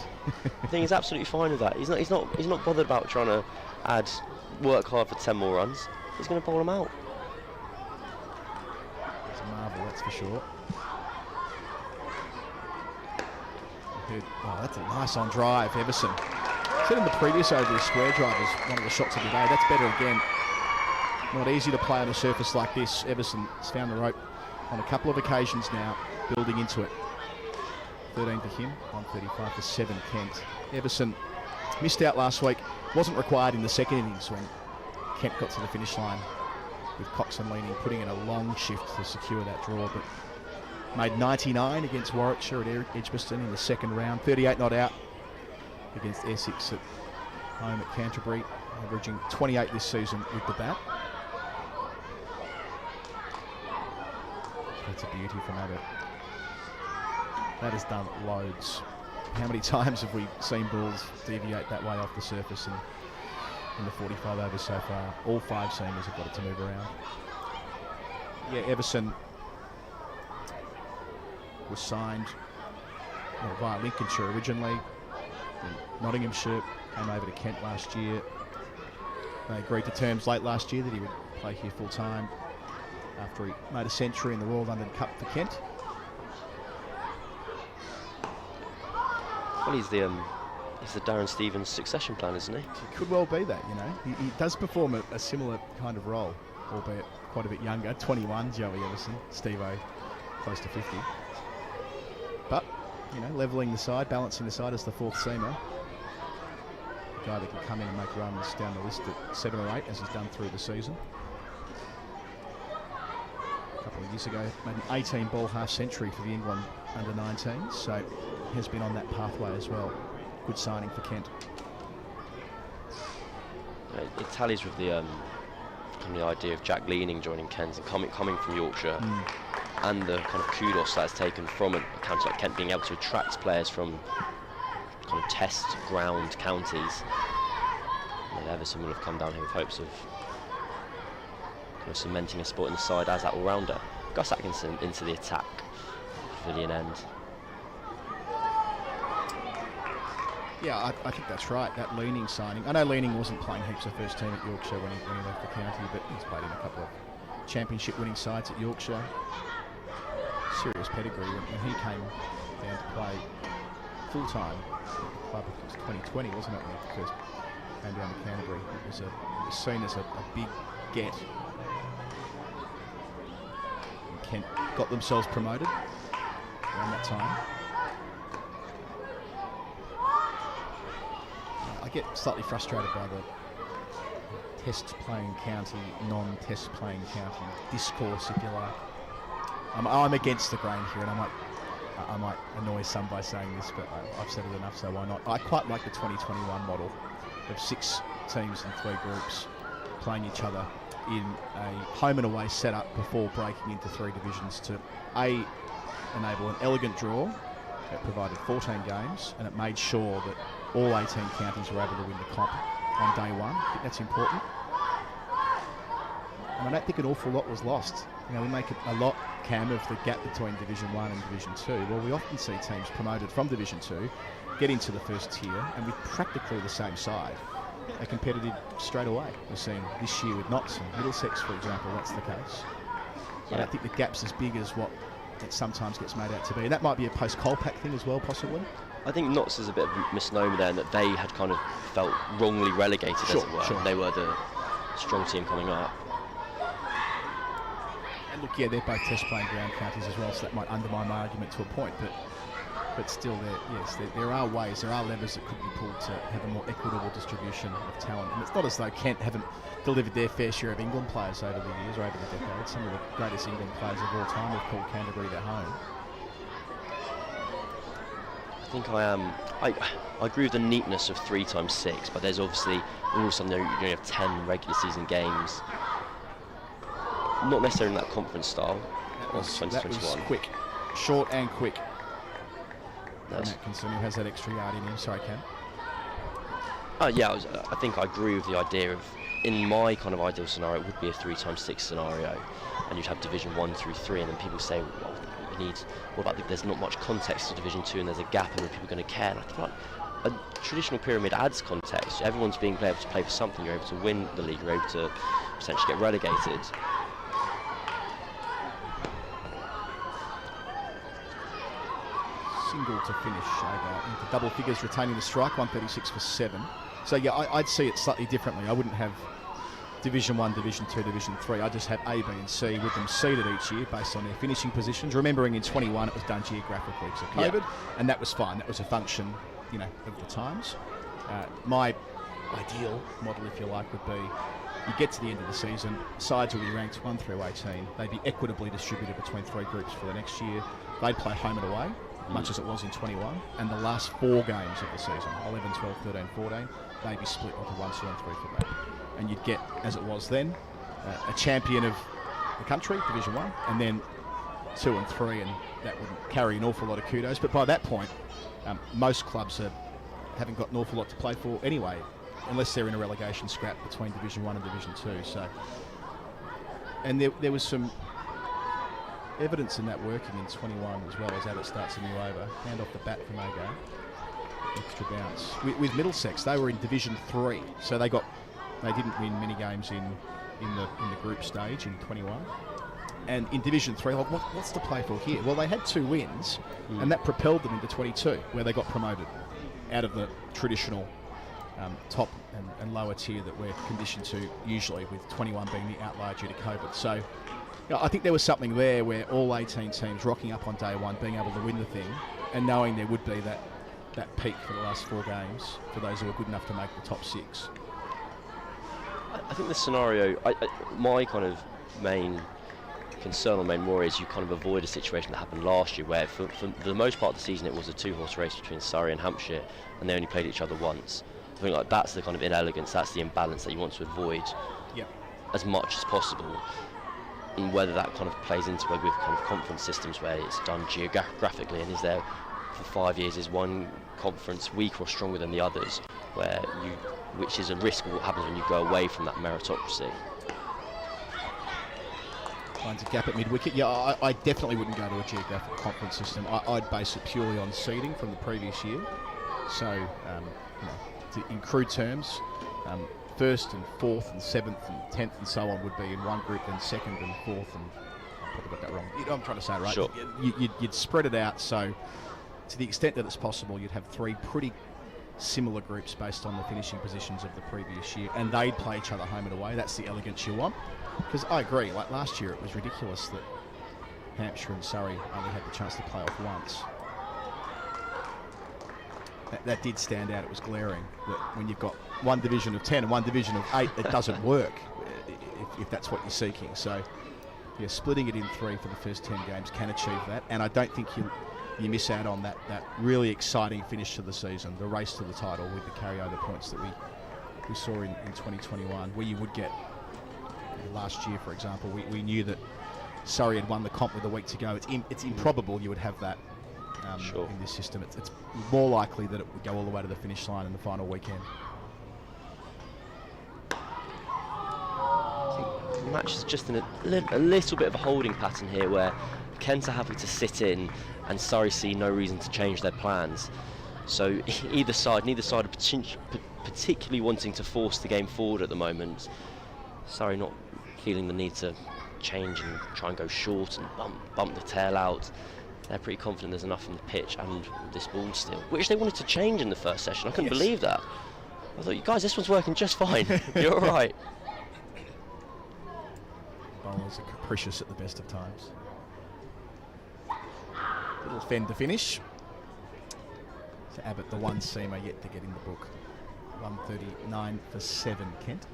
I think he's absolutely fine with that. He's not bothered about trying to work hard for 10 more runs. He's going to bowl them out. It's a marvel, that's for sure. That's a nice on drive, Everson. Said in the previous over, his square drive was one of the shots of the day. That's better again. Not easy to play on a surface like this. Everson has found the rope on a couple of occasions now, building into it. 13 for him, 135 for 7 Kent. Everson missed out last week, wasn't required in the second innings when Kent got to the finish line with Coxon leaning, putting in a long shift to secure that draw, but made 99 against Warwickshire at Edgbaston in the second round, 38 not out against Essex at home at Canterbury, averaging 28 this season with the bat. That's a beauty from Abbott. That has done loads. How many times have we seen balls deviate that way off the surface in the 45 overs so far? All 5 seamers have got it to move around. Yeah, Everson was signed via Lincolnshire originally. Nottinghamshire came over to Kent last year. They agreed to terms late last year that he would play here full time after he made a century in the Royal London Cup for Kent. Well, he's the Darren Stevens succession plan, isn't he? It could well be that, you know. He does perform a similar kind of role, albeit quite a bit younger. 21, Joey Everson, Steve-O, close to 50. But, you know, levelling the side, balancing the side as the fourth seamer. A guy that can come in and make runs down the list at 7 or 8, as he's done through the season. A couple of years ago, made an 18-ball half-century for the England under-19s, so he has been on that pathway as well. Good signing for Kent. It tallies with the kind of the idea of Jack Leaning joining Kent and coming from Yorkshire, and the kind of kudos that's taken from a county like Kent being able to attract players from kind of test ground counties. Everson will have come down here with hopes of kind of cementing a spot in the side as that all-rounder. Gus Atkinson into the attack, pavilion end. Yeah, I think that's right, that Leaning signing. I know Leaning wasn't playing heaps of first team at Yorkshire when he left the county, but he's played in a couple of championship winning sides at Yorkshire. Serious pedigree. When he came down to play full-time at the club, it was 2020, wasn't it, when he first came down to Canterbury. It was seen as a big get. And Kent got themselves promoted around that time. I get slightly frustrated by the test playing county, non-test playing county discourse, if you like. I'm against the grain here, and I might annoy some by saying this, but I've said it enough, so why not? I quite like the 2021 model of 6 teams in 3 groups playing each other in a home and away setup before breaking into 3 divisions to enable an elegant draw. It provided 14 games, and it made sure that all 18 counties were able to win the comp on day 1. I think that's important. And I don't think an awful lot was lost. You know, we make a lot, Cam, of the gap between Division 1 and Division 2. Well, we often see teams promoted from Division 2 get into the first tier, and with practically the same side, they're competitive straight away. We've seen this year with Notts and Middlesex, for example, that's the case. Yeah. I don't think the gap's as big as what it sometimes gets made out to be. And that might be a post-Colpack thing as well, possibly. I think Notts is a bit of a misnomer there, and that they had kind of felt wrongly relegated, as it were. Sure. They were the strong team coming up. And look, yeah, they're both test-playing ground counties as well, so that might undermine my argument to a point, but still, there are ways, there are levers that could be pulled to have a more equitable distribution of talent. And it's not as though Kent haven't delivered their fair share of England players over the years or over the decades. Some of the greatest England players of all time have called Canterbury their home. I think I agree with the neatness of 3 times 6, but there's obviously all of a sudden you only have 10 regular season games. Not necessarily in that conference style. That was quick, short and quick. Nice. Atkinson, who has that extra yard in him. Sorry, Cam. Yeah, I think I agree with the idea of, in my kind of ideal scenario, it would be a 3 times 6 scenario, and you'd have Division 1 through 3, and then people say, well, what about there's not much context to Division 2 and there's a gap, and are people going to care? And I feel like a traditional pyramid adds context. Everyone's being able to play for something. You're able to win the league, you're able to potentially get relegated. Single to finish into double figures, retaining the strike, 136 for 7. So yeah, I'd see it slightly differently. I wouldn't have Division 1, Division 2, Division 3. I just have A, B and C with them seeded each year based on their finishing positions. Remembering in 21 it was done geographically because of COVID, and that was fine. That was a function, you know, of the times. My ideal model, if you like, would be you get to the end of the season, sides will be ranked 1 through 18. They'd be equitably distributed between 3 groups for the next year. They'd play home and away, much as it was in 21, and the last 4 games of the season, 11, 12, 13, 14, they'd be split into 1, 2 and 3 for that. And you'd get, as it was then, a champion of the country, Division 1, and then 2 and 3, and that would carry an awful lot of kudos. But by that point, most clubs haven't got an awful lot to play for anyway, unless they're in a relegation scrap between Division 1 and Division 2. So, and there was some evidence in that working in 21 as well, as Abbott starts a new over. Hand off the bat from Ago. Extra bounce. With Middlesex, they were in Division 3, so they didn't win many games in the group stage in 21. And in Division 3, like, what's to play for here? Well, they had 2 wins, and that propelled them into 22, where they got promoted out of the traditional top and lower tier that we're conditioned to usually, with 21 being the outlier due to COVID. So I think there was something there where all 18 teams rocking up on day one, being able to win the thing, and knowing there would be that peak for the last 4 games for those who are good enough to make the top 6. I think the scenario, my kind of main concern or main worry is you kind of avoid a situation that happened last year, where for the most part of the season it was a 2-horse race between Surrey and Hampshire, and they only played each other once. I think like that's the kind of inelegance, that's the imbalance that you want to avoid as much as possible. And whether that kind of plays into it with kind of conference systems where it's done geographically, and is there for 5 years, is one conference weaker or stronger than the others, which is a risk of what happens when you go away from that meritocracy. Finds a gap at mid-wicket. Yeah, I definitely wouldn't go to a geographic conference system. I'd base it purely on seeding from the previous year. So, in crude terms, 1st and 4th and 7th and 10th and so on would be in one group, then 2nd and 4th, and I probably got that wrong. I'm trying to say it right. Sure. You'd spread it out, so to the extent that it's possible, you'd have 3 pretty similar groups based on the finishing positions of the previous year, and they'd play each other home and away. That's the elegance you want. Because I agree, like last year it was ridiculous that Hampshire and Surrey only had the chance to play off once. That did stand out. It was glaring that when you've got one division of 10 and one division of 8, it doesn't work if that's what you're seeking. So, yeah, splitting it in 3 for the first 10 games can achieve that, and I don't think you miss out on that really exciting finish to the season, the race to the title with the carryover points that we saw in 2021, where you would get. Last year, for example, we knew that Surrey had won the comp with a week to go. It's improbable you would have that in this system. It's more likely that it would go all the way to the finish line in the final weekend. I think the match is just in a little bit of a holding pattern here, where Kent are happy to sit in and Surrey see no reason to change their plans. So neither side are particularly wanting to force the game forward at the moment. Surrey not feeling the need to change and try and go short and bump the tail out. They're pretty confident there's enough in the pitch and this ball still, which they wanted to change in the first session. I couldn't believe that. I thought, you guys, this one's working just fine. You're all right. Bowlers are capricious at the best of times. Little fend to finish. So Abbott, the one seamer yet to get in the book. 139 for 7, Kent.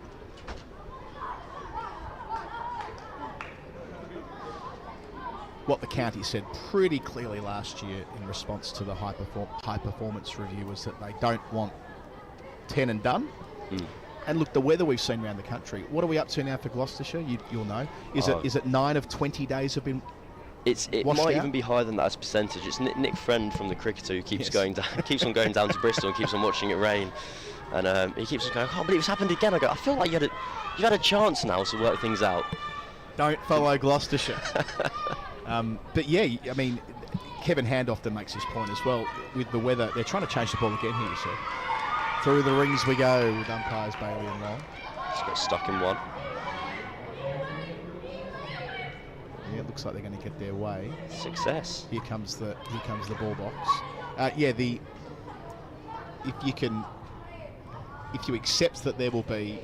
What the county said pretty clearly last year in response to the high performance review was that they don't want 10 and done. And look, the weather we've seen around the country. What are we up to now for Gloucestershire? You'll know. Is it 9 of 20 days have been? It might even be higher than that as a percentage. It's Nick Friend from the Cricketer who keeps keeps on going down to Bristol and keeps on watching it rain, and he keeps on going, I can't believe it's happened again. I go, I feel like you've had a chance now to work things out. Don't follow Gloucestershire. But yeah, I mean, Kevin Handoften makes his point as well. With the weather, they're trying to change the ball again here, so through the rings we go with umpires Bailey and Long. It's got stuck in one. Yeah, it looks like they're going to get their way. Success. Here comes the ball box. If you accept that there will be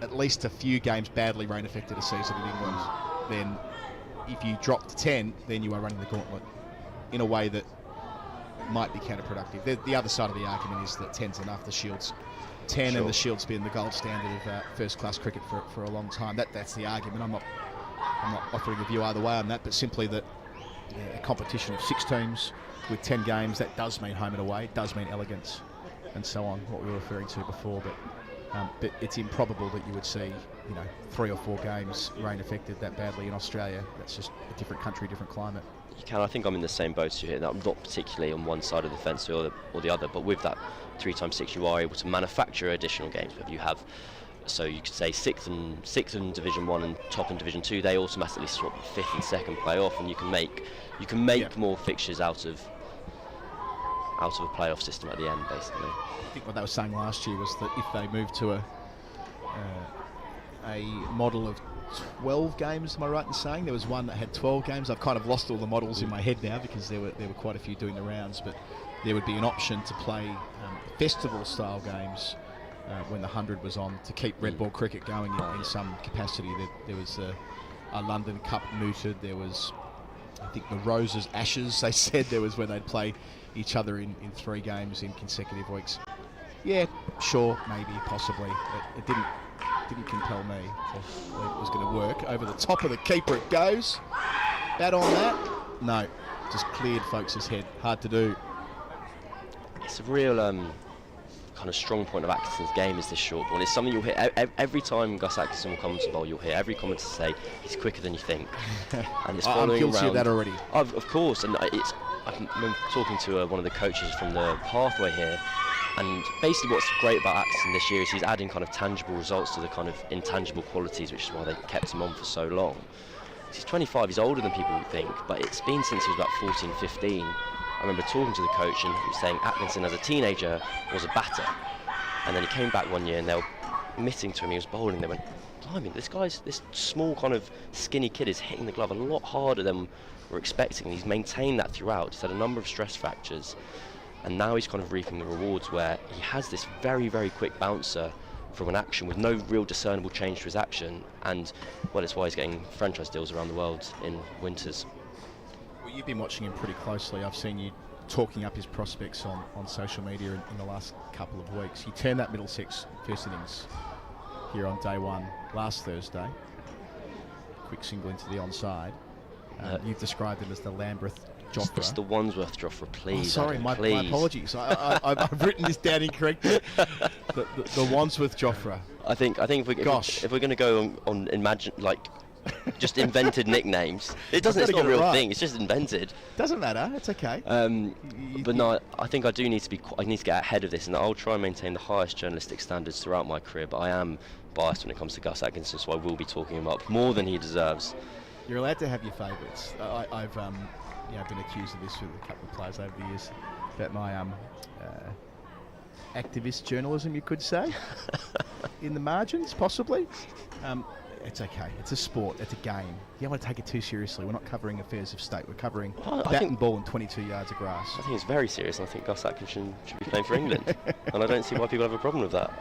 at least a few games badly rain affected a season in England, then if you drop to 10, then you are running the gauntlet in a way that might be counterproductive. The other side of the argument is that 10's enough. The Shield's 10 and the Shield's been the gold standard of first-class cricket for a long time. That's the argument. I'm not offering a view either way on that, but simply that a competition of 6 teams with 10 games, that does mean home and away. It does mean elegance and so on, what we were referring to before. But it's improbable that you would see 3 or 4 games rain affected that badly in Australia. That's just a different country, different climate. You can. I think I'm in the same boat as you here. I'm not particularly on one side of the fence or the other, but with that 3x6 you are able to manufacture additional games. If you have, so you could say 6th in Division 1 and top in Division 2, they automatically swap 5th and 2nd play off, and you can make more fixtures out of a playoff system at the end, basically. I think what they were saying last year was that if they moved to a model of 12 games, am I right in saying? There was one that had 12 games. I've kind of lost all the models in my head now because there were quite a few doing the rounds, but there would be an option to play festival-style games when the 100 was on to keep red ball cricket going in some capacity. There was a London Cup mooted. There was, I think, the Roses Ashes, they said there was when they'd play each other in 3 games in consecutive weeks. Yeah, sure, maybe, possibly. It didn't compel me to believe it was going to work. Over the top of the keeper it goes. Bat on that? No, just cleared Foakes' head. Hard to do. It's a real kind of strong point of Atkinson's game is this short ball. It's something you'll hear every time Gus Atkinson will come to bowl. You'll hear every commentator say he's quicker than you think, and it's following I'm guilty around. of that already. Of course, and I remember talking to one of the coaches from the pathway here, and basically what's great about Atkinson this year is he's adding kind of tangible results to the kind of intangible qualities, which is why they kept him on for so long. He's 25, he's older than people would think, but it's been since he was about 14, 15. I remember talking to the coach and he was saying Atkinson as a teenager was a batter, and then he came back one year and they were admitting to him he was bowling. They went, blimey, this small kind of skinny kid is hitting the glove a lot harder than we're expecting. He's maintained that throughout. He's had a number of stress fractures, and now he's kind of reaping the rewards where he has this very, very quick bouncer from an action with no real discernible change to his action, and well, it's why he's getting franchise deals around the world in winters. Well, you've been watching him pretty closely. I've seen you talking up his prospects on social media in the last couple of weeks. He turned that Middlesex first innings here on day one last Thursday. Quick single into the onside. You've described him as the Lambeth Joffre. It's the Wandsworth Joffre, please. Oh, sorry, my apologies. I've written this down incorrectly. The Wandsworth Joffre. I think if we're going to go on imagine just invented nicknames, it's not a real thing. It's just invented. Doesn't matter. It's okay. But no, I think I need to get ahead of this, and I'll try and maintain the highest journalistic standards throughout my career. But I am biased when it comes to Gus Atkinson, so I will be talking him up more than he deserves. You're allowed to have your favourites. I've been accused of this with a couple of players over the years about my activist journalism, you could say, in the margins, possibly. It's okay. It's a sport. It's a game. You don't want to take it too seriously. We're not covering affairs of state. We're covering bat and ball and 22 yards of grass. I think it's very serious, and I think Gus Atkinson should be playing for England. And I don't see why people have a problem with that.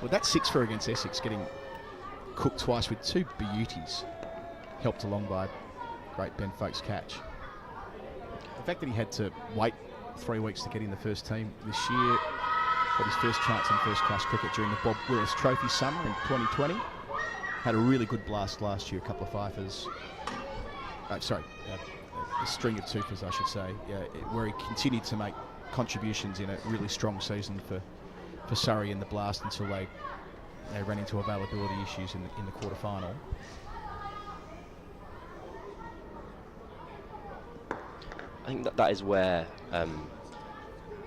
Well, that 6 against Essex, getting cooked twice with 2 beauties, helped along by great Ben Foakes' catch. The fact that he had to wait 3 weeks to get in the first team this year, got his first chance in first-class cricket during the Bob Willis Trophy summer in 2020. Had a really good blast last year, a couple of fifers. A string of twofers, I should say, where he continued to make contributions in a really strong season for Surrey in the blast until they ran into availability issues in the quarter-final. I think that is where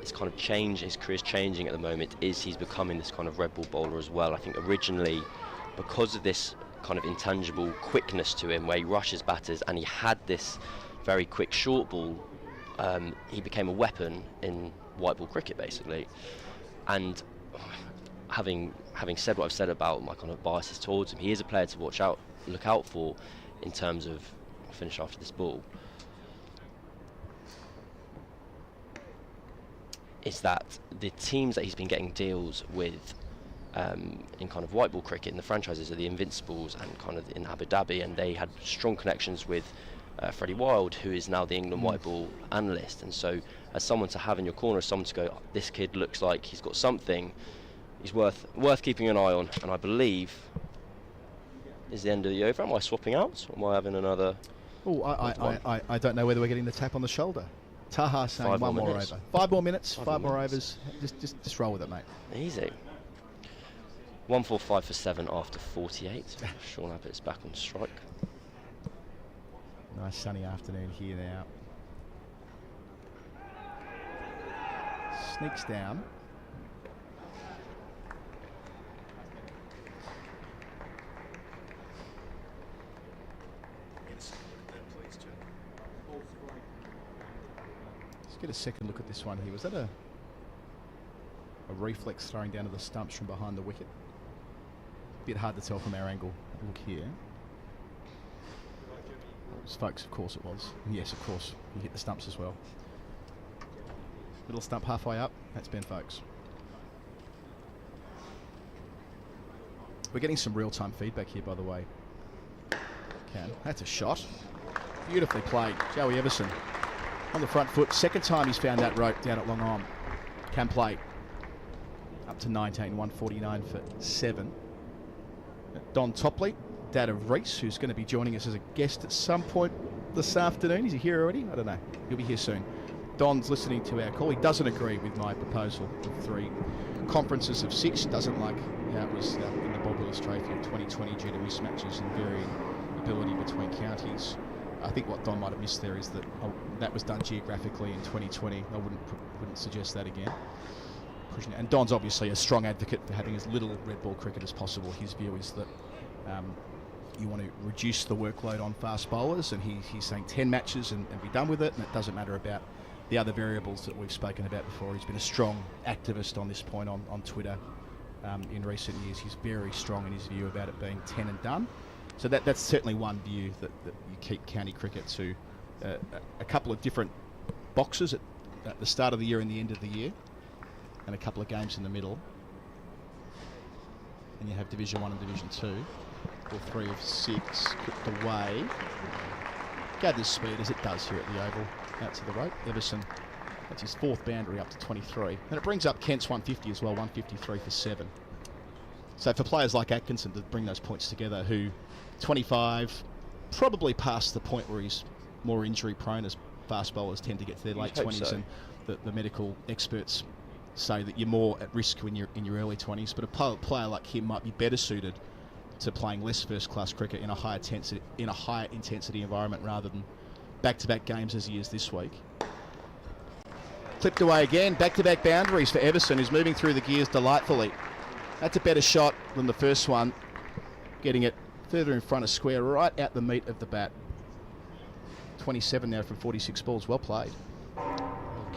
it's kind of his career's changing at the moment, is he's becoming this kind of red ball bowler as well. I think originally, because of this kind of intangible quickness to him, where he rushes batters, and he had this very quick short ball, he became a weapon in white ball cricket, basically. And having said what I've said about my kind of biases towards him, he is a player to look out for in terms of finish after this ball. Is that the teams that he's been getting deals with in kind of white ball cricket in the franchises are the Invincibles and kind of in Abu Dhabi, and they had strong connections with Freddie Wild, who is now the England white ball analyst. And so as someone to have in your corner, someone to go, oh, this kid looks like he's got something, he's worth keeping an eye on. And I believe is the end of the over. Am I swapping out, or am I having another? I don't know whether we're getting the tap on the shoulder. Taha saying 1 more over. 5 more minutes, 5 more overs. Just roll with it, mate. Easy. 145 for 7 after 48. Sean Abbott is back on strike. Nice sunny afternoon here now. Sneaks down. Get a second look at this one here. Was that a reflex throwing down to the stumps from behind the wicket? bit hard to tell from our angle. Look here. It was Foakes, of course it was. And yes, of course, he hit the stumps as well. Little stump halfway up, that's Ben Foakes. We're getting some real-time feedback here, by the way. That's a shot. Beautifully played. Joey Everson on the front foot. Second time he's found that rope down at Long Arm. Can play. Up to 19, 149 for 7. Don Topley, dad of Reece, who's going to be joining us as a guest at some point this afternoon. Is he here already? I don't know. He'll be here soon. Don's listening to our call. He doesn't agree with my proposal of 3 conferences of 6. Doesn't like how it was in the Bob Willis Trophy of 2020 due to mismatches and varying ability between counties. I think what Don might have missed there is that that was done geographically in 2020. I wouldn't suggest that again. And Don's obviously a strong advocate for having as little red ball cricket as possible. His view is that you want to reduce the workload on fast bowlers, and he's saying 10 matches and be done with it, and it doesn't matter about the other variables that we've spoken about before. He's been a strong activist on this point on Twitter in recent years. He's very strong in his view about it being 10 and done. So that's certainly one view, that you keep county cricket to a couple of different boxes at the start of the year and the end of the year, and a couple of games in the middle. And you have Division 1 and Division 2, or 3 of 6, kicked away. Gathers speed as it does here at the Oval. Out to the rope. Everson, that's his 4th boundary up to 23. And it brings up Kent's 150 as well, 153 for 7. So for players like Atkinson to bring those points together, who 25, probably past the point where he's more injury prone, as fast bowlers tend to get to their late 20s, so. And the medical experts say that you're more at risk when you're in your early 20s. But a player like him might be better suited to playing less first-class cricket in a higher intensity environment rather than back-to-back games as he is this week. Clipped away again, back-to-back boundaries for Everson, who's moving through the gears delightfully. That's a better shot than the first one, getting it further in front of square, right out the meat of the bat. 27 now from 46 balls, well played.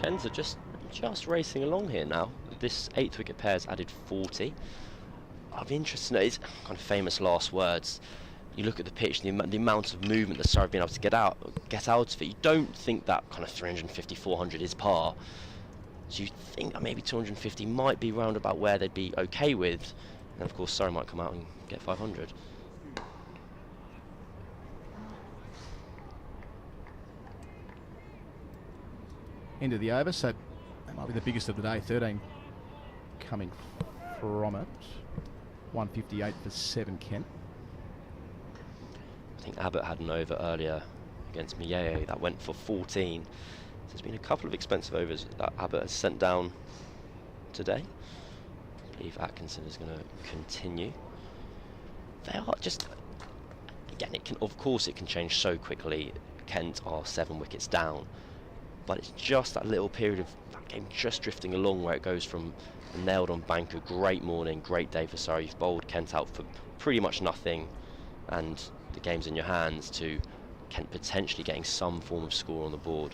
Kens are just racing along here now. This 8th wicket pair's added 40. I'd be interested to know his kind of famous last words. You look at the pitch, the amount of movement that Surrey have been able to get out of it. You don't think that kind of 350, 400 is par. So you think that maybe 250 might be round about where they'd be okay with. And of course Surrey might come out and get 500. End of the over, so that might be the biggest of the day. 13 coming from it. 158 for 7, Kent. I think Abbott had an over earlier against Mieye that went for 14. So there's been a couple of expensive overs that Abbott has sent down today. I believe Atkinson is going to continue. They are just, again, of course it can change so quickly. Kent are 7 wickets down, but it's just that little period of that game just drifting along where it goes from a nailed on banker, great morning, great day for Surrey, you've bowled Kent out for pretty much nothing, and the game's in your hands, to Kent potentially getting some form of score on the board.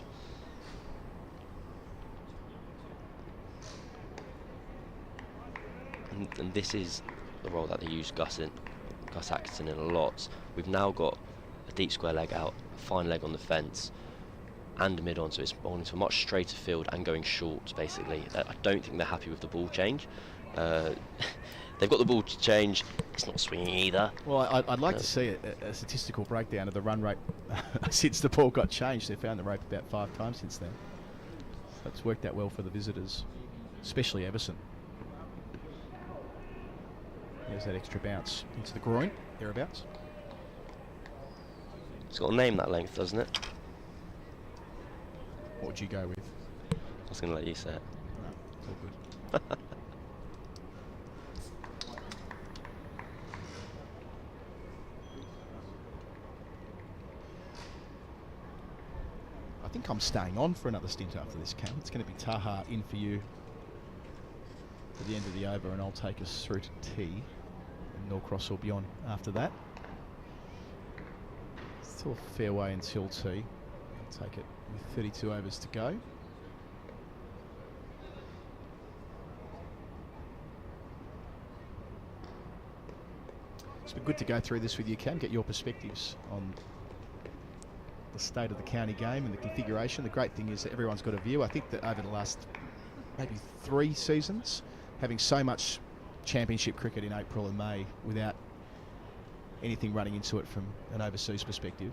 And this is the role that they use Gus Atkinson in a lot. We've now got a deep square leg out, a fine leg on the fence, and a mid-on, so it's bowling to a much straighter field and going short, basically. I don't think they're happy with the ball change. They've got the ball to change, it's not swinging either. Well, I'd like to see a statistical breakdown of the run rate since the ball got changed. They found the rope about 5 times since then. So it's worked out well for the visitors, especially Everson. There's that extra bounce into the groin, thereabouts. It's got a name, that length, doesn't it? What would you go with? I was going to let you say it. No, it's all good. I think I'm staying on for another stint after this, Cam. It's going to be Taha in for you at the end of the over, and I'll take us through to tea. And Norcross will be on after that. Still a fair way until tea. I'll take it with 32 overs to go. good to go through this with you, Cam, get your perspectives on the state of the county game and the configuration. The great thing is that everyone's got a view. I think that over the last maybe 3 seasons, having so much championship cricket in April and May without anything running into it from an overseas perspective,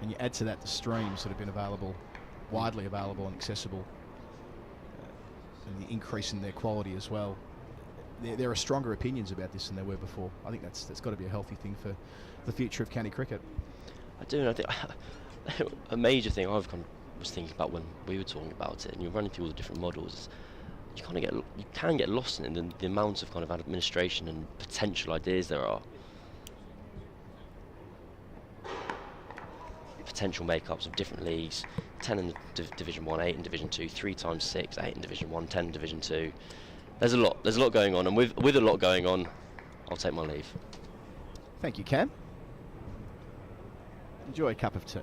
and you add to that the streams that have been available, widely available and accessible, and the increase in their quality as well. There are stronger opinions about this than there were before. I think that's got to be a healthy thing for the future of county cricket. I do, and I think a major thing was thinking about when we were talking about it, and you're running through all the different models. You can get lost in it, the amount of kind of administration and potential ideas there are. Potential makeups of different leagues: 10 in Division 1, 8 in Division 2, 3 times 6, 8 in Division 1, 10 in Division 2. There's a lot going on, and with a lot going on, I'll take my leave. Thank you, Cam. Enjoy a cup of tea.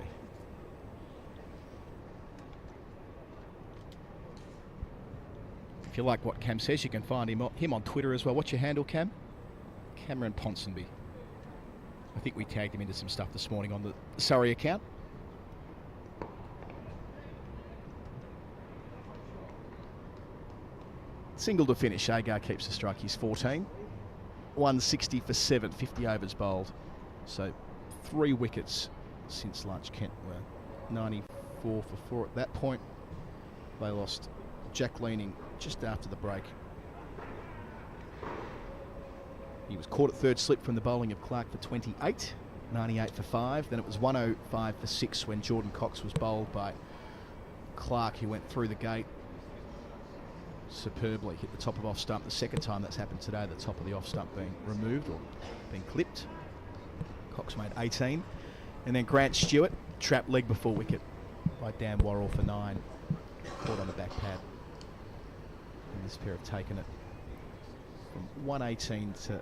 If you like what Cam says, you can find him on Twitter as well. What's your handle, Cam? Cameron Ponsonby. I think we tagged him into some stuff this morning on the Surrey account. Single to finish. Agar keeps the strike. He's 14. 160 for 7, 50 overs bowled. So 3 wickets since lunch. Kent were 94 for 4 at that point. They lost Jack Leaning just after the break. He was caught at third slip from the bowling of Clark for 28, 98 for 5. Then it was 105 for 6 when Jordan Cox was bowled by Clark. He went through the gate superbly, hit the top of off stump. The second time that's happened today, the top of the off stump being removed or being clipped. Cox made 18. And then Grant Stewart, trapped leg before wicket by Dan Worrell for 9. Caught on the back pad. And this pair have taken it from 118 to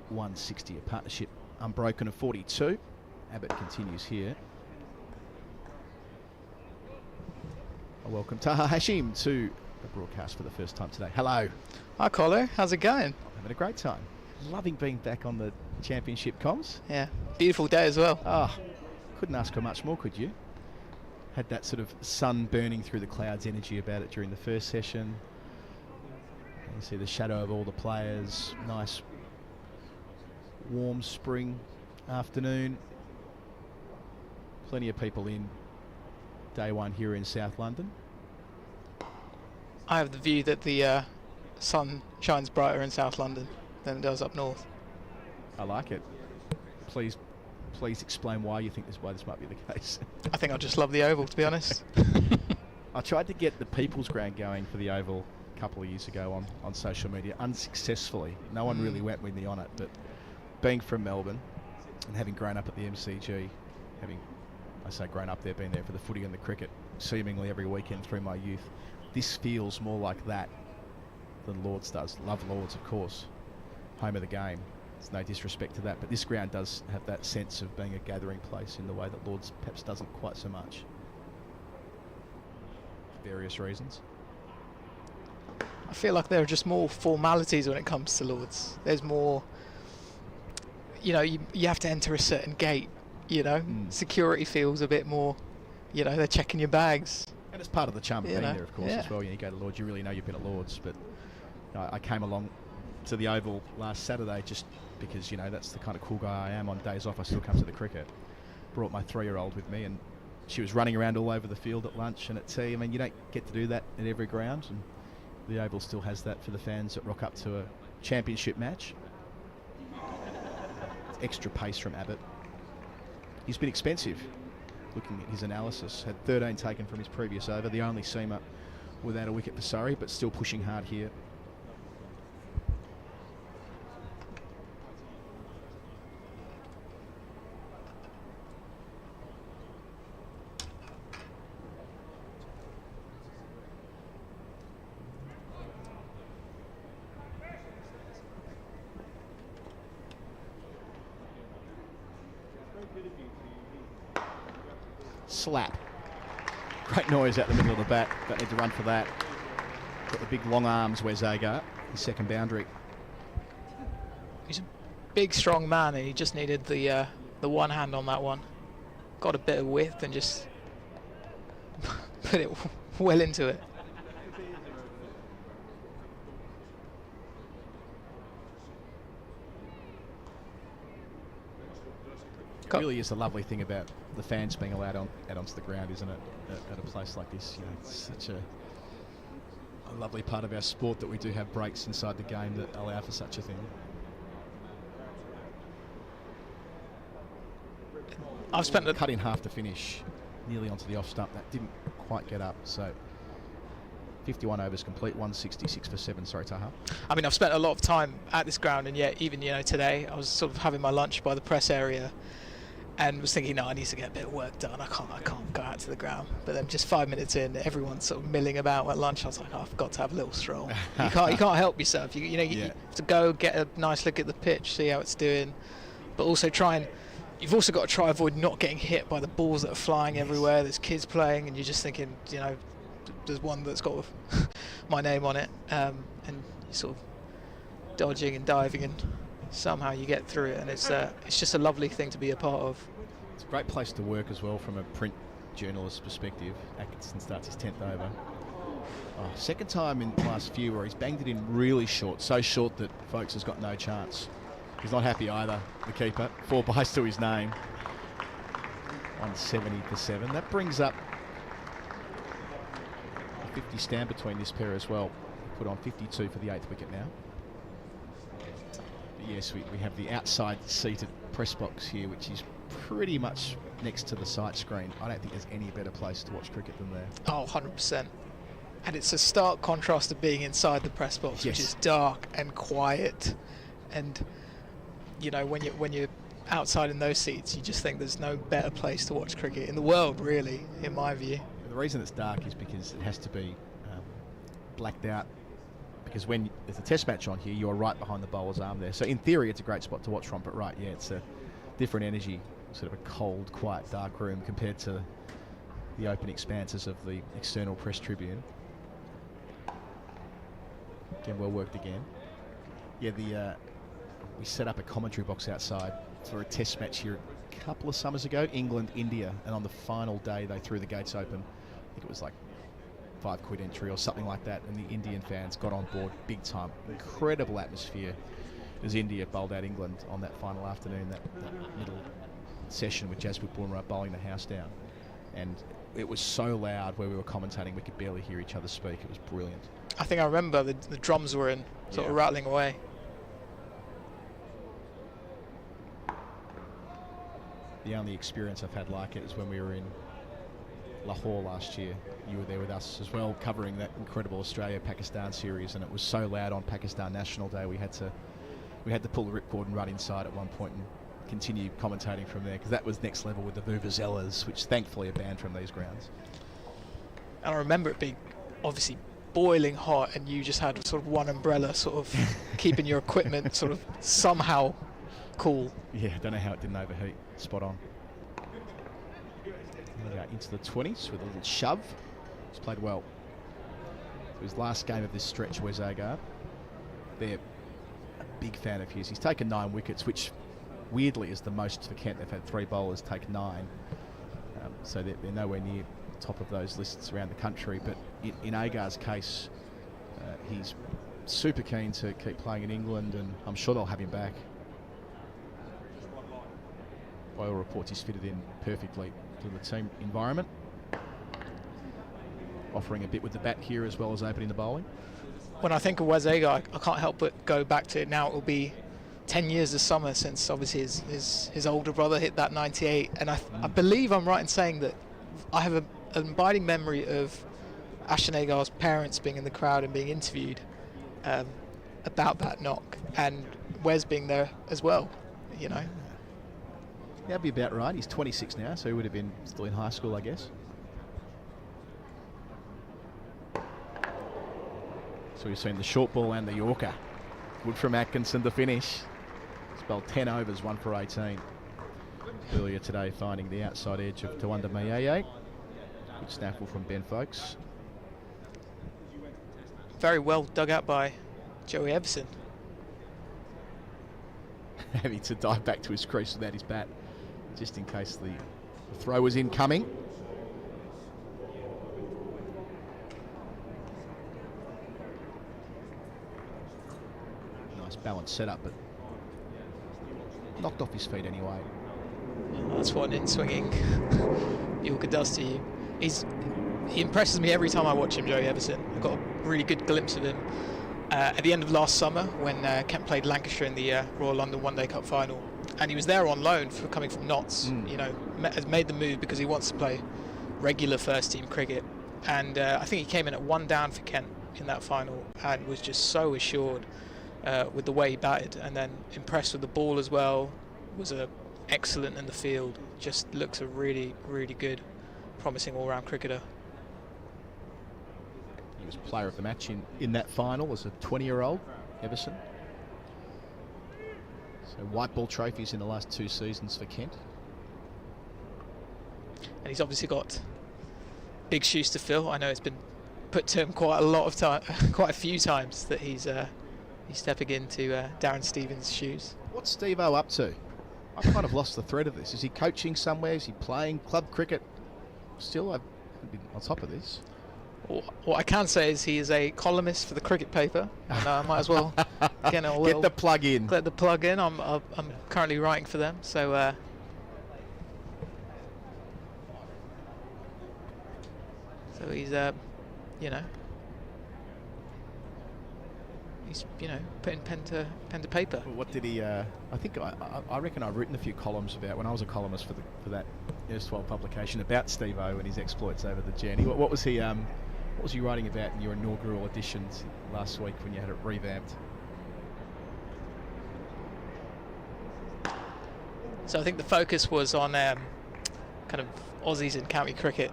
160, a partnership unbroken of 42. Abbott continues here. I welcome Taha Hashim to the broadcast for the first time today. Hello. Hi, Colo. How's it going? Having a great time. Loving being back on the championship comms. Yeah, beautiful day as well. Couldn't ask for much more, could you? Had that sort of sun burning through the clouds energy about it during the first session. You see the shadow of all the players. Nice warm spring afternoon. Plenty of people in day one here in South London. I have the view that the sun shines brighter in South London than it does up north. I like it. Please explain why you think this might be the case. I think I just love the Oval, to be honest. I tried to get the People's Ground going for the Oval a couple of years ago on social media, unsuccessfully. No one really went with me on it, but being from Melbourne and having grown up at the MCG, I say grown up there, been there for the footy and the cricket seemingly every weekend through my youth, this feels more like that than Lords does. Love Lords, of course, home of the game. There's no disrespect to that, but this ground does have that sense of being a gathering place in the way that Lords perhaps doesn't quite so much. For various reasons. I feel like there are just more formalities when it comes to Lords. There's more, you have to enter a certain gate, Security feels a bit more, they're checking your bags. And it's part of the charm of being there, of course, as well. You go to Lords, you really know you've been at Lords, but I came along to the Oval last Saturday just because, that's the kind of cool guy I am. On days off, I still come to the cricket. Brought my 3-year-old with me, and she was running around all over the field at lunch and at tea. I mean, you don't get to do that at every ground, and the Oval still has that for the fans that rock up to a championship match. It's extra pace from Abbott. He's been expensive. Looking at his analysis, had 13 taken from his previous over, the only seamer without a wicket for Surrey, but still pushing hard here. Slap. Great noise out the middle of the bat. Don't need to run for that. Got the big long arms, where's Agar? His second boundary. He's a big, strong man, and he just needed the one hand on that one. Got a bit of width and just put it well into it. It really is the lovely thing about the fans being allowed out onto the ground, isn't it? At a place like this, it's such a lovely part of our sport that we do have breaks inside the game that allow for such a thing. I've spent cut in half to finish, nearly onto the off stump. That didn't quite get up. So 51 overs complete, 166 for 7. Sorry, Taha. I mean, I've spent a lot of time at this ground, and yet even today, I was sort of having my lunch by the press area, and was thinking, no, I need to get a bit of work done. I can't go out to the ground. But then just 5 minutes in, everyone's sort of milling about at lunch. I was like, oh, I've got to have a little stroll. You can't help yourself. You have to go get a nice look at the pitch, see how it's doing, but also you've also got to try avoid not getting hit by the balls that are flying everywhere. There's kids playing, and you're just thinking, there's one that's got my name on it, and you're sort of dodging and diving, and somehow you get through it, and it's just a lovely thing to be a part of. It's a great place to work as well from a print journalist's perspective. Atkinson starts his 10th over. Oh, second time in the last few where he's banged it in really short, so short that Foakes has got no chance. He's not happy either, the keeper. 4 byes to his name. 170 for 7. That brings up a 50 stand between this pair as well. Put on 52 for the 8th wicket now. But yes, we have the outside seated press box here, which is pretty much next to the sight screen. I don't think there's any better place to watch cricket than there. Oh, 100%. And it's a stark contrast to being inside the press box, which is dark and quiet. And when you're outside in those seats, you just think there's no better place to watch cricket in the world, really, in my view. The reason it's dark is because it has to be blacked out, because when there's a test match on here, you're right behind the bowler's arm there. So in theory, it's a great spot to watch from, but it's a different energy, sort of a cold, quiet, dark room compared to the open expanses of the external press tribune. Again, well worked again. Yeah, we set up a commentary box outside for a test match here a couple of summers ago, England, India, and on the final day they threw the gates open. I think it was like £5 entry or something like that, and the Indian fans got on board big time. Incredible atmosphere as India bowled out England on that final afternoon, that middle session with Jaspreet Bumrah bowling the house down. And it was so loud where we were commentating we could barely hear each other speak. It was brilliant. I think I remember the drums were in, sort of rattling away. The only experience I've had like it is when we were in Lahore last year. You were there with us as well, covering that incredible Australia-Pakistan series, and it was so loud on Pakistan National Day we had to pull the ripcord and run inside at one point and continue commentating from there, because that was next level with the vuvuzelas, which thankfully are banned from these grounds. And I remember it being obviously boiling hot, and you just had sort of one umbrella sort of keeping your equipment sort of somehow cool. Yeah, I don't know how it didn't overheat. Spot on. Into the 20s with a little shove. He's played well. His last game of this stretch, Wes Agard. They're a big fan of his. He's taken 9 wickets, which weirdly is the most for Kent. They've had 3 bowlers take 9. So they're nowhere near the top of those lists around the country. But in Agard's case, he's super keen to keep playing in England, and I'm sure they'll have him back. By all reports, he's fitted in perfectly to the team environment. Offering a bit with the bat here as well as opening the bowling. When I think of Wes Agard, I can't help but go back to it now. It will be 10 years this summer since obviously his older brother hit that 98. And I believe I'm right in saying that I have an abiding memory of Ashton Agard's parents being in the crowd and being interviewed about that knock, and Wes being there as well, That'd be about right. He's 26 now, so he would have been still in high school, I guess. So we've seen the short ball and the Yorker. Good from Atkinson to finish. He's bowled 10 overs, 1 for 18. Earlier today, finding the outside edge of Tawanda Mayeye. Good snaffle from Ben Foakes. Very well dug out by Joey Everson. having to dive back to his crease without his bat, just in case the throw was incoming. Nice balanced setup, but knocked off his feet anyway. That's what an in-swinging Yorker does to you. He impresses me every time I watch him, Joey Everson. I got a really good glimpse of him at the end of last summer when Kent played Lancashire in the Royal London One Day Cup final, and he was there on loan for coming from Notts. You know, has made the move because he wants to play regular first-team cricket, and I think he came in at 1 down for Kent in that final and was just so assured with the way he batted, and then impressed with the ball as well. Was excellent in the field. Just looks a really, really good, promising all-round cricketer. He was player of the match in that final as a 20-year-old, Everson. So white ball trophies in the last 2 seasons for Kent. And he's obviously got big shoes to fill. I know it's been put to him quite a few times that he's stepping into Darren Stevens' shoes. What's Steve-O up to? I've kind of lost the thread of this. Is he coaching somewhere? Is he playing club cricket? Still, I've been on top of this. What I can say is he is a columnist for the cricket paper, and I might as well get the plug in. Get the plug in. I'm currently writing for them, so he's he's putting pen to paper. What did he? I think I reckon I've written a few columns about when I was a columnist for that erstwhile publication about Steve-O and his exploits over the journey. What was he? What was he writing about in your inaugural editions last week when you had it revamped? So I think the focus was on kind of Aussies in county cricket,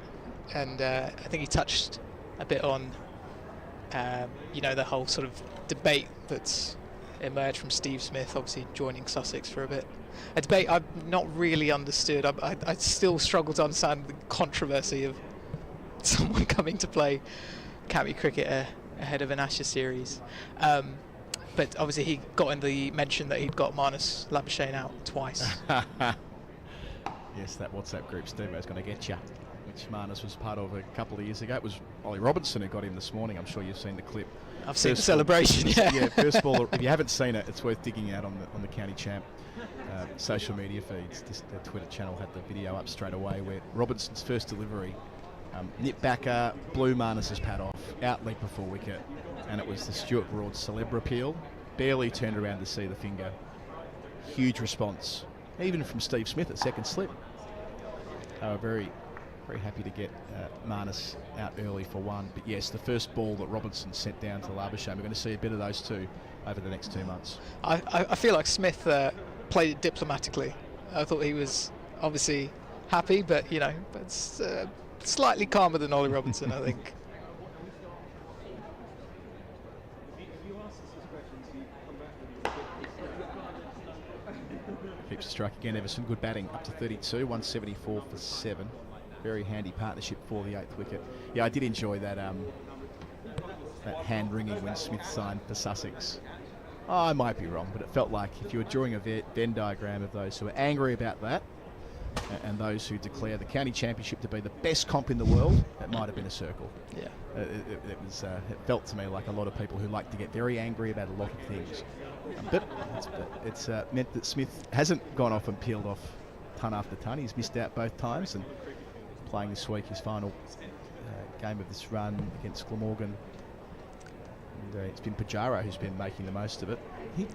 and I think he touched a bit on the whole sort of debate that's emerged from Steve Smith, obviously joining Sussex for a bit. A debate I've not really understood. I still struggle to understand the controversy of someone coming to play county cricket ahead of an Ashes series. But obviously he got in the mention that he'd got Marnus Labuschagne out twice. Yes, that WhatsApp group Steve-O's going to get you, which Marnus was part of a couple of years ago. It was Ollie Robinson who got him this morning. I'm sure you've seen the clip. I've seen the celebration, yeah. First of all, if you haven't seen it, it's worth digging out on the County Champ social media feeds. The Twitter channel had the video up straight away where Robinson's first delivery, nip backer, blew Marnus's pad off, out leap before wicket, and it was the Stuart Broad celeb appeal. Barely turned around to see the finger. Huge response, even from Steve Smith at second slip. They were very, very happy to get Marnus out early for one. But yes, the first ball that Robinson sent down to Labuschagne, we're going to see a bit of those two over the next 2 months. I feel like Smith played it diplomatically. I thought he was obviously happy, but it's slightly calmer than Ollie Robinson, I think. Keeps the strike again, Everson. Good batting, up to 32, 174 for 7. Very handy partnership for the 8th wicket. Yeah, I did enjoy that hand wringing when Smith signed for Sussex. Oh, I might be wrong, but it felt like if you were drawing a Venn diagram of those who are angry about that and those who declare the county championship to be the best comp in the world, it might have been a circle. Yeah, it felt to me like a lot of people who like to get very angry about a lot of things. But it's meant that Smith hasn't gone off and peeled off ton after ton. He's missed out both times, and playing this week his final game of this run against Glamorgan. And it's been Pujara who's been making the most of it. He's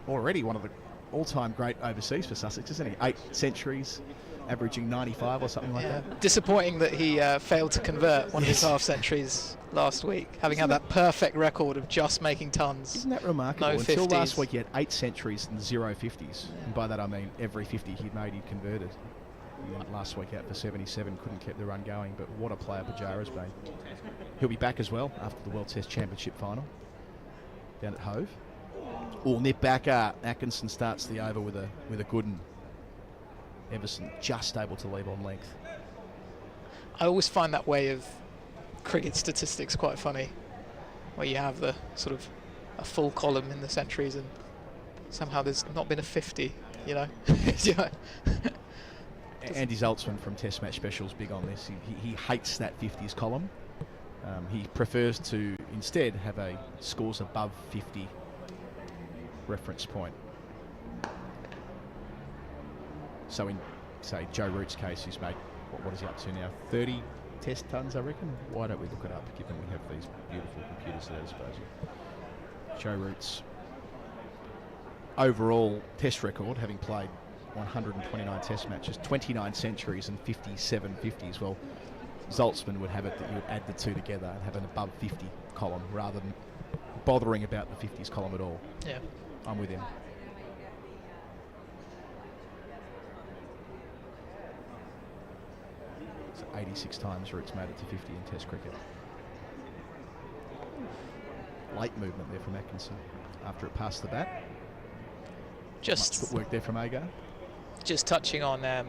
already one of the all-time great overseas for Sussex, isn't he? 8 centuries, averaging 95 or something like that. Disappointing that he failed to convert one of his half centuries last week, having had that perfect record of just making tons. Isn't that remarkable? No Until 50s. last week he had 8 centuries and 0 50s. And by that I mean every 50 he'd made he'd converted. And then last week out for 77, couldn't keep the run going, but what a player Pujara's been. He'll be back as well after the World Test Championship final down at Hove. Nip backer. Atkinson starts the over with a good one. Everson just able to leave on length. I always find that way of cricket statistics quite funny, where you have the sort of a full column in the centuries and somehow there's not been a 50, you know. Andy Zaltzman from Test Match Specials big on this. He hates that 50s column. He prefers to instead have a scores above 50 reference point. So in, say, Joe Root's case, he's made, what is he up to now? 30 test tons, I reckon. Why don't we look it up, given we have these beautiful computers at our disposal? Joe Root's overall test record, having played 129 test matches, 29 centuries and 57 50s. Well, Zaltzman would have it that you would add the two together and have an above 50 column rather than bothering about the 50s column at all. Yeah. I'm with him. So 86 times Root's made it to 50 in Test cricket. Late movement there from Atkinson after it passed the bat. Just much footwork there from Agar. Just touching on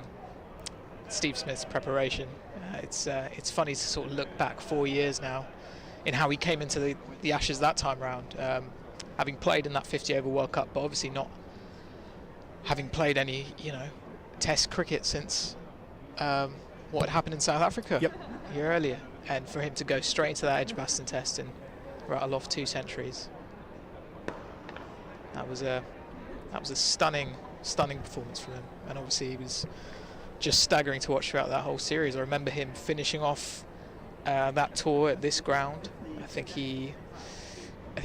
Steve Smith's preparation. It's funny to sort of look back 4 years now in how he came into the Ashes that time round, having played in that 50 over World Cup, but obviously not having played any, Test cricket since what had happened in South Africa a year earlier, and for him to go straight into that Edgbaston Test and rattle off 2 centuries, that was a stunning performance from him, and obviously he was just staggering to watch throughout that whole series. I remember him finishing off that tour at this ground. I think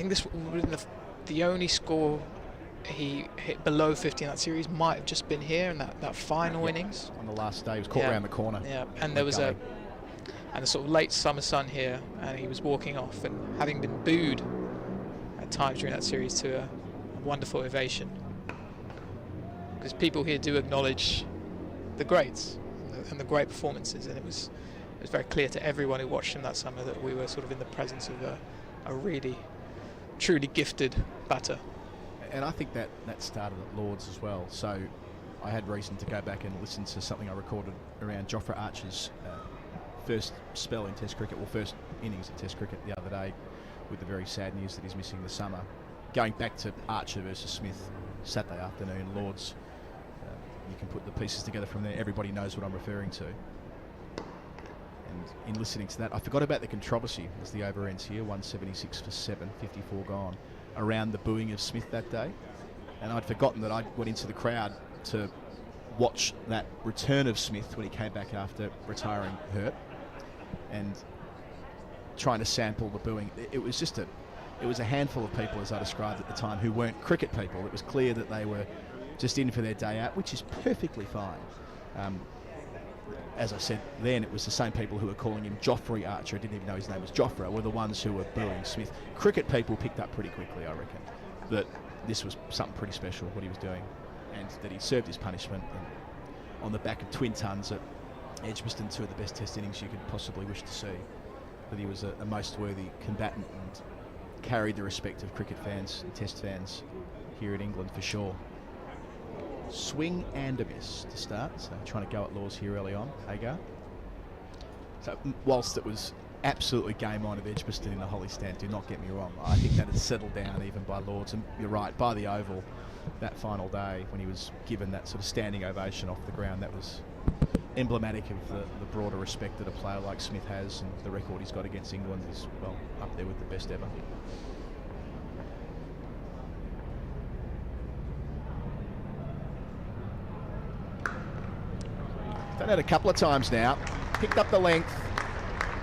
this would have been the only score he hit below 50 in that series. Might have just been here in that final innings. On the last day, he was caught around the corner. Yeah, and there was a sort of late summer sun here, and he was walking off, and having been booed at times during that series, to a wonderful ovation. Because people here do acknowledge the greats and the great performances, and it was very clear to everyone who watched him that summer that we were sort of in the presence of a really, truly gifted batter. And I think that started at Lords as well. So I had reason to go back and listen to something I recorded around Jofra Archer's first spell in Test cricket, first innings in Test cricket the other day, with the very sad news that he's missing the summer. Going back to Archer versus Smith Saturday afternoon, Lords. You can put the pieces together from there. Everybody knows what I'm referring to. And in listening to that, I forgot about the controversy as the over ends here, 176 for 7, 54 gone, around the booing of Smith that day. And I'd forgotten that I went into the crowd to watch that return of Smith when he came back after retiring hurt, and trying to sample the booing. It was a handful of people, as I described at the time, who weren't cricket people. It was clear that they were just in for their day out, which is perfectly fine. As I said then, it was the same people who were calling him Joffrey Archer, didn't even know his name was Jofra, were the ones who were booing Smith. Cricket people picked up pretty quickly, I reckon, that this was something pretty special, what he was doing, and that he served his punishment. And on the back of twin tons at Edgbaston, 2 of the best Test innings you could possibly wish to see, that he was a most worthy combatant and carried the respect of cricket fans and Test fans here in England for sure. Swing and a miss to start, so trying to go at Laws here early on. Agar. So whilst it was absolutely game on of Edgbaston in the Holly Stand, do not get me wrong, I think that had settled down even by Lords, and you're right, by the Oval that final day when he was given that sort of standing ovation off the ground, that was emblematic of the broader respect that a player like Smith has, and the record he's got against England is, well, up there with the best ever. Done it a couple of times now. Picked up the length.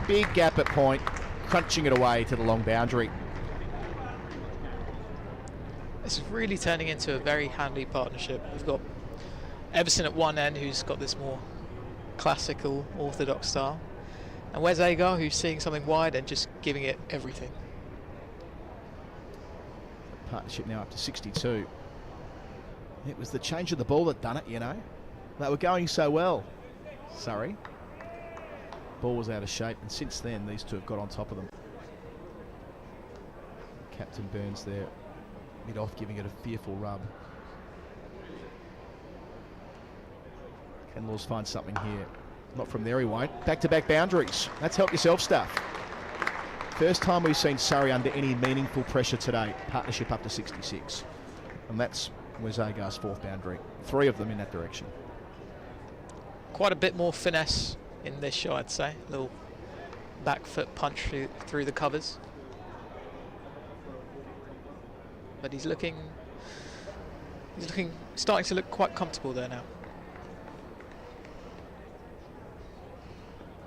Big gap at point. Crunching it away to the long boundary. This is really turning into a very handy partnership. We've got Everson at one end, who's got this more classical, orthodox style. And where's Agar, who's seeing something wide and just giving it everything. Partnership now up to 62. It was the change of the ball that done it, They were going so well. Surrey. Ball was out of shape, and since then these two have got on top of them. Captain Burns there, mid-off, giving it a fearful rub. Can Laws find something here? Not from there, he won't. Back-to-back boundaries. That's help yourself stuff. First time we've seen Surrey under any meaningful pressure today. Partnership up to 66. And that's was Agar's fourth boundary. 3 of them in that direction. Quite a bit more finesse in this shot, I'd say. A little back foot punch through the covers. But he's starting to look quite comfortable there now.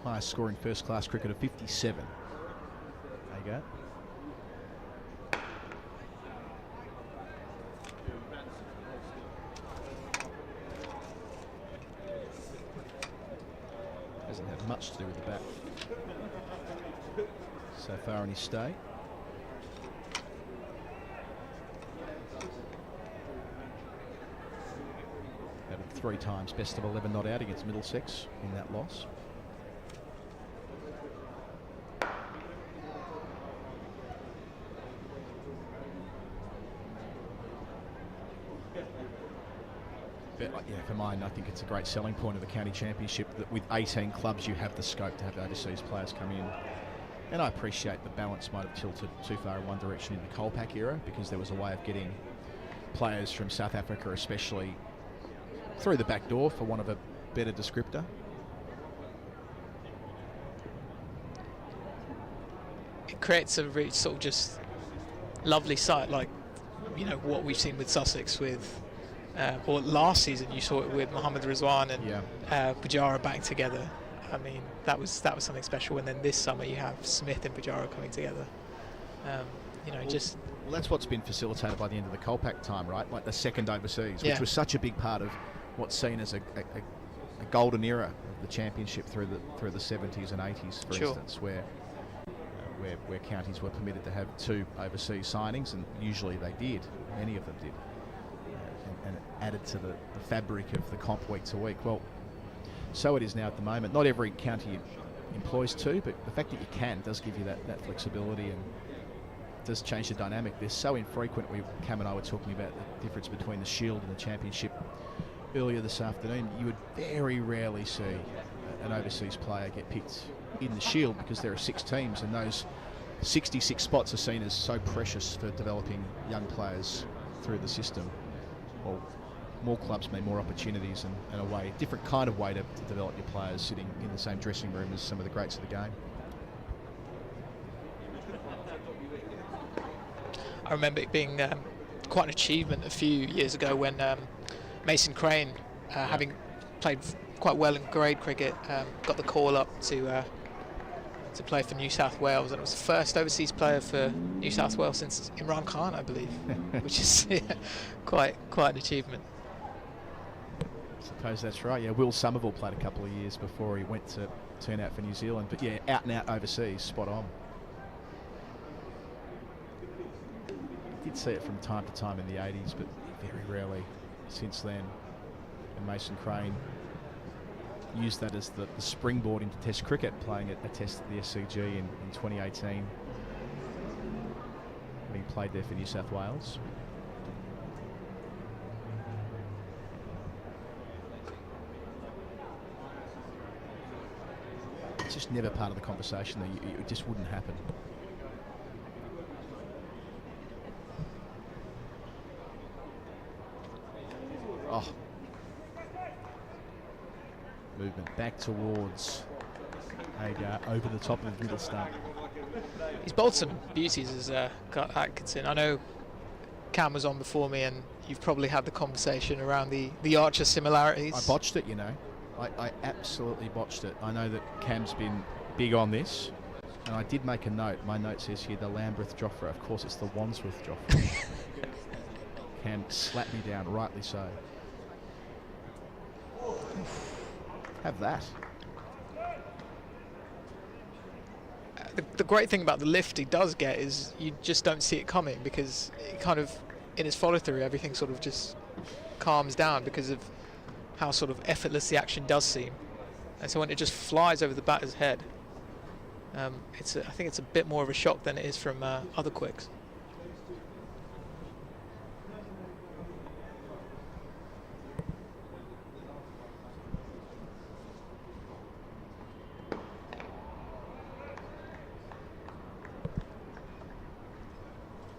Highest score in first class cricket of 57. There you go. Hasn't had much to do with the bat so far in his stay. Batted 3 times, best of 11 not out against Middlesex in that loss. But yeah, for mine, I think it's a great selling point of the county championship that with 18 clubs you have the scope to have overseas players come in. And I appreciate the balance might have tilted too far in one direction in the Colpack era, because there was a way of getting players from South Africa especially through the back door, for want of a better descriptor. It creates a really sort of just lovely sight, like, you know, what we've seen with Sussex with or last season you saw it with Mohammad Rizwan and Pujara back together. I mean, that was something special. And then this summer you have Smith and Pujara coming together. You know, well, that's what's been facilitated by the end of the Colpack time, right? Like the second overseas, which was such a big part of what's seen as a golden era of the championship through the 70s and 80s, for instance, where counties were permitted to have 2 overseas signings, and usually they did. Many of them did. And it added to the fabric of the comp week to week. Well, so it is now at the moment. Not every county employs 2, but the fact that you can does give you that flexibility and does change the dynamic. They're so infrequent. Cam and I were talking about the difference between the Shield and the Championship earlier this afternoon. You would very rarely see an overseas player get picked in the Shield, because there are 6 teams, and those 66 spots are seen as so precious for developing young players through the system. Well, more clubs mean more opportunities and a way, different kind of way to develop your players sitting in the same dressing room as some of the greats of the game. I remember it being quite an achievement a few years ago when Mason Crane, having played quite well in grade cricket, got the call up to play for New South Wales, and it was the first overseas player for New South Wales since Imran Khan, I believe, which is quite an achievement. I suppose that's right. Yeah, Will Somerville played a couple of years before he went to turn out for New Zealand, but yeah, out and out overseas, spot on. Did see it from time to time in the 80s, but very rarely since then. And Mason Crane used that as the springboard into Test cricket, playing a Test at the SCG in 2018, having played there for New South Wales. It's just never part of the conversation. That it just wouldn't happen. Oh. Movement back towards Agar, over the top of the middle stump. He's bowled some beauties as Atkinson. I know Cam was on before me, and you've probably had the conversation around the Archer similarities. I botched it, you know. I absolutely botched it. I know that Cam's been big on this, and I did make a note. My note says here, the Lambeth Joffre. Of course, it's the Wandsworth Joffre. Cam slapped me down, rightly so. Have that. The great thing about the lift he does get is you just don't see it coming, because it kind of, in his follow through, everything sort of just calms down because of how sort of effortless the action does seem. And so when it just flies over the batter's head, I think it's a bit more of a shock than it is from other quicks.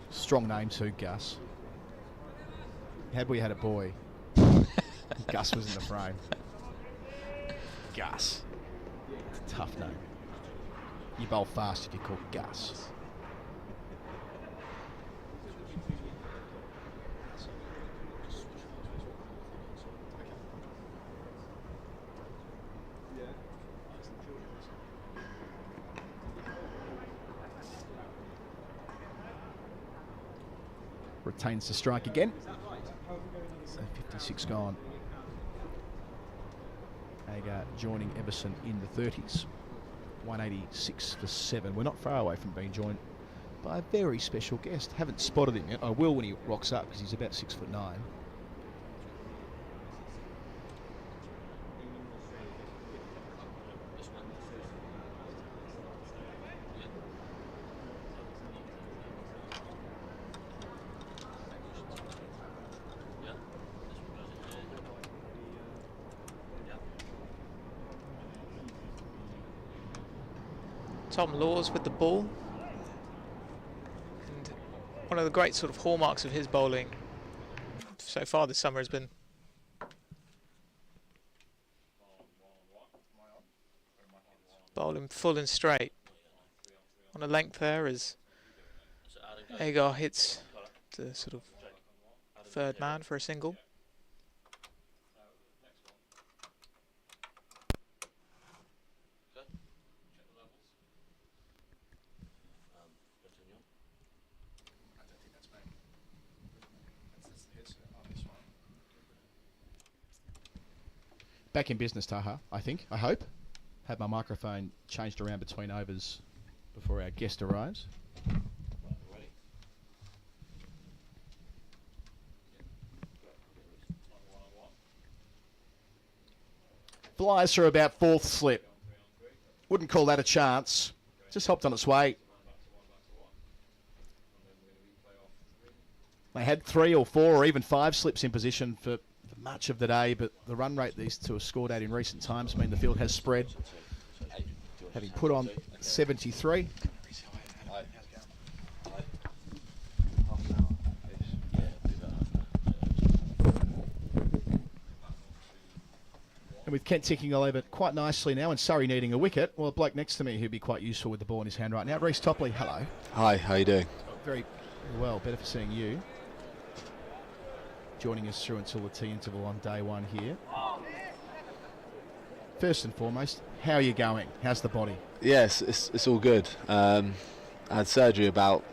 Strong name too, Gus. Had we had a boy, Gus was in the frame. Gus. It's a tough name. You bowl fast if you're called Gus. Retains the strike again. So 56 gone. Agar joining Everson in the 30s. 186 for 7. We're not far away from being joined by a very special guest. Haven't spotted him yet. I will when he rocks up because he's about 6'9". Tom Laws with the ball. And one of the great sort of hallmarks of his bowling so far this summer has been bowling full and straight. On a length there as Agar hits the sort of third man for a single. Back in business, Taha, I think. I hope. Had my microphone changed around between overs before our guest arrives. Flies for about fourth slip. Wouldn't call that a chance. Just hopped on its way. They had 3 or 4 or even 5 slips in position for much of the day, but the run rate these two have scored at in recent times mean the field has spread. Having put on 73. And with Kent ticking all over quite nicely now and Surrey needing a wicket, well, a bloke next to me who'd be quite useful with the ball in his hand right now, Reece Topley, hello. Hi, how you doing? Very well, better for seeing you. Joining us through until the tea interval on day one here. First and foremost, how are you going? How's the body? Yes, it's all good. I had surgery about,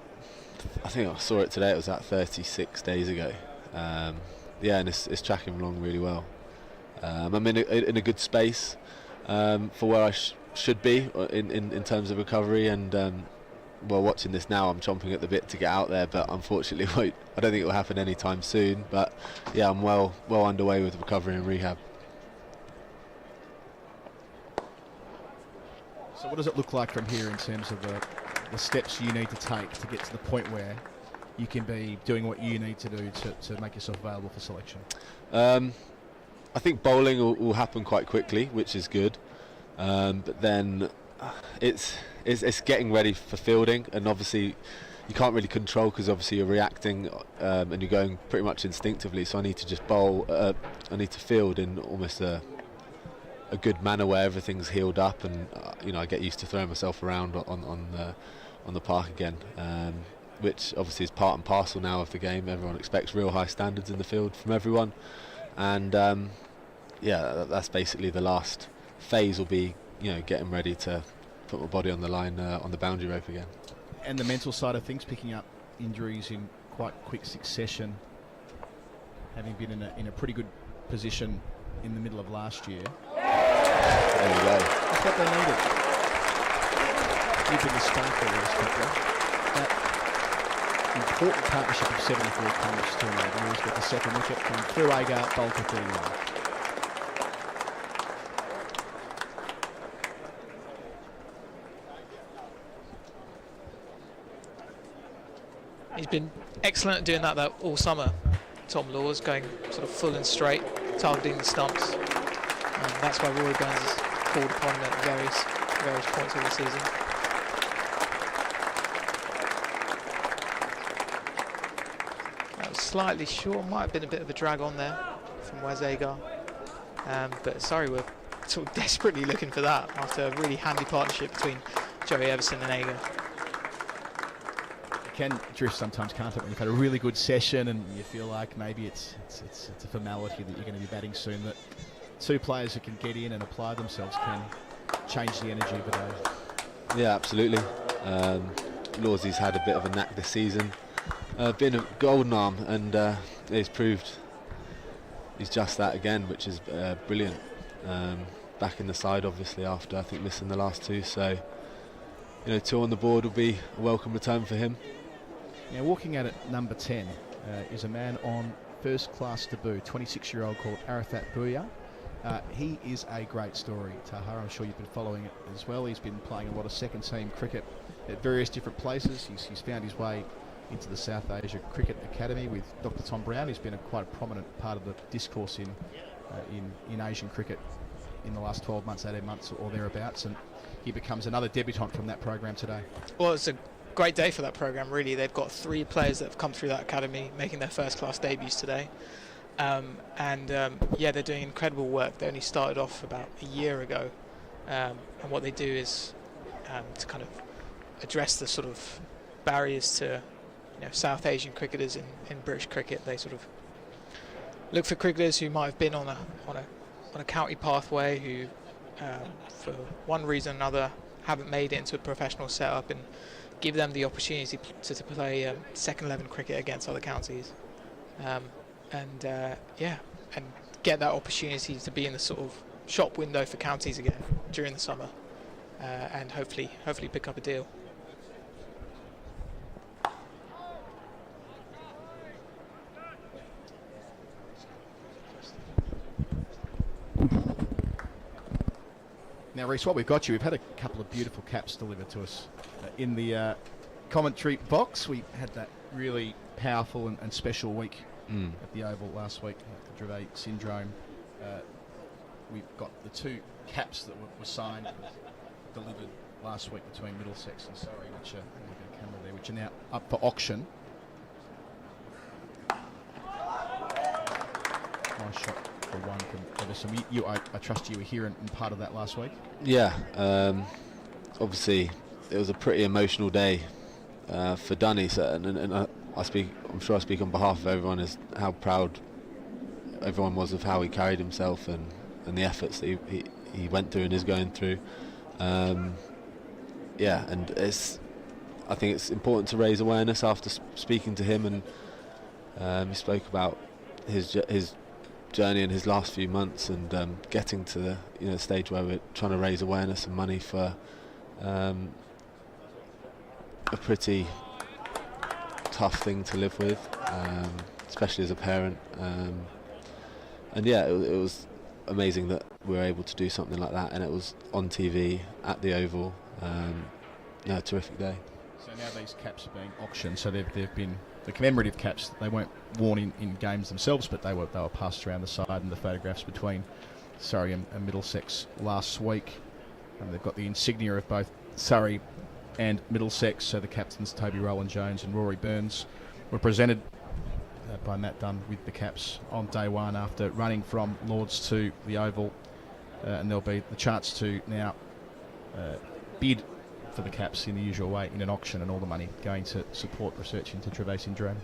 I think I saw it today, it was about 36 days ago. Yeah, and it's tracking along really well. I'm in a good space for where I should be in terms of recovery, and well, watching this now, I'm chomping at the bit to get out there, but unfortunately, I don't think it will happen anytime soon. But yeah, I'm well underway with recovery and rehab. So what does it look like from here in terms of the steps you need to take to get to the point where you can be doing what you need to do to make yourself available for selection? I think bowling will happen quite quickly, which is good. But then it's getting ready for fielding, and obviously you can't really control because obviously you're reacting and you're going pretty much instinctively. So I need to just bowl. I need to field in almost a good manner where everything's healed up, and I get used to throwing myself around on the park again, which obviously is part and parcel now of the game. Everyone expects real high standards in the field from everyone, and yeah, that's basically the last phase. Will be getting ready to put my body on the line on the boundary rope again. And the mental side of things, picking up injuries in quite quick succession, having been in a pretty good position in the middle of last year. There you go. That's what they needed. You've been the sparkle that important partnership of 74 comes to an end. Always got the second wicket from through Agar, bowled to 31. He's been excellent at doing that all summer. Tom Laws going sort of full and straight, targeting the stumps. And that's why Rory Burns has called upon him at various points of the season. That was slightly short. Might have been a bit of a drag on there from Wazagar. But sorry, we're sort of desperately looking for that after a really handy partnership between Joey Everson and Agar. It can drift sometimes, can't it, when you've had a really good session and you feel like maybe it's a formality that you're going to be batting soon, that two players who can get in and apply themselves can change the energy of a day. Yeah, absolutely. Lawsy's had a bit of a knack this season, been a golden arm, and he's proved he's just that again, which is brilliant. Back in the side, obviously, after I think missing the last two, so 2 on the board will be a welcome return for him. Now, walking out at number 10 is a man on first-class debut, 26-year-old called Arafat Bouya. He is a great story, Taha. I'm sure you've been following it as well. He's been playing a lot of second-team cricket at various different places. He's found his way into the South Asia Cricket Academy with Dr. Tom Brown. He's been a quite a prominent part of the discourse in Asian cricket in the last 12 months, 18 months or thereabouts, and he becomes another debutant from that program today. Well, it's a great day for that program, really. They've got 3 players that have come through that academy making their first-class debuts today. Yeah, they're doing incredible work. They only started off about a year ago, and what they do is to kind of address the sort of barriers to South Asian cricketers in British cricket. They sort of look for cricketers who might have been on a county pathway, who for one reason or another haven't made it into a professional setup, and give them the opportunity to play second 11 cricket against other counties. And get that opportunity to be in the sort of shop window for counties again during the summer, and hopefully pick up a deal. Now, Reece, what we've got you, we've had a couple of beautiful caps delivered to us in the commentary box. We had that really powerful and special week at the Oval last week, the Dravet syndrome. We've got the 2 caps that were signed, delivered last week between Middlesex and Surrey, which are now up for auction. Nice shot for one from Everson. I trust you were here and part of that last week. Yeah, obviously it was a pretty emotional day for Dunny, and I'm sure I speak on behalf of everyone, is how proud everyone was of how he carried himself and the efforts that he went through and is going through. And I think it's important to raise awareness after speaking to him, and he spoke about his journey in his last few months, and getting to the stage where we're trying to raise awareness and money for a pretty tough thing to live with, especially as a parent. And yeah, it was amazing that we were able to do something like that, and it was on TV at the Oval. A terrific day. So now these caps are being auctioned. So they've been the commemorative caps. They weren't worn in games themselves, but they were passed around the side, and the photographs between Surrey and Middlesex last week. And they've got the insignia of both Surrey and Middlesex. So the captains Toby Rowland-Jones and Rory Burns were presented by Matt Dunn with the caps on day one after running from Lords to the Oval, and there'll be the chance to now bid for the caps in the usual way in an auction, and all the money going to support research into Dravet syndrome,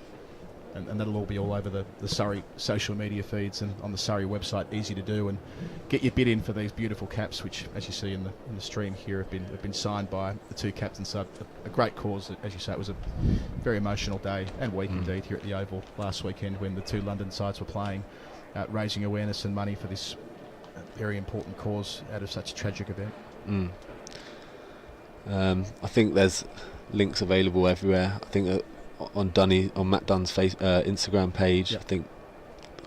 and that'll all be all over the Surrey social media feeds and on the Surrey website. Easy to do, and get your bid in for these beautiful caps, which, as you see in the stream here, have been signed by the 2 captains. So a great cause. As you say, it was a very emotional day and week indeed here at the Oval last weekend, when the 2 London sides were playing, raising awareness and money for this very important cause out of such a tragic event. I think there's links available everywhere. I think on Matt Dunn's Instagram page, I think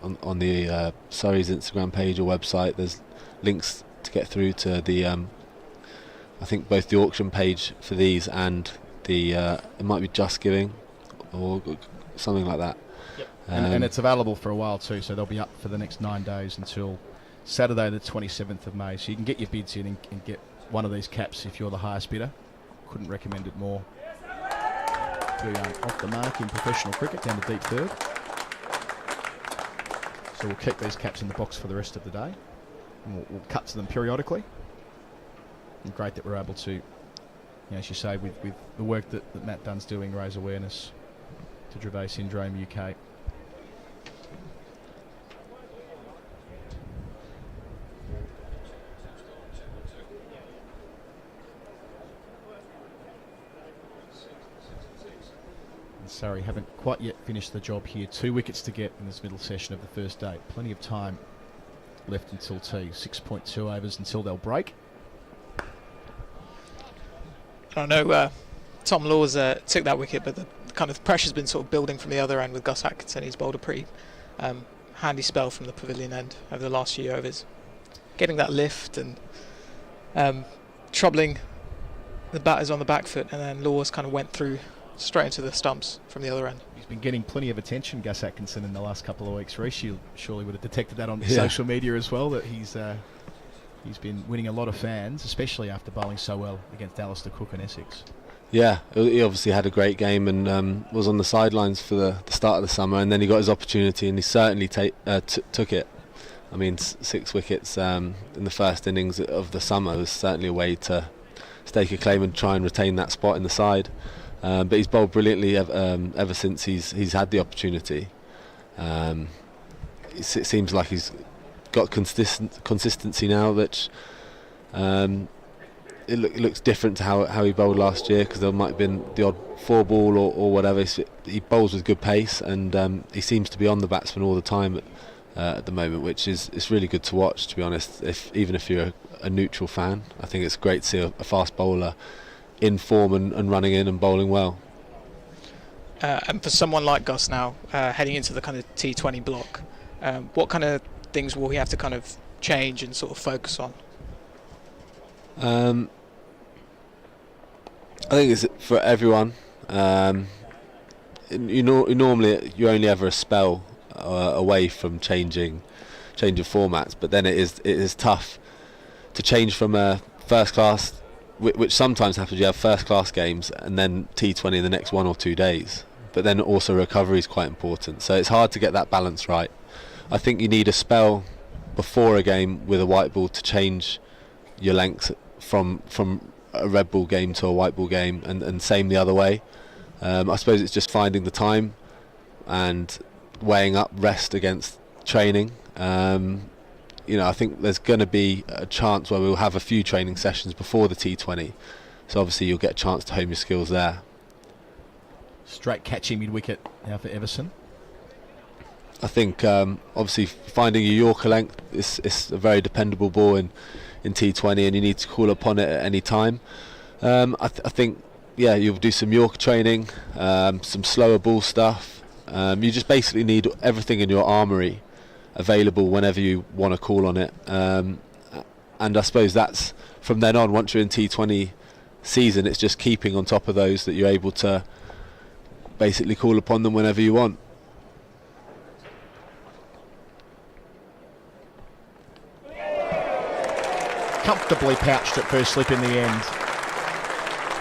on the Surrey's Instagram page or website, there's links to get through to the I think both the auction page for these and the it might be Just Giving or something like that. Yep. And it's available for a while too, so they'll be up for the next 9 days until Saturday the 27th of May. So you can get your bids in and get one of these caps if you're the highest bidder. Couldn't recommend it more. Off the mark in professional cricket, down to deep third. So we'll keep these caps in the box for the rest of the day. And we'll cut to them periodically. And great that we're able to, as you say, with the work that Matt Dunn's doing, raise awareness to Dravet Syndrome UK. Surrey haven't quite yet finished the job here. 2 wickets to get in this middle session of the first day. Plenty of time left until tea. 6.2 overs until they'll break. I know Tom Laws took that wicket, but the kind of pressure's been sort of building from the other end with Gus Atkinson. He's bowled a pretty handy spell from the pavilion end over the last few overs. Getting that lift and troubling the batters on the back foot, and then Laws kind of went through straight into the stumps from the other end. He's been getting plenty of attention, Gus Atkinson, in the last couple of weeks. Reece, you surely would have detected that on social media as well, that he's been winning a lot of fans, especially after bowling so well against Alistair Cook and Essex. Yeah, he obviously had a great game and was on the sidelines for the start of the summer, and then he got his opportunity and he certainly took it. I mean, 6 wickets in the first innings of the summer was certainly a way to stake a claim and try and retain that spot in the side. But he's bowled brilliantly ever since he's had the opportunity. It seems like he's got consistency now, which it looks different to how he bowled last year, because there might have been the odd 4-ball or whatever. He bowls with good pace, and he seems to be on the batsman all the time at the moment, which is really good to watch, to be honest. Even if you're a neutral fan, I think it's great to see a fast bowler in form and running in and bowling well. And for someone like Gus now, heading into the kind of T20 block, what kind of things will he have to kind of change and sort of focus on? I think it's for everyone. Normally you're only ever a spell away from changing formats, but then it is tough to change from a first class, which sometimes happens. You have first class games and then T20 in the next 1 or 2 days, but then also recovery is quite important, so it's hard to get that balance right. I think you need a spell before a game with a white ball to change your length from a red ball game to a white ball game, and same the other way. I suppose it's just finding the time and weighing up rest against training. I think there's going to be a chance where we'll have a few training sessions before the T20, so obviously you'll get a chance to hone your skills there. Straight catching mid-wicket now for Everson. I think obviously finding your Yorker length is a very dependable ball in T20, and you need to call upon it at any time. I think you'll do some Yorker training, some slower ball stuff. You just basically need everything in your armoury available whenever you want to call on it, and I suppose that's from then on. Once you're in T20 season, it's just keeping on top of those, that you're able to basically call upon them whenever you want. Comfortably pouched at first slip in the end.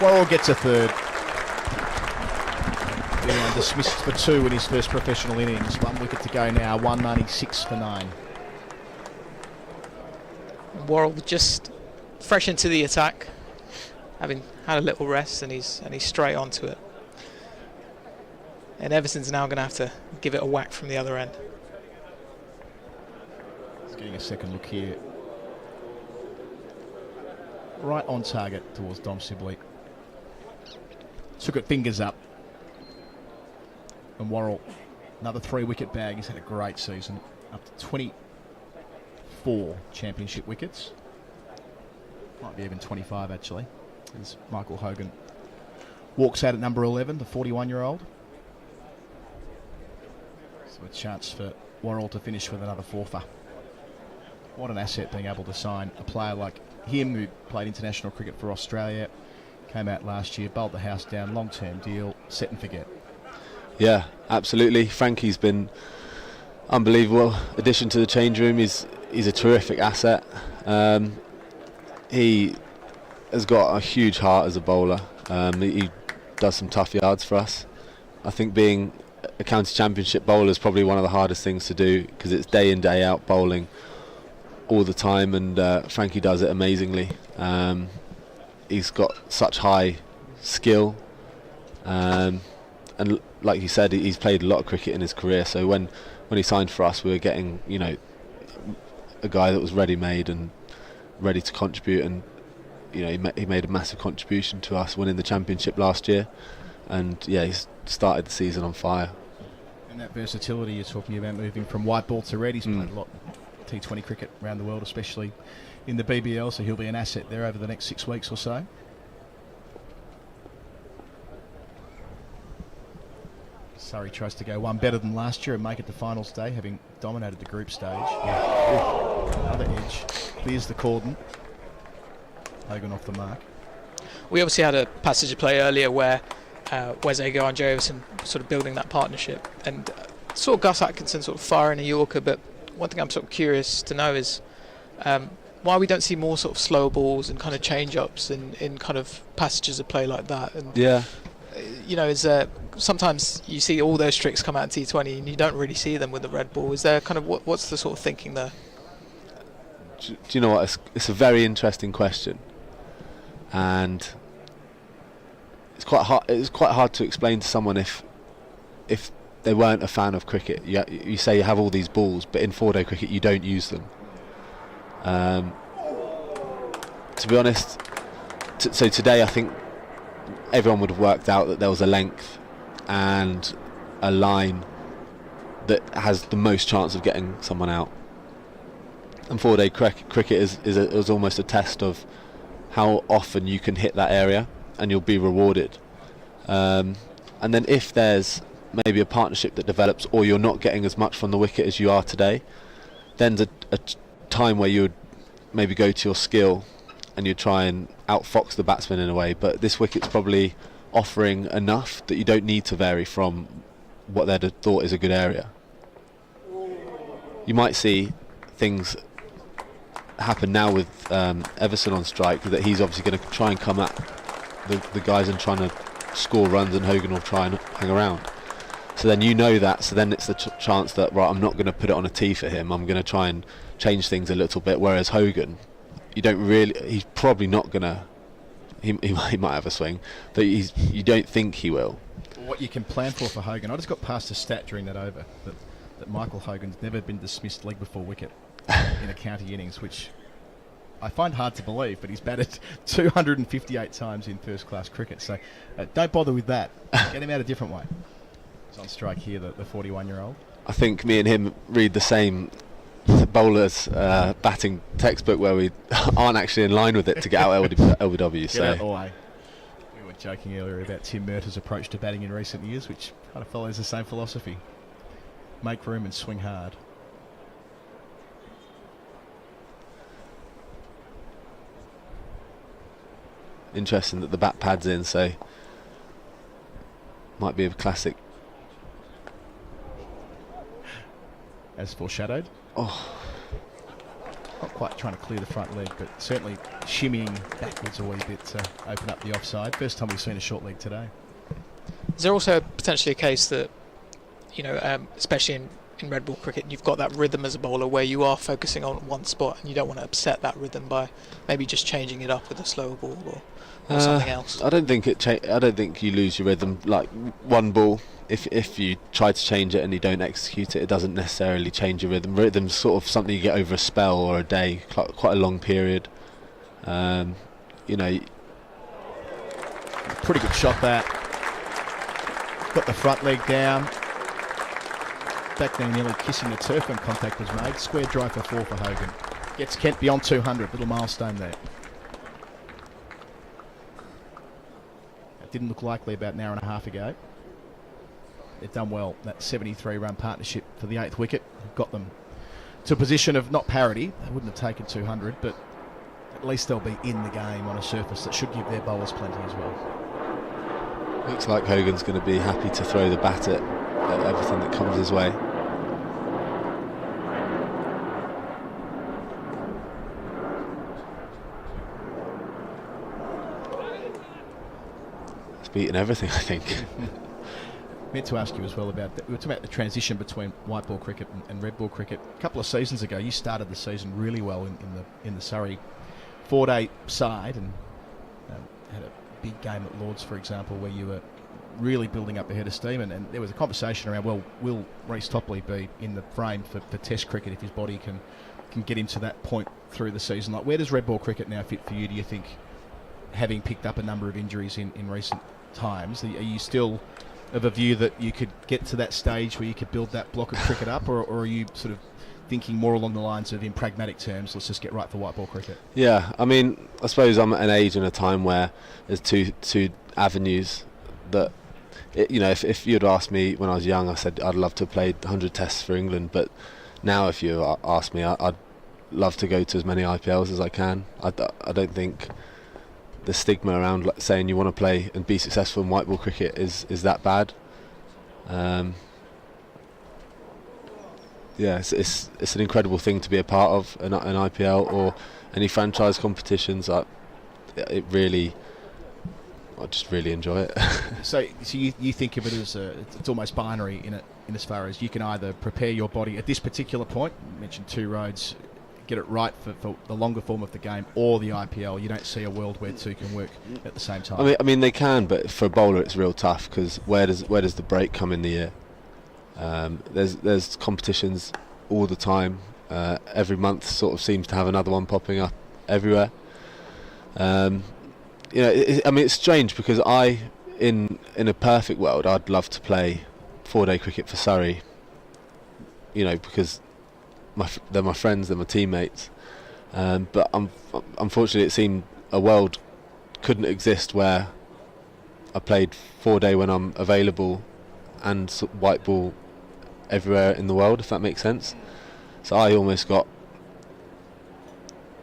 Worrell gets a third. Being dismissed for 2 in his first professional innings. 1 wicket to go now, 196 for 9. Worrell just fresh into the attack, having had a little rest, and he's straight onto it. And Everson's now going to have to give it a whack from the other end. He's getting a second look here. Right on target towards Dom Sibley. Took it fingers up. And Worrell, another 3-wicket bag. He's had a great season. Up to 24 championship wickets. Might be even 25 actually. As Michael Hogan walks out at number 11, the 41-year-old. So a chance for Worrell to finish with another fourfer. What an asset being able to sign a player like him, who played international cricket for Australia, came out last year, bowled the house down, long-term deal, set and forget. Yeah, absolutely. Frankie's been unbelievable addition to the change room. He's a terrific asset. He has got a huge heart as a bowler. He does some tough yards for us. I think being a county championship bowler is probably one of the hardest things to do, because it's day in, day out bowling all the time, and Frankie does it amazingly. He's got such high skill, and like you said, he's played a lot of cricket in his career, so when he signed for us, we were getting, you know, a guy that was ready-made and ready to contribute, and you know, he made a massive contribution to us winning the championship last year, and yeah, he's started the season on fire. And that versatility you're talking about, moving from white ball to red, he's played a lot of T20 cricket around the world, especially in the BBL, so he'll be an asset there over the next 6 weeks or so. Surrey tries to go one better than last year and make it to finals day, having dominated the group stage. Another edge, clears the cordon. Hogan off the mark. We obviously had a passage of play earlier where Wes Agar and Joe Everson sort of building that partnership, and sort of Gus Atkinson sort of firing a Yorker, but one thing I'm sort of curious to know is why we don't see more sort of slow balls and kind of change-ups in kind of passages of play like that. And yeah, you know, is sometimes you see all those tricks come out in T20 and you don't really see them with the red ball. Is there kind of what's the sort of thinking there? Do you know what? It's a very interesting question, and it's quite hard. It's quite hard to explain to someone if they weren't a fan of cricket. You say you have all these balls, but in 4-day cricket you don't use them. To be honest, so today I think everyone would have worked out that there was a length and a line that has the most chance of getting someone out. And 4-day cricket is almost a test of how often you can hit that area, and you'll be rewarded. And then if there's maybe a partnership that develops, or you're not getting as much from the wicket as you are today, then there's a time where you would maybe go to your skill and you try and outfox the batsman in a way. But this wicket's probably offering enough that you don't need to vary from what they'd have thought is a good area. You might see things happen now with Everson on strike, that he's obviously going to try and come at the guys and trying to score runs, and Hogan will try and hang around. So then you know that, so then it's the chance that, right, I'm not going to put it on a tee for him, I'm going to try and change things a little bit. Whereas Hogan, you don't really, he's probably not going to, he might have a swing, but you don't think he will. What you can plan for Hogan, I just got past a stat during that over that Michael Hogan's never been dismissed leg before wicket in a county innings, which I find hard to believe, but he's batted 258 times in first-class cricket, so don't bother with that. Get him out a different way. He's on strike here, the 41-year-old. I think me and him read the same bowler's batting textbook, where we aren't actually in line with it to get out LBW. Get out the way. We were joking earlier about Tim Murtaugh's approach to batting in recent years, which kind of follows the same philosophy. Make room and swing hard. Interesting that the bat pad's in, so might be a classic. As foreshadowed. Oh. Not quite trying to clear the front leg, but certainly shimmying backwards a wee bit to open up the offside. First time we've seen a short leg today. Is there also potentially a case that, you know, especially in red ball cricket, you've got that rhythm as a bowler where you are focusing on one spot and you don't want to upset that rhythm by maybe just changing it up with a slower ball or something else? I don't think I don't think you lose your rhythm. Like one ball, if you try to change it and you don't execute it, it doesn't necessarily change your rhythm. Rhythm's sort of something you get over a spell or a day, quite a long period. You know, pretty good shot that. Got the front leg down. Back there nearly kissing the turf when contact was made. Square drive for 4 for Hogan. Gets Kent beyond 200. Little milestone there. That didn't look likely about an hour and a half ago. They've done well. That 73-run partnership for the 8th wicket got them to a position of not parity. They wouldn't have taken 200, but at least they'll be in the game on a surface that should give their bowlers plenty as well. Looks like Hogan's going to be happy to throw the bat at everything that comes his way. It's beaten everything, I think. meant to ask you as well about we were talking about the transition between white ball cricket and red ball cricket. A couple of seasons ago, you started the season really well in the Surrey 4-day side, and had a big game at Lords, for example, where you were really building up a head of steam, and there was a conversation around, well, will Reece Topley be in the frame for Test cricket if his body can get him to that point through the season? Like, where does red ball cricket now fit for you, do you think, having picked up a number of injuries in recent times? Are you still of a view that you could get to that stage where you could build that block of cricket up, or are you sort of thinking more along the lines of, in pragmatic terms, let's just get right for white ball cricket? Yeah, I mean, I suppose I'm at an age and a time where there's two avenues that, if you'd asked me when I was young, I said I'd love to play 100 tests for England, but now if you ask me, I'd love to go to as many IPLs as I can. I don't think the stigma around saying you want to play and be successful in white ball cricket is that bad. Yeah, it's an incredible thing to be a part of, an IPL or any franchise competitions. I just really enjoy it. So you think of it as it's almost binary in as far as you can either prepare your body at this particular point, you mentioned two roads, get it right for the longer form of the game, or the IPL. You don't see a world where two can work at the same time. I mean they can, but for a bowler it's real tough, because where does the break come in the year? There's competitions all the time. Every month sort of seems to have another one popping up everywhere. It's strange, because in a perfect world, I'd love to play 4-day cricket for Surrey. Because they're my friends, they're my teammates. But unfortunately, it seemed a world couldn't exist where I played 4-day when I'm available and white ball everywhere in the world, if that makes sense. So I almost got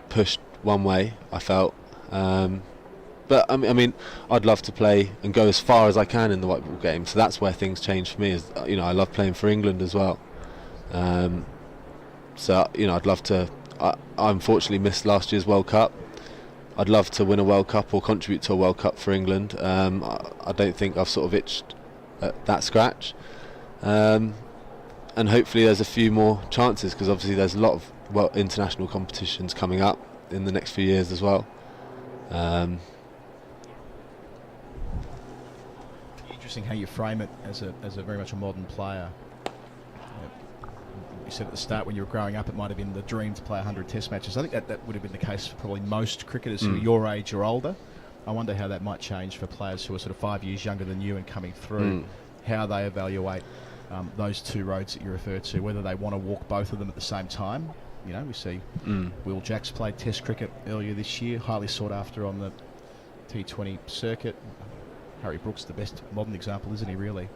pushed one way, I felt. But I mean, I'd love to play and go as far as I can in the white ball game. So that's where things change for me. I love playing for England as well. I'd love to. I unfortunately missed last year's World Cup. I'd love to win a World Cup or contribute to a World Cup for England. I don't think I've sort of itched at that scratch. And hopefully there's a few more chances, because obviously there's a lot of international competitions coming up in the next few years as well. Interesting how you frame it as a very much a modern player. You said at the start, when you were growing up, it might have been the dream to play 100 test matches. I think that would have been the case for probably most cricketers who are your age or older. I wonder how that might change for players who are sort of 5 years younger than you and coming through, how they evaluate those two roads that you referred to, whether they want to walk both of them at the same time. We see Will Jacks played Test cricket earlier this year, highly sought after on the T20 circuit. Harry Brooks, the best modern example, isn't he, really?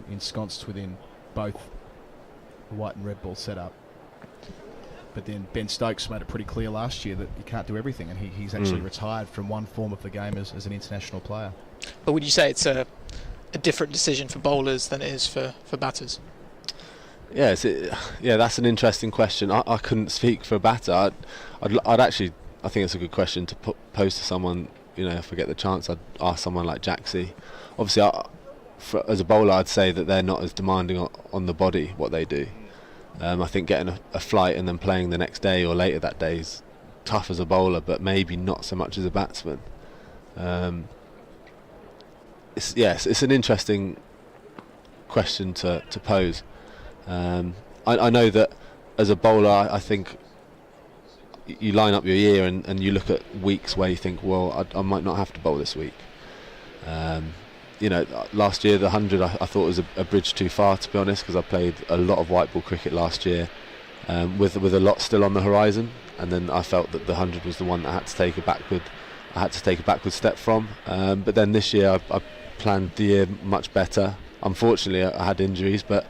Ensconced within both the white and red ball setup. But then Ben Stokes made it pretty clear last year that you can't do everything, and he's actually retired from one form of the game as an international player. But would you say it's a different decision for bowlers than it is for batters? Yeah, that's an interesting question. I couldn't speak for a batter. I'd actually, I think it's a good question to pose to someone. If I get the chance, I'd ask someone like Jaxie. Obviously, as a bowler, I'd say that they're not as demanding on the body, what they do. I think getting a flight and then playing the next day or later that day is tough as a bowler, but maybe not so much as a batsman. It's an interesting question to pose. I know that as a bowler, I think you line up your year and you look at weeks where you think, well, I might not have to bowl this week. Last year the 100 I thought was a bridge too far, to be honest, because I played a lot of white ball cricket last year with a lot still on the horizon, and then I felt that the 100 was the one that I had to take a backward step from. But then this year I planned the year much better. Unfortunately, I had injuries, but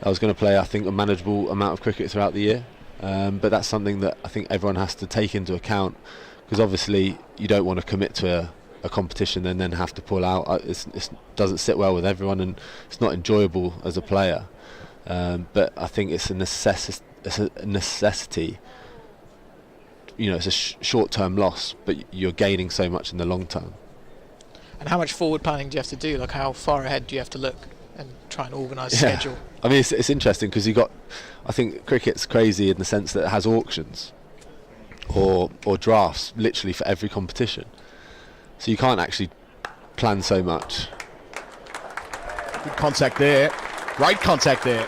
I was going to play, I think, a manageable amount of cricket throughout the year. But that's something that I think everyone has to take into account, because obviously you don't want to commit to a competition and then have to pull out. It doesn't sit well with everyone, and it's not enjoyable as a player. But I think it's a necessity. It's a short-term loss, but you're gaining so much in the long term. And how much forward planning do you have to do? Like, how far ahead do you have to look? and try and organise a schedule. I mean, it's interesting because I think cricket's crazy in the sense that it has auctions or drafts literally for every competition. So you can't actually plan so much. Good contact there. Great contact there.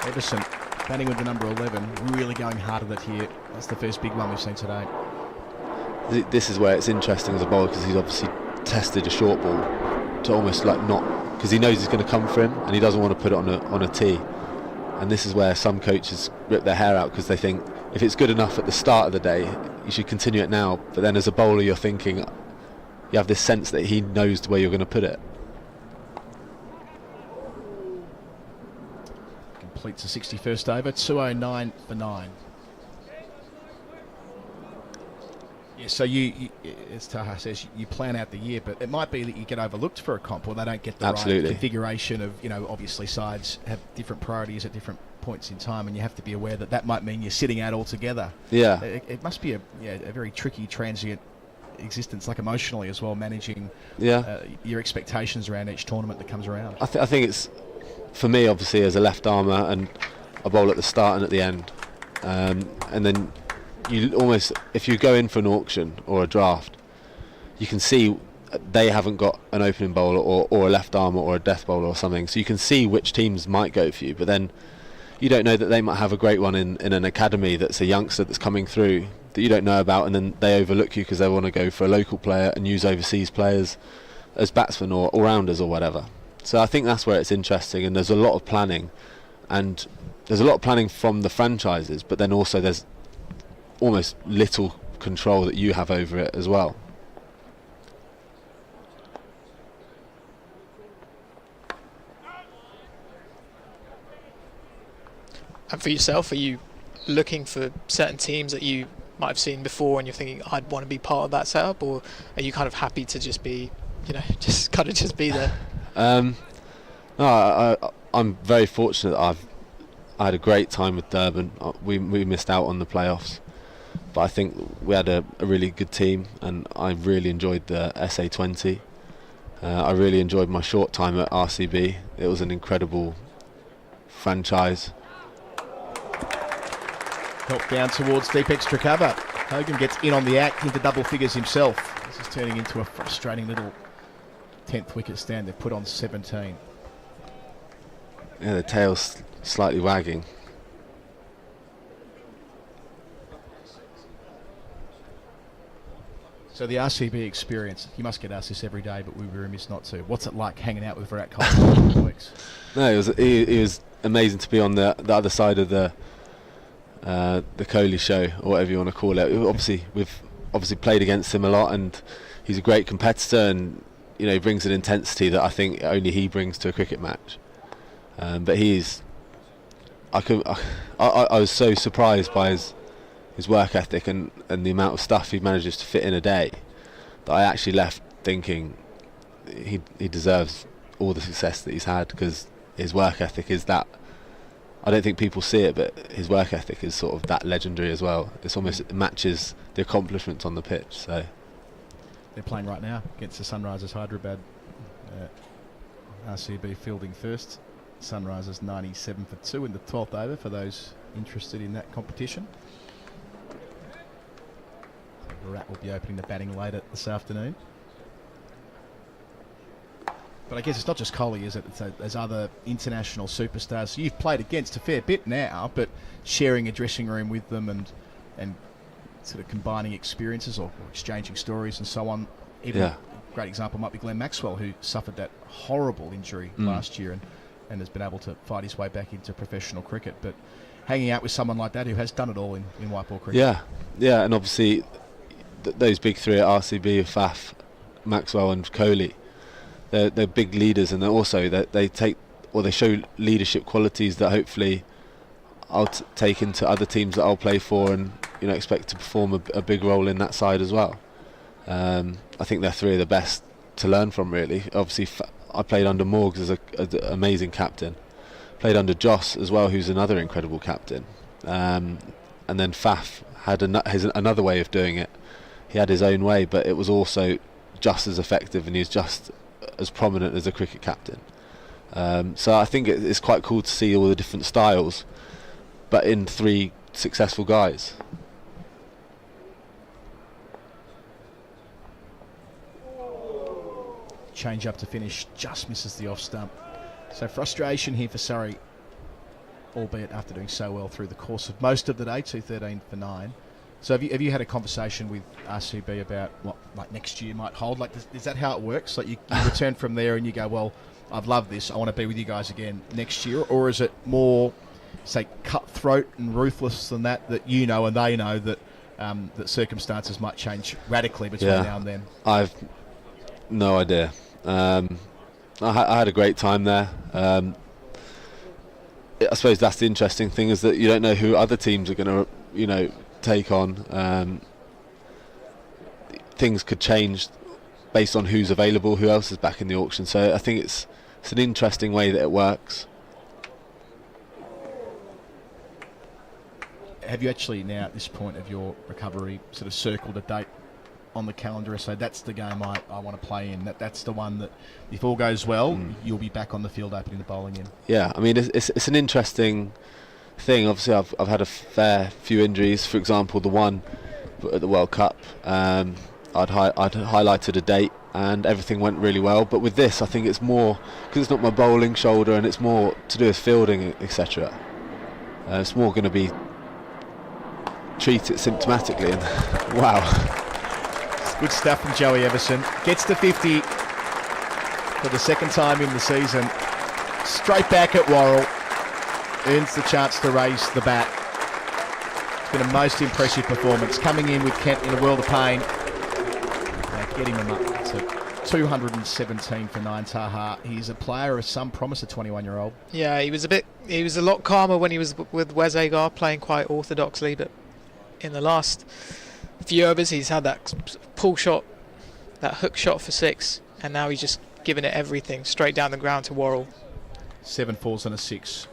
Everson batting with the number 11, really going hard at it here. That's the first big one we've seen today. This is where it's interesting as a bowler because he's obviously tested a short ball to almost like not, because he knows he's going to come for him and he doesn't want to put it on a tee. And this is where some coaches rip their hair out because they think if it's good enough at the start of the day, you should continue it now. But then as a bowler, you're thinking, you have this sense that he knows where you're going to put it. Completes the 61st over, 209 for 9. Yeah, so you, as Taha says, you plan out the year, but it might be that you get overlooked for a comp, or they don't get the right configuration of, obviously sides have different priorities at different points in time, and you have to be aware that that might mean you're sitting out altogether. Yeah. It must be a very tricky, transient existence, like emotionally as well, managing your expectations around each tournament that comes around. I think it's, for me, obviously, as a left armour and a bowl at the start and at the end, and then you almost, if you go in for an auction or a draft, you can see they haven't got an opening bowler or a left armour or a death bowler or something, so you can see which teams might go for you, but then you don't know that they might have a great one in an academy that's a youngster that's coming through that you don't know about, and then they overlook you because they want to go for a local player and use overseas players as batsmen or all-rounders or whatever. So I think that's where it's interesting, and there's a lot of planning, and there's a lot of planning from the franchises, but then also there's almost little control that you have over it as well. And for yourself, are you looking for certain teams that you might have seen before and you're thinking, I'd want to be part of that setup, or are you kind of happy to just be, just be there? No, I'm very fortunate that I had a great time with Durban. We missed out on the playoffs, but I think we had a really good team, and I really enjoyed the SA20. I really enjoyed my short time at RCB. It was an incredible franchise. Help down towards deep extra cover. Hogan gets in on the act into double figures himself. This is turning into a frustrating little 10th wicket stand. They've put on 17. Yeah, the tail's slightly wagging. So the RCB experience, you must get asked this every day, but we were remiss not to. What's it like hanging out with Virat Kohli for 2 weeks? No, it was amazing to be on the other side of the Kohli show, or whatever you want to call it. We've obviously played against him a lot, and he's a great competitor, and he brings an intensity that I think only he brings to a cricket match. But I was so surprised by his work ethic and the amount of stuff he manages to fit in a day that I actually left thinking he deserves all the success that he's had, because his work ethic is that. I don't think people see it, but his work ethic is sort of that legendary as well. It's almost, it matches the accomplishments on the pitch. So they're playing right now against the Sunrisers Hyderabad. RCB fielding first. Sunrisers 97 for 2 in the 12th over for those interested in that competition. Virat will be opening the batting later this afternoon. But I guess it's not just Kohli, is it? There's other international superstars. So you've played against a fair bit now, but sharing a dressing room with them and sort of combining experiences or exchanging stories and so on. Even a great example might be Glenn Maxwell, who suffered that horrible injury last year and has been able to fight his way back into professional cricket. But hanging out with someone like that who has done it all in white ball cricket. Yeah, and obviously those big three at RCB of Faf, Maxwell and Kohli, they're big leaders, and they show leadership qualities that hopefully I'll take into other teams that I'll play for, and expect to perform a big role in that side as well. I think they're three of the best to learn from, really. Obviously, I played under Morgs as an amazing captain. Played under Joss as well, who's another incredible captain. And then Faf had another way of doing it. He had his own way, but it was also just as effective and he's just as prominent as a cricket captain. So I think it's quite cool to see all the different styles, but in 3 successful guys. Change up to finish, just misses the off stump. So frustration here for Surrey, albeit after doing so well through the course of most of the day, 213 for 9. So have you had a conversation with RCB about what like next year might hold? Like, is that how it works? Like you return from there and you go, well, I've loved this, I want to be with you guys again next year? Or is it more, say, cutthroat and ruthless than that you know and they know that that circumstances might change radically between now and then? I've no idea. I had a great time there. I suppose that's the interesting thing, is that you don't know who other teams are going to, take on. Things could change based on who's available, who else is back in the auction. So I think it's an interesting way that it works. Have you actually now at this point of your recovery sort of circled a date on the calendar, so that's the game I want to play in, that's the one that if all goes well you'll be back on the field opening the bowling in? Yeah, I mean it's an interesting thing. Obviously I've had a fair few injuries. For example, the one at the World Cup, I'd highlighted a date and everything went really well, but with this I think it's more because it's not my bowling shoulder and it's more to do with fielding, etc. It's more going to be treat it symptomatically, and wow. Good stuff from Joey Everson. Gets to 50 for the second time in the season. Straight back at Worrell. Earns the chance to raise the bat. It's been a most impressive performance. Coming in with Kent in a world of pain. Getting them up to 217 for 9, Taha. He's a player of some promise, a 21-year-old. Yeah, he was a lot calmer when he was with Wes Agar, playing quite orthodoxly, but in the last few overs he's had that pull shot, that hook shot for 6, and now he's just giving it everything straight down the ground to Worrell. 7 4s and a 6.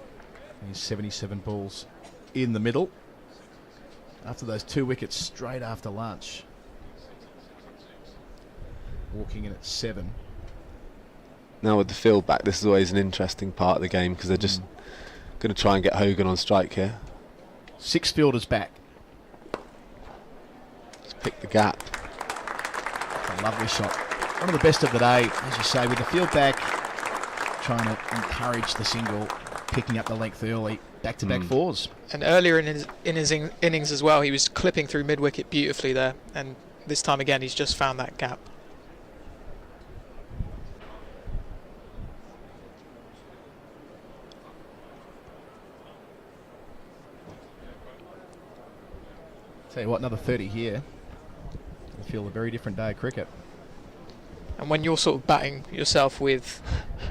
He's 77 balls in the middle after those 2 wickets straight after lunch. Walking in at 7. Now with the field back, this is always an interesting part of the game because they're just going to try and get Hogan on strike here. 6 fielders back. Pick the gap. A lovely shot. One of the best of the day, as you say, with the field back, trying to encourage the single, picking up the length early, back-to-back 4s. And earlier in his innings as well, he was clipping through mid-wicket beautifully there, and this time again he's just found that gap. Tell you what, another 30 here. I feel a very different day of cricket. And when you're sort of batting yourself with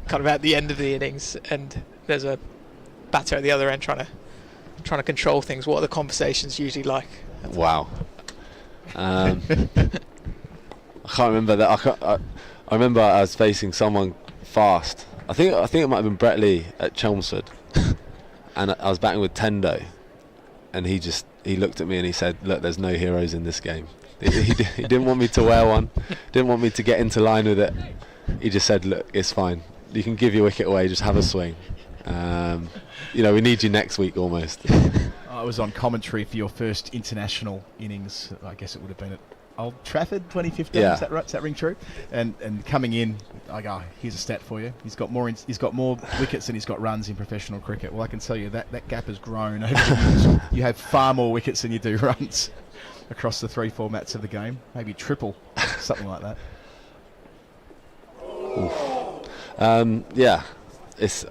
kind of at the end of the innings and there's a batter at the other end trying to control things, what are the conversations usually like? Wow. I can't remember that. I remember I was facing someone fast. I think it might have been Brett Lee at Chelmsford, and I was batting with Tendo, and he looked at me and he said, "Look, there's no heroes in this game." He didn't want me to wear one, didn't want me to get into line with it. He just said, "Look, it's fine. You can give your wicket away, just have a swing. We need you next week almost." I was on commentary for your first international innings. I guess it would have been at Old Trafford 2015. Yeah. Is that right? Does that ring true? And coming in, I go, here's a stat for you. He's got more wickets than he's got runs in professional cricket. Well, I can tell you that gap has grown over the years. You have far more wickets than you do runs across the 3 formats of the game. Maybe triple, something like that. Yeah. It's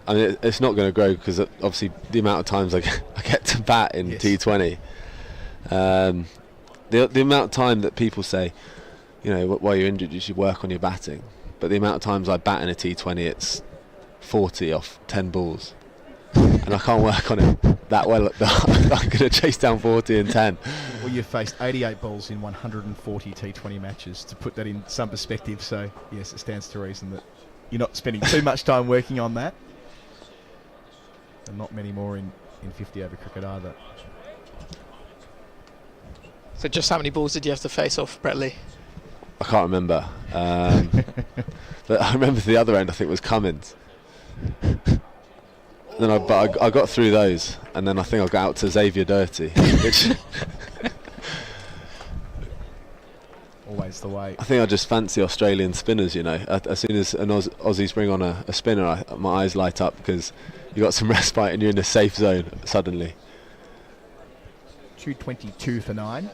not going to grow because obviously the amount of times I get to bat in T20. The amount of time that people say, while you're injured you should work on your batting, but the amount of times I bat in a T20, it's 40 off 10 balls, and I can't work on it that well. I'm going to chase down 40 and 10. Well, you've faced 88 balls in 140 T20 matches, to put that in some perspective. So yes, it stands to reason that you're not spending too much time working on that, and not many more in 50 over cricket either. So just how many balls did you have to face off Brett Lee? I can't remember. But I remember the other end, I think, was Cummins. Then I got through those, and then I think I got out to Xavier Dirty, which always the way. I think I just fancy Australian spinners, you know. As soon as an Aussies bring on a spinner, my eyes light up because you got some respite and you're in a safe zone suddenly. 2:22 for 9.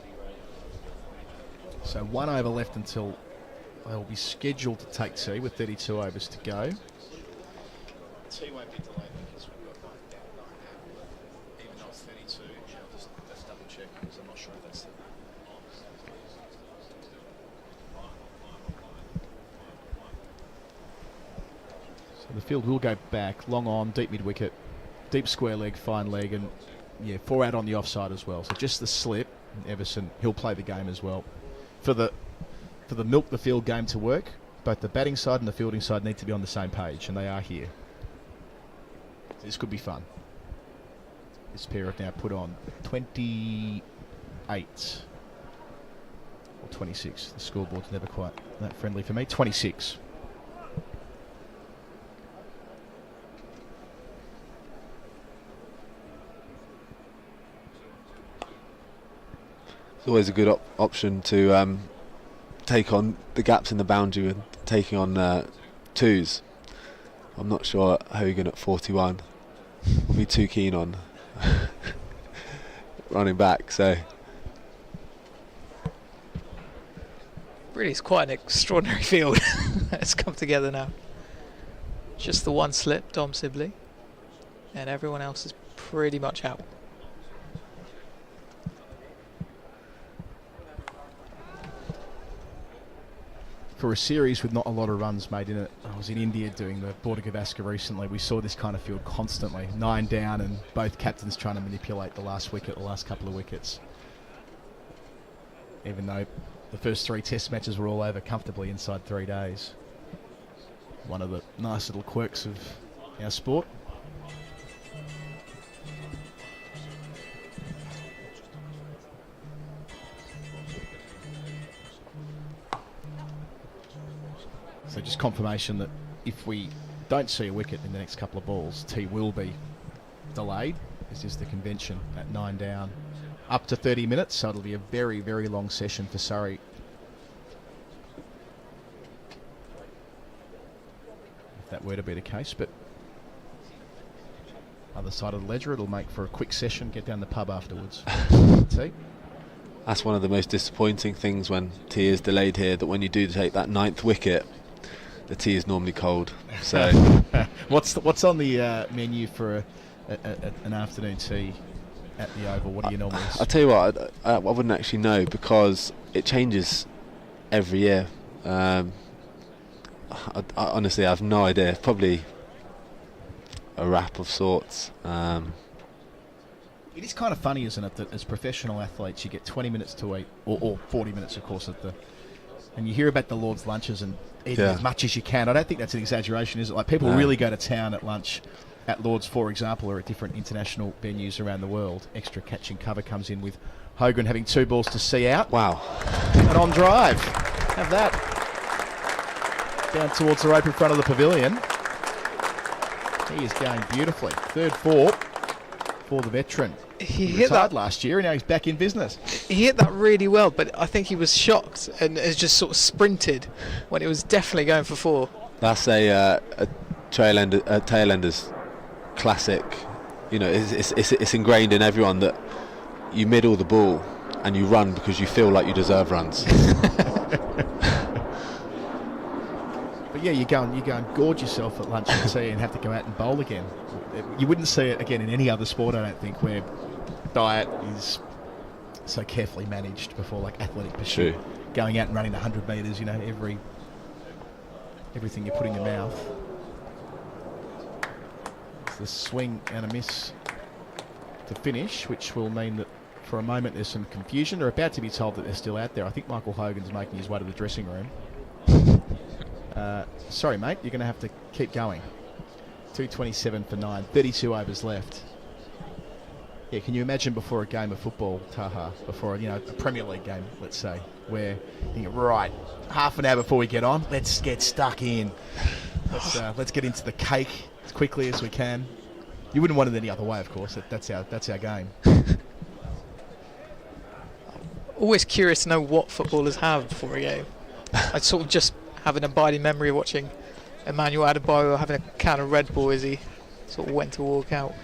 So 1 over left until they'll be scheduled to take tea with 32 overs to go. Tea won't be delayed because we've got 9 down, 9 out. Even though it's 32, let's double check because I'm not sure if that's the... So the field will go back, long on, deep mid wicket, deep square leg, fine leg, and 4 out on the offside as well. So just the slip. Everson, he'll play the game as well. For the milk the field game to work, both the batting side and the fielding side need to be on the same page, and they are here. This could be fun. This pair have now put on 28 or 26. The scoreboard's never quite that friendly for me. 26. It's always a good option to take on the gaps in the boundary and taking on twos. I'm not sure Hogan at 41 will be too keen on running back. So really, it's quite an extraordinary field that's come together now. Just the one slip, Dom Sibley, and everyone else is pretty much out. For a series with not a lot of runs made in it, I was in India doing the Border Gavaskar recently. We saw this kind of field constantly. 9 down and both captains trying to manipulate the last wicket, the last couple of wickets. Even though the first 3 test matches were all over comfortably inside 3 days. One of the nice little quirks of our sport. So just confirmation that if we don't see a wicket in the next couple of balls, tea will be delayed. This is the convention at 9 down. Up to 30 minutes, so it'll be a very, very long session for Surrey. If that were to be the case, but other side of the ledger, it'll make for a quick session, get down the pub afterwards. Tea. That's one of the most disappointing things when tea is delayed here, that when you do take that 9th wicket, the tea is normally cold. So, what's on the menu for an afternoon tea at the Oval? What do you normally? I'll tell you what, I wouldn't actually know because it changes every year. I honestly have no idea. Probably a wrap of sorts. It is kind of funny, isn't it, that as professional athletes you get 20 minutes to eat, or 40 minutes, of course, and you hear about the Lord's lunches and eating as much as you can. I don't think that's an exaggeration, is it? Like, people really go to town at lunch at Lord's, for example, or at different international venues around the world. Extra catch and cover comes in with Hogan having 2 balls to see out. Wow. And on drive. Have that. Down towards the rope in front of the pavilion. He is going beautifully. 3rd 4 for the veteran. He hit that last year and now he's back in business. He hit that really well, but I think he was shocked and has just sort of sprinted when it was definitely going for 4. That's a tail-ender's classic. You know, it's ingrained in everyone that you middle the ball and you run because you feel like you deserve runs. But yeah, you go and gorge yourself at lunch and tea and have to go out and bowl again. You wouldn't see it again in any other sport, I don't think, where diet is so carefully managed before, like athletic pursuit. True. Going out and running 100 metres, you know, everything you put in your mouth. It's the swing and a miss to finish, which will mean that for a moment there's some confusion. They're about to be told that they're still out there. I think Michael Hogan's making his way to the dressing room. Sorry, mate, you're going to have to keep going. 2:27 for 9, 32 overs left. Yeah, can you imagine before a game of football, Taha, before a Premier League game, let's say, where you think, right, half an hour before we get on, let's get stuck in. Let's get into the cake as quickly as we can. You wouldn't want it any other way, of course. That's our game. Always curious to know what footballers have before a game. I sort of just have an abiding memory of watching Emmanuel Adebayo having a can of Red Bull as he sort of went to walk out.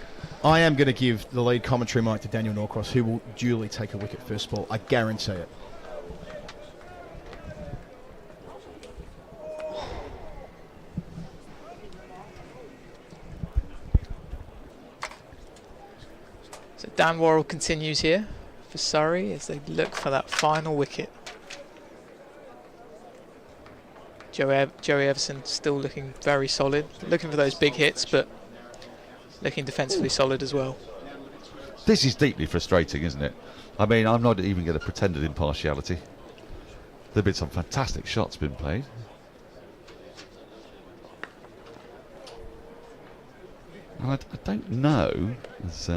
I am going to give the lead commentary mic to Daniel Norcross, who will duly take a wicket first ball. I guarantee it. So Dan Worrell continues here for Surrey as they look for that final wicket. Joey Everson still looking very solid, looking for those big hits, but looking defensively solid as well. This is deeply frustrating, isn't it? I mean, I'm not even going to pretend at impartiality. There have been some fantastic shots been played. And I don't know, as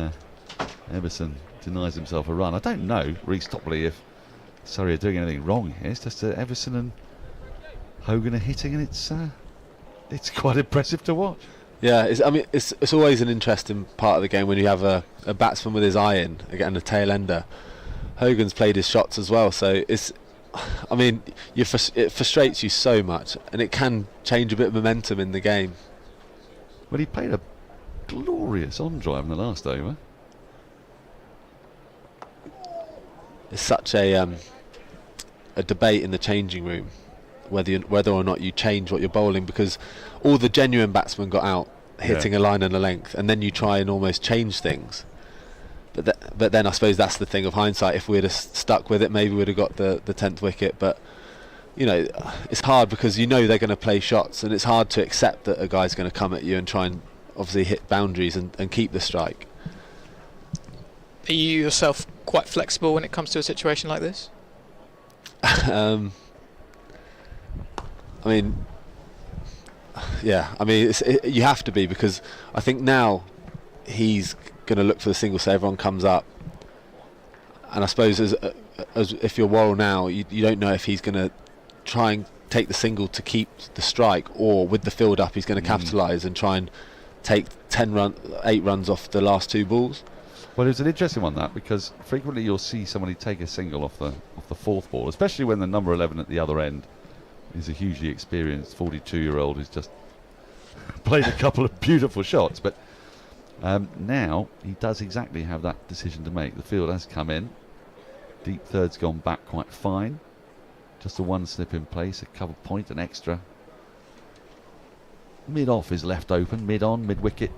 Everson denies himself a run, I don't know, Reece Topley, if Surrey are doing anything wrong here. It's just Everson and Hogan are hitting, and it's quite impressive to watch. Yeah, it's always an interesting part of the game when you have a batsman with his eye in, again a tail ender. Hogan's played his shots as well, so it frustrates you so much, and it can change a bit of momentum in the game. Well, he played a glorious on drive in the last over. It's such a debate in the changing room whether or not you change what you're bowling, because all the genuine batsmen got out hitting a line and a length, and then you try and almost change things. But then I suppose that's the thing of hindsight. If we'd have stuck with it, maybe we'd have got the 10th wicket. But it's hard because they're going to play shots, and it's hard to accept that a guy's going to come at you and try and obviously hit boundaries and keep the strike. Are you yourself quite flexible when it comes to a situation like this? You have to be, because I think now he's going to look for the single so everyone comes up, and I suppose as if you're Worrell now, you don't know if he's going to try and take the single to keep the strike, or with the field up he's going to capitalise and try and take 8 runs off the last 2 balls. Well, it's an interesting one, that, because frequently you'll see somebody take a single off the 4th ball, especially when the number 11 at the other end is a hugely experienced 42-year-old who's just played a couple of beautiful shots. But now he does exactly have that decision to make. The field has come in. Deep third's gone back quite fine. Just a 1 slip in place, a cover point, an extra. Mid-off is left open, mid-on, mid-wicket,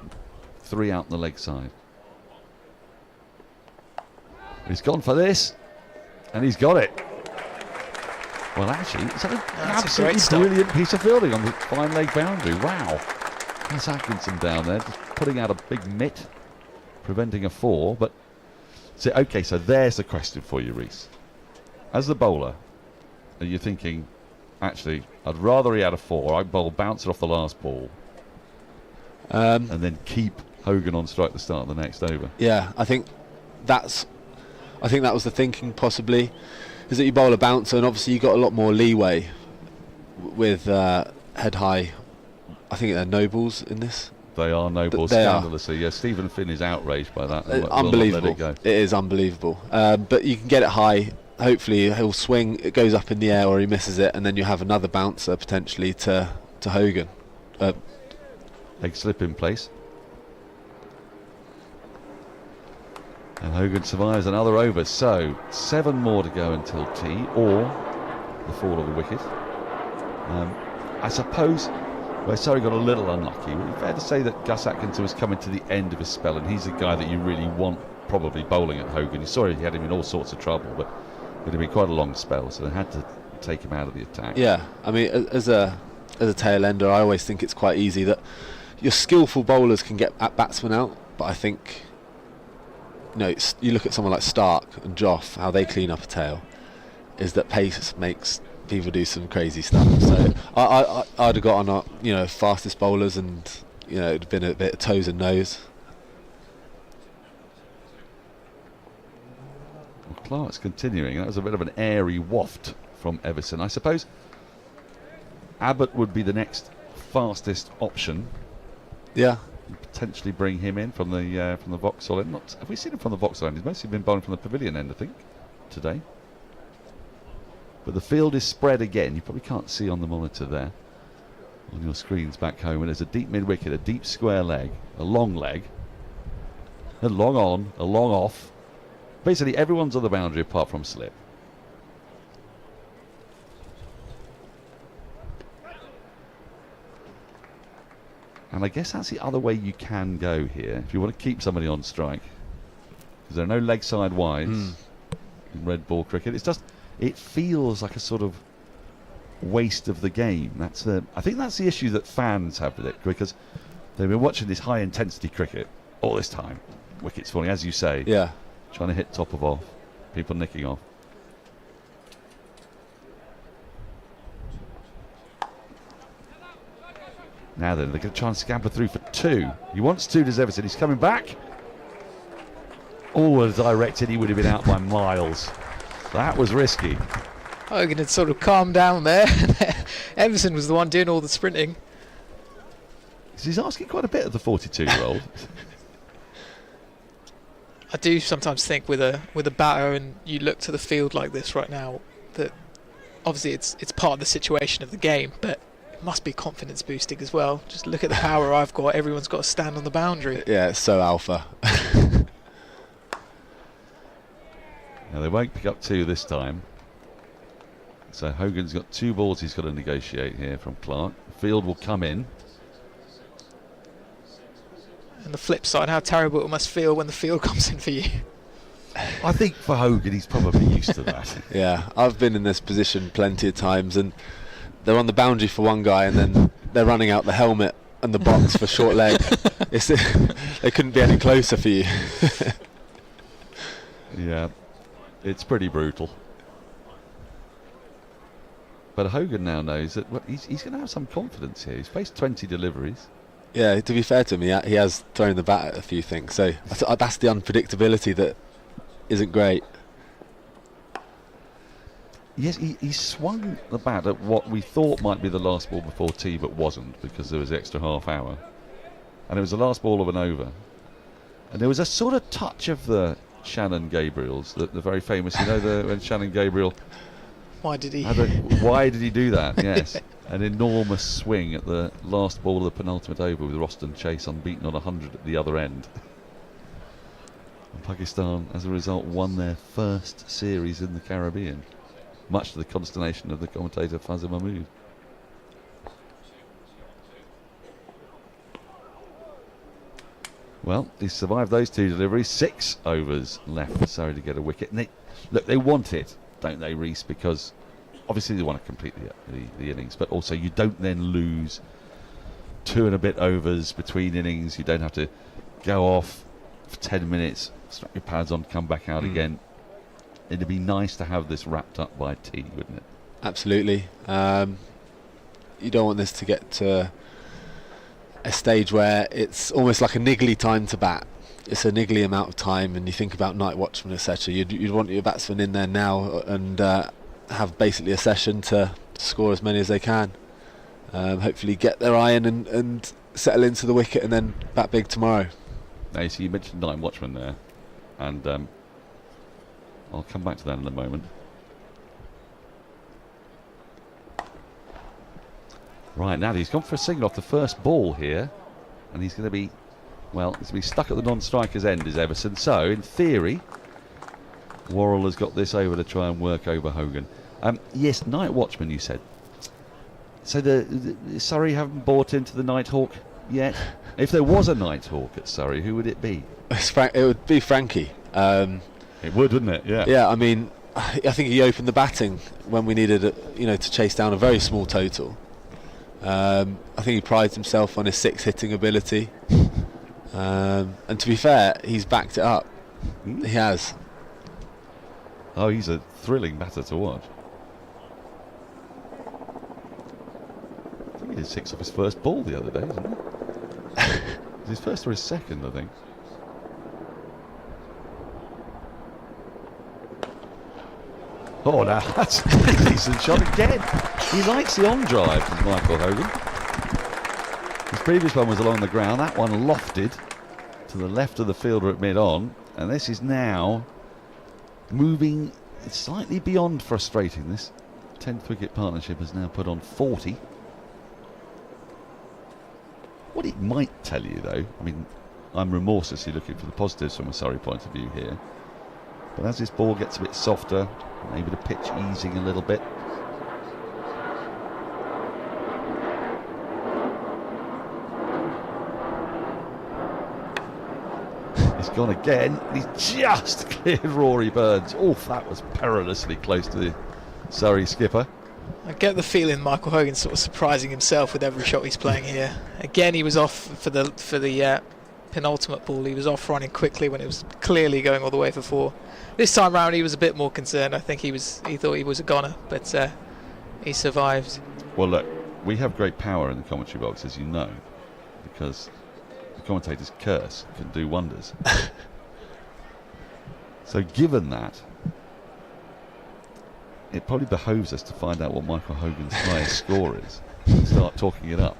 3 out on the leg side. He's gone for this, and he's got it. Well, actually, it's an absolutely brilliant piece of fielding on the fine leg boundary. Wow. That's Atkinson down there, just putting out a big mitt, preventing a 4. But so there's the question for you, Reece. As the bowler, are you thinking, actually, I'd rather he had a 4. I'd bounce it off the last ball, and then keep Hogan on strike at the start of the next over. Yeah, I think that was the thinking, possibly, is that you bowl a bouncer, and obviously you got a lot more leeway with head high. I think they're nobles in this. They are nobles, scandalously. Yeah, Stephen Finn is outraged by that. Unbelievable. It is unbelievable. But you can get it high. Hopefully he'll swing, it goes up in the air, or he misses it, and then you have another bouncer potentially to Hogan. Leg slip in place. And Hogan survives another over. So 7 more to go until tea, or the fall of the wicket. I suppose where Surrey got a little unlucky, would it be fair to say that Gus Atkinson was coming to the end of his spell, and he's the guy that you really want probably bowling at Hogan. You saw he had him in all sorts of trouble, but it had been quite a long spell, so they had to take him out of the attack. Yeah, I mean, as a tail ender, I always think it's quite easy that your skillful bowlers can get at batsmen out, but I think, you look at someone like Stark and Joff, how they clean up a tail, is that pace makes people do some crazy stuff. So I'd have got on fastest bowlers, and it'd have been a bit of toes and nose. Clark's continuing. That was a bit of an airy waft from Everson. I suppose Abbott would be the next fastest option. Yeah. Potentially bring him in from the Vauxhall end. Have we seen him from the Vauxhall end? He's mostly been bowling from the Pavilion end, I think, today. But the field is spread again. You probably can't see on the monitor there, on your screens back home. And there's a deep mid-wicket, a deep square leg, a long leg, a long on, a long off. Basically, everyone's on the boundary apart from slip. And I guess that's the other way you can go here, if you want to keep somebody on strike. Because there are no leg side wides in red ball cricket. It's just, it feels like a sort of waste of the game. I think that's the issue that fans have with it, because they've been watching this high intensity cricket all this time. Wickets falling, as you say. Yeah. Trying to hit top of off. People nicking off. Now then, they're going to try and scamper through for 2. He wants 2, does Everton. He's coming back. All directed, he would have been out by miles. That was risky. Hogan had sort of calmed down there. Everson was the one doing all the sprinting. He's asking quite a bit of the 42-year-old. I do sometimes think with a batter, and you look to the field like this right now, that obviously it's part of the situation of the game, but it must be confidence boosting as well. Just look at the power I've got. Everyone's got to stand on the boundary. Yeah, it's so alpha. Now they won't pick up 2 this time. So Hogan's got 2 balls he's got to negotiate here from Clark. The field will come in. And the flip side, how terrible it must feel when the field comes in for you. I think for Hogan, he's probably used to that. Yeah, I've been in this position plenty of times, and they're on the boundary for one guy, and then they're running out the helmet and the box for short leg. They couldn't be any closer for you. Yeah, it's pretty brutal. But Hogan now knows that he's going to have some confidence here. He's faced 20 deliveries. Yeah, to be fair to him, he has thrown the bat at a few things. So that's the unpredictability that isn't great. Yes, he swung the bat at what we thought might be the last ball before tea, but wasn't, because there was the extra half hour. And it was the last ball of an over. And there was a sort of touch of the Shannon Gabriel's, the very famous, when Shannon Gabriel... Why did he do that? Yes. An enormous swing at the last ball of the penultimate over with Roston Chase unbeaten on 100 at the other end. And Pakistan, as a result, won their first series in the Caribbean, much to the consternation of the commentator Fazil Mahmood. Well, he survived those 2 deliveries. 6 overs left for Surrey to get a wicket. And they want it, don't they, Reece? Because obviously they want to complete the innings, but also you don't then lose 2 and a bit overs between innings. You don't have to go off for 10 minutes, strap your pads on, come back out again. It'd be nice to have this wrapped up by tea, wouldn't it? Absolutely. You don't want this to get to a stage where it's almost like a niggly time to bat. It's a niggly amount of time, and you think about night watchman, etc. You'd want your batsmen in there now and have basically a session to score as many as they can. Hopefully get their iron and settle into the wicket and then bat big tomorrow. Now, so you mentioned night watchman there, and I'll come back to that in a moment. Right, now he's gone for a single off the first ball here, and he's going to be, well, he's going to be stuck at the non-striker's end, is Everson. So, in theory, Worrell has got this over to try and work over Hogan. Yes, night watchman, you said. So the Surrey haven't bought into the Nighthawk yet? If there was a Nighthawk at Surrey, who would it be? It would be Frankie. It would, wouldn't it? Yeah. Yeah, I mean, I think he opened the batting when we needed, to chase down a very small total. I think he prides himself on his 6 hitting ability. And to be fair, he's backed it up. He has. Oh, he's a thrilling batter to watch. I think he did 6 off his first ball the other day, isn't it? It's his first or his second, I think. Oh, now that's a decent shot again. He likes the on drive, does Michael Hogan. His previous one was along the ground. That one lofted to the left of the fielder at mid-on. And this is now moving slightly beyond frustrating. This 10th wicket partnership has now put on 40. What it might tell you, though, I mean, I'm remorselessly looking for the positives from a Surrey point of view here. But as this ball gets a bit softer, maybe the pitch easing a little bit. He's gone again. He's just cleared Rory Burns. Oof, that was perilously close to the Surrey skipper. I get the feeling Michael Hogan's sort of surprising himself with every shot he's playing here. Again, he was off for the penultimate ball. He was off running quickly when it was clearly going all the way for 4. This time round, he was a bit more concerned. I think he thought he was a goner, but he survived. Well, look, we have great power in the commentary box, as you know, because the commentator's curse can do wonders. So, given that, it probably behoves us to find out what Michael Hogan's highest score is and start talking it up.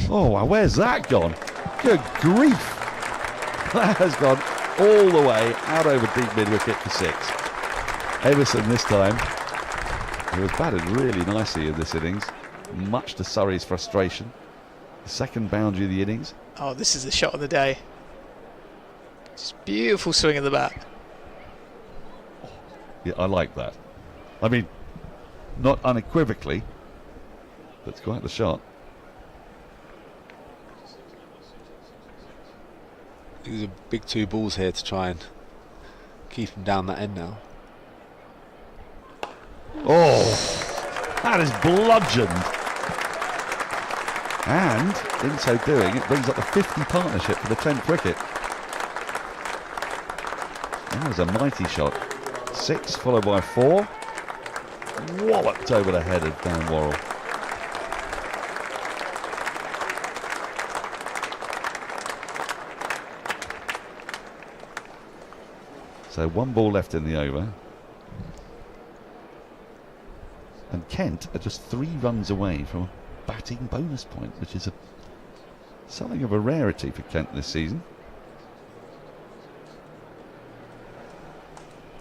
Oh, wow, where's that gone? Good grief! That has gone all the way out over deep mid-wicket for 6. Everson this time, who has batted really nicely in this innings, much to Surrey's frustration. The second boundary of the innings. Oh, this is the shot of the day. Just beautiful swing of the bat. Yeah, I like that. I mean, not unequivocally, but it's quite the shot. There's a big 2 balls here to try and keep him down that end now. Oh, that is bludgeoned. And in so doing, it brings up the 50 partnership for the 10th wicket. That was a mighty shot. 6 followed by 4. Walloped over the head of Dan Worrell. So 1 ball left in the over. And Kent are just 3 runs away from a batting bonus point, which is something of a rarity for Kent this season.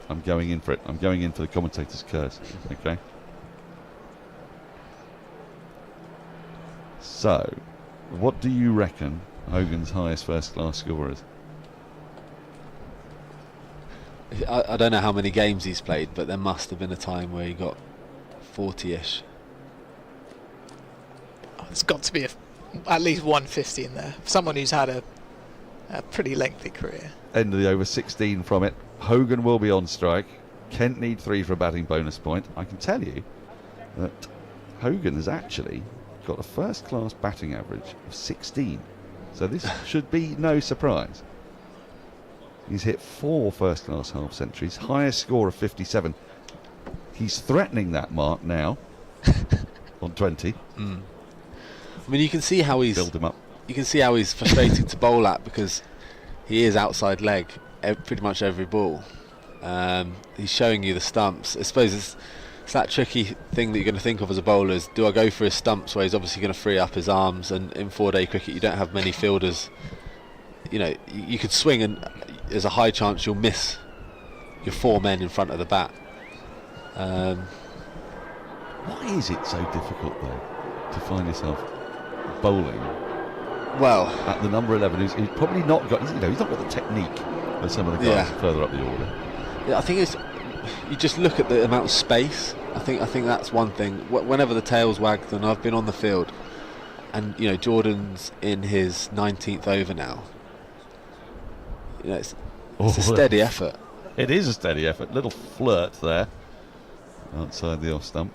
I'm going in for it. I'm going in for the commentator's curse. Okay. So, what do you reckon Hogan's highest first-class score is? I don't know how many games he's played, but there must have been a time where he got 40-ish. Oh, there's got to be at least 150 in there. Someone who's had a pretty lengthy career. End of the over, 16 from it. Hogan will be on strike. Kent need 3 for a batting bonus point. I can tell you that Hogan has actually got a first-class batting average of 16. So this should be no surprise. He's hit 4 first-class half-centuries, highest score of 57. He's threatening that mark now on 20. I mean, you can see how he's build him up. You can see how he's frustrating to bowl at, because he is outside leg pretty much every ball. He's showing you the stumps. I suppose it's that tricky thing that you're going to think of as a bowler is, do I go for his stumps where he's obviously going to free up his arms, and in 4-day cricket you don't have many fielders. You know, you could swing and there's a high chance you'll miss your 4 men in front of the bat. Why is it so difficult, though, to find yourself bowling? Well, at the number 11, he's probably not got. He's not got the technique of some of the guys further up the order. Yeah, I think it's. You just look at the amount of space. I think that's one thing. Whenever the tails wagged, and I've been on the field, and you know Jordan's in his 19th over now. You know, it's a steady effort. It is a steady effort. Little flirt there outside the off stump.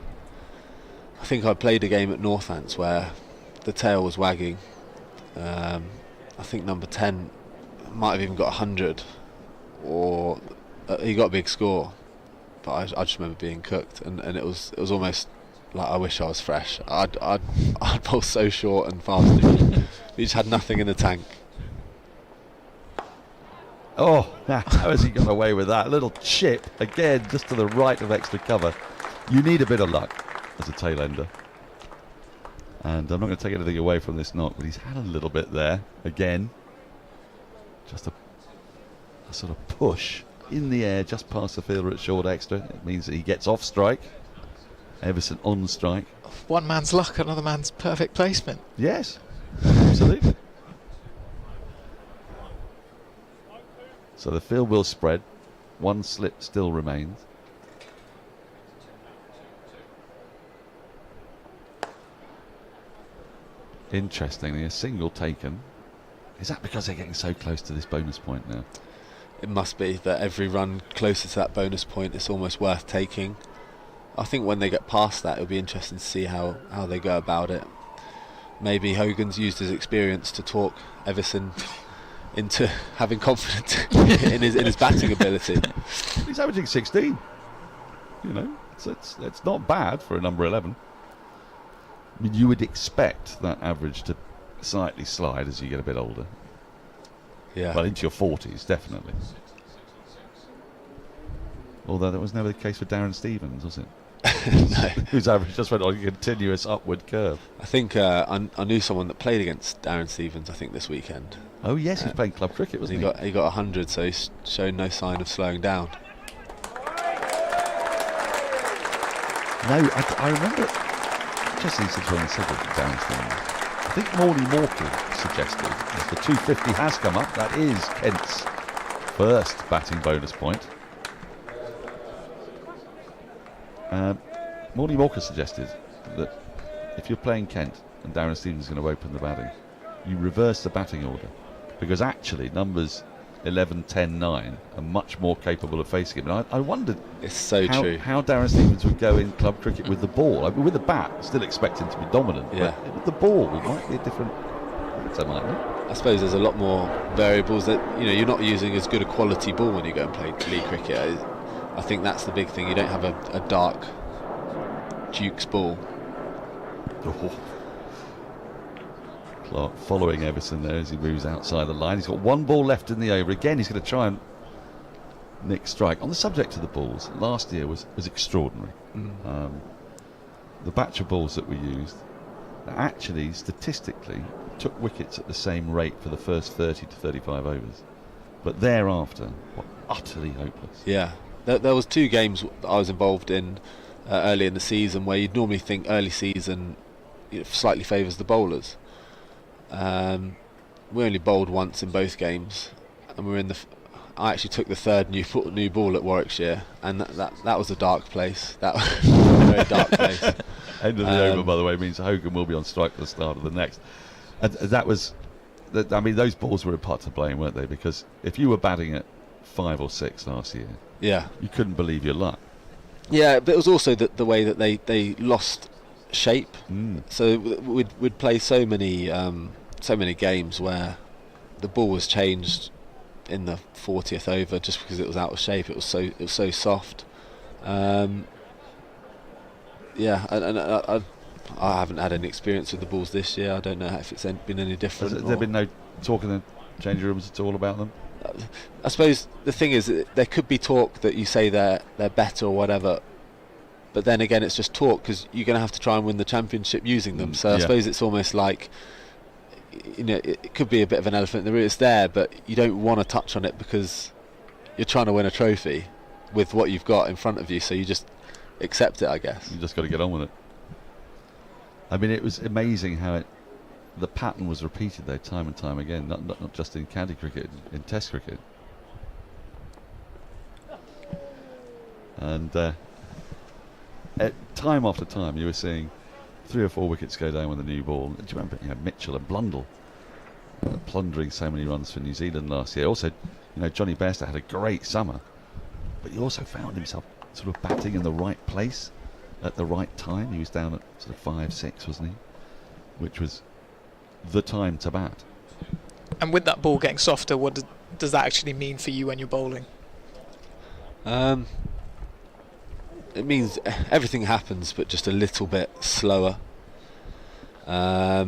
I think I played a game at Northants where the tail was wagging. I think number 10 might have even got 100, or he got a big score. But I just remember being cooked, and it was almost like I wish I was fresh. I'd bowl so short and fast. We just had nothing in the tank. Oh, how has he got away with that? A little chip, again, just to the right of extra cover. You need a bit of luck as a tail ender. And I'm not going to take anything away from this knock, but he's had a little bit there. Again, just a sort of push in the air just past the fielder at short extra. It means that he gets off strike. Everson on strike. One man's luck, another man's perfect placement. Yes, absolutely. So the field will spread. One slip still remains. Interestingly, a single taken. Is that because they're getting so close to this bonus point now? It must be that every run closer to that bonus point is almost worth taking. I think when they get past that, it'll be interesting to see how they go about it. Maybe Hogan's used his experience to talk Everson into having confidence in his batting ability. He's averaging 16. You know, it's not bad for a number 11. I mean, you would expect that average to slightly slide as you get a bit older. Yeah. Well, into your 40s, definitely. Although that was never the case for Darren Stevens, was it? No. Whose average just went on a continuous upward curve. I think I knew someone that played against Darren Stevens, I think, this weekend. Oh, yes, he's playing club cricket, wasn't he? He got 100, so he's shown no sign of slowing down. No, I remember, just since when I said that Darren Stevens, I think Morley Morkel suggested, as the 250 has come up, that is Kent's first batting bonus point. Morley Morkel suggested that if you're playing Kent and Darren Stevens is going to open the batting, you reverse the batting order, because actually numbers 11, 10, 9 are much more capable of facing him. And I wondered how Darren Stevens would go in club cricket with the ball. I mean, with the bat, still expect him to be dominant. Yeah. But with the ball, it might be a different answer, might it? I suppose there's a lot more variables that, you know, you're not using as good a quality ball when you go and play league cricket. I think that's the big thing. You don't have a dark Duke's ball. Oh. Clark following Everson there as he moves outside the line. He's got one ball left in the over. Again, he's going to try and nick strike. On the subject of the balls, last year was extraordinary. The batch of balls that we used actually, statistically, took wickets at the same rate for the first 30 to 35 overs. But thereafter, were utterly hopeless. Yeah. There was 2 games that I was involved in early in the season where you'd normally think early season slightly favours the bowlers. We only bowled once in both games, and we're in the. I actually took the third new ball at Warwickshire, and that was a dark place. That was a very dark place. End of the over, by the way, means Hogan will be on strike for the start of the next. And that was, I mean, those balls were in part to blame, weren't they? Because if you were batting at 5 or 6 last year, yeah, you couldn't believe your luck. Yeah, but it was also the way that they lost shape. So we'd play so many games where the ball was changed in the 40th over just because it was out of shape. It was so soft. Yeah, and I haven't had any experience with the balls this year. I don't know if it's been any different. Has there been no talk in the changing rooms at all about them? I suppose the thing is, there could be talk that you say they're better or whatever, but then again, it's just talk because you're going to have to try and win the championship using them. So I suppose it's almost like, you know, it could be a bit of an elephant in the room. It's there, but you don't want to touch on it because you're trying to win a trophy with what you've got in front of you. So you just accept it, I guess. You just got to get on with it. I mean, it was amazing how the pattern was repeated though, time and time again, not just in county cricket, in Test cricket. And time after time, you were seeing 3 or 4 wickets go down with a new ball. Do you remember, Mitchell and Blundell plundering so many runs for New Zealand last year? Also, Johnny Bairstow had a great summer, but he also found himself sort of batting in the right place at the right time. He was down at sort of 5-6, wasn't he? Which was the time to bat. And with that ball getting softer, what does that actually mean for you when you're bowling? It means everything happens, but just a little bit slower. I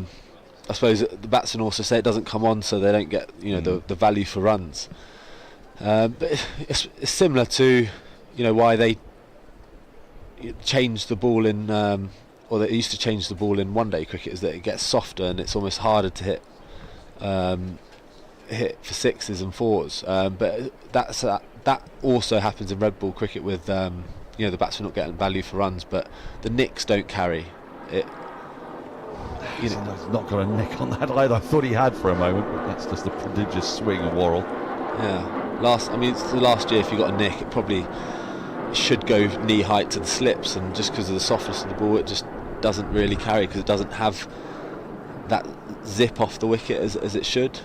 suppose the batsmen also say it doesn't come on, so they don't get the value for runs. But it's similar to, why they changed the ball in, or they used to change the ball in one-day cricket, is that it gets softer and it's almost harder to hit for sixes and fours. But that also happens in red ball cricket with the batsman not getting value for runs, but the nicks don't carry it. He's not got a nick on that either. I thought he had for a moment, but that's just a prodigious swing of Worrell. Yeah, it's the last year, if you got a nick, it probably should go knee height to the slips, and just because of the softness of the ball, it just doesn't really carry because it doesn't have that zip off the wicket as it should.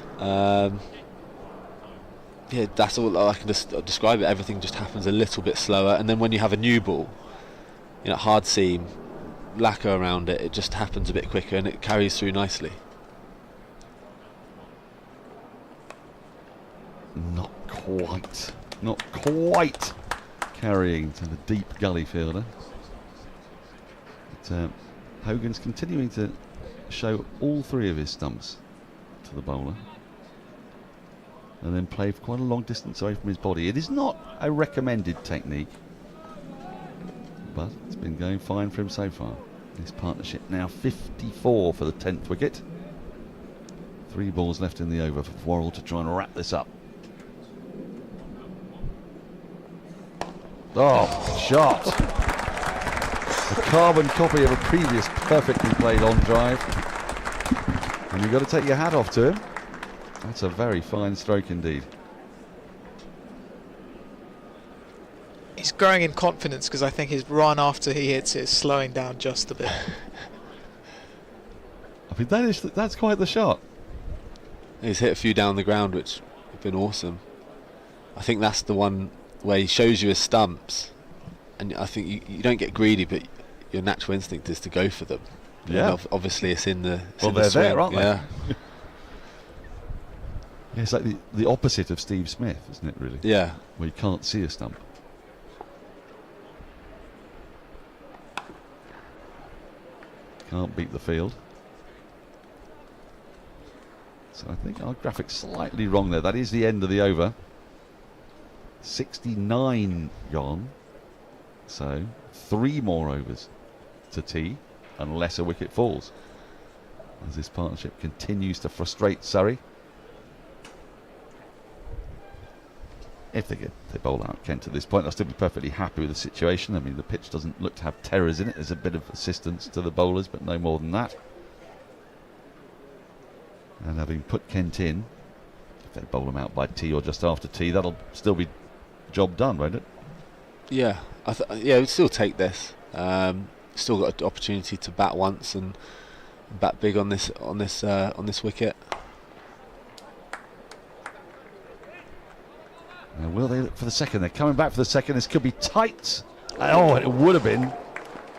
That's all I can just describe it. Everything just happens a little bit slower, and then when you have a new ball, hard seam, lacquer around it, it just happens a bit quicker and it carries through nicely. Not quite carrying to the deep gully fielder. But Hogan's continuing to show all three of his stumps to the bowler and then play for quite a long distance away from his body. It is not a recommended technique, but it's been going fine for him so far. This partnership now 54 for the 10th wicket. 3 balls left in the over for Worrell to try and wrap this up. Oh, shot! A carbon copy of a previous perfectly played on drive. And you've got to take your hat off to him. That's a very fine stroke indeed. He's growing in confidence because I think his run after he hits it is slowing down just a bit. I mean, that's quite the shot. He's hit a few down the ground, which have been awesome. I think that's the one where he shows you his stumps, and I think you don't get greedy, but your natural instinct is to go for them. Yeah. And obviously, it's in the. They're swing. there, aren't they? Yeah. Yeah, it's like the opposite of Steve Smith, isn't it? Really. Yeah. Where you can't see a stump. Can't beat the field. So I think our graphic's slightly wrong there. That is the end of the over. 69 gone. So 3 more overs to tee unless a wicket falls, as this partnership continues to frustrate Surrey. If they bowl out Kent at this point, I'll still be perfectly happy with the situation. I mean, the pitch doesn't look to have terrors in it. There's a bit of assistance to the bowlers, but no more than that. And having put Kent in, if they bowl him out by tee or just after tee, that'll still be job done, won't it? Yeah, we'd still take this. Still got an opportunity to bat once and bat big on this wicket. Now, will they look for the second? They're coming back for the second. This could be tight. Oh, it would have been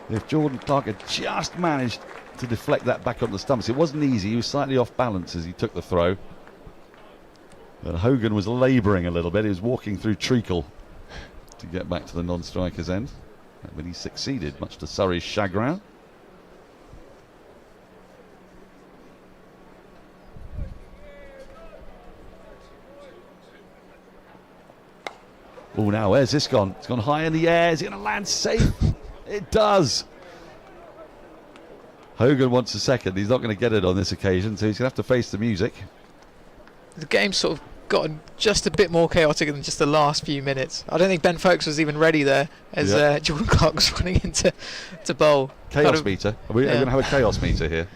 if Jordan Clark had just managed to deflect that back on the stumps. It wasn't easy. He was slightly off balance as he took the throw. But Hogan was labouring a little bit. He was walking through treacle to get back to the non-striker's end. But he succeeded, much to Surrey's chagrin. Oh, now where's this gone? It's gone high in the air. Is it going to land safe? It does. Hogan wants a second. He's not going to get it on this occasion, so he's going to have to face the music. The game's sort of gotten just a bit more chaotic than just the last few minutes. I don't think Ben Foakes was even ready there as Jordan Clark was running into bowl. Chaos meter. Are we going to have a chaos meter here?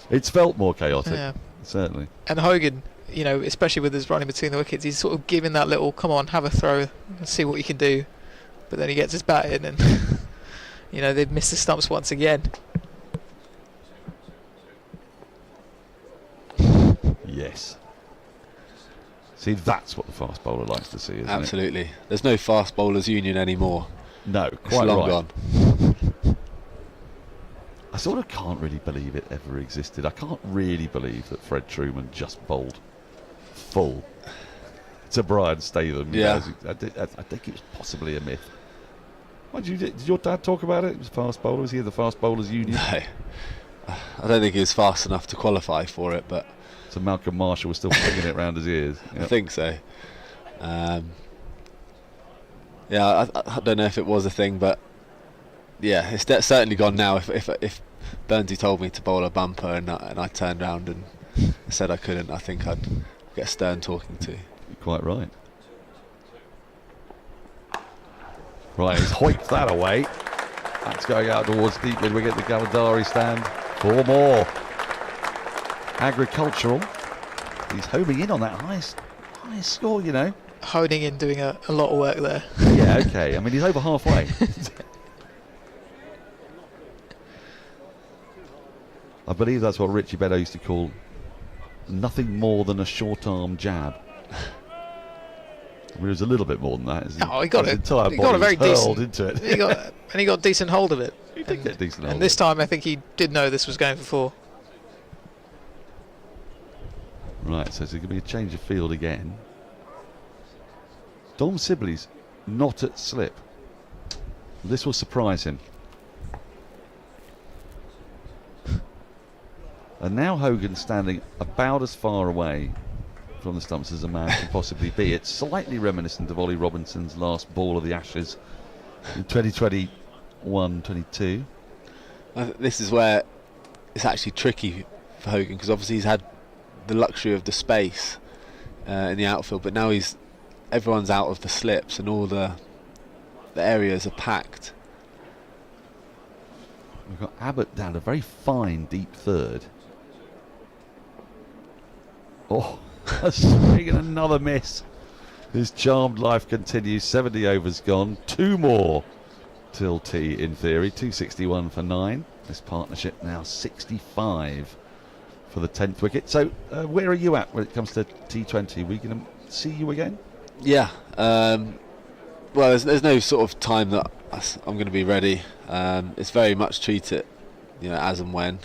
It's felt more chaotic, certainly. And Hogan, you know, especially with his running between the wickets, he's sort of giving that little, come on, have a throw and see what you can do. But then he gets his bat in and, you know, they've missed the stumps once again. Yes. See, that's what the fast bowler likes to see, isn't Absolutely. There's no fast bowlers union anymore. No, it's quite long right. Gone. I sort of can't really believe it ever existed. I can't really believe that Fred Truman just bowled full to Brian Statham. Yeah. I think it was possibly a myth. Did your dad talk about it? It was fast bowler. Was he in the fast bowlers union? No. I don't think he was fast enough to qualify for it, but So Malcolm Marshall was still flinging it around his ears. Yep. I think so. Yeah, I don't know if it was a thing, but yeah, it's certainly gone now. If Burnsy told me to bowl a bumper and I turned around and said I couldn't, I think I'd get a stern talking to. You're quite right. Right, he's hoiked that away. That's going out towards deep mid wicket, the Gamadari stand. 4 more. Agricultural. He's homing in on that highest score, you know. Honing in, doing a lot of work there. Yeah, okay. I mean, he's over halfway. I believe that's what Richie Beddoe used to call nothing more than a short-arm jab. I mean, it was a little bit more than that. Oh, he got it. Entire he got a very decent. Into it. He got a decent hold of it. He did get a decent hold. And this time, I think he did know this was going for 4. Right, so it's going to be a change of field again. Dom Sibley's not at slip. This will surprise him. And now Hogan standing about as far away from the stumps as a man can possibly be. It's slightly reminiscent of Ollie Robinson's last ball of the Ashes in 2021-22. This is where it's actually tricky for Hogan, because obviously he's had the luxury of the space in the outfield, but now everyone's out of the slips and all the areas are packed. We've got Abbott down a very fine deep third. Oh, a swing and another miss. His charmed life continues. 70 overs gone. 2 more till tea in theory. 261 for 9. This partnership now 65 for the 10th wicket. So where are you at when it comes to T20? Are we going to see you again? Yeah. Well, there's no sort of time that I'm going to be ready. It's very much treat it, as and when.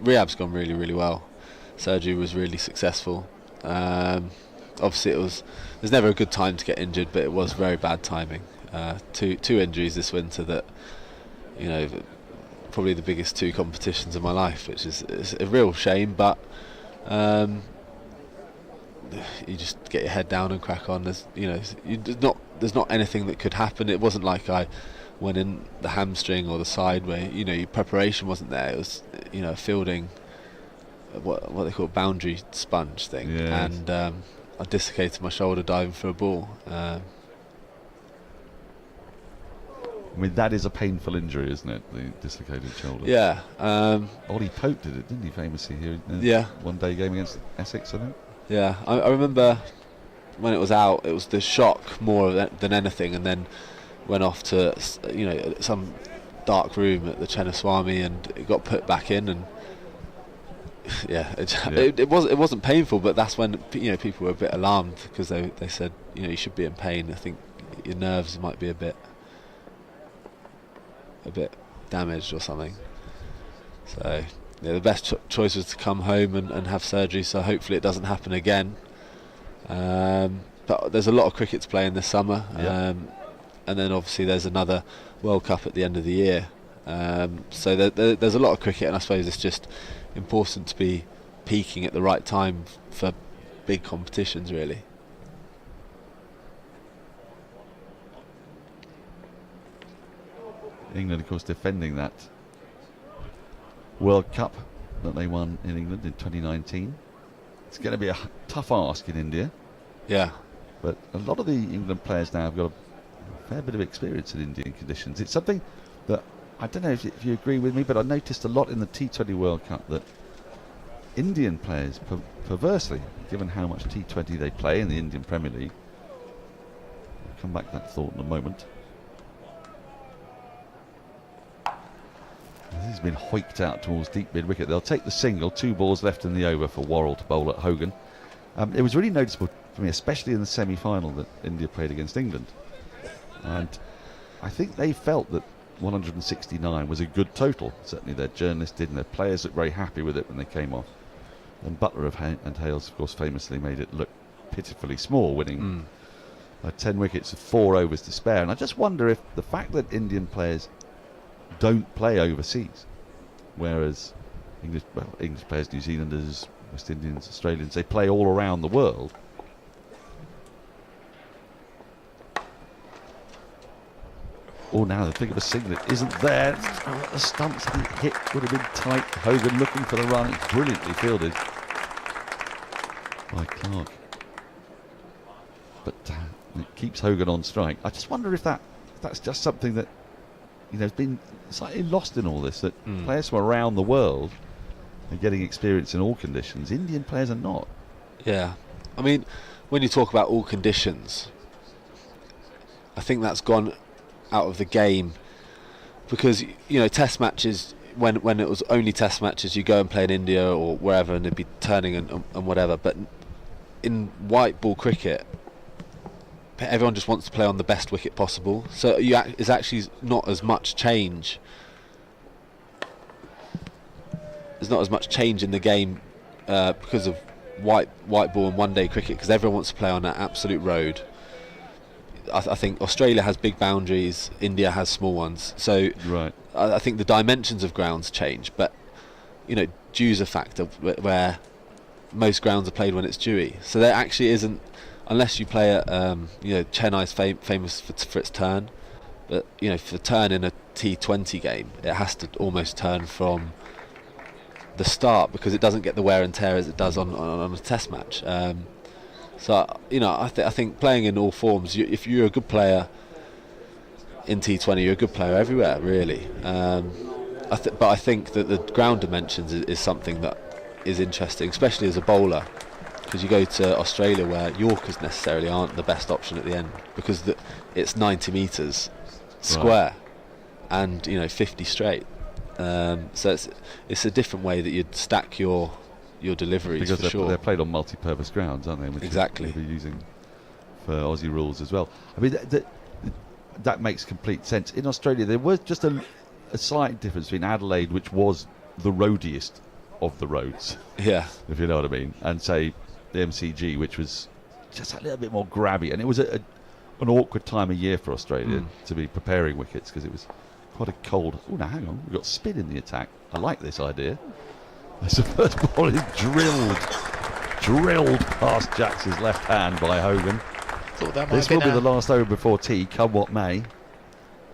Rehab's gone really, really well. Surgery was really successful. Obviously, there's never a good time to get injured, but it was very bad timing. Two injuries this winter that, probably the biggest 2 competitions of my life, which is a real shame. But you just get your head down and crack on. There's not anything that could happen. It wasn't like I went in the hamstring or the side where your preparation wasn't there. It was a fielding, what they call boundary sponge thing. Yes. And I dislocated my shoulder diving for a ball. I mean, that is a painful injury, isn't it? The dislocated shoulder. Yeah. Ollie Pope did it, didn't he, famously here in one day game against Essex, I think. Yeah, I remember when it was out, it was the shock more than anything, and then went off to some dark room at the Chenaswamy, and it got put back in, and it wasn't painful, but that's when people were a bit alarmed, because they said you should be in pain. I think your nerves might be a bit damaged or something. So the best choice was to come home and have surgery, so hopefully it doesn't happen again. But there's a lot of cricket to play in this summer, and then obviously there's another World Cup at the end of the year. So there's a lot of cricket, and I suppose it's just important to be peaking at the right time for big competitions, really. England, of course, defending that World Cup that they won in England in 2019. It's going to be a tough ask in India. Yeah. But a lot of the England players now have got a fair bit of experience in Indian conditions. It's something that, I don't know if you agree with me, but I noticed a lot in the T20 World Cup that Indian players, perversely, given how much T20 they play in the Indian Premier League, I'll come back to that thought in a moment. This has been hoiked out towards deep mid wicket. They'll take the single. 2 balls left in the over for Worrell to bowl at Hogan. It was really noticeable for me, especially in the semi-final that India played against England. And I think they felt that 169 was a good total. Certainly their journalists did, and their players looked very happy with it when they came off. And Butler and Hales, of course, famously made it look pitifully small, winning 10 wickets with 4 overs to spare. And I just wonder if the fact that Indian players don't play overseas, whereas English players, New Zealanders, West Indians, Australians, they play all around the world. Oh, now the thing of a singlet isn't there. Oh, the stumps had hit, would have been tight. Hogan looking for the run. It's brilliantly fielded by Clark. But it keeps Hogan on strike. I just wonder if that's just something that, you know, has been slightly lost in all this, that players from around the world are getting experience in all conditions. Indian players are not. Yeah. I mean, when you talk about all conditions, I think that's gone out of the game, because, you know, test matches, when it was only test matches, you go and play in India or wherever and it'd be turning and whatever. But in white ball cricket, everyone just wants to play on the best wicket possible, so it's actually not as much change. There's not as much change in the game because of white ball and one day cricket, because everyone wants to play on that absolute road. I think Australia has big boundaries, India has small ones, so right. I think the dimensions of grounds change, but, you know, dew's a factor where most grounds are played when it's dewy, so there actually isn't, unless you play at you know, Chennai's famous for its turn, but, you know, for the turn in a T20 game, it has to almost turn from the start, because it doesn't get the wear and tear as it does on a test match. So, you know, I think playing in all forms, if you're a good player in T20, you're a good player everywhere, really. But I think that the ground dimensions is something that is interesting, especially as a bowler, because you go to Australia where Yorkers necessarily aren't the best option at the end, because it's 90 metres square, right, and, you know, 50 straight. So it's a different way that you'd stack your deliveries, because for sure. They're played on multi-purpose grounds, aren't they? Which exactly. They'll be using for Aussie rules as well. I mean, that makes complete sense. In Australia, there was just a slight difference between Adelaide, which was the roadiest of the roads, yeah, if you know what I mean, and say the MCG, which was just a little bit more grabby, and it was an awkward time of year for Australia to be preparing wickets, because it was quite a cold. Oh, now hang on, we've got spin in the attack. I like this idea. As the first ball is drilled past Jacks's left hand by Hogan. Thought that might This will be the last over before tea, come what may.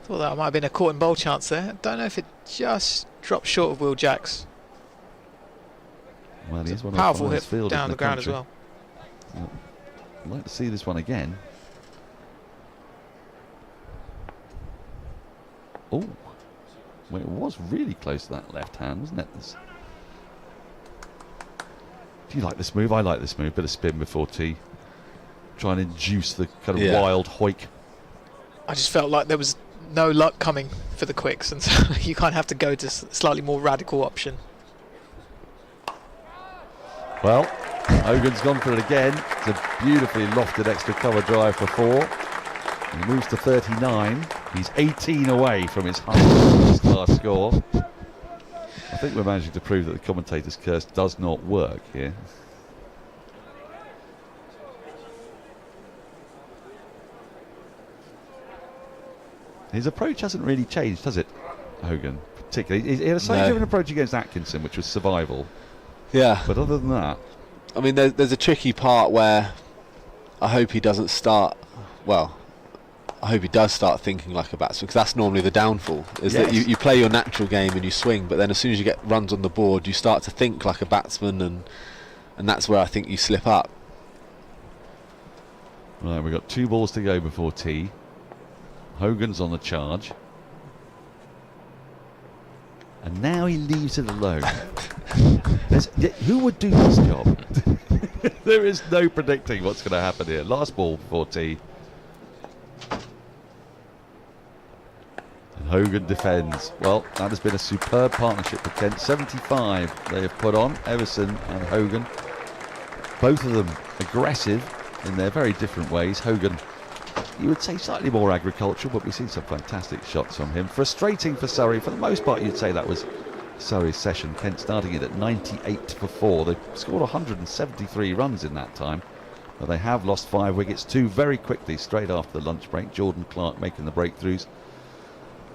Thought that might have been a caught and bowl chance there. Don't know if it just dropped short of Will Jacks. Well, he's one of powerful the hit fielders down in the ground as country. well. I'd like to see this one again. Oh, well, it was really close to that left hand, wasn't it? Do you like this move? I like this move. Bit of spin before tea. Try and induce the kind of wild hoik. I just felt like there was no luck coming for the quicks, and so you kind of have to go to slightly more radical option. Well, Hogan's gone for it again. It's a beautifully lofted extra cover drive for 4. He moves to 39. He's 18 away from his highest class score. I think we're managing to prove that the commentator's curse does not work here. His approach hasn't really changed, has it, Hogan? Particularly, he had a slightly different approach against Atkinson, which was survival. Yeah. But other than that, I mean, there's a tricky part where I hope he doesn't start. Well, I hope he does start thinking like a batsman, because that's normally the downfall, is that you play your natural game and you swing, but then as soon as you get runs on the board, you start to think like a batsman, and that's where I think you slip up. Right, we've got 2 balls to go before tea. Hogan's on the charge. And now he leaves it alone. Who would do this job? There is no predicting what's going to happen here. Last ball before tea. And Hogan defends. Well, that has been a superb partnership for Kent. 75 they have put on, Everson and Hogan. Both of them aggressive in their very different ways. Hogan, you would say slightly more agricultural, but we've seen some fantastic shots from him. Frustrating for Surrey. For the most part, you'd say that was Surrey's session. Kent starting it at 98 for 4. They scored 173 runs in that time, but they have lost 5 wickets, 2 very quickly, straight after the lunch break. Jordan Clark making the breakthroughs.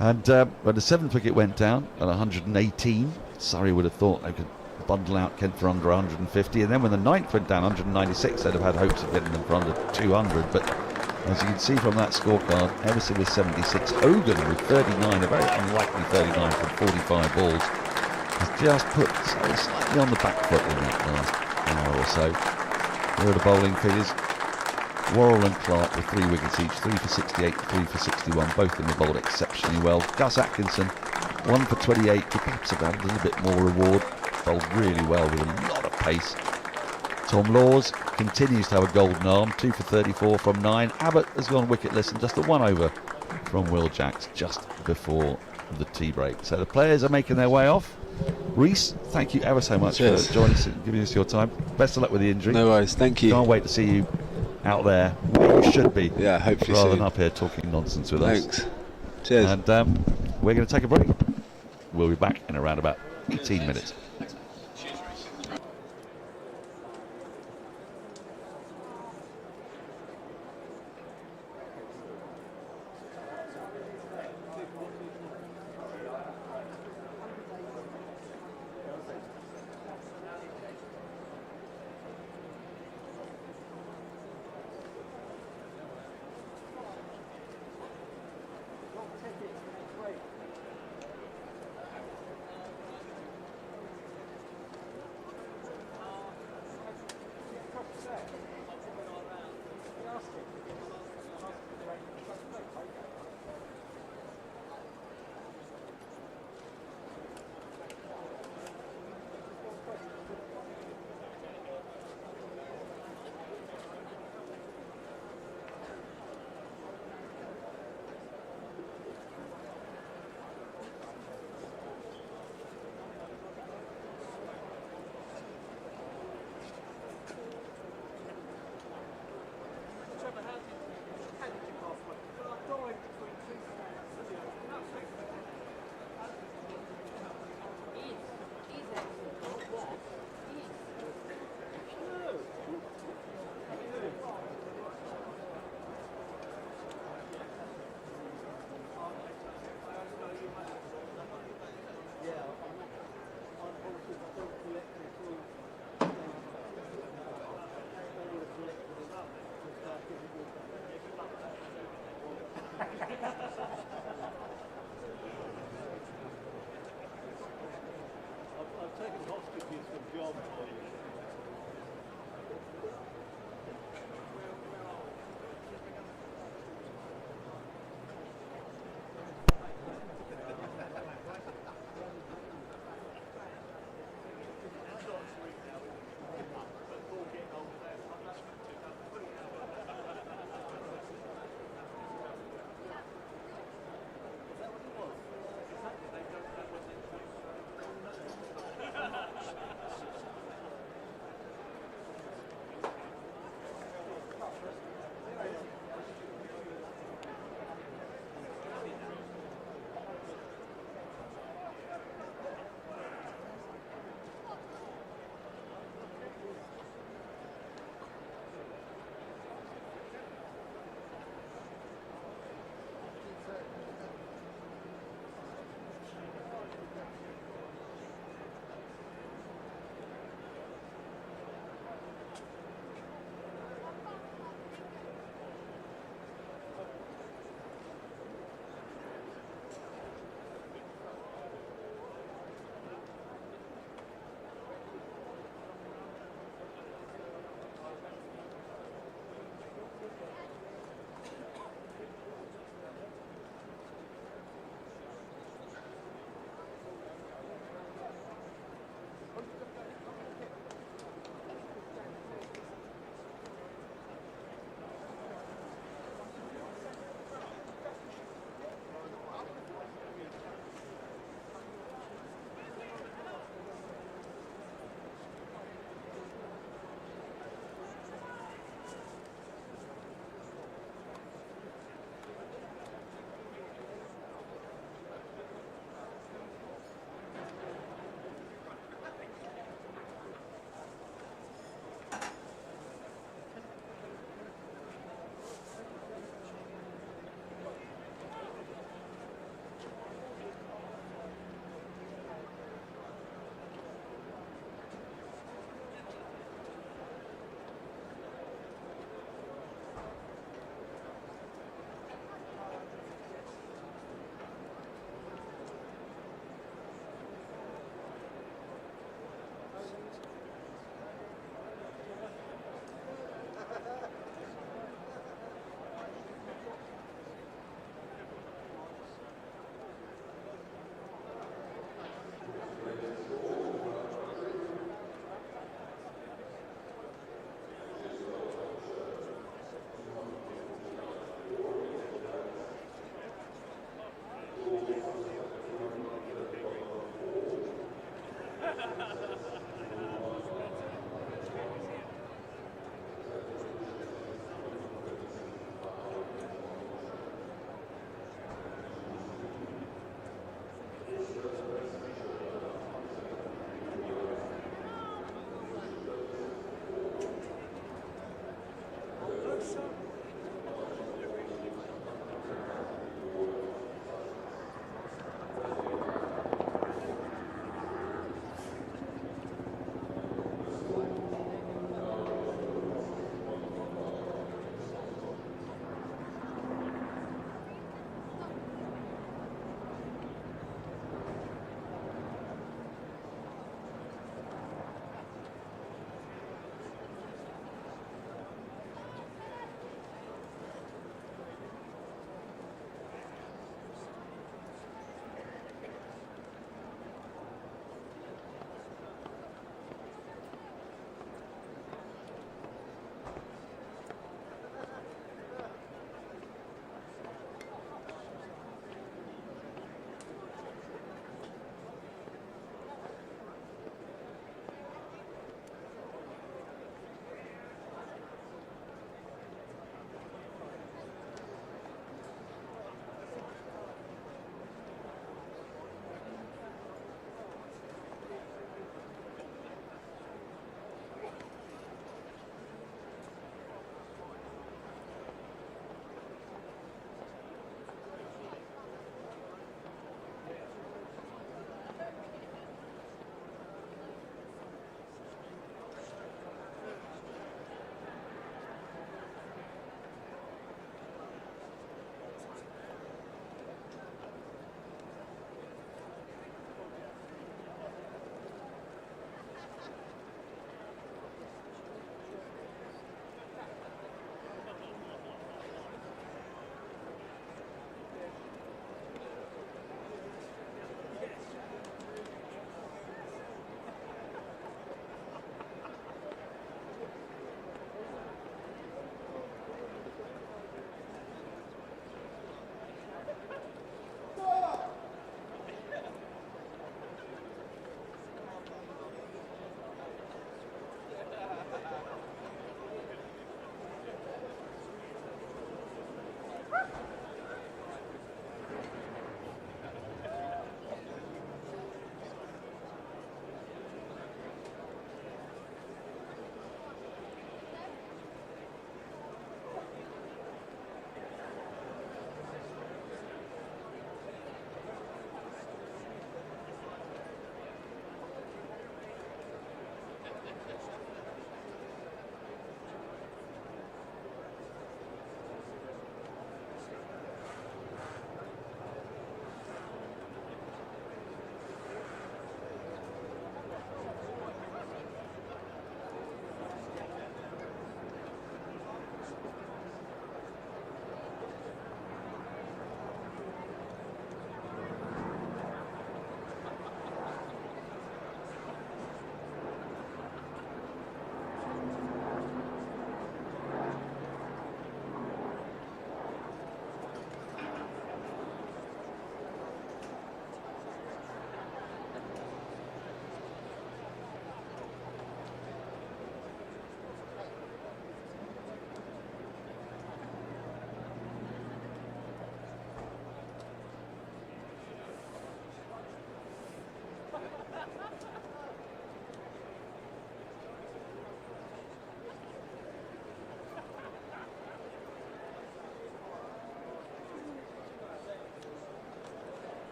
And when the 7th wicket went down at 118, Surrey would have thought they could bundle out Kent for under 150, and then when the 9th went down 196, they'd have had hopes of getting them for under 200, but as you can see from that scorecard, Everson with 76, Hogan with 39, a very unlikely 39 from 45 balls, has just put Surrey slightly on the back foot in that last hour or so. Here are the bowling figures. Worrell and Clark with 3 wickets each, 3 for 68, 3 for 61, both of them have bowled exceptionally well. Gus Atkinson, 1 for 28, could perhaps have had a little bit more reward, bowled really well with a lot of pace. Tom Laws continues to have a golden arm, 2 for 34 from 9. Abbott has gone wicketless and just a 1 over from Will Jacks just before the tea break. So the players are making their way off. Reece, thank you ever so much for joining us and giving us your time. Best of luck with the injury. No worries, thank you. Can't wait to see you out there where you should be. Yeah, hopefully rather soon. than up here talking nonsense with us. Thanks. Cheers. And we're going to take a break. We'll be back in around about 18 minutes.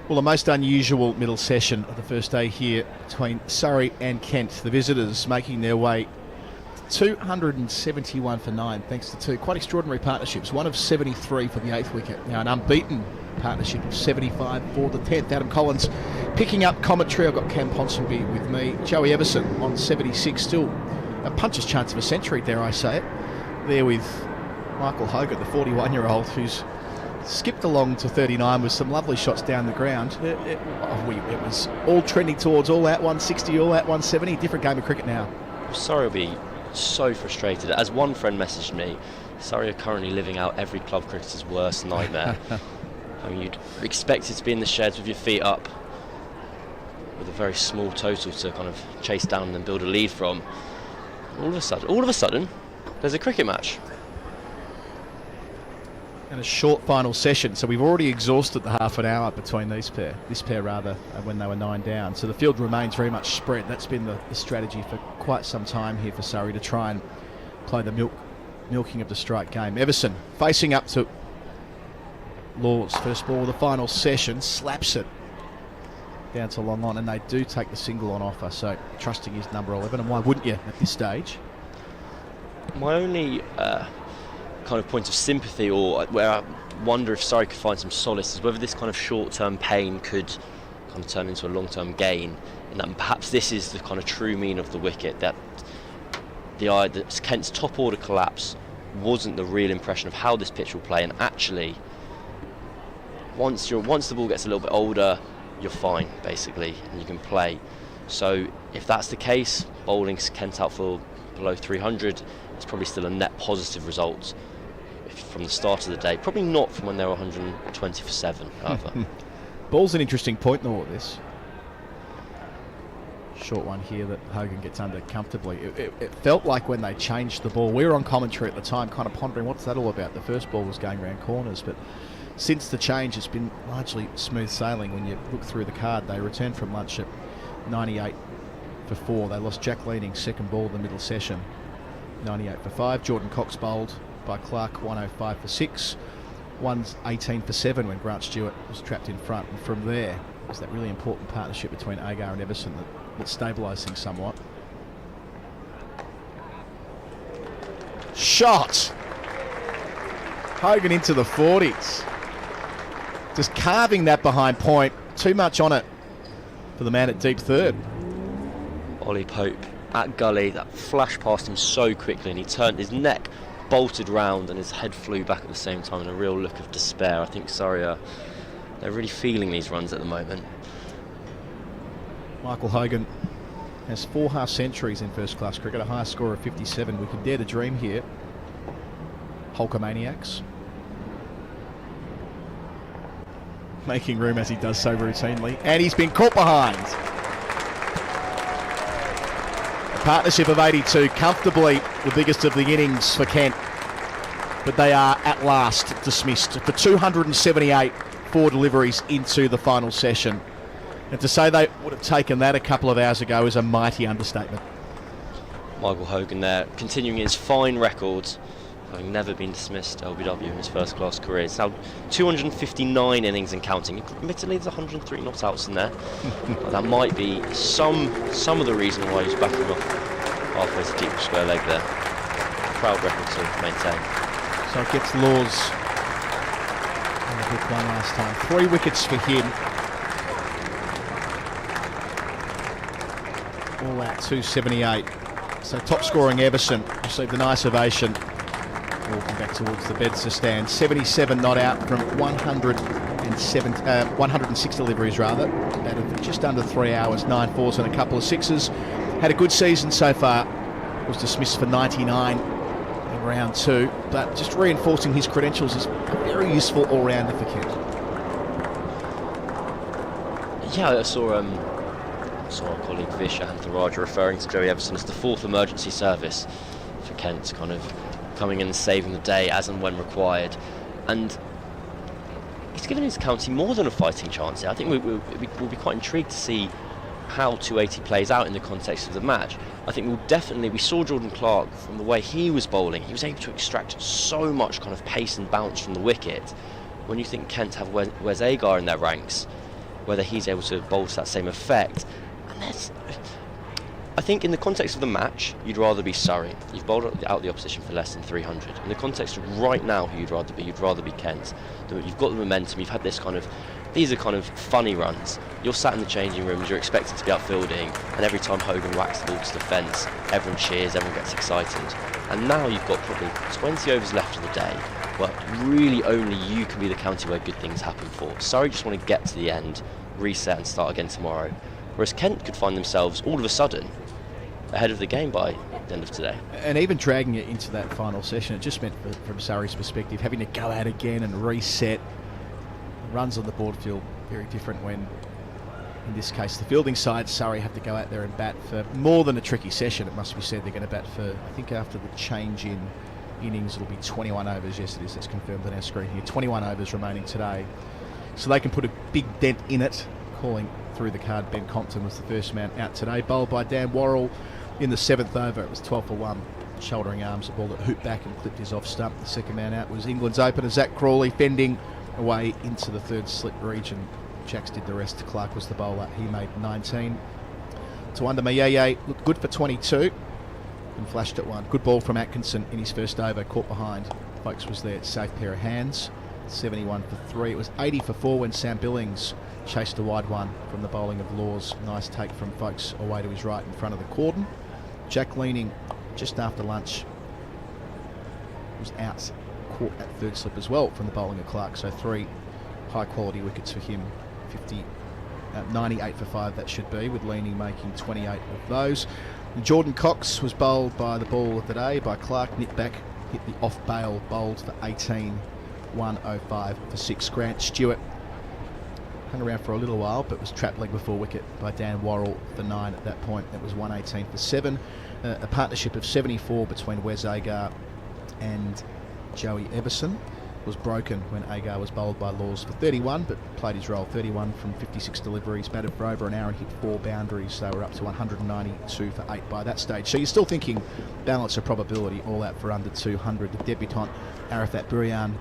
Well, the most unusual middle session of the first day here between Surrey and Kent. The visitors making their way 271 for 9, thanks to two quite extraordinary partnerships. One of 73 for the 8th wicket. Now an unbeaten partnership of 75 for the 10th. Adam Collins picking up commentary. I've got Cam Ponsonby with me. Joey Everson on 76, still a puncher's chance of a century, dare I say it. There with Michael Hogan, the 41-year-old, who's skipped along to 39 with some lovely shots down the ground. It was all trending towards all out 160, all out 170. Different game of cricket now. Surrey will be so frustrated. As one friend messaged me, Surrey are currently living out every club cricketer's worst nightmare. I mean, you'd expect it to be in the sheds with your feet up, with a very small total to kind of chase down and build a lead from. All of a sudden, there's a cricket match. And a short final session, so we've already exhausted the half an hour between this pair when they were 9 down. So the field remains very much spread. That's been the strategy for quite some time here for Surrey, to try and play the milking of the strike game. Everson facing up to Laws. First ball of the final session, slaps it down to long on, and they do take the single on offer, so trusting his number 11, and why wouldn't you at this stage? My only kind of point of sympathy, or where I wonder if Surrey could find some solace, is whether this kind of short-term pain could kind of turn into a long-term gain, and that perhaps this is the kind of true meaning of the wicket, that that Kent's top order collapse wasn't the real impression of how this pitch will play, and actually once the ball gets a little bit older, you're fine basically, and you can play. So if that's the case, bowling Kent out for below 300, it's probably still a net positive result from the start of the day. Probably not from when they were 120 for 7, however. Ball's an interesting point in all of this. Short one here that Hogan gets under comfortably. It felt like when they changed the ball, we were on commentary at the time kind of pondering what's that all about. The first ball was going around corners, but since the change it's been largely smooth sailing. When you look through the card, they returned from lunch at 98 for 4. They lost Jack Leaning, second ball of the middle session, 98 for 5. Jordan Cox bowled by Clark, 105 for 6. 118 for 7 when Grant Stewart was trapped in front. And from there was that really important partnership between Agar and Everson that stabilised things somewhat. Shot! Hogan into the 40s. Just carving that behind point. Too much on it for the man at deep third. Ollie Pope at gully, that flashed past him so quickly, and he turned his neck, bolted round, and his head flew back at the same time in a real look of despair. I think Surrey they're really feeling these runs at the moment. Michael Hogan has 4 half centuries in first class cricket, a high score of 57. We could dare to dream here. Hulkamaniacs. Making room as he does so routinely, and he's been caught behind. A partnership of 82, comfortably the biggest of the innings for Kent, but they are at last dismissed for 278 4 deliveries into the final session. And to say they would have taken that a couple of hours ago is a mighty understatement. Michael Hogan there, continuing his fine record, having never been dismissed LBW in his first class career. It's now 259 innings and counting. Admittedly, there's 103 not outs in there. That might be some of the reason why he's backing off halfway to deep square leg there. Proud record to maintain. So it gets Laws on the big one last time. 3 wickets for him. All out 278. So top scoring Everson received a nice ovation. Walking back towards the Bedser stand. 77 not out from 106 deliveries rather. Out of just under 3 hours, 9 fours and a couple of sixes. Had a good season so far. Was dismissed for 99 in round 2. But just reinforcing his credentials as a very useful all-rounder for Kent. Yeah, I saw our colleague Vish Antharaj referring to Joey Everson as the 4th emergency service for Kent, kind of coming in and saving the day as and when required, and he's given his county more than a fighting chance here. I think we'll be quite intrigued to see how 280 plays out in the context of the match. I think we saw Jordan Clark, from the way he was bowling, he was able to extract so much kind of pace and bounce from the wicket. When you think Kent have Wes Agar in their ranks, whether he's able to bowl to that same effect. And I think in the context of the match, you'd rather be Surrey. You've bowled out the opposition for less than 300. In the context of right now, who you'd rather be Kent. You've got the momentum, you've had this kind of, these are kind of funny runs. You're sat in the changing rooms, you're expected to be out fielding, and every time Hogan whacks the ball to the fence, everyone cheers, everyone gets excited. And now you've got probably 20 overs left of the day, where really only you can be the county where good things happen for. Surrey just want to get to the end, reset and start again tomorrow. Whereas Kent could find themselves all of a sudden ahead of the game by the end of today. And even dragging it into that final session, it just meant, from Surrey's perspective, having to go out again and reset. Runs on the board feel very different when, in this case, the fielding side, Surrey have to go out there and bat for more than a tricky session. It must be said they're going to bat for, I think after the change in innings, it'll be 21 overs. Yes, it is. That's confirmed on our screen here. 21 overs remaining today. So they can put a big dent in it. Calling through the card, Ben Compton was the first man out today. Bowled by Dan Worrell in the 7th over. It was 12 for 1. Shouldering arms, a ball that hooped back and clipped his off stump. The second man out was England's opener, Zak Crawley, fending away into the 3rd slip region. Jacks did the rest. Clark was the bowler. He made 19. To under Mayeye, looked good for 22 and flashed at 1. Good ball from Atkinson in his first over, caught behind. Foakes was there, safe pair of hands. 71 for 3. It was 80 for 4 when Sam Billings chased a wide one from the bowling of Laws. Nice take from Foakes away to his right in front of the cordon. Jack leaning just after lunch was out, caught at 3rd slip as well from the bowling of Clark. So 3 high quality wickets for him. 98 for 5 that should be, with Leaning making 28 of those. And Jordan Cox was bowled by the ball of the day by Clark. Nipped back, hit the off bail, bowled for 18. 105 for 6. Grant Stewart hung around for a little while, but was trapped leg before wicket by Dan Worrell for 9 at that point. It was 118 for 7. A partnership of 74 between Wes Agar and Joey Everson was broken when Agar was bowled by Laws for 31, but played his role. 31 from 56 deliveries, batted for over an hour and hit 4 boundaries. They were up to 192 for 8 by that stage. So you're still thinking balance of probability, all out for under 200. The debutant Arafat Burian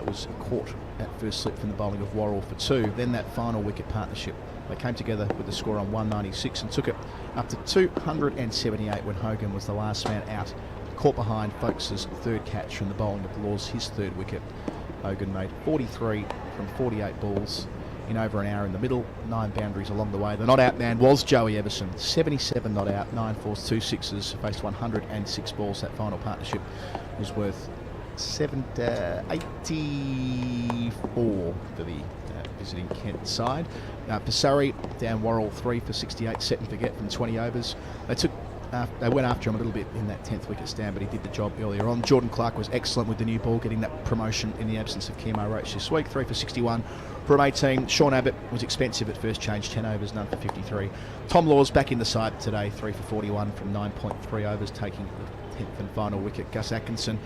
was caught at first slip from the bowling of Worrell for 2. Then that final wicket partnership, they came together with the score on 196 and took it up to 278 when Hogan was the last man out. Caught behind Foakes' 3rd catch from the bowling of Laws, his 3rd wicket. Hogan made 43 from 48 balls in over an hour in the middle, 9 boundaries along the way. The not out man was Joey Everson, 77 not out, 9 fours, 2 sixes, faced 106 balls. That final partnership was worth 84 for the visiting Kent side. For Surrey, Dan Worrell 3 for 68, set and forget from 20 overs. They went after him a little bit in that 10th wicket stand, but he did the job earlier on. Jordan Clark was excellent with the new ball, getting that promotion in the absence of Kemo Roach this week. 3 for 61 from 18. Sean Abbott was expensive at first change, 10 overs, none for 53. Tom Laws back in the side today, 3 for 41 from 9.3 overs, taking the 10th and final wicket. Gus Atkinson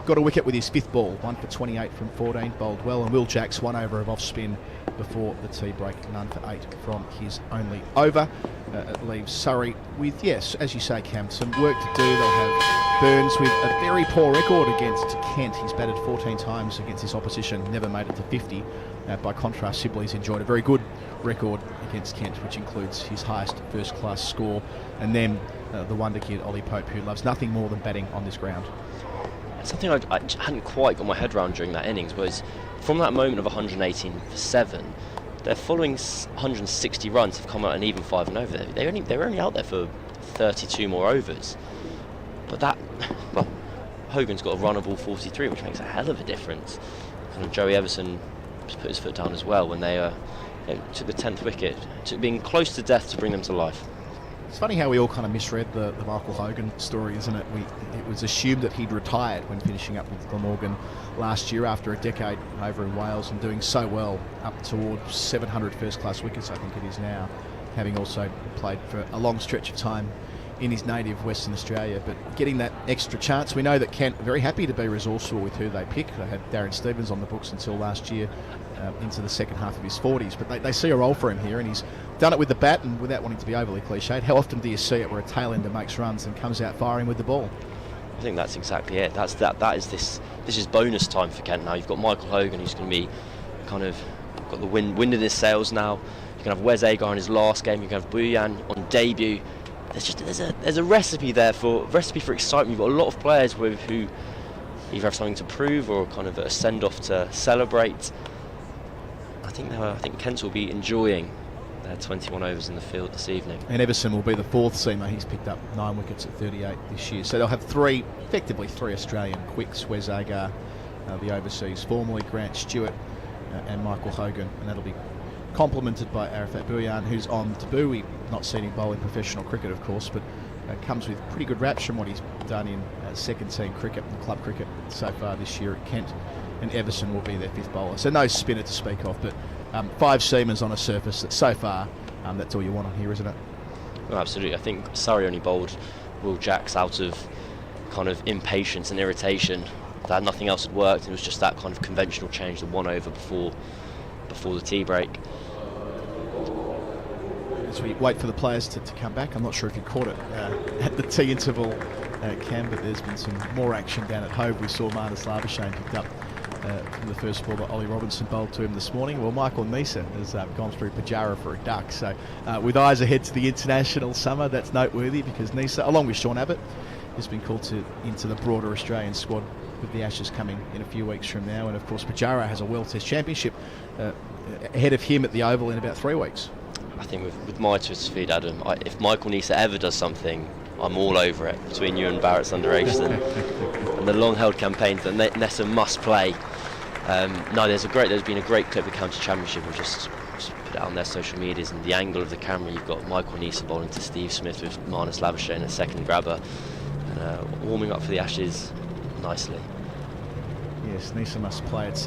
got a wicket with his 5th ball, 1 for 28 from 14, bowled well. And Will Jacks 1 over of off spin before the tea break, none for 8 from his only over. It leaves Surrey with, yes, as you say, Cam, some work to do. They'll have Burns with a very poor record against Kent. He's batted 14 times against his opposition, never made it to 50. By contrast, Sibley's enjoyed a very good record against Kent, which includes his highest first-class score. And then the wonder kid, Ollie Pope, who loves nothing more than batting on this ground. Something I hadn't quite got my head around during that innings was, from that moment of 118 for 7, their following 160 runs have come out an even 5 and over. They were only out there for 32 more overs. But that, well, Hogan's got a run of all 43, which makes a hell of a difference. Kind of Joey Everson put his foot down as well when they took the 10th wicket, being close to death to bring them to life. It's funny how we all kind of misread the Michael Hogan story, isn't it? It was assumed that he'd retired when finishing up with Glamorgan last year after a decade over in Wales and doing so well, up towards 700 first-class wickets, I think it is now, having also played for a long stretch of time in his native Western Australia. But getting that extra chance, we know that Kent are very happy to be resourceful with who they pick. They had Darren Stevens on the books until last year, into the second half of his 40s, but they see a role for him here, and he's done it with the bat. And without wanting to be overly cliched, how often do you see it where a tail ender makes runs and comes out firing with the ball? I think that's exactly it. This is bonus time for Kent now. You've got Michael Hogan, who's going to be kind of got the wind in his sails now. You can have Wes Agar in his last game. You can have Buyan on debut. There's a recipe there for excitement. You've got a lot of players who either have something to prove or kind of a send off to celebrate. I think Kent will be enjoying their 21 overs in the field this evening. And Everson will be the fourth seamer. He's picked up 9 wickets at 38 this year. So they'll have effectively three Australian quicks: Wes Agar, the overseas formerly, Grant Stewart, and Michael Hogan, and that'll be complemented by Arafat Buyan, who's on debut. We've not seen him bowl in professional cricket, of course, but comes with pretty good raps from what he's done in second team cricket and club cricket so far this year at Kent. And Everson will be their fifth bowler. So no spinner to speak of, but 5 seamers on a surface that so far, that's all you want on here, isn't it? Well, absolutely. I think Surrey only bowled Will Jacks out of kind of impatience and irritation that nothing else had worked. It was just that kind of conventional change, the 1 over before the tea break. As we wait for the players to come back, I'm not sure if you caught it at the tea interval, Cam, but there's been some more action down at Hove. We saw Marnus Labuschagne picked up from the first ball that Ollie Robinson bowled to him this morning. Well, Michael Nisa has gone through Pajara for a duck. So with eyes ahead to the international summer, that's noteworthy because Nisa, along with Sean Abbott, has been called into the broader Australian squad with the Ashes coming in a few weeks from now. And of course, Pajara has a World Test Championship ahead of him at the Oval in about 3 weeks. I think with my twist feed, Adam, if Michael Nisa ever does something, I'm all over it. Between you and Barrett's underage and the long-held campaigns that Nessa must play. There's been a great clip of the County Championship. We'll just put it on their social medias, and the angle of the camera, you've got Michael Nisa bowling to Steve Smith with Marnus Labuschagne, a second grabber, and warming up for the Ashes nicely. Yes, Nisa must play. It's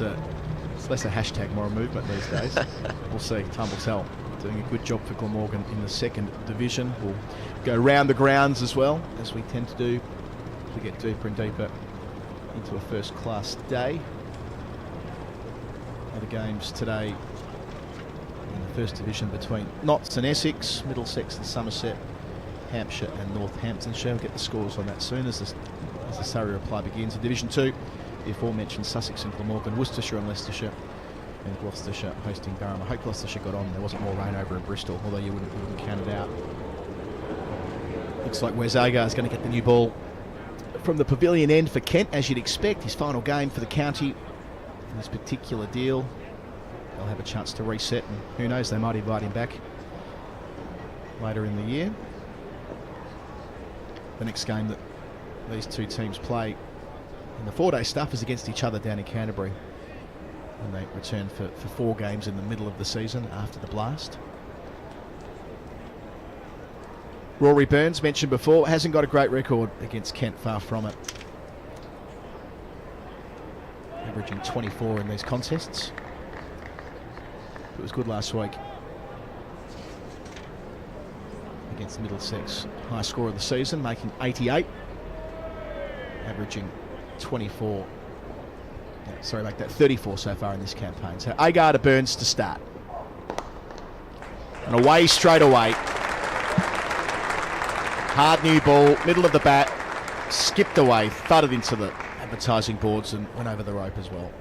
less a hashtag, more a movement these days. We'll see. Time will tell. Doing a good job for Glamorgan in the second division. We'll go round the grounds as well, as we tend to do to get deeper and deeper into a first-class day. Other games today in the first division between Notts and Essex, Middlesex and Somerset, Hampshire and Northamptonshire. We'll get the scores on that soon as the Surrey reply begins. In Division 2, the aforementioned Sussex and Glamorgan, Worcestershire and Leicestershire, and Gloucestershire hosting Durham. I hope Gloucestershire got on. There wasn't more rain over in Bristol, although you wouldn't count it out. Looks like Wes Agar is going to get the new ball from the pavilion end for Kent, as you'd expect. His final game for the county in this particular deal. They'll have a chance to reset, and who knows, they might invite him back later in the year. The next game that these two teams play in the 4-day stuff is against each other down in Canterbury, and they return for 4 games in the middle of the season after the blast. Rory Burns, mentioned before, hasn't got a great record against Kent, far from it. Averaging 24 in these contests. It was good last week against Middlesex. High score of the season, making 88. Averaging 24. Sorry, like that 34 so far in this campaign. So Agar to Burns to start. And away straight away. Hard new ball, middle of the bat, skipped away, thudded into the advertising boards and went over the rope as well.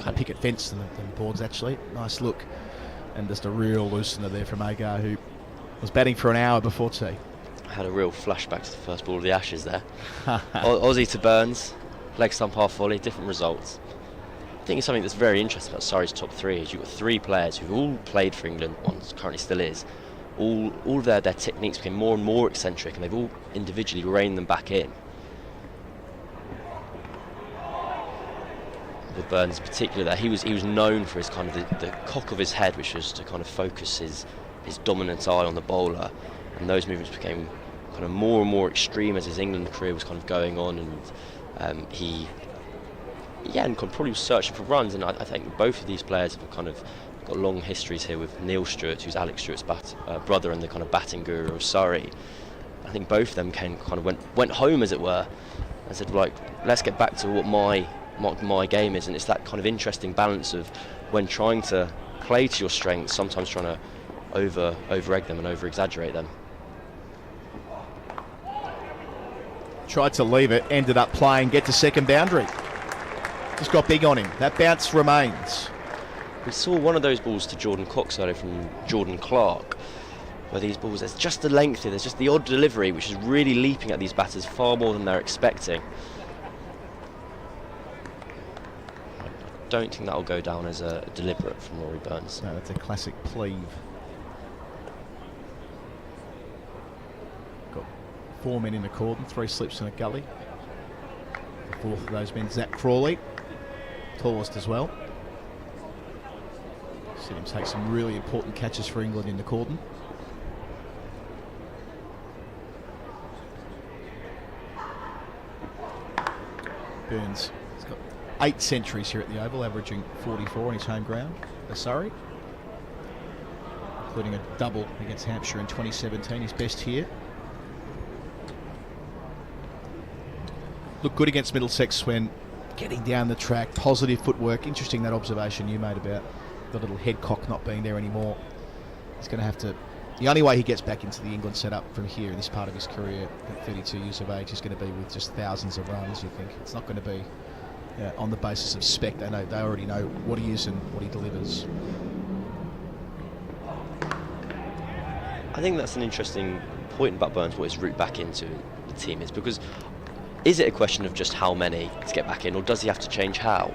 A picket fence than boards actually. Nice look. And just a real loosener there from Agar, who was batting for an hour before tea. I had a real flashback to the first ball of the Ashes there. Aussie to Burns, leg stump half volley, different results. I think it's something that's very interesting about Surrey's top 3 is you've got 3 players who've all played for England, one currently still is. All their techniques became more and more eccentric, and they've all individually reined them back in. With Burns in particular, there he was known for his kind of the cock of his head, which was to kind of focus his dominant eye on the bowler, and those movements became kind of more and more extreme as his England career was kind of going on, and he probably was searching for runs, and I think both of these players have kind of got long histories here with Neil Stewart, who's Alex Stewart's brother and the kind of batting guru of Surrey. I think both of them went home, as it were, and said, like, let's get back to what my game is, and it's that kind of interesting balance of when trying to play to your strengths, sometimes trying to over-egg them and over-exaggerate them. Tried to leave it, ended up playing, get to second boundary. Just got big on him. That bounce remains. We saw one of those balls to Jordan Cox earlier from Jordan Clark, where these balls, there's just the length here, there's just the odd delivery, which is really leaping at these batters far more than they're expecting. I don't think that will go down as a deliberate from Rory Burns. No, that's a classic cleave. Got 4 men in the cordon, 3 slips and a gully. The fourth of those men, Zak Crawley, tallest as well. Seen him take some really important catches for England in the cordon. Burns has got 8 centuries here at the Oval, averaging 44 on his home ground for Surrey, including a double against Hampshire in 2017, his best here. Looked good against Middlesex when getting down the track, positive footwork. Interesting that observation you made about the little head cock not being there anymore. He's going to have to, the only way he gets back into the England setup from here in this part of his career at 32 years of age is going to be with just thousands of runs, you think. It's not going to be on the basis of spec. They already know what he is and what he delivers. I think that's an interesting point about Burns, what his route back into the team is, because is it a question of just how many to get back in, or does he have to change how?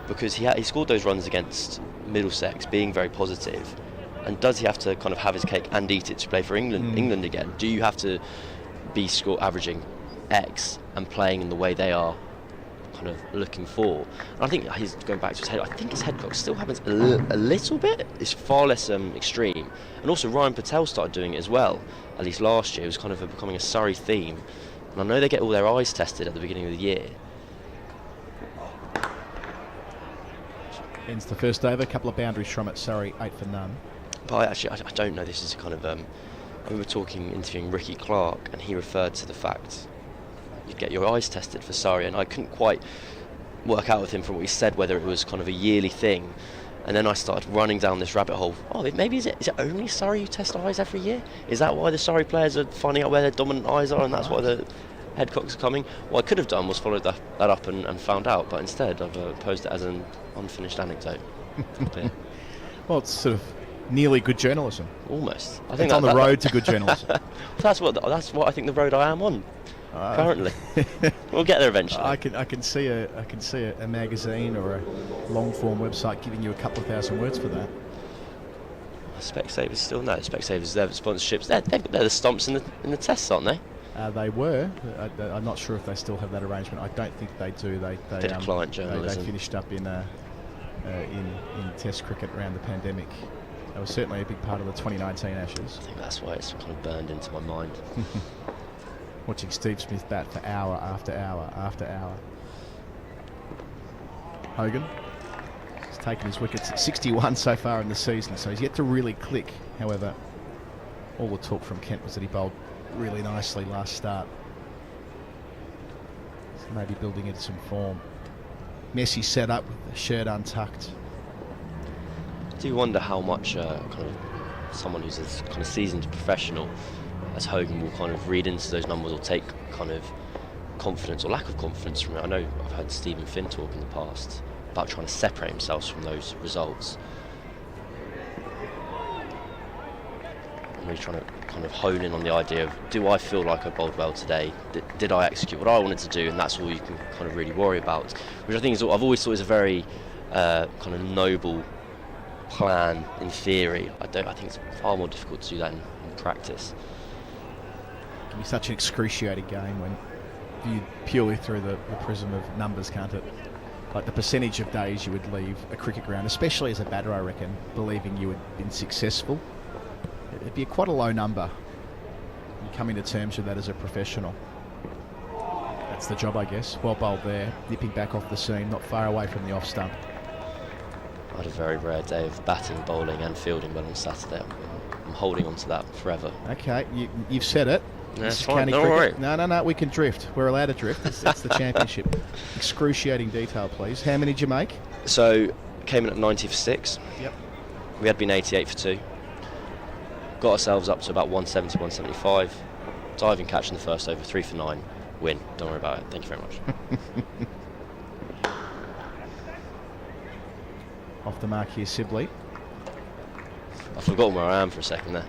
Because he scored those runs against Middlesex, being very positive, and does he have to kind of have his cake and eat it to play for England again? Do you have to be averaging X and playing in the way they are kind of looking for? And I think he's going back to his head. I think his head cock still happens a little bit. It's far less extreme. And also Ryan Patel started doing it as well. At least last year, it was kind of becoming a Surrey theme. And I know they get all their eyes tested at the beginning of the year. Ends the first over, a couple of boundaries from it, Surrey 8 for none. But I don't know, this is kind of, I remember interviewing Ricky Clark, and he referred to the fact you'd get your eyes tested for Surrey, and I couldn't quite work out with him from what he said whether it was kind of a yearly thing. And then I started running down this rabbit hole. Oh, maybe is it only Surrey who test eyes every year? Is that why the Surrey players are finding out where their dominant eyes are, and that's why the headcocks are coming? What I could have done was followed that up and found out, but instead I've posed it as an unfinished anecdote. Well, it's sort of nearly good journalism. Almost. I think it's on the road to good journalism. That's what I think the road I am on. Currently, we'll get there eventually. I can see a magazine or a long form website giving you a couple of thousand words for that. Specsavers still no. Specsavers, their sponsorships. They're the stumps in the tests, aren't they? They were. I'm not sure if they still have that arrangement. I don't think they do. They did client journalism. They finished up in Test cricket around the pandemic. That was certainly a big part of the 2019 Ashes. I think that's why it's kind of burned into my mind. Watching Steve Smith bat for hour after hour after hour. Hogan has taken his wickets at 61 so far in the season, so he's yet to really click. However, all the talk from Kent was that he bowled really nicely last start. So maybe building into some form. Messi set up with the shirt untucked. I do wonder how much kind of someone who's a kind of seasoned professional as Hogan will kind of read into those numbers or take kind of confidence or lack of confidence from it. I know I've heard Stephen Finn talk in the past about trying to separate himself from those results. I'm really trying to kind of hone in on the idea of, do I feel like I bowled well today? Did I execute what I wanted to do? And that's all you can kind of really worry about, which I think is, I've always thought is a very kind of noble plan in theory. I think it's far more difficult to do that in practice. It can be such an excruciating game when viewed purely through the prism of numbers, can't it? Like the percentage of days you would leave a cricket ground, especially as a batter, I reckon, believing you had been successful. It'd be quite a low number. You come into terms with that as a professional. That's the job, I guess. Well bowled there, nipping back off the seam, not far away from the off stump. I had a very rare day of batting, bowling and fielding well on Saturday. I'm holding on to that forever. Okay, you've said it. No, it's fine, don't worry. No, we can drift. We're allowed to drift. It's the championship. Excruciating detail, please. How many did you make? So, came in at 90 for 6. Yep. We had been 88 for 2. Got ourselves up to about 170, 175. Diving catch in the first over, 3 for 9. Win. Don't worry about it. Thank you very much. Off off the mark here, Sibley. I've forgotten where I am for a second there.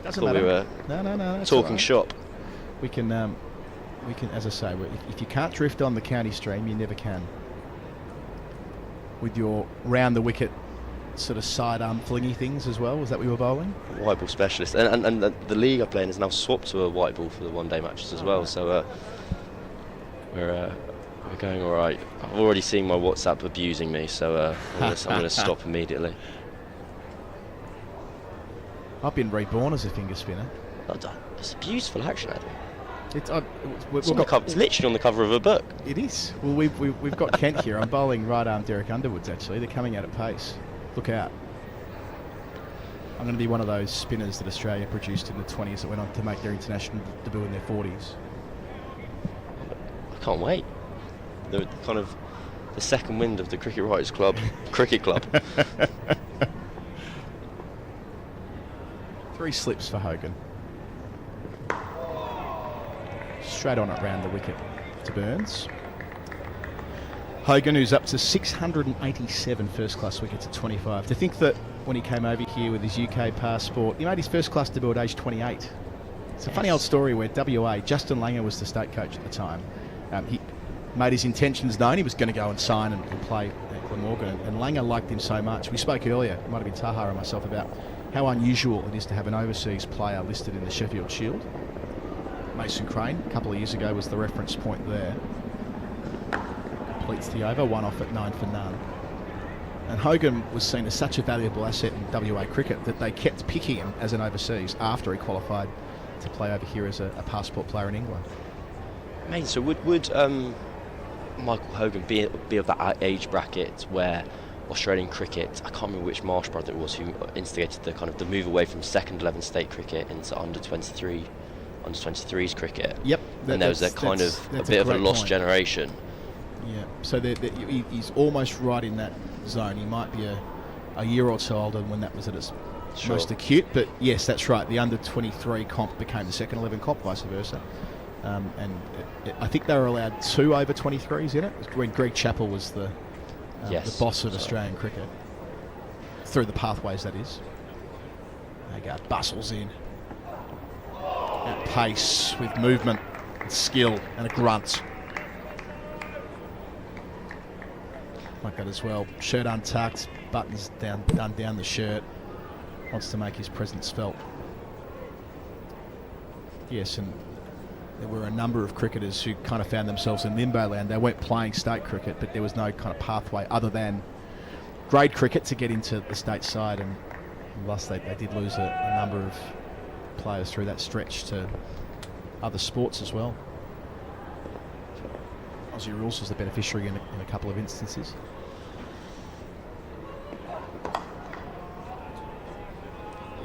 Doesn't Thought matter. we were No, that's talking all right. shop. We can, as I say, if you can't drift on the county stream, you never can. With your round the wicket sort of sidearm flingy things as well, was that what you were bowling? White ball specialist, and the league I play in has now swapped to a white ball for the one-day matches as well. So we're going all right. I've already seen my WhatsApp abusing me, so I'm going to stop immediately. I've been reborn as a finger spinner. It's a beautiful action, Adam. It's literally on the cover of a book. It is. Well, we've got Kent here. I'm bowling right arm Derek Underwoods, actually. They're coming out at pace. Look out. I'm going to be one of those spinners that Australia produced in the 20s that went on to make their international debut in their 40s. I can't wait. The kind of the second wind of the Cricket Writers Club, Cricket Club. 3 slips for Hogan. Straight on it round the wicket to Burns. Hogan, who's up to 687 first-class wickets at 25. To think that when he came over here with his UK passport, he made his first-class debut at age 28. It's a funny old story where WA, Justin Langer was the state coach at the time. He made his intentions known. He was going to go and sign and play at Glamorgan, and Langer liked him so much. We spoke earlier, it might have been Taha and myself, about how unusual it is to have an overseas player listed in the Sheffield Shield. Mason Crane, a couple of years ago, was the reference point there. Completes the over, 1 off at 9 for none. And Hogan was seen as such a valuable asset in WA cricket that they kept picking him as an overseas after he qualified to play over here as a passport player in England. Mate, so would Michael Hogan be of that age bracket where Australian cricket, I can't remember which Marsh brother it was who instigated the move away from second 11 state cricket into under 23s cricket. Yep. And there was a kind of a bit of a lost generation. Yeah, so he's almost right in that zone. He might be a year or so older than when that was at its most acute, but yes, that's right. The under 23 comp became the second 11 comp, vice versa. I think they were allowed 2 over 23s in it. When Greg Chappell was the boss of Australian cricket. Through the pathways, that is. There you go, bustles in. At pace, with movement, and skill, and a grunt. Like that as well. Shirt untucked, buttons done down the shirt. Wants to make his presence felt. Yes, and there were a number of cricketers who kind of found themselves in limbo land. They weren't playing state cricket, but there was no kind of pathway other than grade cricket to get into the state side, and thus they did lose a number of players through that stretch to other sports as well. Aussie Rules was the beneficiary in a couple of instances.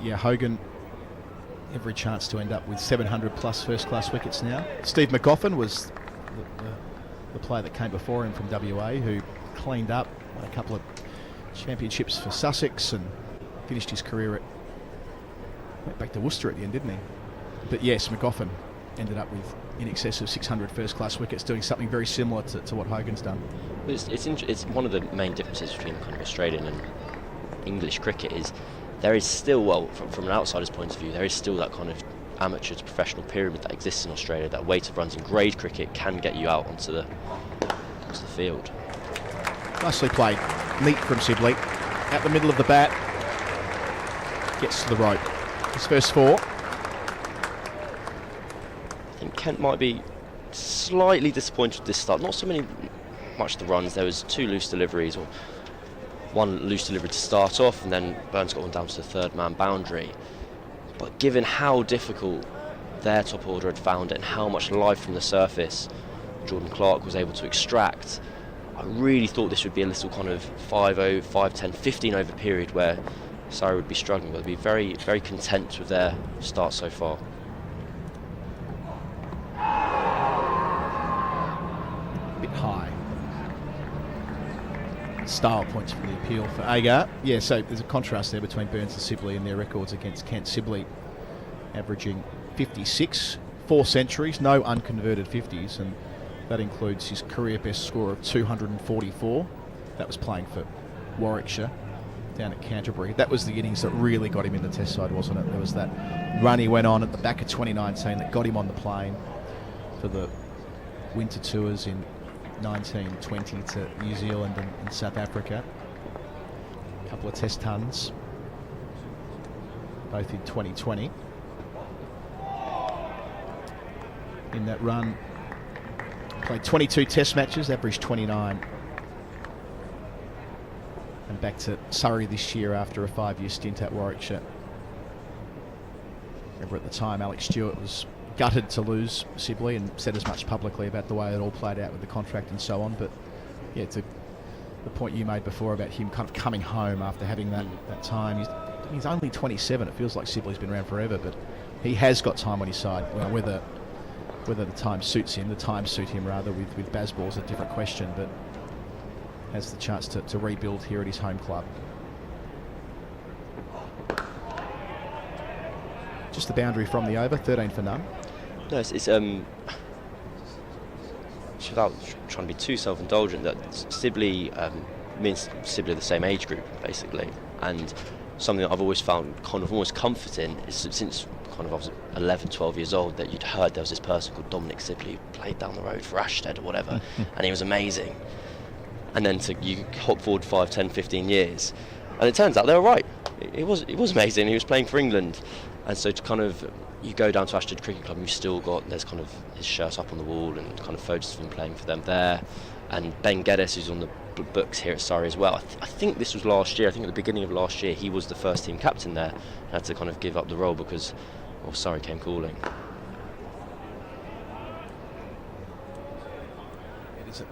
Yeah, Hogan, every chance to end up with 700 plus first class wickets now. Steve McGoffin was the player that came before him from WA, who cleaned up, won a couple of championships for Sussex and finished his career went back to Worcester at the end, didn't he? But yes, McGoffin ended up with in excess of 600 first class wickets, doing something very similar to what Hogan's done. It's one of the main differences between kind of Australian and English cricket is there is still, well, from an outsider's point of view, there is still that kind of amateur to professional pyramid that exists in Australia. That weight of runs in grade cricket can get you out onto the field. Nicely played. Neat from Sibley. At the middle of the bat. Gets to the rope. His first 4. I think Kent might be slightly disappointed with this start. Not so much the runs. There was 2 loose deliveries, or 1 loose delivery to start off, and then Burns got one down to the third man boundary. But given how difficult their top order had found it and how much life from the surface Jordan Clark was able to extract, I really thought this would be a little kind of 5-0, 5-10, 15 over period where Surrey would be struggling, but they'd be very, very content with their start so far. A bit high. Style points for the appeal for Agar. Yeah, so there's a contrast there between Burns and Sibley and their records against Kent. Sibley averaging 56, 4 centuries, no unconverted 50s, and that includes his career best score of 244. That was playing for Warwickshire. down at Canterbury. That was the innings that really got him in the Test side, wasn't it? There was that run he went on at the back of 2019 that got him on the plane for the winter tours in 1920 to New Zealand and South Africa. A couple of Test tons, both in 2020. In that run, played 22 Test matches, averaged 29. And back to Surrey this year after a 5-year stint at Warwickshire. Remember at the time Alex Stewart was gutted to lose Sibley and said as much publicly about the way it all played out with the contract and so on. But yeah, to the point you made before about him kind of coming home after having that time. He's only 27. It feels like Sibley's been around forever, but he has got time on his side. Well, whether the time suits him, the times suit him rather with Bazball's a different question, but has the chance to rebuild here at his home club. Just the boundary from the over, 13 for none. No, it's without trying to be too self-indulgent, that Sibley, me and Sibley are the same age group basically, and something that I've always found kind of almost comfort in is since kind of I was 11, 12 years old, that you'd heard there was this person called Dominic Sibley who played down the road for Ashted or whatever, and he was amazing. And then you hop forward 5, 10, 15 years, and it turns out they were right. It was amazing. He was playing for England, and so to kind of you go down to Ashted Cricket Club, and you've still got there's kind of his shirt up on the wall and kind of photos of him playing for them there, and Ben Geddes, who's on the books here at Surrey as well. I think this was last year. I think at the beginning of last year he was the first team captain there, and had to kind of give up the role because Surrey came calling.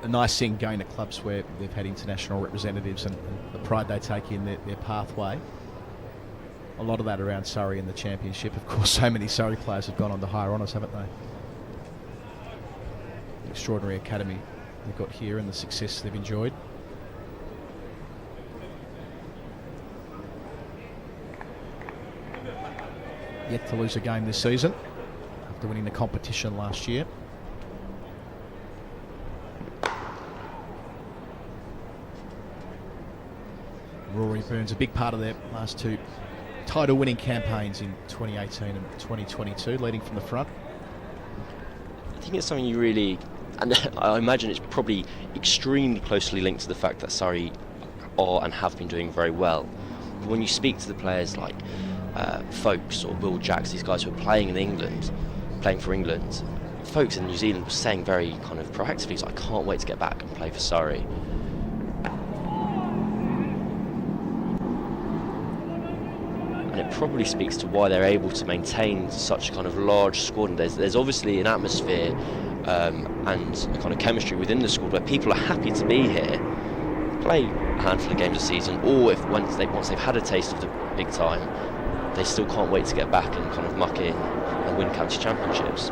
A nice thing going to clubs where they've had international representatives and the pride they take in their pathway. A lot of that around Surrey and the Championship. Of course, so many Surrey players have gone on to higher honours, haven't they? Extraordinary academy they've got here and the success they've enjoyed. Yet to lose a game this season after winning the competition last year. Rory Burns, a big part of their last two title-winning campaigns in 2018 and 2022, leading from the front. I think it's something you really, and I imagine it's probably extremely closely linked to the fact that Surrey are and have been doing very well. But when you speak to the players like Foakes or Will Jacks, these guys who are playing in England, playing for England, Foakes in New Zealand was saying very kind of proactively, he's like, I can't wait to get back and play for Surrey. And it probably speaks to why they're able to maintain such a kind of large squad. And there's obviously an atmosphere and a kind of chemistry within the squad where people are happy to be here, play a handful of games a season, or if once they've had a taste of the big time, they still can't wait to get back and kind of muck in and win county championships.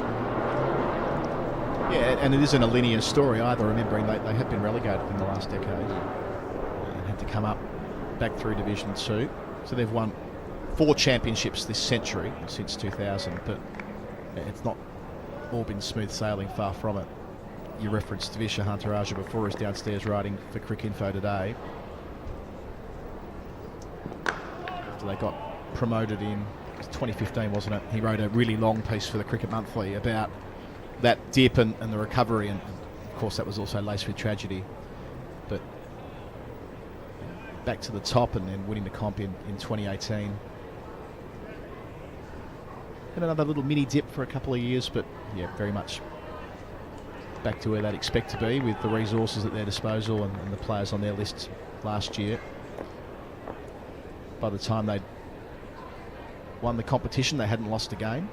Yeah, and it isn't a linear story either, remembering they have been relegated in the last decade and had to come up back through Division 2. So they've won 4 championships this century since 2000, but it's not all been smooth sailing, far from it. You referenced Visha Huntaraja before, is downstairs writing for Cricinfo today. After they got promoted in 2015, wasn't it? He wrote a really long piece for the Cricket Monthly about that dip and the recovery, and of course that was also laced with tragedy. But back to the top and then winning the comp in 2018. And another little mini dip for a couple of years, but yeah, very much back to where they'd expect to be with the resources at their disposal and the players on their list last year. By the time they'd won the competition, they hadn't lost a game.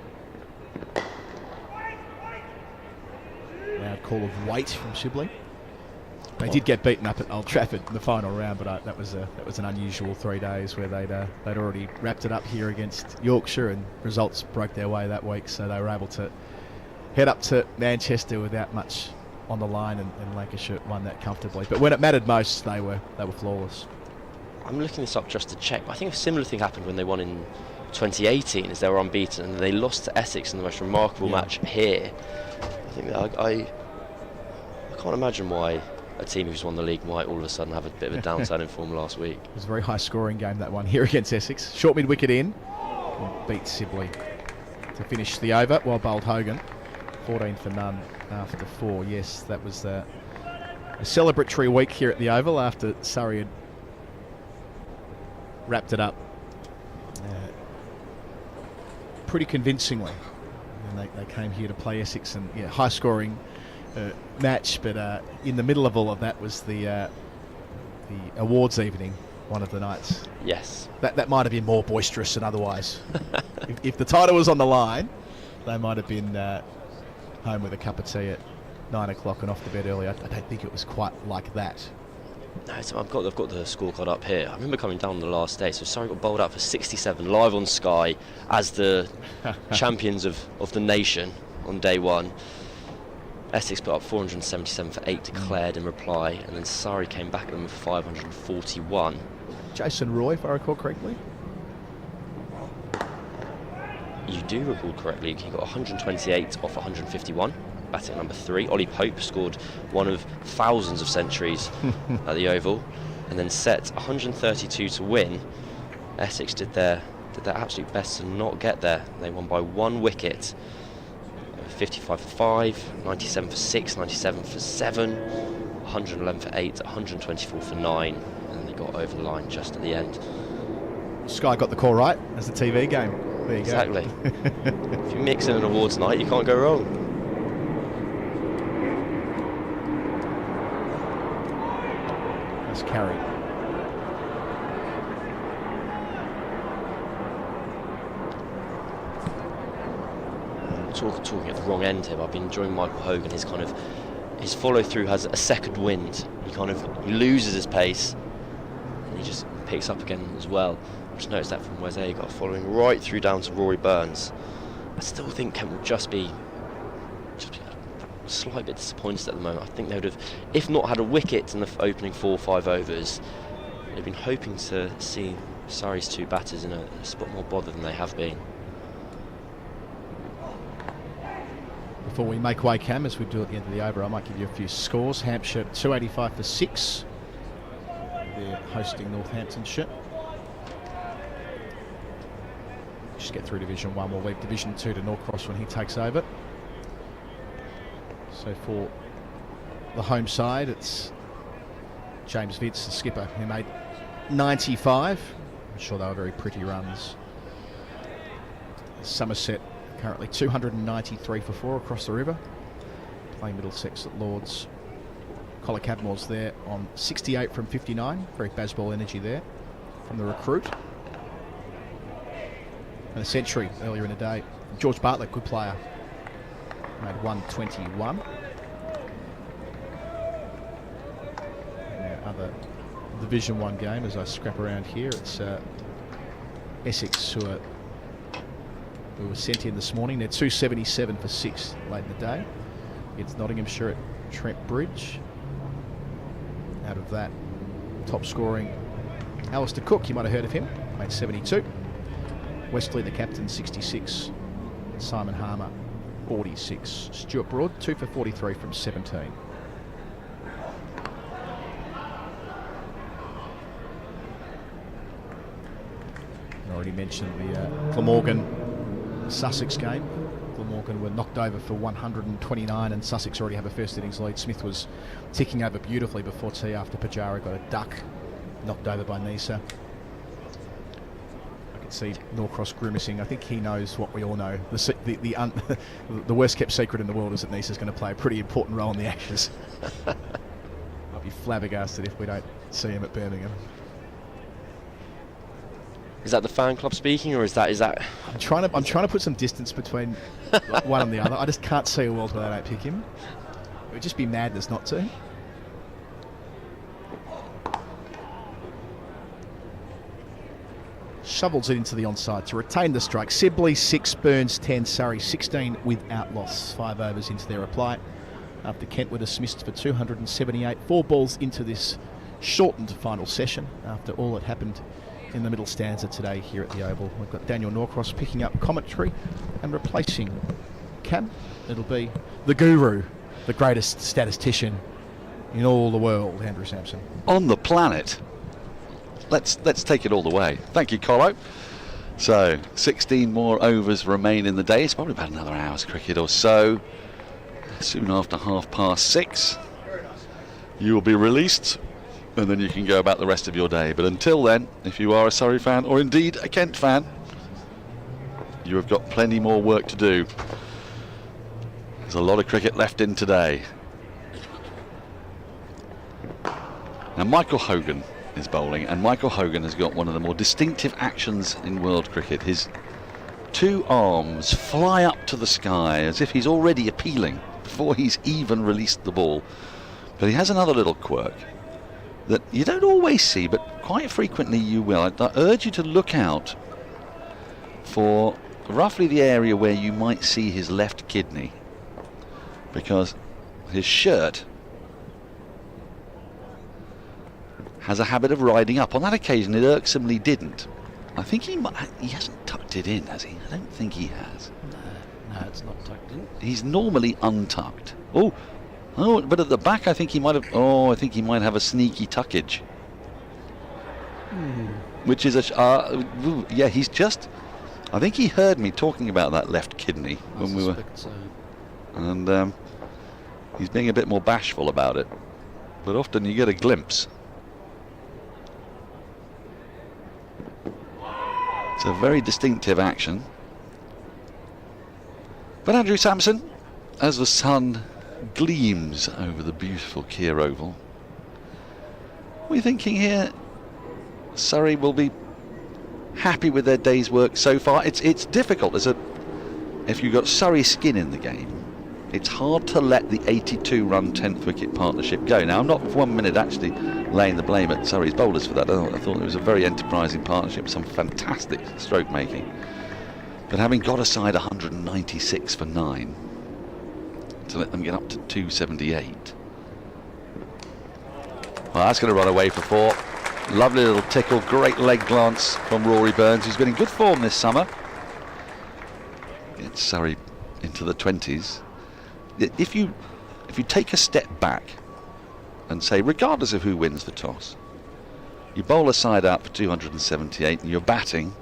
Loud call of weight from Sibley. They did get beaten up at Old Trafford in the final round, but that was an unusual 3 days where they'd already wrapped it up here against Yorkshire, and results broke their way that week, so they were able to head up to Manchester without much on the line, and Lancashire won that comfortably. But when it mattered most, they were flawless. I'm looking this up just to check, but I think a similar thing happened when they won in 2018, as they were unbeaten and they lost to Essex in the most remarkable match here. I think that I can't imagine why a team who's won the league might all of a sudden have a bit of a downturn in form last week. It was a very high scoring game, that one here against Essex. Short mid wicket in, beat Sibley to finish the over, while bowled Hogan 14 for none after 4. Yes, that was a celebratory week here at the Oval after Surrey had wrapped it up pretty convincingly. And they came here to play Essex, and high scoring match, but in the middle of all of that was the awards evening, one of the nights. Yes. That might have been more boisterous than otherwise. if the title was on the line, they might have been home with a cup of tea at 9 o'clock and off to bed early. I don't think it was quite like that. No, so I've got the scorecard up here. I remember coming down the last day, so Surrey got bowled out for 67 live on Sky as the champions of the nation on day one. Essex put up 477 for 8 declared in reply, and then Surrey came back at them with 541. Jason Roy, if I recall correctly. You do recall correctly. He got 128 off 151. Batting at number 3. Ollie Pope scored one of thousands of centuries at the Oval, and then set 132 to win. Essex did their absolute best to not get there. They won by 1 wicket. 55 for 5, 97 for 6, 97 for 7, 111 for 8, 124 for 9, and they got over the line just at the end. Sky got the call right as the TV game. There you exactly. go. If you mix in an awards night, you can't go wrong. That's carried. Talking at the wrong end here, but I've been enjoying Michael Hogan. His follow through has a second wind. He loses his pace, and he just picks up again as well. I just noticed that from Wes Agar, following right through down to Rory Burns. I still think Kent will just be a slight bit disappointed at the moment. I think they would have, if not had a wicket in the opening 4 or 5 overs, they've been hoping to see Surrey's 2 batters in a spot more bothered than they have been. Before we make way, Cam, as we do at the end of the over, I might give you a few scores. Hampshire 285 for 6. They're hosting Northamptonshire. Just get through Division 1. We'll leave Division 2 to Norcross when he takes over. So for the home side, it's James Vitz, the skipper, who made 95. I'm sure they were very pretty runs. Somerset currently 293 for 4 across the river, playing Middlesex at Lords. Collar Cadmore's there on 68 from 59. Very baseball energy there from the recruit. And a century earlier in the day. George Bartlett, good player, made 121. Now other Division 1 game as I scrap around here, it's Essex who were sent in this morning. They're 277 for 6 late in the day. It's Nottinghamshire at Trent Bridge. Out of that, top scoring Alistair Cook, you might have heard of him, made 72. Westley, the captain, 66. Simon Harmer, 46. Stuart Broad, 2 for 43 from 17. I already mentioned the Glamorgan Sussex game. Glamorgan were knocked over for 129, and Sussex already have a first innings lead. Smith was ticking over beautifully before tea after Pajara got a duck, knocked over by Nisa. I can see Norcross grimacing. I think he knows what we all know. The worst kept secret in the world is that Nisa's going to play a pretty important role in the Ashes. I'll be flabbergasted if we don't see him at Birmingham. Is that the fan club speaking, or is that? I'm trying to put some distance between one and the other. I just can't see a world where they don't pick him. It would just be madness not to. Shovels it into the onside to retain the strike. Sibley 6, Burns 10, Surrey 16 without loss. 5 overs into their reply after Kent were dismissed for 278. 4 balls into this shortened final session after all that happened in the middle stanza today here at the Oval. We've got Daniel Norcross picking up commentary and replacing Cam. It'll be the guru, the greatest statistician in all the world, Andrew Sampson. On the planet. Let's take it all the way. Thank you, Colo. So 16 more overs remain in the day. It's probably about another hour's cricket or so. Soon after 6:30, you will be released, and then you can go about the rest of your day. But until then, if you are a Surrey fan or indeed a Kent fan, you have got plenty more work to do. There's a lot of cricket left in today. Now Michael Hogan is bowling, and Michael Hogan has got one of the more distinctive actions in world cricket. His two arms fly up to the sky as if he's already appealing before he's even released the ball. But he has another little quirk that you don't always see, but quite frequently you will. I urge you to look out for roughly the area where you might see his left kidney, because his shirt has a habit of riding up. On that occasion it irksomely didn't. I think he hasn't tucked it in, has he? I don't think he has. No, it's not tucked in. He's normally untucked. Oh, but at the back I think he might have. I think he might have a sneaky tuckage. Which is yeah, he's just. I think he heard me talking about that left kidney when we were. So. And he's being a bit more bashful about it. But often you get a glimpse. It's a very distinctive action. But Andrew Sampson, as the sun gleams over the beautiful Keir Oval, we're thinking here Surrey will be happy with their day's work so far. It's difficult if you've got Surrey skin in the game. It's hard to let the 82-run 10th wicket partnership go. Now, I'm not for 1 minute actually laying the blame at Surrey's bowlers for that. I thought it was a very enterprising partnership, some fantastic stroke making. But having got aside 196 for 9, to let them get up to 278. Well, that's going to run away for 4. Lovely little tickle, great leg glance from Rory Burns, who's been in good form this summer. Gets Surrey into the 20s. If you take a step back and say, regardless of who wins the toss, you bowl a side out for 278 and you're batting,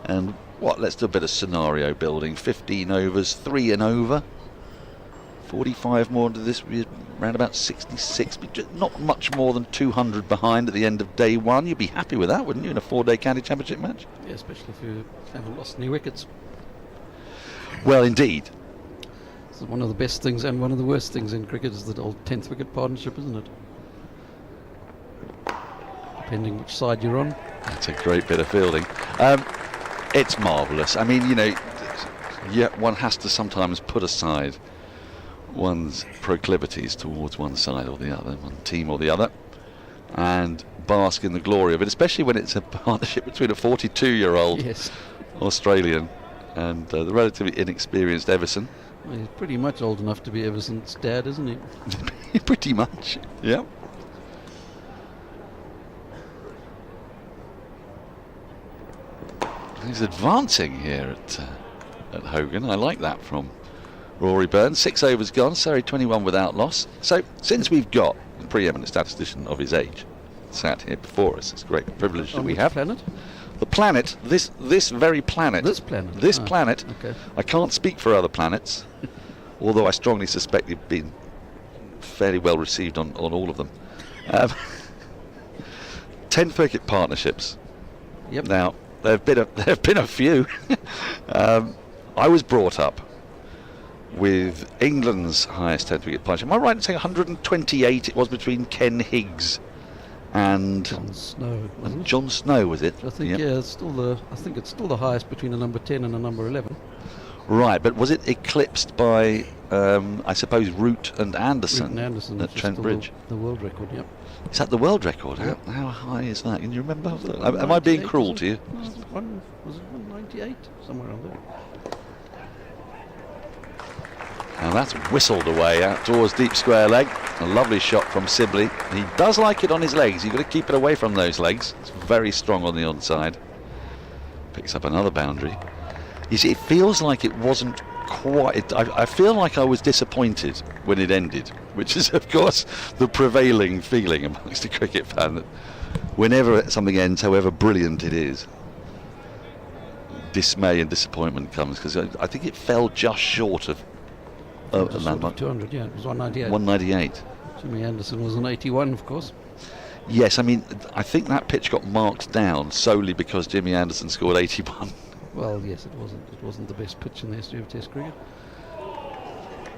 and let's do a bit of scenario building. 15 overs, 3 and over, 45 more into this, around about 66, but not much more than 200 behind at the end of day 1. You'd be happy with that, wouldn't you, in a 4-day county championship match? Yeah, especially if you haven't lost any wickets. Well, indeed. So one of the best things and one of the worst things in cricket is the old 10th wicket partnership, isn't it? Depending which side you're on. That's a great bit of fielding. It's marvellous. I mean, one has to sometimes put aside one's proclivities towards one side or the other, one team or the other, and bask in the glory of it, especially when it's a partnership between a 42-year-old Australian and the relatively inexperienced Everson. Well, he's pretty much old enough to be Everson's dad, isn't he? Pretty much, yeah. He's advancing here at Hogan. I like that from Rory Burns. 6 overs gone, Surrey 21 without loss. So since we've got the preeminent statistician of his age sat here before us, it's a great privilege that we have. Planet? The planet, this very planet. This planet? This planet. Okay. I can't speak for other planets, although I strongly suspect you've been fairly well received on all of them. 10th wicket partnerships. Yep. Now, there have been a few. I was brought up with England's highest 10th wicket partnership. Am I right in saying 128 it was between Ken Higgs and John Snow? John Snow, was it? I think it's still the highest between a number 10 and a number 11. Right, but was it eclipsed by I suppose Root and Anderson, at Trent Bridge? The world record, yep. Is that the world record? Yep. How high is that? Can you remember? Am I being cruel to you? Was it 198? Somewhere around there. And that's whistled away out towards deep square leg. A lovely shot from Sibley. He does like it on his legs. You've got to keep it away from those legs. It's very strong on the onside. Picks up another boundary. You see, it feels like it wasn't quite. I feel like I was disappointed when it ended. which is, of course, the prevailing feeling amongst a cricket fan that whenever something ends, however brilliant it is, dismay and disappointment comes, because I think it fell just short of a landmark. 200, yeah, it was 198. 198. Jimmy Anderson was an 81, of course. Yes, I mean, I think that pitch got marked down solely because Jimmy Anderson scored 81. Well, yes, it wasn't the best pitch in the history of Test cricket.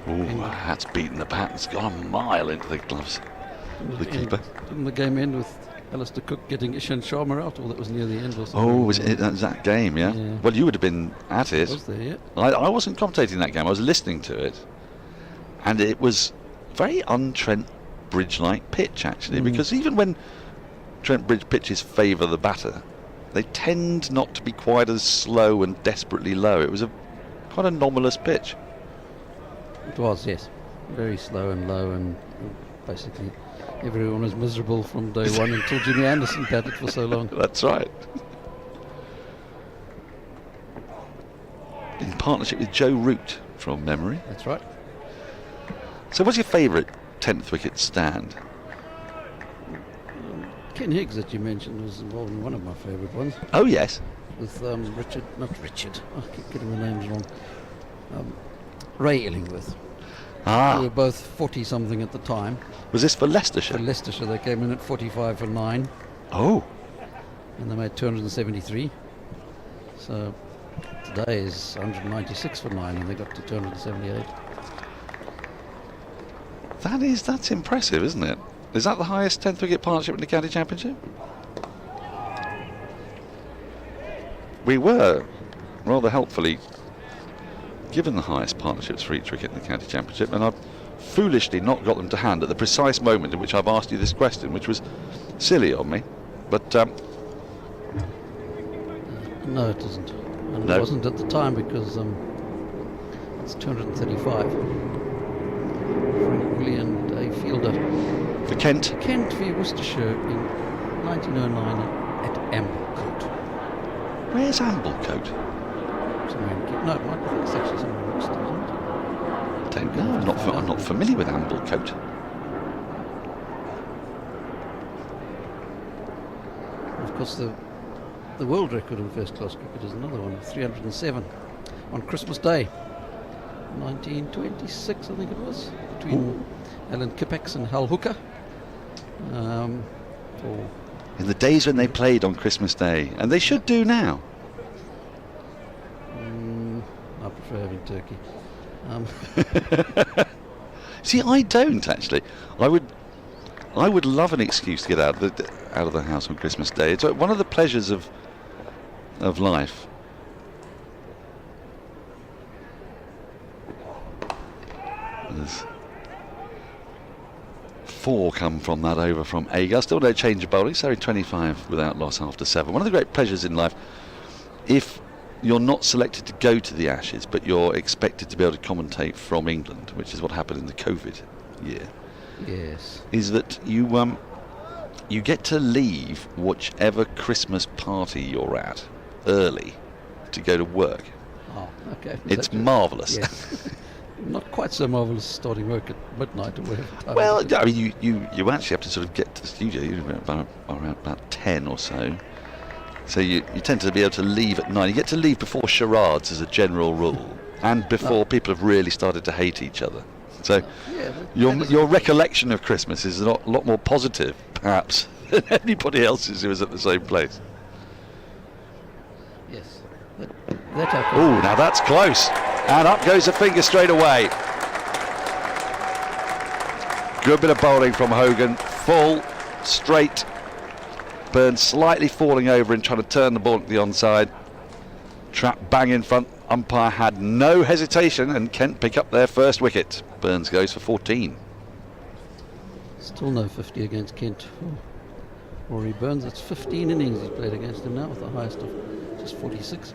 Ooh, that's beaten the bat. It's gone a mile into the gloves of the keeper. Didn't the game end with Alistair Cook getting Ishan Sharma out, or that was near the end or something? Oh, was it that game, yeah? Well, you would have been at it. I was there, yeah. I wasn't commentating that game, I was listening to it. And it was very un-Trent Bridge-like pitch, actually, because even when Trent Bridge pitches favour the batter, they tend not to be quite as slow and desperately low. It was a quite anomalous pitch. It was, yes. Very slow and low, and basically everyone was miserable from day one until Jimmy Anderson batted for so long. That's right. In partnership with Joe Root, from memory. That's right. So what's your favourite 10th wicket stand? Ken Higgs, that you mentioned, was involved in one of my favourite ones. Oh, yes. With not Richard, I keep getting the names wrong. Ray Illingworth. Ah. They were both 40-something at the time. Was this for Leicestershire? For Leicestershire, they came in at 45 for 9. Oh. And they made 273. So today is 196 for 9, and they got to 278. That's impressive, isn't it? Is that the highest 10th wicket partnership in the county championship? We were rather helpfully given the highest partnerships for each wicket in the county championship, and I've foolishly not got them to hand at the precise moment in which I've asked you this question, which was silly of me, but no, it isn't, and no. It wasn't at the time, because it's 235. Frank Willie and a fielder for Kent. Kent v Worcestershire in 1909 at Amblecote. Where's Amblecote? No, it might be. It's actually somewhere in Worcester, isn't it? I don't know. I'm not familiar with Amblecote. Of course, the world record in first-class cricket is another one, 307 on Christmas Day, 1926, I think it was, between Alan Kippax and Hal Hooker. In the days when they played on Christmas Day, and they should do now. I prefer having turkey. See, I don't actually. I would love an excuse to get out of the house on Christmas Day. It's one of the pleasures of life. There's 4 come from that over from Agar. Still no change of bowling. Surrey 25 without loss after 7. One of the great pleasures in life, if you're not selected to go to the Ashes, but you're expected to be able to commentate from England, which is what happened in the COVID year. Yes. Is that you get to leave whichever Christmas party you're at early to go to work. Oh, okay. It's marvellous. Yes. Not quite so marvellous starting work at midnight or whatever time. Well, I mean, you actually have to sort of get to the studio around about 10 or so. So you tend to be able to leave at 9. You get to leave before charades as a general rule, and before people have really started to hate each other. So your recollection of Christmas is a lot more positive, perhaps, than anybody else's who was at the same place. Yes. Oh, now that's close. And up goes the finger straight away. Good bit of bowling from Hogan. Full, straight. Burns slightly falling over and trying to turn the ball to the onside. Trap bang in front. Umpire had no hesitation, and Kent pick up their first wicket. Burns goes for 14. Still no 50 against Kent for Rory Burns. It's 15 innings he's played against him now, with the highest of just 46.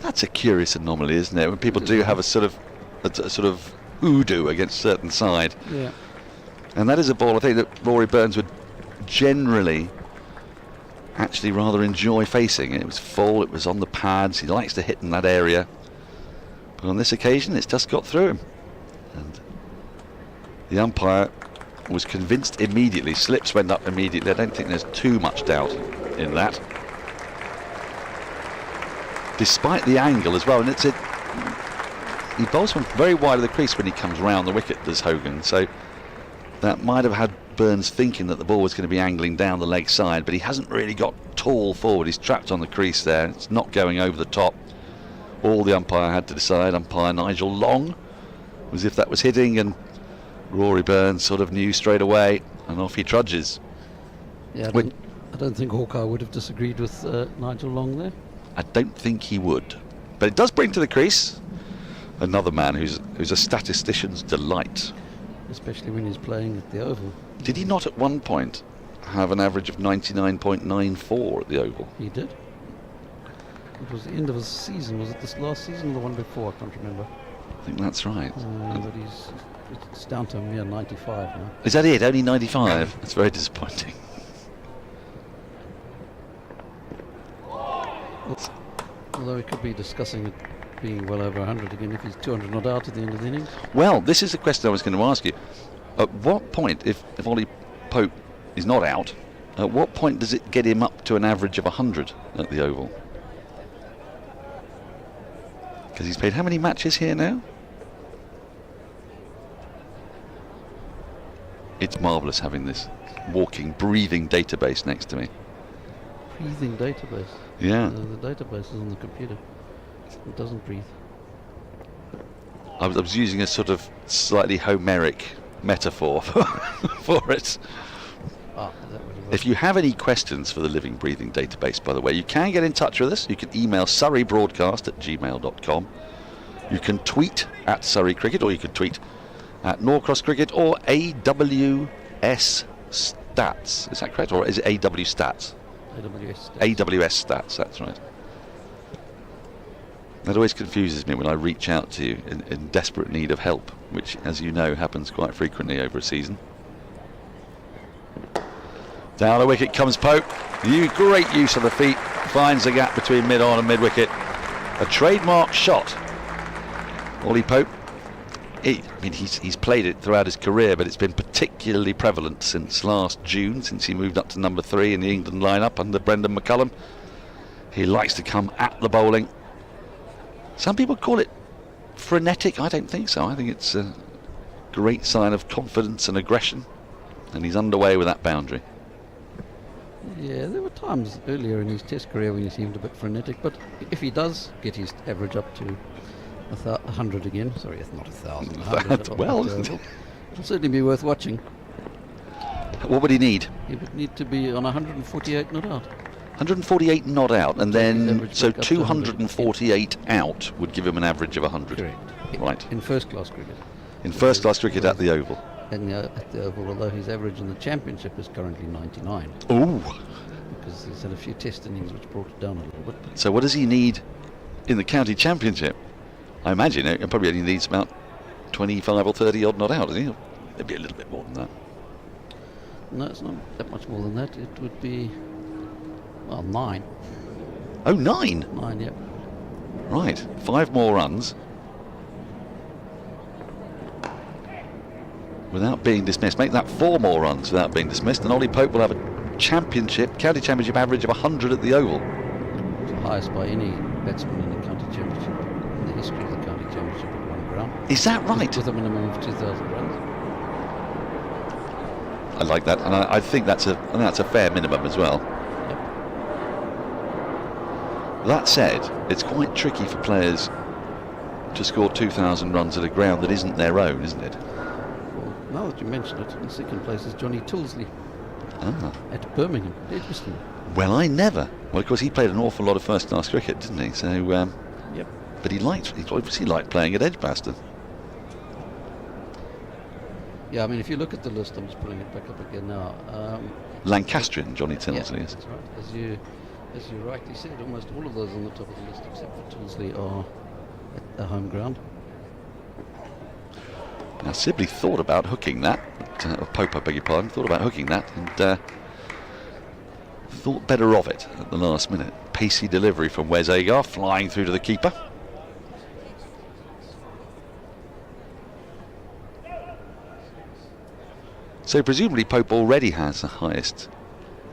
That's a curious anomaly, isn't it? When people do have a sort of hoodoo against a certain side. Yeah. And that is a ball I think that Rory Burns would generally actually rather enjoy facing. It was full, it was on the pads, he likes to hit in that area. But on this occasion, it's just got through him. And The umpire was convinced immediately. Slips went up immediately. I don't think there's too much doubt in that. Despite the angle as well, and he bowls from very wide of the crease when he comes round the wicket, does Hogan. So that might have had Burns thinking that the ball was going to be angling down the leg side, but he hasn't really got tall forward. He's trapped on the crease there. It's not going over the top. All the umpire had to decide, umpire Nigel Long, was if that was hitting, and Rory Burns sort of knew straight away, and off he trudges. Yeah, I don't think Hawkeye would have disagreed with Nigel Long there. I don't think he would, but it does bring to the crease another man who's a statistician's delight. Especially when he's playing at the Oval. Did he not at one point have an average of 99.94 at the Oval? He did. It was the end of his season. Was it this last season or the one before? I can't remember. I think that's right. But it's down to near 95 now. Is that it? Only 95? That's very disappointing. Although we could be discussing it being well over 100 again if he's 200 not out at the end of the innings. Well, this is the question I was going to ask you. At what point, if Ollie Pope is not out, at what point does it get him up to an average of 100 at the Oval? Because he's played how many matches here now? It's marvellous having this walking, breathing database next to me. Breathing database? Yeah. The database is on the computer. It doesn't breathe. I was using a sort of slightly Homeric metaphor for it. If you have any questions for the Living Breathing Database, by the way, you can get in touch with us. You can email surreybroadcast@gmail.com. You can tweet at Surrey Cricket, or you can tweet at Norcross Cricket, or AWS Stats. Is that correct? Or is it AW Stats? AWS Stats, that's right. That always confuses me when I reach out to you in desperate need of help, which, as you know, happens quite frequently over a season. Down the wicket comes Pope. Great use of the feet. Finds the gap between mid-on and mid-wicket. A trademark shot. Ollie Pope. He's played it throughout his career, but it's been particularly prevalent since last June, since he moved up to number 3 in the England lineup under Brendan McCullum. He likes to come at the bowling. Some people call it frenetic. I don't think so. I think it's a great sign of confidence and aggression, and he's underway with that boundary. Yeah, there were times earlier in his Test career when he seemed a bit frenetic, but if he does get his average up to 100 again, sorry, it's not 1,000. 100, well, it'll certainly be worth watching. What would he need? He would need to be on 148 not out. 148 not out, and then so 248 out would give him an average of 100. Correct. Right. In first-class cricket. In first-class cricket at the Oval. And at the Oval, although his average in the Championship is currently 99. Ooh. Because he's had a few Test innings which brought it down a little bit. So what does he need in the County Championship? I imagine it probably only needs about 25 or 30 odd not out, doesn't he? Maybe a little bit more than that. No, it's not that much more than that. It would be, well, 9. Oh, 9? 9, yep. Right, 5 more runs without being dismissed. Make that 4 more runs without being dismissed, and Ollie Pope will have a county championship average of 100 at the Oval. It's the highest by any batsman in the county championship, in the history of the county championship at one ground. Is that right? With a minimum of 2,000 runs. I like that, and I think that's a fair minimum as well. Yep. That said, it's quite tricky for players to score 2,000 runs at a ground that isn't their own, isn't it? Well, now that you mention it, in second place is Johnny Tilsley at Birmingham, Edgbaston. Well, I never. Well, of course, he played an awful lot of first-class cricket, didn't he? So, yep. But he obviously liked playing at Edgbaston. Yeah, I mean, if you look at the list, I'm just pulling it back up again now. Lancastrian Johnny Tilsley, yeah, yes. That's right. As you rightly said, almost all of those on the top of the list, except for Tilsley, are at the home ground. Now, Sibley thought about hooking that, Pope, I beg your pardon, thought about hooking that, and thought better of it at the last minute. Pacey delivery from Wes Agar, flying through to the keeper. So presumably Pope already has the highest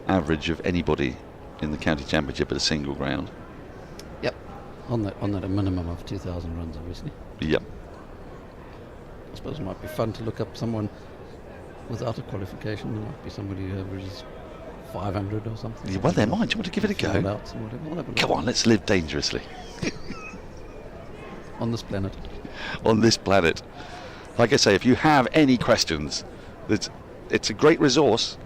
average of anybody in the county championship at a single ground. Yep. On that a minimum of 2,000 runs, obviously. Yep. I suppose it might be fun to look up someone without a qualification. There might be somebody who averages 500 or something. Yeah, well, there might. Do you want to give it a go? Come on, let's live dangerously. On this planet. On this planet. Like I say, if you have any questions, it's a great resource.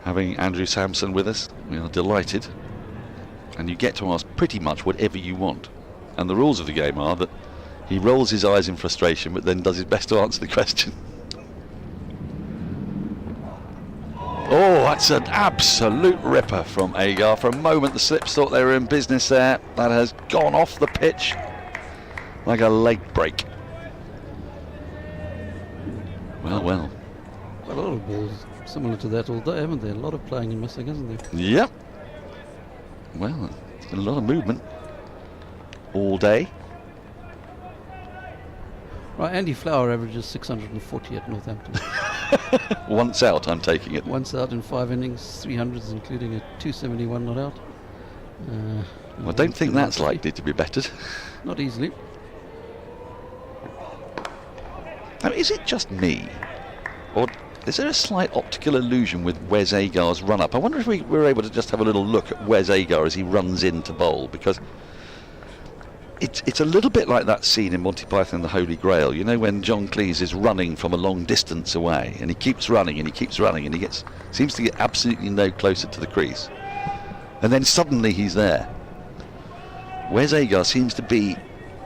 Having Andrew Sampson with us, we are delighted. And you get to ask pretty much whatever you want. And the rules of the game are that he rolls his eyes in frustration, but then does his best to answer the question. Oh, that's an absolute ripper from Agar. For a moment, the Slips thought they were in business there. That has gone off the pitch like a leg break. Well, well. A lot of balls similar to that all day, haven't there? A lot of playing and missing, isn't there? Yep. Well, it's been a lot of movement all day. Right, Andy Flower averages 640 at Northampton. Once out, I'm taking it. Once out in 5 innings, 300s, including a 271 not out. Well, I don't think that's likely to be bettered. Not easily. Now, is it just me, or is there a slight optical illusion with Wes Agar's run-up? I wonder if we were able to just have a little look at Wes Agar as he runs into bowl, because it's a little bit like that scene in Monty Python and the Holy Grail, you know, when John Cleese is running from a long distance away, and he keeps running and he keeps running, and seems to get absolutely no closer to the crease, and then suddenly he's there. Wes Agar seems to be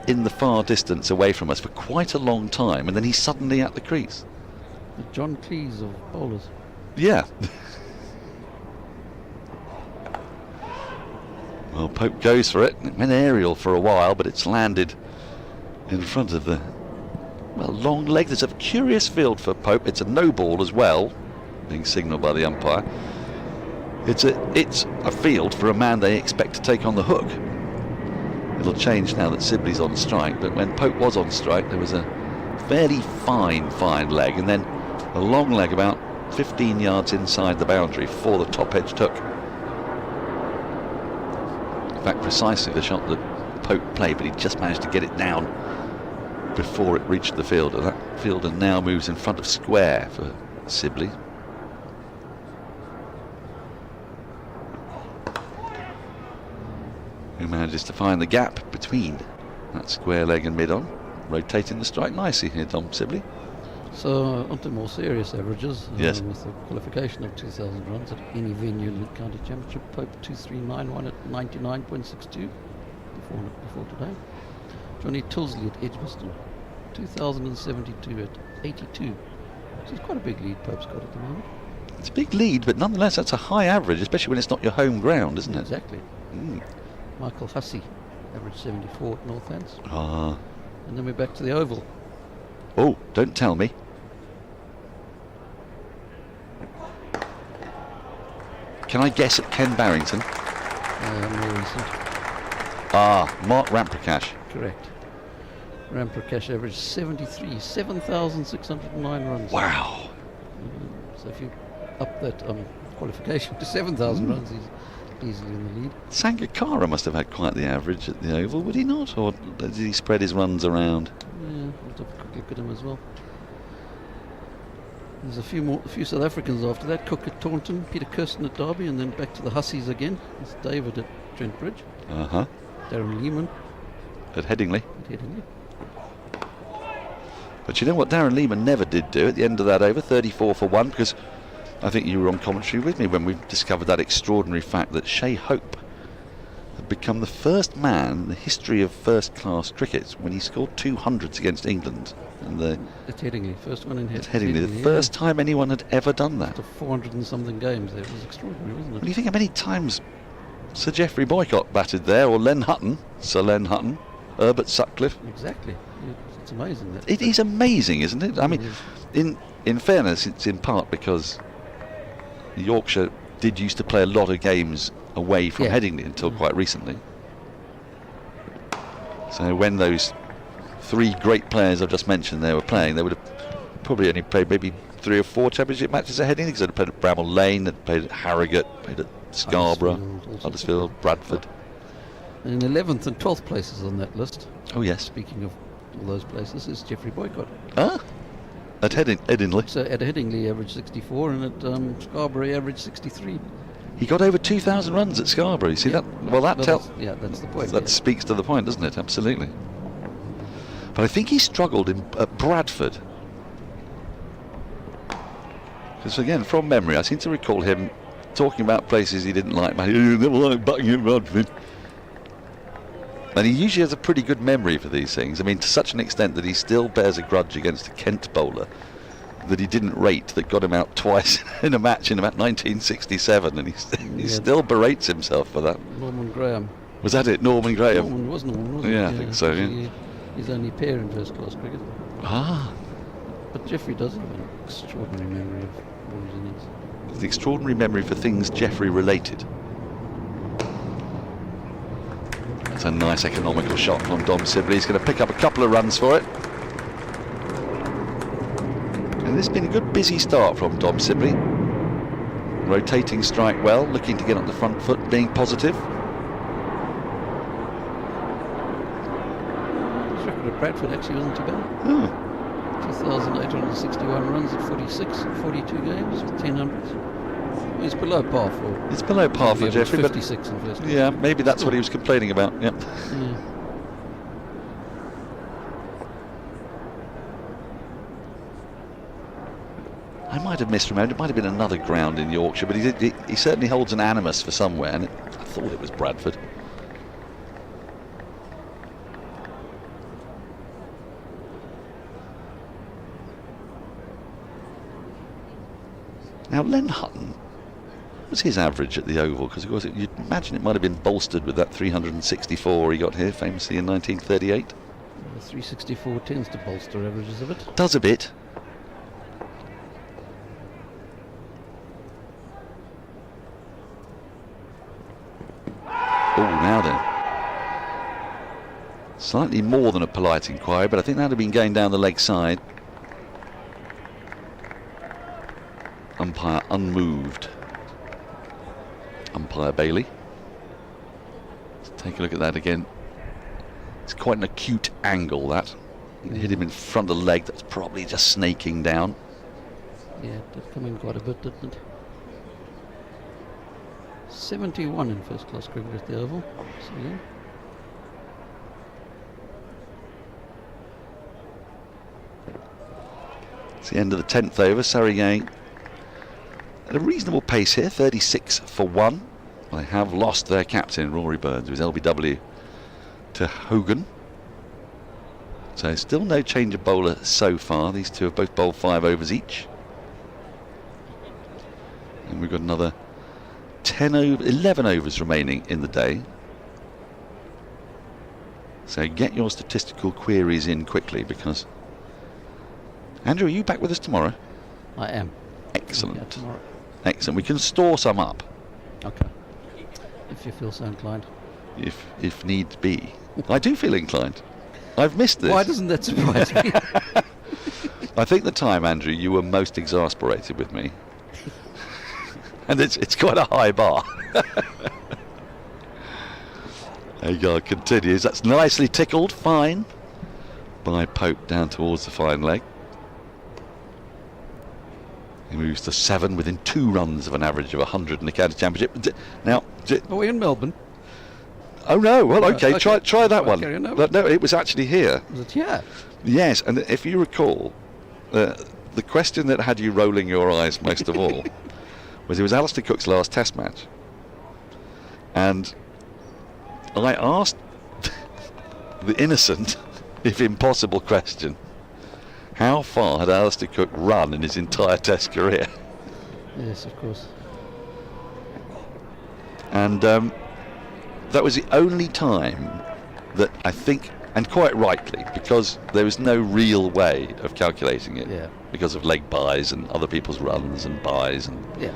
in the far distance away from us for quite a long time, and then he's suddenly at the crease. The John Cleese of bowlers. Yeah. Well, Pope goes for it. It went aerial for a while, but it's landed in front of the long leg. There's a curious field for Pope. It's a no ball as well, being signalled by the umpire. It's a field for a man they expect to take on the hook. It'll change now that Sibley's on strike, but when Pope was on strike, there was a fairly fine leg, and then a long leg about 15 yards inside the boundary before the top edge took. In fact, precisely the shot that Pope played, but he just managed to get it down before it reached the fielder. That fielder now moves in front of square for Sibley. Who manages to find the gap between that square leg and mid-on, rotating the strike nicely here, Tom Sibley. So on to more serious averages. Yes. With the qualification of 2,000 runs at any venue in the county championship, Pope 2,391 at 99.62 before today. Johnny Tilsley at Edgbaston 2,072 at 82. So it's quite a big lead Pope's got at the moment. It's a big lead, but nonetheless that's a high average, especially when it's not your home ground, isn't it? Exactly. Michael Hussey average 74 at Northants. Ah. And then we're back to the Oval. Oh, don't tell me. Can I guess at Ken Barrington? More recent. Ah, Mark Ramprakash. Correct. Ramprakash averaged 73, 7,609 runs. Wow. So if you up that qualification to 7,000 runs, he's easily in the lead. Sangakkara must have had quite the average at the Oval, would he not? Or did he spread his runs around? Yeah, we'll have a quick look at him as well. There's a few South Africans after that. Cook at Taunton, Peter Kirsten at Derby, and then back to the Hussies again. It's David at Trent Bridge. Uh-huh. Darren Lehman. At Headingley. At But you know what Darren Lehman never did do at the end of that over, 34 for 1, because I think you were on commentary with me when we discovered that extraordinary fact that Shea Hope had become the first man in the history of first-class cricket when he scored 200s against England. And at Headingley, first one in Headingley, the first time anyone had ever done that. After 400 and something games, it was extraordinary, wasn't it? When you think how many times Sir Geoffrey Boycott batted there, or Len Hutton, Sir Len Hutton, Herbert Sutcliffe. Exactly. It's amazing. It is amazing, isn't it? I mean, in fairness, it's in part because Yorkshire did used to play a lot of games away from Headingley until quite recently. So when those three great players I've just mentioned there were playing, they would have probably only played maybe 3 or 4 championship matches at Headingley, because I'd played at Bramall Lane, I'd played at Harrogate, played at Scarborough, Huddersfield, Bradford. And 11th and 12th places on that list. Oh yes. Speaking of all those places, is Geoffrey Boycott. Ah, at Headingley. So at Headingley he averaged 64, and at Scarborough he averaged 63. He got over 2,000 runs at Scarborough. You see that? Well, that's the point. That speaks to the point, doesn't it? Absolutely. But I think he struggled at Bradford. Because again, from memory, I seem to recall him talking about places he didn't like. Man, you never like Buckingham Bradford. And he usually has a pretty good memory for these things. I mean, to such an extent that he still bears a grudge against a Kent bowler that he didn't rate, that got him out twice in a match in about 1967, and he still berates himself for that. Norman Graham. Was that it? Norman Graham? Norman, wasn't it? Yeah, I think so, yeah. His only pair in first-class cricket. Ah. But Geoffrey does have an extraordinary memory of all his innings. It's the extraordinary memory for things Geoffrey related. That's a nice economical shot from Dom Sibley. He's going to pick up a couple of runs for it. And this has been a good busy start from Dom Sibley. Rotating strike well, looking to get on the front foot, being positive. His record at Bradford actually wasn't too bad. Oh. 2,861 runs at 46, 42 games with 10 hundreds. It's below par for. It's below par for Geoffrey, but 56 in first. Yeah, maybe that's what he was complaining about. Yeah. I might have misremembered. It might have been another ground in Yorkshire, but he certainly holds an animus for somewhere, and I thought it was Bradford. Now, Len Hutton, what was his average at the Oval? Because, of course, you'd imagine it might have been bolstered with that 364 he got here famously in 1938. 364 tends to bolster averages of it. Does a bit. Oh, now then. Slightly more than a polite inquiry, but I think that would have been going down the leg side. Umpire unmoved. Umpire Bailey. Let's take a look at that again. It's quite an acute angle, that. It hit him in front of the leg. That's probably just snaking down. Yeah, it did come in quite a bit, didn't it? 71 in first-class cricket at the Oval. So, yeah. It's the end of the 10th over. Surrey going at a reasonable pace here, 36 for 1. They have lost their captain, Rory Burns, with LBW to Hogan. So still no change of bowler so far. These two have both bowled 5 overs each. And we've got another 11 overs remaining in the day. So get your statistical queries in quickly, because... Andrew, are you back with us tomorrow? I am. Excellent. Yeah, tomorrow. Excellent. We can store some up. Okay. If you feel so inclined. If need be. I do feel inclined. I've missed this. Why doesn't that surprise me? I think the time, Andrew, you were most exasperated with me. And it's quite a high bar. Agard continues. That's nicely tickled. Fine. By Pope down towards the fine leg. He moves to 7 within 2 runs of an average of 100 in the county championship. Now, are we in Melbourne? Oh no! Well, okay. Try that one. No, it was actually here. Was it here? Yes, and if you recall, the question that had you rolling your eyes most of all was, it was Alistair Cook's last Test match, and I asked the innocent, if impossible, question: how far had Alistair Cook run in his entire Test career? Yes, of course. And that was the only time that I think, and quite rightly, because there was no real way of calculating it, because of leg buys and other people's runs and buys. And yeah.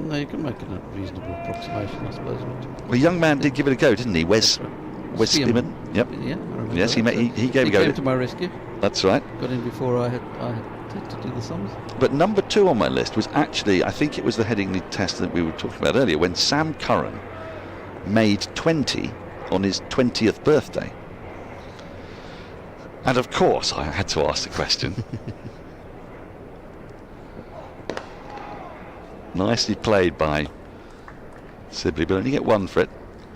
No, you can make a reasonable approximation, I suppose. Well, a young man did give it a go, didn't he? Wes Spearman. Yep. Yeah, I remember yes, that. he gave it a go. He came to my rescue. That's right. Got in before I had set to do the sums. But number 2 on my list was actually, I think it was the Headingley test that we were talking about earlier, when Sam Curran made 20 on his 20th birthday. And of course I had to ask the question. Nicely played by Sibley, but only get 1 for it.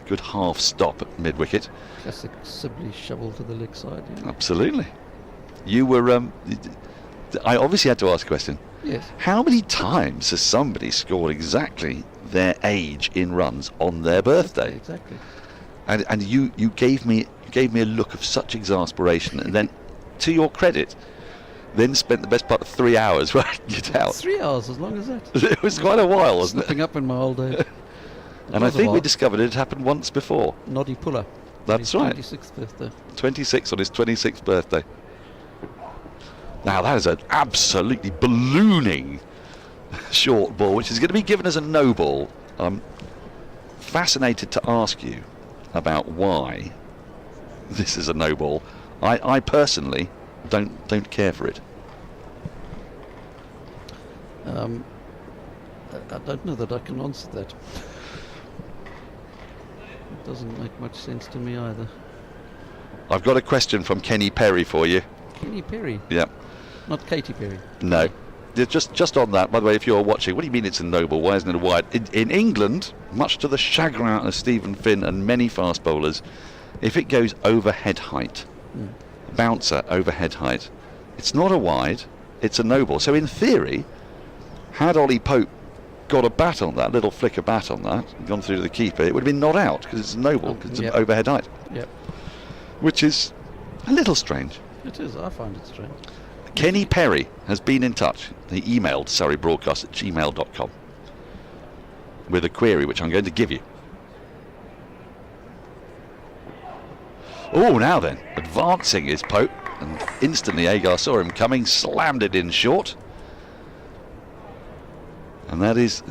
Good half stop at mid-wicket. Classic Sibley shovel to the leg side. Yeah. Absolutely. You were... I obviously had to ask a question. Yes. How many times has somebody scored exactly their age in runs on their birthday? Exactly. And you gave me a look of such exasperation, and then, to your credit, then spent the best part of 3 hours writing it out. 3 hours, as long as that. It was quite a while, wasn't it? Slipping up in my old age. And I think we discovered it had happened once before. Noddy Puller. That's right. 26th birthday. 26 on his 26th birthday. Now that is an absolutely ballooning short ball, which is going to be given as a no ball. I'm fascinated to ask you about why this is a no ball. I personally don't care for it. I don't know that I can answer that. It doesn't make much sense to me either. I've got a question from Kenny Perry for you. Kenny Perry? Yeah. Not Katy Perry? No. Just on that, by the way, if you're watching, what do you mean it's a no ball? Why isn't it a wide? In England, much to the chagrin of Stephen Finn and many fast bowlers, if it goes over head height, bouncer over head height, it's not a wide, it's a no ball. So in theory, had Ollie Pope got a bat on that, little flicker bat on that, gone through to the keeper, it would have been not out because it's a no ball, because it's an overhead height. Yep. Which is a little strange. It is, I find it strange. Kenny Perry has been in touch. He emailed surreybroadcast@gmail.com with a query which I'm going to give you. Oh, now then, advancing is Pope, and instantly Agar saw him coming, slammed it in short. And that is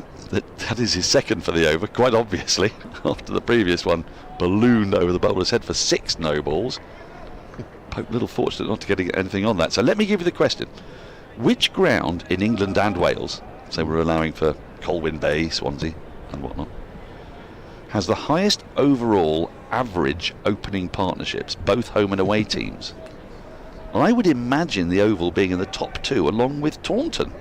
his second for the over, quite obviously, after the previous one ballooned over the bowler's head for 6 no balls. Pope little fortunate not to get anything on that. So let me give you the question. Which ground in England and Wales, so we're allowing for Colwyn Bay, Swansea and whatnot, has the highest overall average opening partnerships, both home and away teams? I would imagine the Oval being in the top 2 along with Taunton.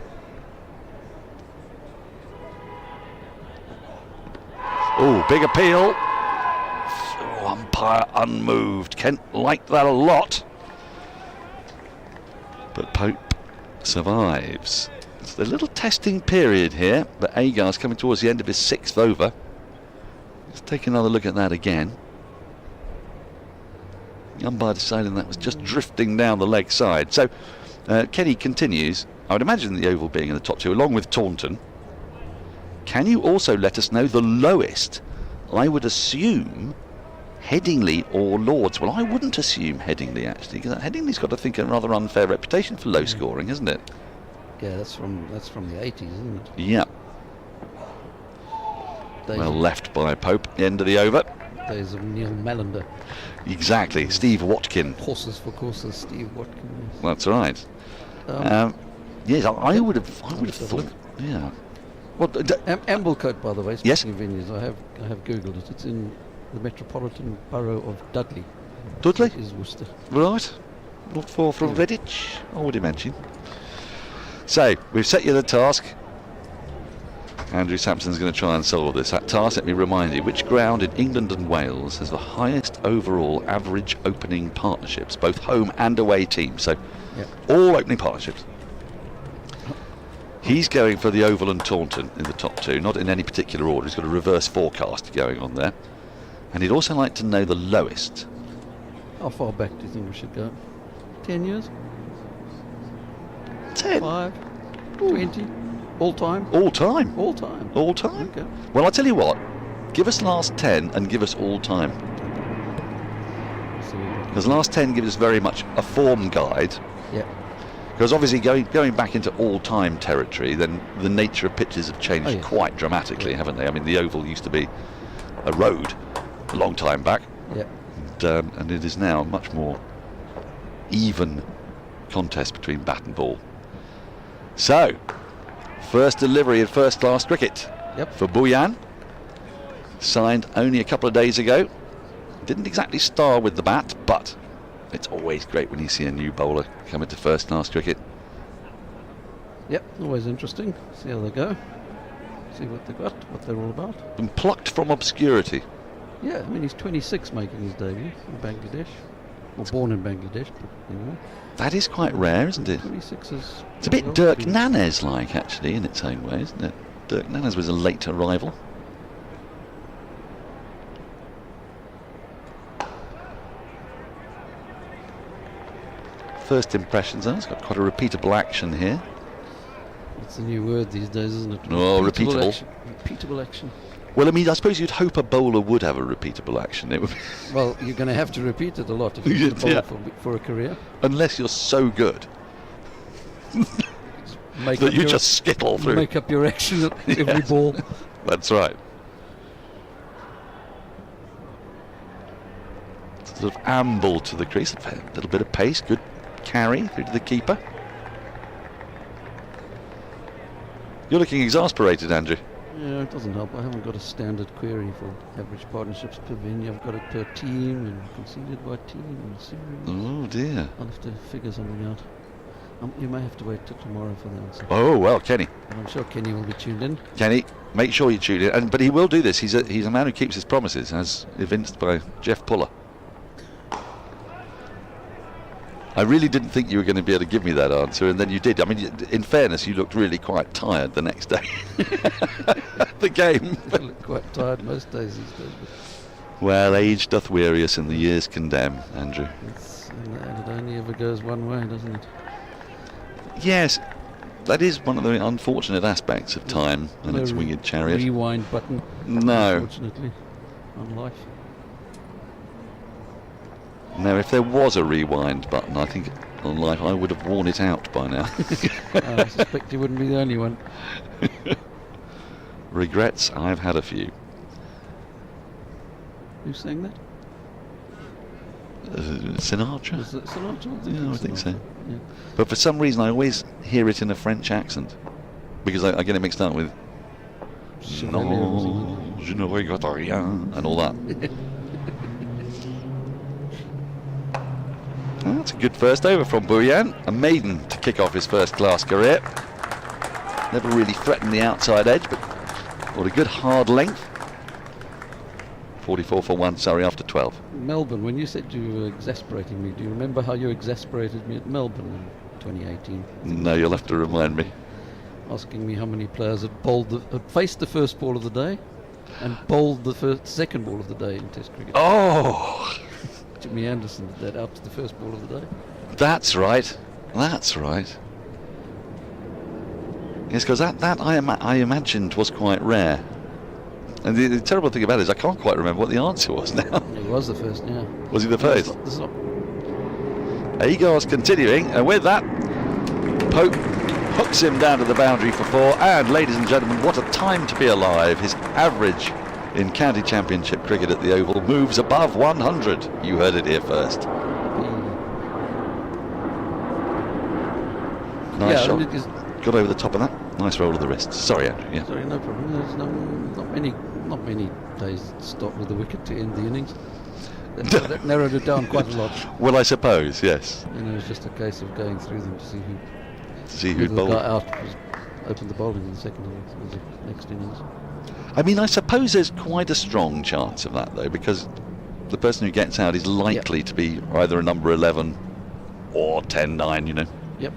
Oh, big appeal. Umpire unmoved. Kent liked that a lot. But Pope survives. It's a little testing period here, but Agar's coming towards the end of his 6th over. Let's take another look at that again. The umpire deciding that was just drifting down the leg side. So Kenny continues. I would imagine the Oval being in the top 2 along with Taunton. Can you also let us know the lowest? I would assume Headingley or Lords. Well, I wouldn't assume Headingley actually, because Headingley's got, I think, a rather unfair reputation for low scoring, isn't it? Yeah, that's from the 80s, isn't it? Yeah. Well left by Pope, end of the over. Days of Neil Mallender. Exactly, Steve Watkin. Horses for courses, Steve Watkin. Yes. That's right. Yes, I would have thought. Yeah. Well, Amblecote, by the way. Yes. Speaking of venues, I have googled it. It's in the Metropolitan Borough of Dudley. Dudley? Is Worcester. Right. Not far from Redditch, I would imagine. So, we've set you the task. Andrew Sampson's going to try and solve this. That task, let me remind you, which ground in England and Wales has the highest overall average opening partnerships, both home and away teams? So, all opening partnerships. He's going for the Oval and Taunton in the top 2, not in any particular order. He's got a reverse forecast going on there. And he'd also like to know the lowest. How far back do you think we should go? 10 years? 10? 5? 20? All time? All time. All time. All time. Okay. Well, I'll tell you what. Give us last 10 and give us all time. Because last 10 gives us very much a form guide. Yeah. Because obviously going back into all-time territory, then the nature of pitches have changed quite dramatically, haven't they? I mean, the Oval used to be a road a long time back. Yeah. And it is now a much more even contest between bat and ball. So, first delivery in first-class cricket for Bhuyan. Signed only a couple of days ago. Didn't exactly star with the bat, but it's always great when you see a new bowler come into first-class cricket. Yep, always interesting. See how they go. See what they got, what they're all about. And plucked from obscurity. Yeah, I mean, he's 26 making his debut in Bangladesh. Well, born in Bangladesh, but anyway. That is quite rare, isn't it? 26 is... It's a bit Dirk Nannes-like, actually, in its own way, isn't it? Dirk Nannes was a late arrival. First impressions, it's got quite a repeatable action here. It's a new word these days, isn't it? Oh, repeatable. Action. Repeatable action. Well, I mean, I suppose you'd hope a bowler would have a repeatable action. It would be well, you're going to have to repeat it a lot if you're going to bowl for a career. Unless you're so good that you just skittle through. Make up your action at every ball. That's right. Sort of amble to the crease, a little bit of pace, good carry through to the keeper. You're looking exasperated, Andrew. Yeah, it doesn't help. I haven't got a standard query for average partnerships per venue. I've got it per team and conceded by team and series. Oh dear. I'll have to figure something out. You may have to wait till tomorrow for the answer. Oh well, Kenny. And I'm sure Kenny will be tuned in. Kenny, make sure you tune in. But he will do this. He's a man who keeps his promises, as evinced by Jeff Puller. I really didn't think you were going to be able to give me that answer, and then you did. I mean, in fairness, you looked really quite tired the next day. The game. I look quite tired most days these days. Well, age doth weary us, and the years condemn, Andrew. And it only ever goes one way, doesn't it? Yes, that is one of the unfortunate aspects of time and its winged chariot. Rewind button. No. Unfortunately, on life. Now, if there was a rewind button, I think on life I would have worn it out by now. I suspect you wouldn't be the only one. Regrets, I've had a few. Who's saying that? Sinatra? Was it Sinatra? Yeah, I think so. Yeah. But for some reason I always hear it in a French accent. Because I get it mixed up with Non, je ne regrette rien and all that. That's a good first over from Bhuyan, a maiden to kick off his first-class career. Never really threatened the outside edge, but got a good hard length. 44 for 1, Surrey after 12. Melbourne, when you said you were exasperating me, do you remember how you exasperated me at Melbourne in 2018? No, you'll have to remind me. Asking me how many players had faced the first ball of the day and bowled the second ball of the day in Test cricket. Oh! Jimmy Anderson did that after the first ball of the day. That's right. That's right. Yes, because that I imagined was quite rare. And the terrible thing about it is I can't quite remember what the answer was now. He was the first, yeah. Was he the first? Agar's continuing, and with that, Pope hooks him down to the boundary for 4. And ladies and gentlemen, what a time to be alive. His average in county championship cricket at the Oval moves above 100. You heard it here first. Nice shot. Got over the top of that. Nice roll of the wrist. Sorry, Andrew. Yeah. Sorry, no problem. There's not many days stop with the wicket to end the innings. That narrowed it down quite a lot. Well, I suppose, yes. You know, it's just a case of going through them to see who'd bowl. The guy out opened the bowling in the second innings, or the next innings. I mean, I suppose there's quite a strong chance of that, though, because the person who gets out is likely to be either a number 11 or 10-9, you know. Yep.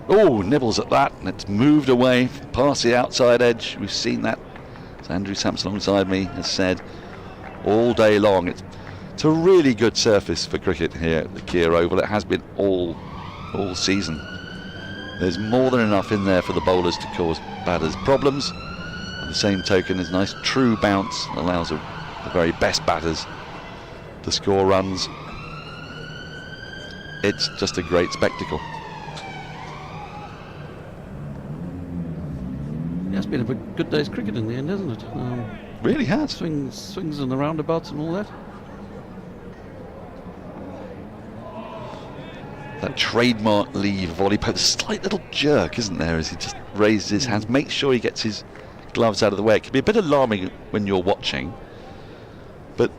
Oh, nibbles at that, and it's moved away past the outside edge. We've seen that, as Andrew Sampson alongside me has said, all day long. It's a really good surface for cricket here at the Kia Oval. It has been all season. There's more than enough in there for the bowlers to cause batters problems. At the same token, there's a nice true bounce that allows the very best batters to score runs. It's just a great spectacle. Yeah, it's been a good day's cricket in the end, hasn't it? Really has. Swings and the roundabouts and all that. That trademark leave of Ollie Pope. A slight little jerk, isn't there, as he just raises his hands. Make sure he gets his gloves out of the way. It can be a bit alarming when you're watching, but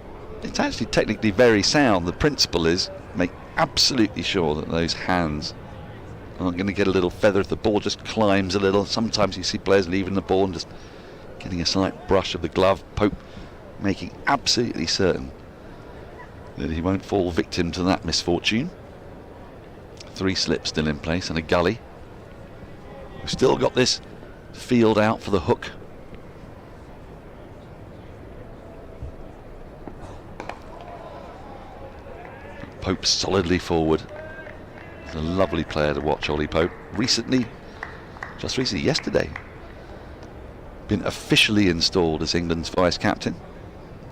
it's actually technically very sound. The principle is make absolutely sure that those hands aren't going to get a little feather if the ball just climbs a little. Sometimes you see players leaving the ball and just getting a slight brush of the glove. Pope making absolutely certain that he won't fall victim to that misfortune. 3 slips still in place and a gully. We've still got this field out for the hook. Pope solidly forward. He's a lovely player to watch, Ollie Pope. Just recently, yesterday, been officially installed as England's vice-captain.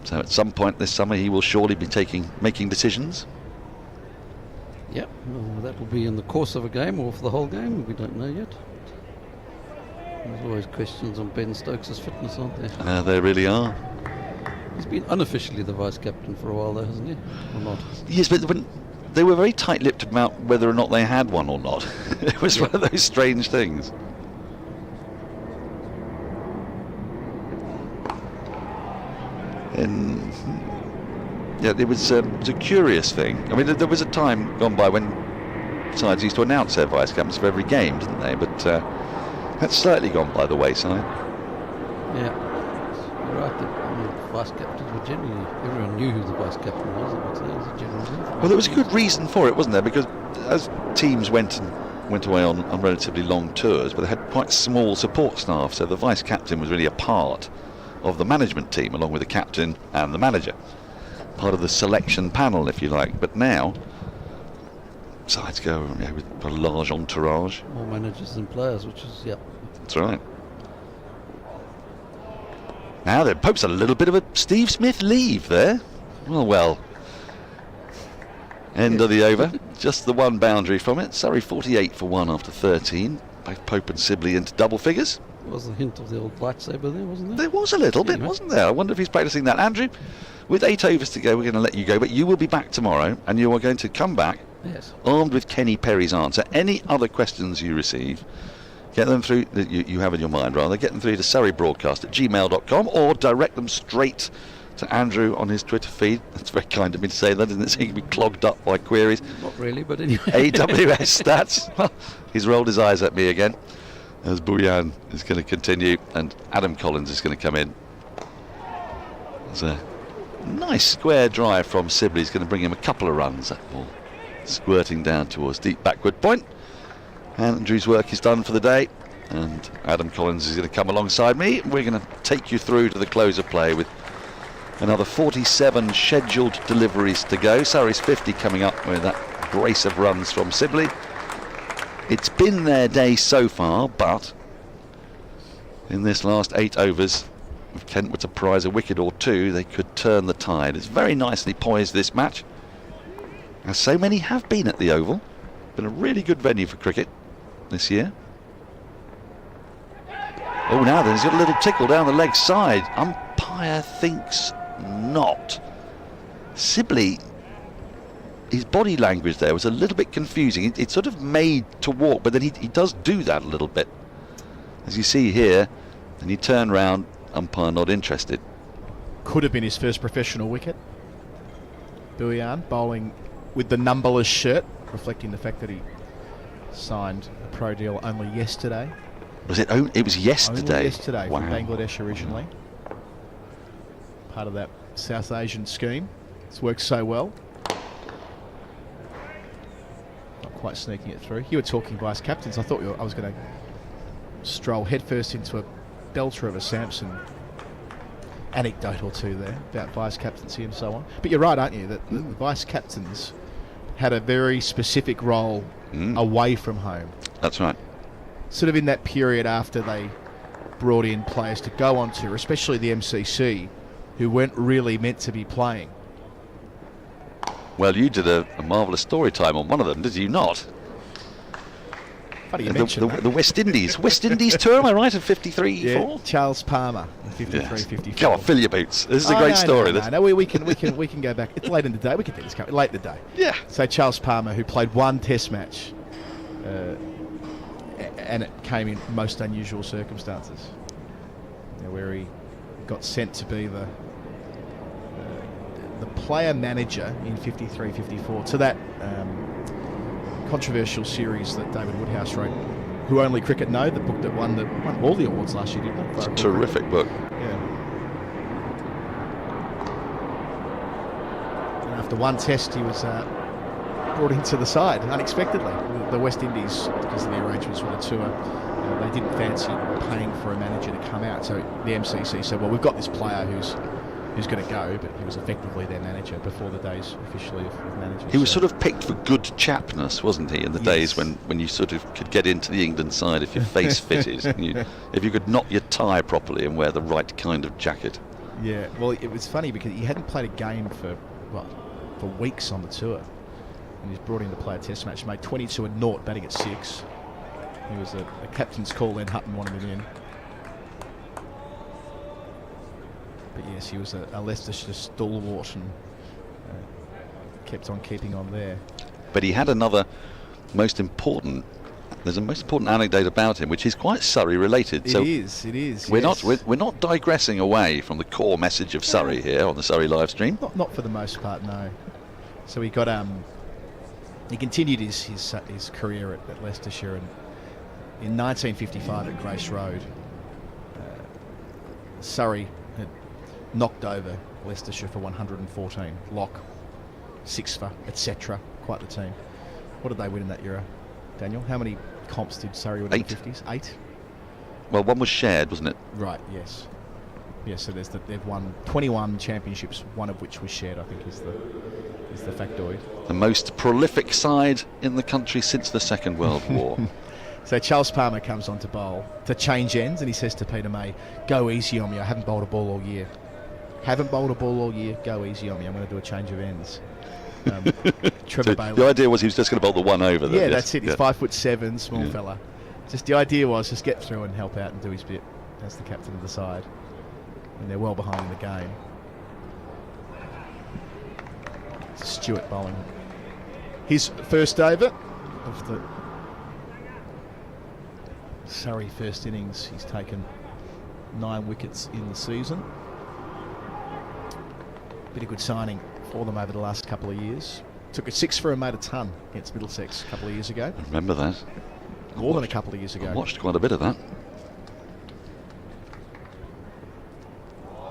So at some point this summer he will surely be making decisions. Yep, well, that will be in the course of a game or for the whole game, we don't know yet. There's always questions on Ben Stokes' fitness, aren't there? There really are. He's been unofficially the vice-captain for a while though, hasn't he? Or not? Yes, but they were very tight-lipped about whether or not they had one or not. It was one of those strange things. And yeah, it was a curious thing. I mean, there was a time gone by when sides used to announce their vice-captains for every game, didn't they? But that's slightly gone by the wayside. Yeah, you're right. I mean, vice-captains were generally, everyone knew who the vice-captain was. I would say, as a general rule. Well, there was a good reason for it, wasn't there? Because as teams went away on relatively long tours, but they had quite small support staff, so the vice-captain was really a part of the management team, along with the captain and the manager. Part of the selection panel, if you like. But now, sides go with a large entourage. More managers than players, which is, yeah. That's right. Now then, Pope's a little bit of a Steve Smith leave there. Well. End of the over. Just the one boundary from it. Surrey 48 for 1 after 13. Both Pope and Sibley into double figures. There was a hint of the old lightsaber there, wasn't there? There was a little bit, wasn't there? I wonder if he's practicing that. Andrew, with 8 overs to go, we're going to let you go, but you will be back tomorrow, and you are going to come back armed with Kenny Perry's answer. Any other questions you receive, get them through, that you have in your mind rather, get them through to surreybroadcast@gmail.com or direct them straight to Andrew on his Twitter feed. That's very kind of me to say that, isn't it? So he can be clogged up by queries. Not really, but anyway. AWS stats. Well, he's rolled his eyes at me again, as Bouyan is going to continue and Adam Collins is going to come in. There's a nice square drive from Sibley. He's going to bring him a couple of runs. That ball squirting down towards deep backward point. Andrew's work is done for the day, and Adam Collins is going to come alongside me. We're going to take you through to the close of play with another 47 scheduled deliveries to go. Surrey's 50 coming up with that brace of runs from Sibley. It's been their day so far, but in this last 8 overs, if Kent were to prize a wicket or 2, they could turn the tide. It's very nicely poised, this match, as so many have been at the Oval. Been a really good venue for cricket this year. Oh, now then, he's got a little tickle down the leg side. Umpire thinks not. Sibley, his body language there was a little bit confusing. It's sort of made to walk, but then he does do that a little bit, as you see here. And he turned round, umpire not interested. Could have been his first professional wicket. Bouyan bowling with the numberless shirt, reflecting the fact that he signed a pro deal only yesterday. Was it? It was yesterday. Only yesterday. Wow. From Bangladesh originally. Part of that South Asian scheme. It's worked so well. Not quite sneaking it through. You were talking vice captains. I thought I was going to stroll headfirst into a belter of a Sampson anecdote or two there about vice captaincy and so on. But you're right, aren't you, that the vice captains had a very specific role away from home. That's right. Sort of in that period after they brought in players to go on tour, especially the MCC, who weren't really meant to be playing. Well, you did a marvellous story time on one of them, did you not? Funny you mentioned that. The West Indies tour, am I right? Of 53-4. Yeah, Charles Palmer, 53-54. Go on, fill your boots. This is a great story. No, we can go back. It's late in the day. We can do this. Late in the day. Yeah. So Charles Palmer, who played one Test match, and it came in most unusual circumstances, where he got sent to be the player manager in 53-54 to that controversial series that David Woodhouse wrote, Who Only Cricket Know, the book that won all the awards last year, didn't it? It's a terrific book. Yeah. And after one test, he was brought into the side unexpectedly. The West Indies, because of the arrangements with the tour, they didn't fancy paying for a manager to come out. So the MCC said, well, we've got this player who's going to go, but he was effectively their manager before the days officially of managers. He was sort of picked for good chapness, wasn't he, in the days when you sort of could get into the England side if your face fitted, and if you could knot your tie properly and wear the right kind of jacket. Yeah, well, it was funny because he hadn't played a game for weeks on the tour, and he's brought in to play a test match. Made 22 and 0, batting at 6. He was a captain's call, then Hutton wanted him in. But yes, he was a Leicestershire stalwart and kept on keeping on there. But he had another most important. There's a most important anecdote about him, which is quite Surrey related. It is. We're not digressing away from the core message of Surrey here on the Surrey live stream. Not for the most part, no. So he got he continued his career at Leicestershire, and in 1955 at Grace Road, Surrey had knocked over Leicestershire for 114. Lock, 6 for, etc. Quite the team. What did they win in that era, Daniel? How many comps did Surrey win in the 50s? 8? Well, one was shared, wasn't it? Right, yes. Yeah, so they've won 21 championships, one of which was shared, I think, is the factoid. The most prolific side in the country since the Second World War. So Charles Palmer comes on to bowl to change ends, and he says to Peter May, go easy on me, I haven't bowled a ball all year. Haven't bowled a ball all year, go easy on me, I'm going to do a change of ends. Trevor So Bailey. the idea was he was just going to bowl the one over there. Yeah, that's it. He's 5'7", small fella. Just the idea was just get through and help out and do his bit as the captain of the side. And they're well behind in the game. It's Stewart bowling his first over of the Surrey first innings. He's taken 9 wickets in the season. Bit of good signing for them over the last couple of years. Took a 6 for and made a ton against Middlesex a couple of years ago. I remember that. More than a couple of years ago. I watched quite a bit of that.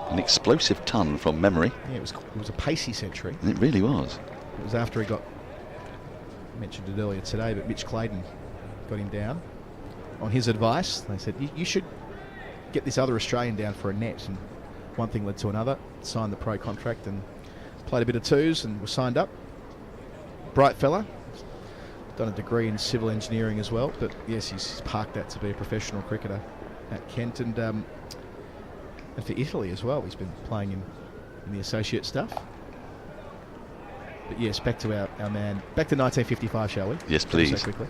An explosive ton from memory. Yeah, it was a pacey century. It really was. It was after he got, I mentioned it earlier today, but Mitch Clayton got him down. On his advice, they said, you should get this other Australian down for a net. And one thing led to another. Signed the pro contract and played a bit of twos and was signed up. Bright fella. Done a degree in civil engineering as well. But yes, he's parked that to be a professional cricketer at Kent. And for Italy as well. He's been playing in the associate stuff. But yes, back to our man. Back to 1955, shall we? Yes, please. So quickly.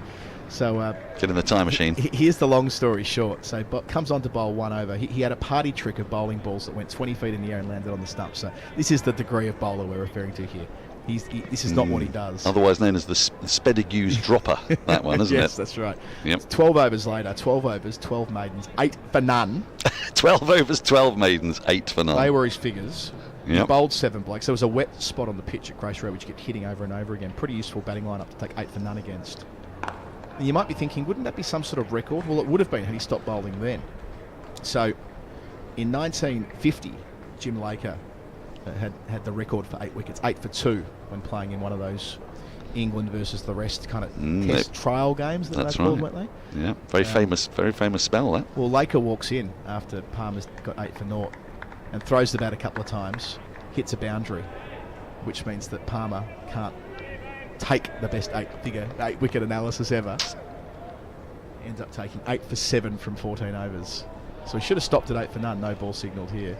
So get in the time machine. Here's the long story short. So comes on to bowl 1 over. He had a party trick of bowling balls that went 20 feet in the air and landed on the stump. So this is the degree of bowler we're referring to here. This is not what he does. Otherwise known as the Spedegue's dropper, that one, isn't it? Yes, that's right. Yep. 12 overs later, 12 overs, 12 maidens, 8 for none. 12 overs, 12 maidens, 8 for none. They were his figures. Yep. He bowled 7 blokes. There was a wet spot on the pitch at Grace Road which kept hitting over and over again. Pretty useful batting lineup to take 8 for none against. And you might be thinking, wouldn't that be some sort of record? Well, it would have been had he stopped bowling then. So, in 1950, Jim Laker had the record for 8 wickets, 8 for 2 when playing in one of those England versus the rest kind of test trial games that they called, weren't they? Yeah, very famous spell that. Well, Laker walks in after Palmer's got 8 for 0 and throws the bat a couple of times, hits a boundary, which means that Palmer can't take the best 8 wicket analysis ever. Ends up taking 8 for 7 from 14 overs. So he should have stopped at 8 for none, no ball signalled here.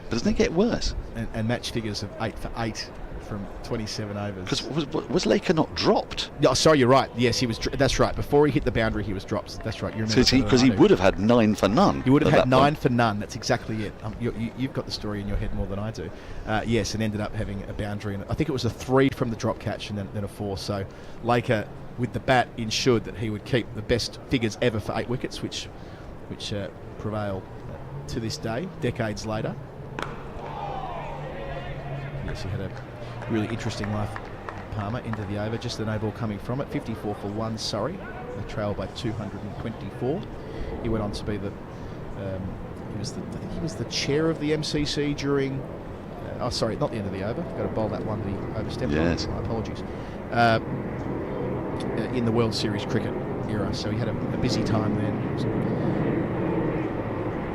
But doesn't it get worse? And match figures of 8 for 8 from 27 overs. Because was Laker not dropped? No, sorry, you're right. Yes, he was. That's right. Before he hit the boundary, he was dropped. That's right. You remember? Because he would have had 9 for none. He would have had 9 for none. That's exactly it. You've got the story in your head more than I do. Yes, and ended up having a boundary. And I think it was a 3 from the drop catch and then a 4. So Laker, with the bat, ensured that he would keep the best figures ever for 8 wickets, which prevail to this day, decades later. Yes, he had a really interesting life, Palmer, into the over. Just the no ball coming from it. 54 for 1, Surrey. They trailed by 224. He went on to be I think he was the chair of the MCC during. Sorry, not the end of the over. Got to bowl that one. The overstepped. Yes. My apologies. In the World Series cricket era, so he had a busy time then.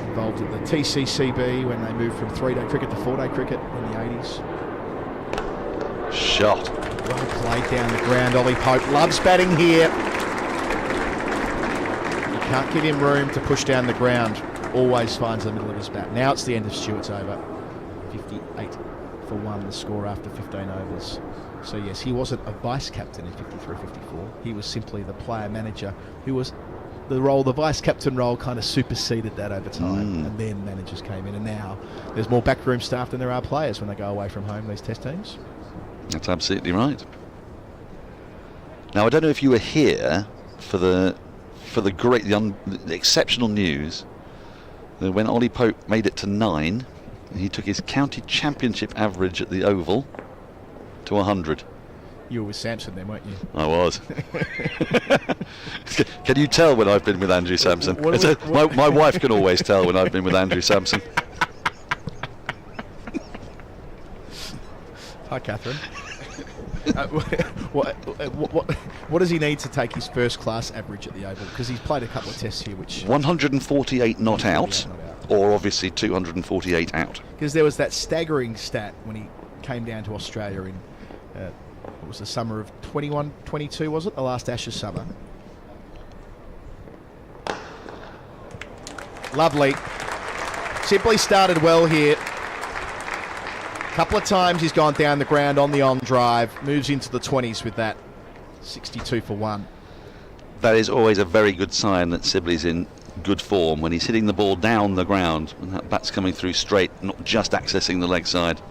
Involved at the TCCB when they moved from 3-day cricket to 4-day cricket in the 80s. Shot. Well played down the ground. Ollie Pope loves batting here. You can't give him room to push down the ground. Always finds the middle of his bat. Now it's the end of Stewart's over. 58 for 1, the score after 15 overs. So yes, he wasn't a vice captain in 53-54. He was simply the player manager who was the vice captain role kind of superseded that over time, and then managers came in, and now there's more backroom staff than there are players when they go away from home, these test teams. That's absolutely right. Now, I don't know if you were here for the exceptional news that when Ollie Pope made it to 9, he took his county championship average at the Oval to 100. You were with Sampson then, weren't you? I was. Can you tell when I've been with Andrew Sampson? My wife can always tell when I've been with Andrew Sampson. Hi, Catherine. What does he need to take his first class average at the Oval? Because he's played a couple of tests here, which 148 not out, or obviously 248 out. Because there was that staggering stat when he came down to Australia in it was the summer of 21-22, was it? The last Ashes summer. Lovely. Sibley started well here. Couple of times he's gone down the ground on the on drive, moves into the 20s with that 62 for 1. That is always a very good sign that Sibley's in good form when he's hitting the ball down the ground and that bat's coming through straight, not just accessing the leg side.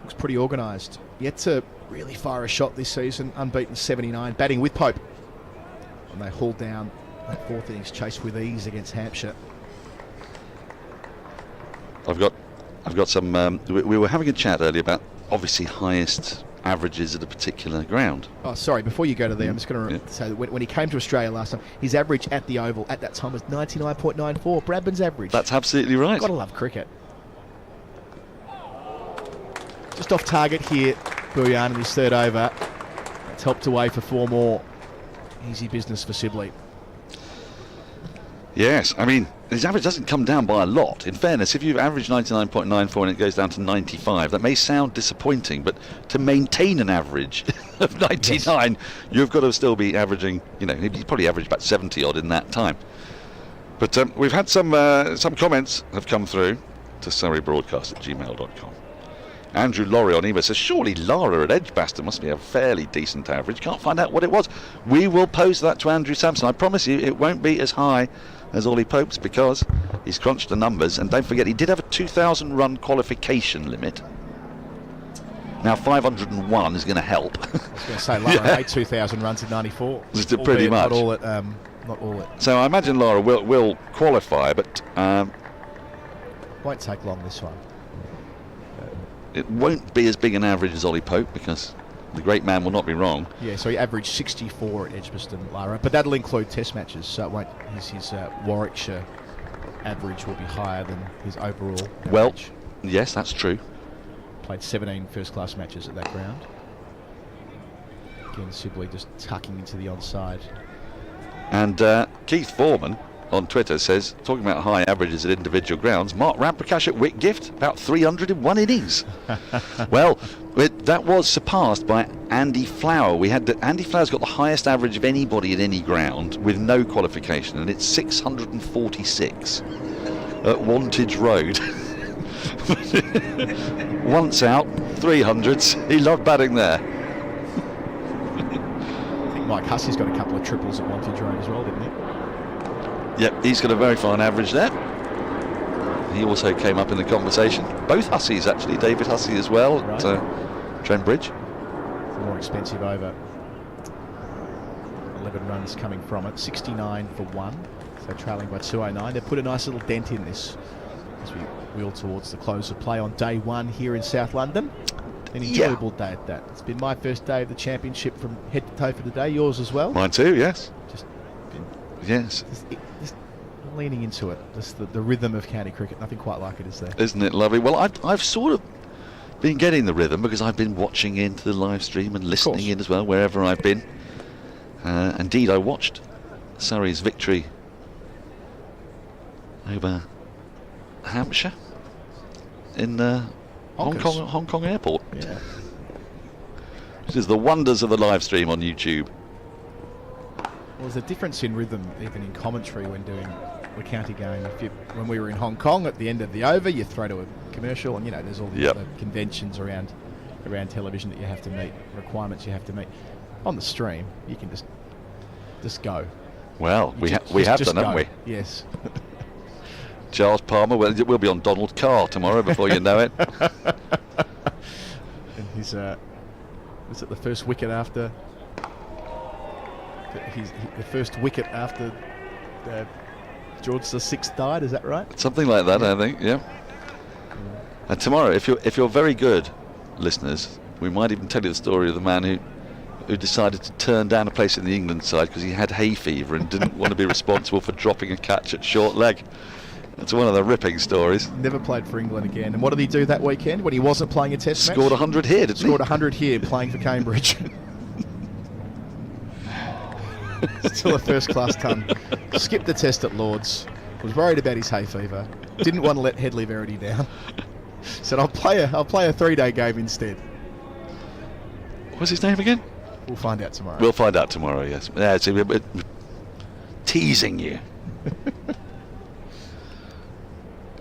Looks pretty organised. Yet to really fire a shot this season, unbeaten 79, batting with Pope. And they hauled down that 4th innings chase with ease against Hampshire. I've got some. We were having a chat earlier about obviously highest averages at a particular ground. Oh, sorry. Before you go to there, I'm just going to say that when he came to Australia last time, his average at the Oval at that time was 99.94. Bradman's average. That's absolutely right. Gotta love cricket. Just off target here, Bouillon in his 3rd over. That's helped away for 4 more. Easy business for Sibley. Yes, I mean, his average doesn't come down by a lot. In fairness, if you've averaged 99.94 and it goes down to 95, that may sound disappointing, but to maintain an average of 99, you've got to still be averaging, you know, he's probably averaged about 70 odd in that time. But we've had some comments have come through to surreybroadcast@gmail.com. Andrew Laurie on email says, surely Lara at Edgbaston must be a fairly decent average. Can't find out what it was. We will post that to Andrew Sampson. I promise you it won't be as high as Ollie Pope's because he's crunched the numbers. And don't forget, he did have a 2,000 run qualification limit. Now 501 is going to help. I was going to say, Lara made 2,000 runs in 94. Just pretty much. Not all it. So I imagine Lara will qualify, but won't take long this one. It won't be as big an average as Ollie Pope because the great man will not be wrong. Yeah, so he averaged 64 at Edgbaston, Lara, but that'll include test matches, so it won't. His Warwickshire average will be higher than his overall average. Well, yes, that's true. Played 17 first-class matches at that ground. Again, Sibley just tucking into the onside. And Keith Foreman on Twitter says, talking about high averages at individual grounds, Mark Ramprakash at Whitgift, about 300 in 1 innings. Well, that was surpassed by Andy Flower. Andy Flower's got the highest average of anybody at any ground with no qualification, and it's 646. at Wantage Road. Once out, 300s. He loved batting there. I think Mike Hussey's got a couple of triples at Wantage Road as well, didn't he? Yep, he's got a very fine average there. He also came up in the conversation. Both Husseys, actually. David Hussey as well at Trent-Bridge. More expensive over. 11 runs coming from it. 69 for 1. So trailing by 209. They've put a nice little dent in this as we wheel towards the close of play on day 1 here in South London. An enjoyable day at that. It's been my first day of the championship from head to toe for the day. Yours as well? Mine too, yes. Just leaning into it. Just the rhythm of county cricket. Nothing quite like it, is there? Isn't it lovely? Well, I've sort of been getting the rhythm because I've been watching into the live stream and listening in as well, wherever I've been. Indeed, I watched Surrey's victory over Hampshire in Hong Kong Airport. Yeah. Which is the wonders of the live stream on YouTube. Well, there's a difference in rhythm even in commentary when doing the county game. When we were in Hong Kong, at the end of the over, you throw to a commercial, and there's all the other conventions around television that you have to meet, requirements you have to meet. On the stream, you can just go. Well, we have done, haven't we? Yes. Charles Palmer, well, we'll be on Donald Carr tomorrow before you know it. And he's was it the first wicket after? The first wicket after George VI died. Is that right? Something like that, I think. Yeah. And tomorrow, if you're very good, listeners, we might even tell you the story of the man who decided to turn down a place in the England side because he had hay fever and didn't want to be responsible for dropping a catch at short leg. That's one of the ripping stories. Never played for England again. And what did he do that weekend when he wasn't playing a test match? Scored 100 here, didn't he? Scored 100 here playing for Cambridge. Still a first-class ton. Skipped the test at Lord's. Was worried about his hay fever. Didn't want to let Headley Verity down. Said, I'll play a 3-day game instead. What's his name again? We'll find out tomorrow. We'll find out tomorrow, yes. Yeah, it's teasing you.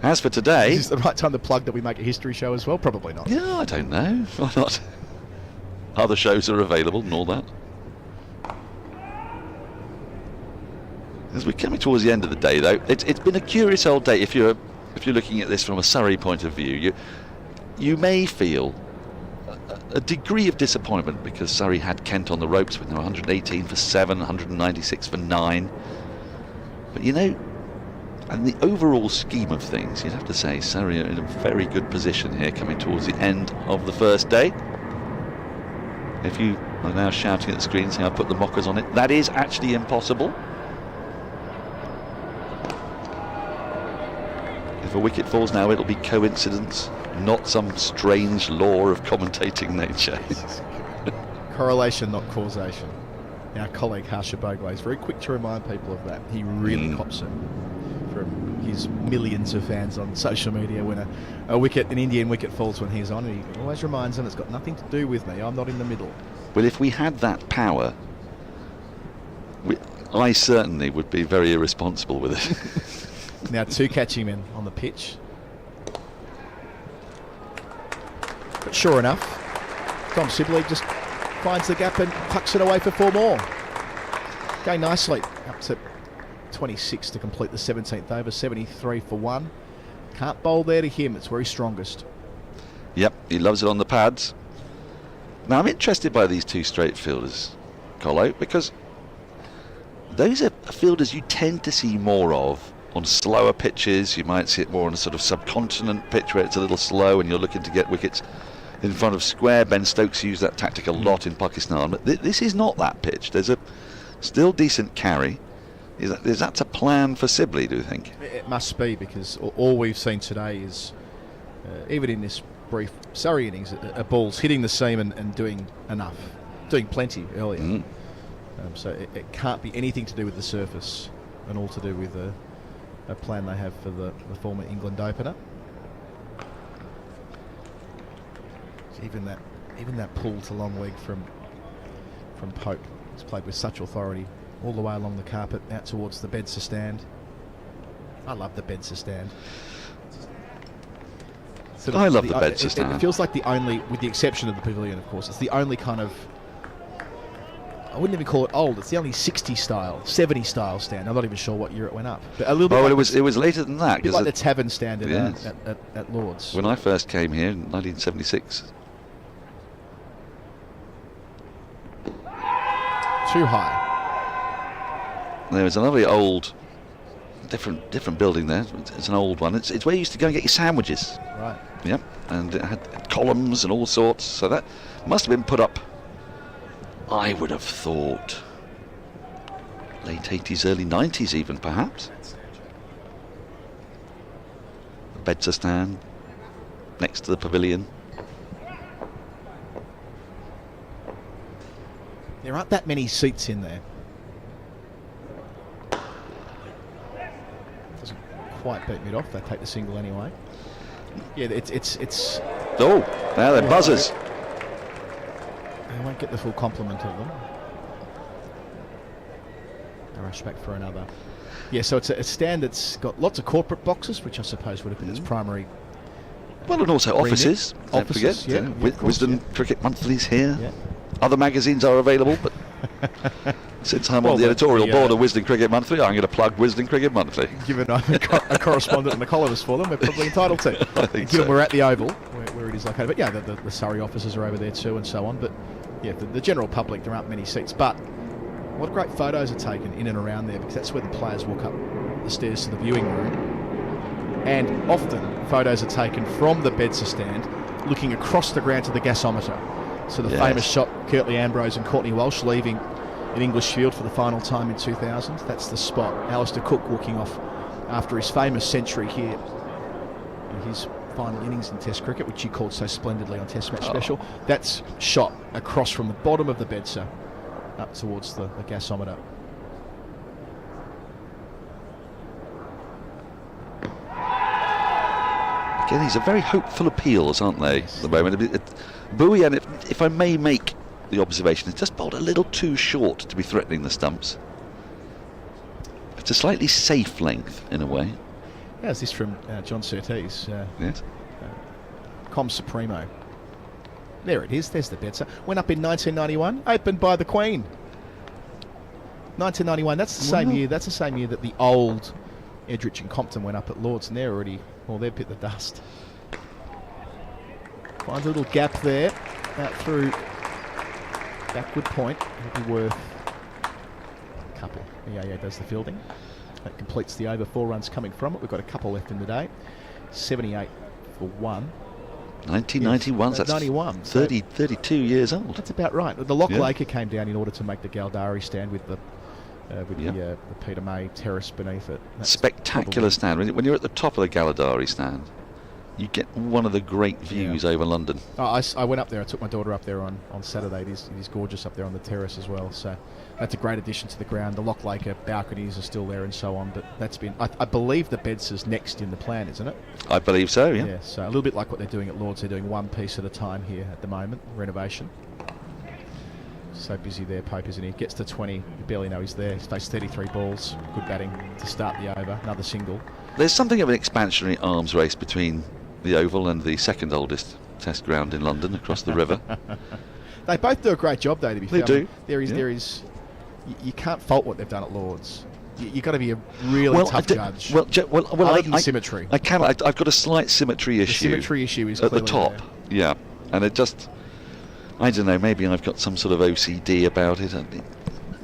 As for today... Is this the right time to plug that we make a history show as well? Probably not. Yeah, I don't know. Why not? Other shows are available and all that. As we're coming towards the end of the day, though, it's been a curious old day. If you're looking at this from a Surrey point of view, you may feel a degree of disappointment because Surrey had Kent on the ropes with 118 for 7, 196 for 9. But in the overall scheme of things, you'd have to say Surrey are in a very good position here coming towards the end of the first day. If you are now shouting at the screen saying I put the mockers on it, that is actually impossible. If a wicket falls now, it'll be coincidence, not some strange law of commentating nature. Correlation, not causation. Our colleague Hashim is very quick to remind people of that. He really cops it from his millions of fans on social media when an Indian wicket falls when he's on. He always reminds them it's got nothing to do with me. I'm not in the middle. Well, if we had that power, I certainly would be very irresponsible with it. Now 2 catching men on the pitch. But sure enough, Tom Sibley just finds the gap and tucks it away for 4 more. Going nicely up to 26 to complete the 17th over, 73 for 1. Can't bowl there to him, it's where he's strongest. Yep, he loves it on the pads. Now I'm interested by these 2 straight fielders, Colo, because those are fielders you tend to see more of on slower pitches. You might see it more on a sort of subcontinent pitch where it's a little slow and you're looking to get wickets in front of square. Ben Stokes used that tactic a lot in Pakistan, but this is not that pitch. There's a still decent carry. Is that a plan for Sibley, do you think? It must be, because all we've seen today is, even in this brief Surrey innings, balls hitting the seam and doing enough, doing plenty earlier. So it can't be anything to do with the surface and all to do with a plan they have for the former England opener. Even that pull to long leg from Pope. He's played with such authority all the way along the carpet out towards the Bedser stand. I love the Bedser stand. I love the Bedser stand. It feels like the only, with the exception of the pavilion, of course, it's the only kind of, I wouldn't even call it old. It's the only 60 style, 70 style stand. I'm not even sure what year it went up. But a little bit. Oh, like it was later than that. A bit like the tavern stand at Lord's. When I first came here in 1976. Too high. There was a lovely old, different building there. It's an old one. It's where you used to go and get your sandwiches. Right. Yep. And it had columns and all sorts. So that must have been put up, I would have thought, late 80s, early 90s even, perhaps. The Bedser stand next to the pavilion. There aren't that many seats in there. Doesn't quite beat me off. They take the single anyway. Yeah, it's. Oh, now they're buzzers. I won't get the full complement of them. I rush back for another. Yeah, so it's a stand that's got lots of corporate boxes, which I suppose would have been its primary. Well, and also offices. Don't Offices, forget. yeah, Wisdom Cricket Monthly's here. Yeah. Other magazines are available, but since I'm on the editorial board of Wisdom Cricket Monthly, I'm going to plug Wisdom Cricket Monthly. Given I'm a correspondent and a columnist for them, we're probably entitled to. Given we're at the Oval, where it is located. But yeah, the Surrey offices are over there too, and so on. But yeah, the general public, there aren't many seats. But what great photos are taken in and around there, because that's where the players walk up the stairs to the viewing room. And often photos are taken from the Bedser stand, looking across the ground to the gasometer. So the famous shot, Curtly Ambrose and Courtney Walsh leaving in English Field for the final time in 2000. That's the spot. Alistair Cook walking off after his famous century here in his final innings in Test cricket, which he called so splendidly on Test Match Special. That's shot across from the bottom of the Bedser up towards the gasometer. Again, these are very hopeful appeals, aren't they, at the moment? Bowie, and if I may make the observation, it's just bowled a little too short to be threatening the stumps. It's a slightly safe length, in a way. Yeah, is this from John Surtees? Yes. Com Supremo. There it is, there's the Bedser. Went up in 1991, opened by the Queen. 1991, that's the same year. That's the same year that the old Edrich and Compton went up at Lord's, and they're already, well, they've bit the dust. Finds a little gap there, out through backward point. It'll be worth a couple. Yeah, does the fielding. That completes the over. 4 runs coming from it. We've got a couple left in the day. 78 for 1. 1991, that's 91. 32 years old. That's about right. The Loch Laker came down in order to make the Galdari stand with the Peter May terrace beneath it. That's spectacular stand. When you're at the top of the Galdari stand, you get one of the great views over London. Oh, I went up there. I took my daughter up there on Saturday. It is gorgeous up there on the terrace as well. So that's a great addition to the ground. The Loch Laker balconies are still there and so on. But that's been, I believe the Bedser's next in the plan, isn't it? I believe so, yeah. Yeah, so a little bit like what they're doing at Lord's. They're doing one piece at a time here at the moment, renovation. So busy there, Pope, isn't he? Gets to 20, you barely know he's there. He's faced 33 balls, good batting to start the over, another single. There's something of an expansionary arms race between the Oval and the second oldest test ground in London across the river. They both do a great job, though, to be fair. They do. There is, you can't fault what they've done at Lord's. You've got to be a really tough judge. Other than symmetry. I can. I've got a slight symmetry issue. The symmetry issue is at the clearly top. there. Yeah, and it just, I don't know. Maybe I've got some sort of OCD about it.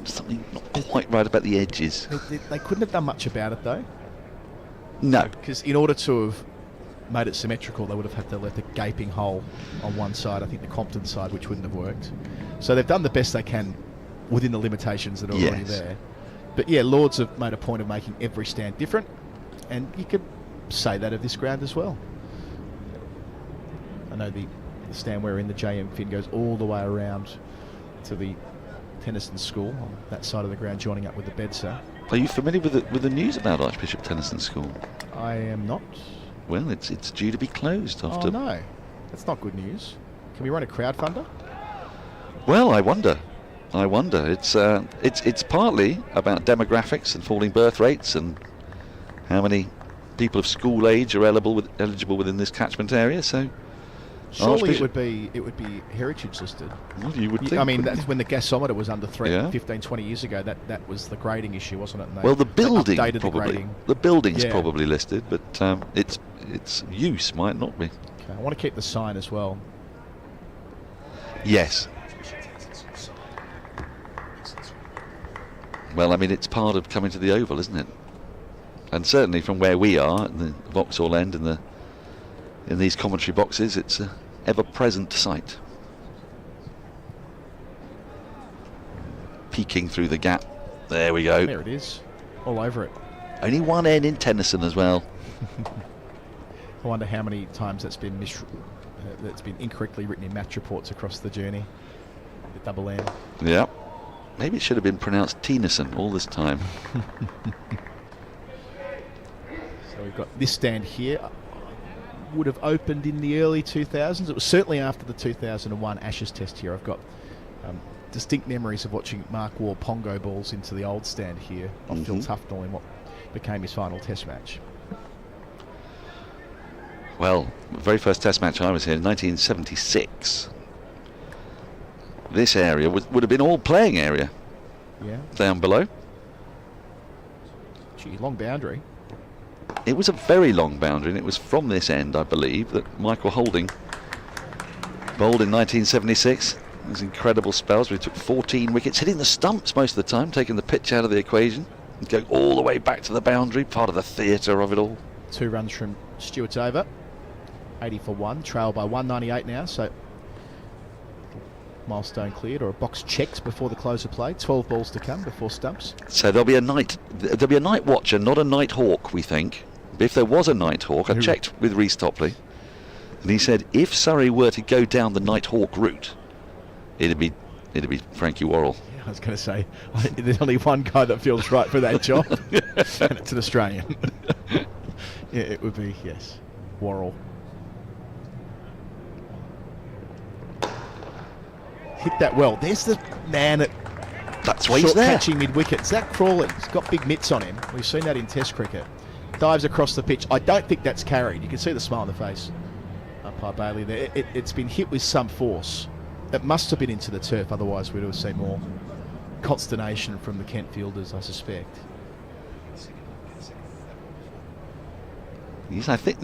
Something not quite right about the edges. They couldn't have done much about it, though. No. Because in order to have made it symmetrical, they would have had to left a gaping hole on one side, I think the Compton side, which wouldn't have worked. So they've done the best they can within the limitations that are already there. But yeah, Lords have made a point of making every stand different, and you could say that of this ground as well. I know the stand we're in, the JM Fin, goes all the way around to the Tennyson School on that side of the ground, joining up with the Bedser. Are you familiar with the news about Archbishop Tennyson School? I am not. Well, it's due to be closed after. Oh no, that's not good news. Can we run a crowdfunder? Well, I wonder. It's partly about demographics and falling birth rates and how many people of school age are eligible within this catchment area. So surely it would be heritage listed. Well, you would think. I mean, that's when the gasometer was under threat 15, 20 years ago. That was the grading issue, wasn't it? Well, the building updated probably. The building's probably listed, but its use might not be. Okay, I want to keep the sign as well. Yes. Well, I mean, it's part of coming to the Oval, isn't it? And certainly from where we are, at the Vauxhall end, in these commentary boxes, it's an ever-present sight. Peeking through the gap. There we go. There it is. All over it. Only one N in Tennyson as well. I wonder how many times that's been incorrectly written in match reports across the journey. The double N. Yeah. Maybe it should have been pronounced Tennyson all this time. So we've got this stand here. Would have opened in the early 2000s. It was certainly after the 2001 Ashes test here. I've got distinct memories of watching Mark Waugh pongo balls into the old stand here off Phil Tufnell in what became his final test match. Well, the very first test match I was here in 1976. This area would have been all playing area. Yeah. Down below. Gee, long boundary. It was a very long boundary, and it was from this end, I believe, that Michael Holding bowled in 1976. Those incredible spells where he took 14 wickets, hitting the stumps most of the time, taking the pitch out of the equation, and going all the way back to the boundary, part of the theatre of it all. 2 runs from Stewart's over. 80 for 1, trail by 198 now, so milestone cleared, or a box checked before the close of play. 12 balls to come before stumps. So there'll be a night watcher, not a night hawk, we think. But if there was a night hawk, I checked with Reece Topley, and he said if Surrey were to go down the night hawk route, it'd be Frankie Worrell. Yeah, I was going to say, there's only one guy that feels right for that job, and it's an Australian. Yeah, it would be, yes, Worrell. Hit that well. There's the man at that's why he's there. Catching mid-wicket. Zak Crawley. He's got big mitts on him. We've seen that in Test cricket. Dives across the pitch. I don't think that's carried. You can see the smile on the face. Umpire Bailey there. It's been hit with some force. It must have been into the turf. Otherwise, we'd have seen more consternation from the Kent fielders, I suspect. Yes, I think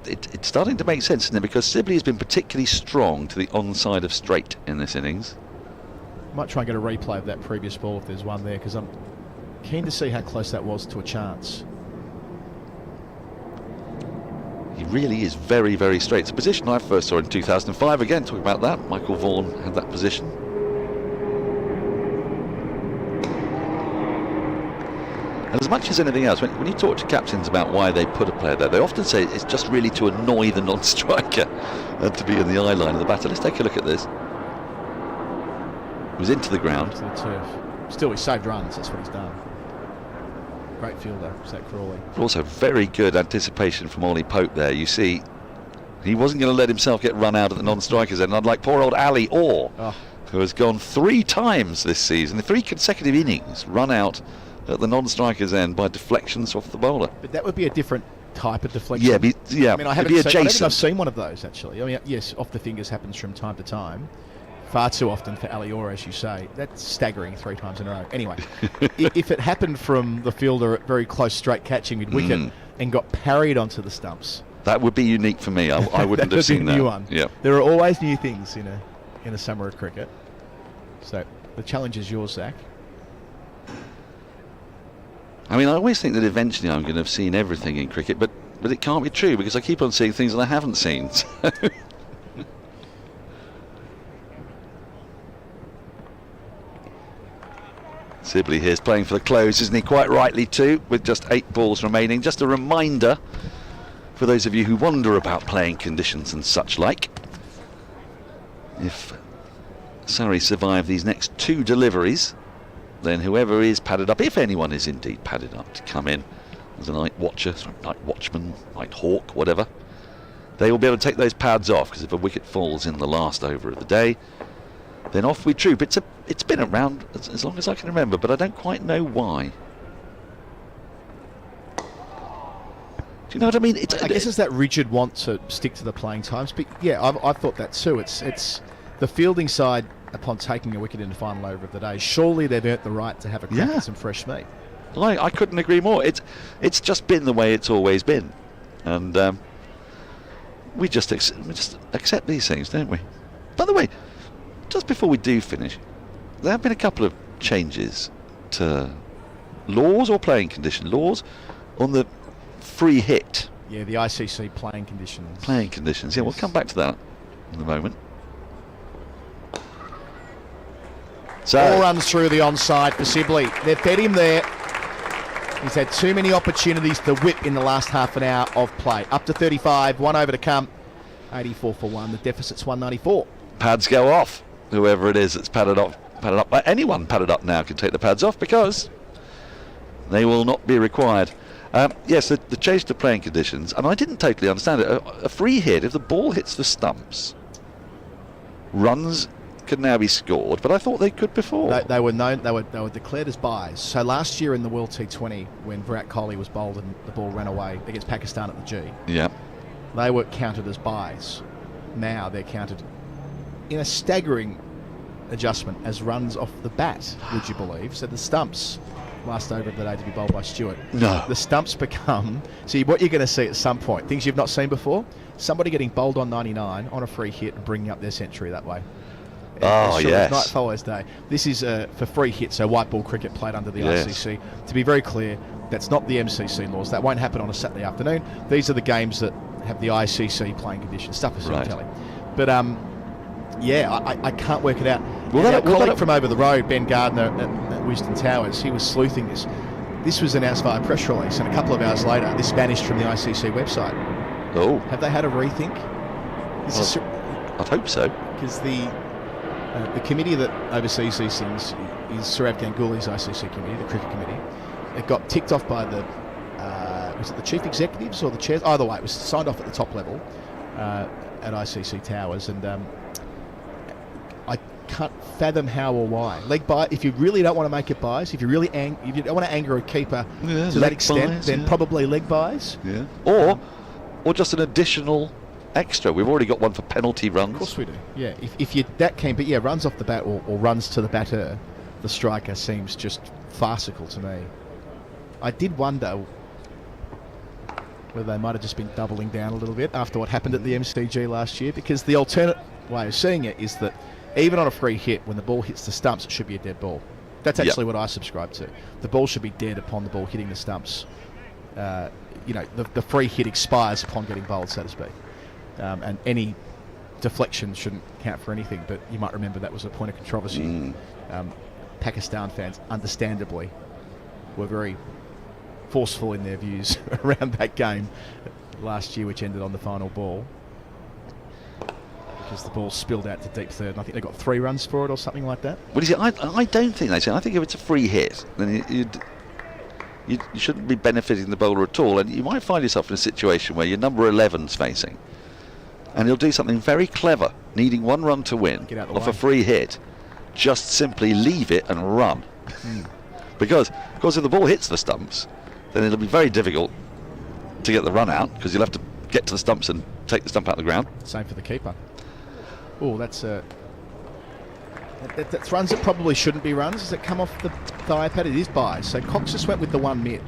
it's starting to make sense, isn't it? Because Sibley has been particularly strong to the onside of straight in this innings. Might try and get a replay of that previous ball if there's one there, because I'm keen to see how close that was to a chance. He really is very, very straight. It's a position I first saw in 2005. Again, talking about that, Michael Vaughan had that position. And as much as anything else, when you talk to captains about why they put a player there, they often say it's just really to annoy the non-striker and to be in the eye line of the batter. Let's take a look at this. It was into the ground. To the turf. Still, he saved runs. That's what he's done. Great fielder, Zak Crawley. Also, very good anticipation from Ollie Pope there. You see, he wasn't going to let himself get run out at the non-strikers end, unlike poor old Ali Orr, who has gone 3 times this season, 3 consecutive innings, run out at the non-strikers end by deflections off the bowler. But that would be a different type of deflection. Yeah, I mean, I don't think I've seen one of those, actually. I mean, yes, off the fingers happens from time to time. Far too often for Ali Orr, as you say. That's staggering 3 times in a row. Anyway, if it happened from the fielder at very close straight catching mid-wicket and got parried onto the stumps. That would be unique for me. I wouldn't have seen that. New one. Yeah. There are always new things in a summer of cricket. So the challenge is yours, Zach. I mean, I always think that eventually I'm going to have seen everything in cricket, but it can't be true because I keep on seeing things that I haven't seen. Sibley here's playing for the close, isn't he? Quite rightly too, with just 8 balls remaining. Just a reminder for those of you who wonder about playing conditions and such like. If Surrey survive these next 2 deliveries, then whoever is padded up, if anyone is indeed padded up to come in as a night watcher, night watchman, night hawk, whatever, they will be able to take those pads off, because if a wicket falls in the last over of the day, then off we troop. It's been around as long as I can remember, but I don't quite know why. Do you know what I mean? I guess it's that rigid want to stick to the playing times. But yeah, I thought that too. It's the fielding side, upon taking a wicket in the final over of the day, surely they've earned the right to have a crack at some fresh meat. I couldn't agree more. It's just been the way it's always been, and we just accept these things, don't we? By the way, just before we do finish, there have been a couple of changes to laws or playing condition laws on the free hit. Yeah, the ICC playing conditions. Playing conditions. Yeah, we'll come back to that in a moment. So, all runs through the onside for Sibley. They've fed him there. He's had too many opportunities to whip in the last half an hour of play. Up to 35, 1 over to come. 84 for 1. The deficit's 194. Pads go off. Whoever it is that's padded up. Anyone padded up now can take the pads off because they will not be required. Yes, the change to playing conditions, and I didn't totally understand it. A free hit, if the ball hits the stumps, runs can now be scored, but I thought they could before. They were declared as byes. So last year in the World T20, when Zak Crawley was bowled and the ball ran away against Pakistan at the G, they were counted as byes. Now they're counted in a staggering adjustment as runs off the bat, would you believe? So the stumps, last over of the day to be bowled by Stewart. No. The stumps become, see what you're going to see at some point, things you've not seen before, somebody getting bowled on 99 on a free hit and bringing up their century that way. Oh, yes. Night follows day. This is for free hit, so white ball cricket played under the ICC. To be very clear, that's not the MCC laws. That won't happen on a Saturday afternoon. These are the games that have the ICC playing conditions. Stuff is telling. But yeah, I can't work it out. Our colleague from over the road, Ben Gardner at Wisdom Towers, he was sleuthing this. This was announced via press release, and a couple of hours later, this vanished from the ICC website. Oh. Have they had a rethink? I'd hope so. Because the committee that oversees these things is Sourav Ganguly's ICC committee, the cricket committee. It got ticked off by the was it the chief executives or the chairs? Either way, it was signed off at the top level at ICC Towers, and I can't fathom how or why. Leg bye. If you really don't want to make it buys, if you really if you don't want to anger a keeper to that extent, then probably leg buys. Yeah. Or just an additional extra. We've already got one for penalty runs. Of course we do. Yeah. If you're that keen, but yeah, runs off the bat or runs to the batter, the striker seems just farcical to me. I did wonder whether they might have just been doubling down a little bit after what happened at the MCG last year, because the alternate way of seeing it is that even on a free hit, when the ball hits the stumps, it should be a dead ball. That's actually what I subscribe to. The ball should be dead upon the ball hitting the stumps. The free hit expires upon getting bowled, so to speak. And any deflection shouldn't count for anything, but you might remember that was a point of controversy. Pakistan fans, understandably, were very forceful in their views around that game last year, which ended on the final ball, because the ball spilled out to deep third, and I think they got 3 runs for it or something like that. Well, you see, I don't think they say. I think if it's a free hit, then you shouldn't be benefiting the bowler at all, and you might find yourself in a situation where your number 11's facing, and he'll do something very clever, needing 1 run to win off a free hit, just simply leave it and run. Because if the ball hits the stumps, then it'll be very difficult to get the run out, because you'll have to get to the stumps and take the stump out of the ground. Same for the keeper. Oh, that's runs that probably shouldn't be runs. Does it come off the thigh pad? It is by. So Cox just went with the 1 mid.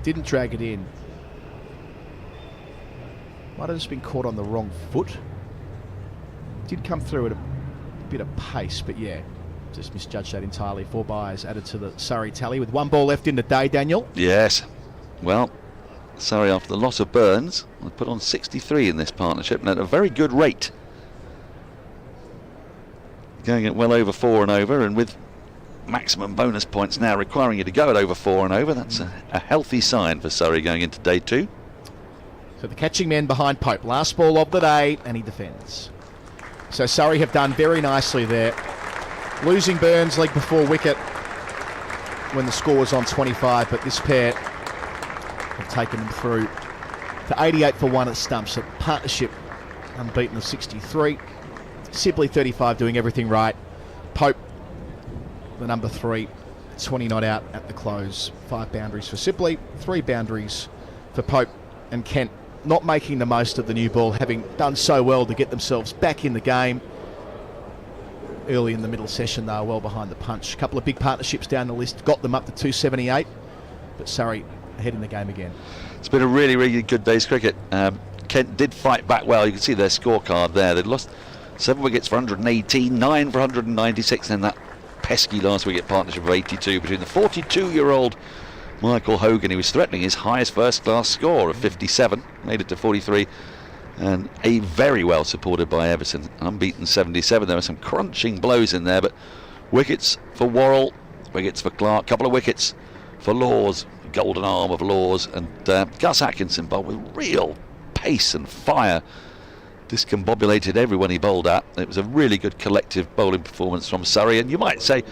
Didn't drag it in. Might have just been caught on the wrong foot. Did come through at a bit of pace, but yeah, just misjudged that entirely. 4 byes added to the Surrey tally with 1 ball left in the day, Daniel. Yes. Well, Surrey, after the loss of Burns, will put on 63 in this partnership and at a very good rate. Going at well over 4 and over, and with maximum bonus points now requiring you to go at over 4 and over, that's a healthy sign for Surrey going into day 2. So the catching men behind Pope. Last ball of the day, and he defends. So Surrey have done very nicely there. Losing Burns leg before wicket when the score was on 25, but this pair have taken them through to 88 for 1 at stumps. A partnership unbeaten of 63. Sibley 35 doing everything right. Pope, the number 3, 20 not out at the close. 5 boundaries for Sibley, 3 boundaries for Pope, and Kent not making the most of the new ball, having done so well to get themselves back in the game. Early in the middle session, they were well behind the punch. A couple of big partnerships down the list, got them up to 278, but Surrey ahead in the game again. It's been a really, really good day's cricket. Kent did fight back well. You can see their scorecard there. They'd lost 7 wickets for 118, 9 for 196, and that pesky last wicket partnership of 82 between the 42-year-old Michael Hogan. He was threatening his highest first-class score of 57, made it to 43, and very well supported by Everson, unbeaten 77. There were some crunching blows in there, but wickets for Worrell, wickets for Clark, couple of wickets for Laws, golden arm of Laws, and Gus Atkinson bowled with real pace and fire. Discombobulated everyone he bowled at. It was a really good collective bowling performance from Surrey, and you might say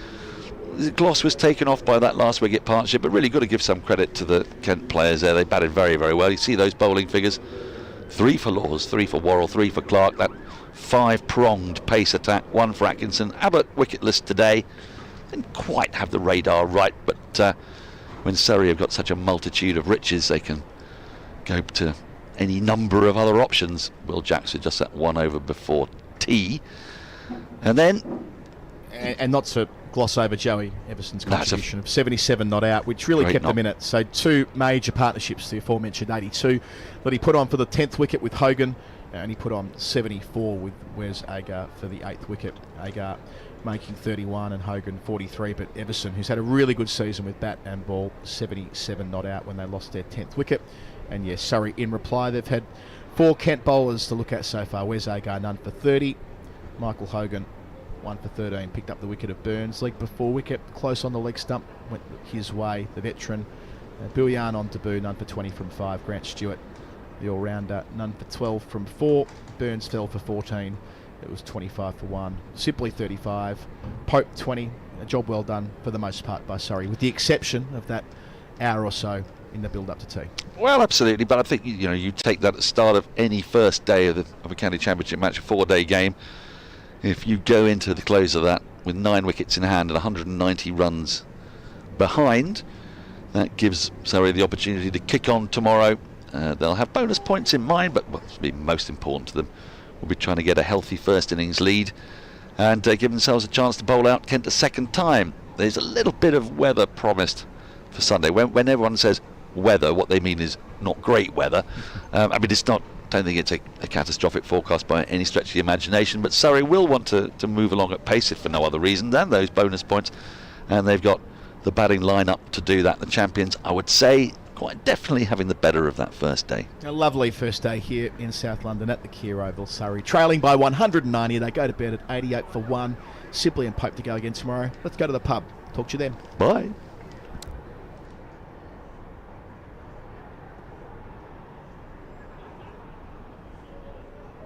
the gloss was taken off by that last wicket partnership, but really got to give some credit to the Kent players there. They batted very, very well. You see those bowling figures: 3 for Laws, 3 for Worrell, 3 for Clark. That 5-pronged pace attack, 1 for Atkinson. Abbott wicketless today. Didn't quite have the radar right, but when Surrey have got such a multitude of riches, they can go to any number of other options. Will Jackson just that 1 over before tea, and then and not to gloss over Joey Everson's contribution of 77 not out, which really kept them in it. So 2 major partnerships, the aforementioned 82 that he put on for the 10th wicket with Hogan, and he put on 74 with Wes Agar for the 8th wicket. Agar making 31 and Hogan 43, but Everson, who's had a really good season with bat and ball, 77 not out when they lost their 10th wicket. And yes, Surrey in reply, they've had 4 Kent bowlers to look at so far. Wes Agar, none for 30. Michael Hogan, 1 for 13, picked up the wicket of Burns. Leg before wicket, close on the leg stump, went his way, the veteran. Billian on debut, none for 20 from 5. Grant Stewart, the all-rounder, none for 12 from 4. Burns fell for 14. It was 25 for 1. Sibley 35. Pope 20. A job well done for the most part by Surrey, with the exception of that hour or so in the build-up to tea. Well, absolutely, but I think you take that at the start of any first day of a county championship match, a 4-day game. If you go into the close of that with 9 wickets in hand and 190 runs behind, that gives Surrey the opportunity to kick on tomorrow. They'll have bonus points in mind, but what's be most important to them will be trying to get a healthy first innings lead and give themselves a chance to bowl out Kent a second time. There's a little bit of weather promised for Sunday. When everyone says weather, what they mean is not great weather. I mean, it's not. Don't think it's a catastrophic forecast by any stretch of the imagination, but Surrey will want to move along at pace, if for no other reason than those bonus points, and they've got the batting line-up to do that. The champions, I would say, quite definitely having the better of that first day. A lovely first day here in South London at the Kia Oval. Surrey trailing by 190. They go to bed at 88 for 1. Sibley and Pope to go again tomorrow. Let's go to the pub. Talk to you then. Bye.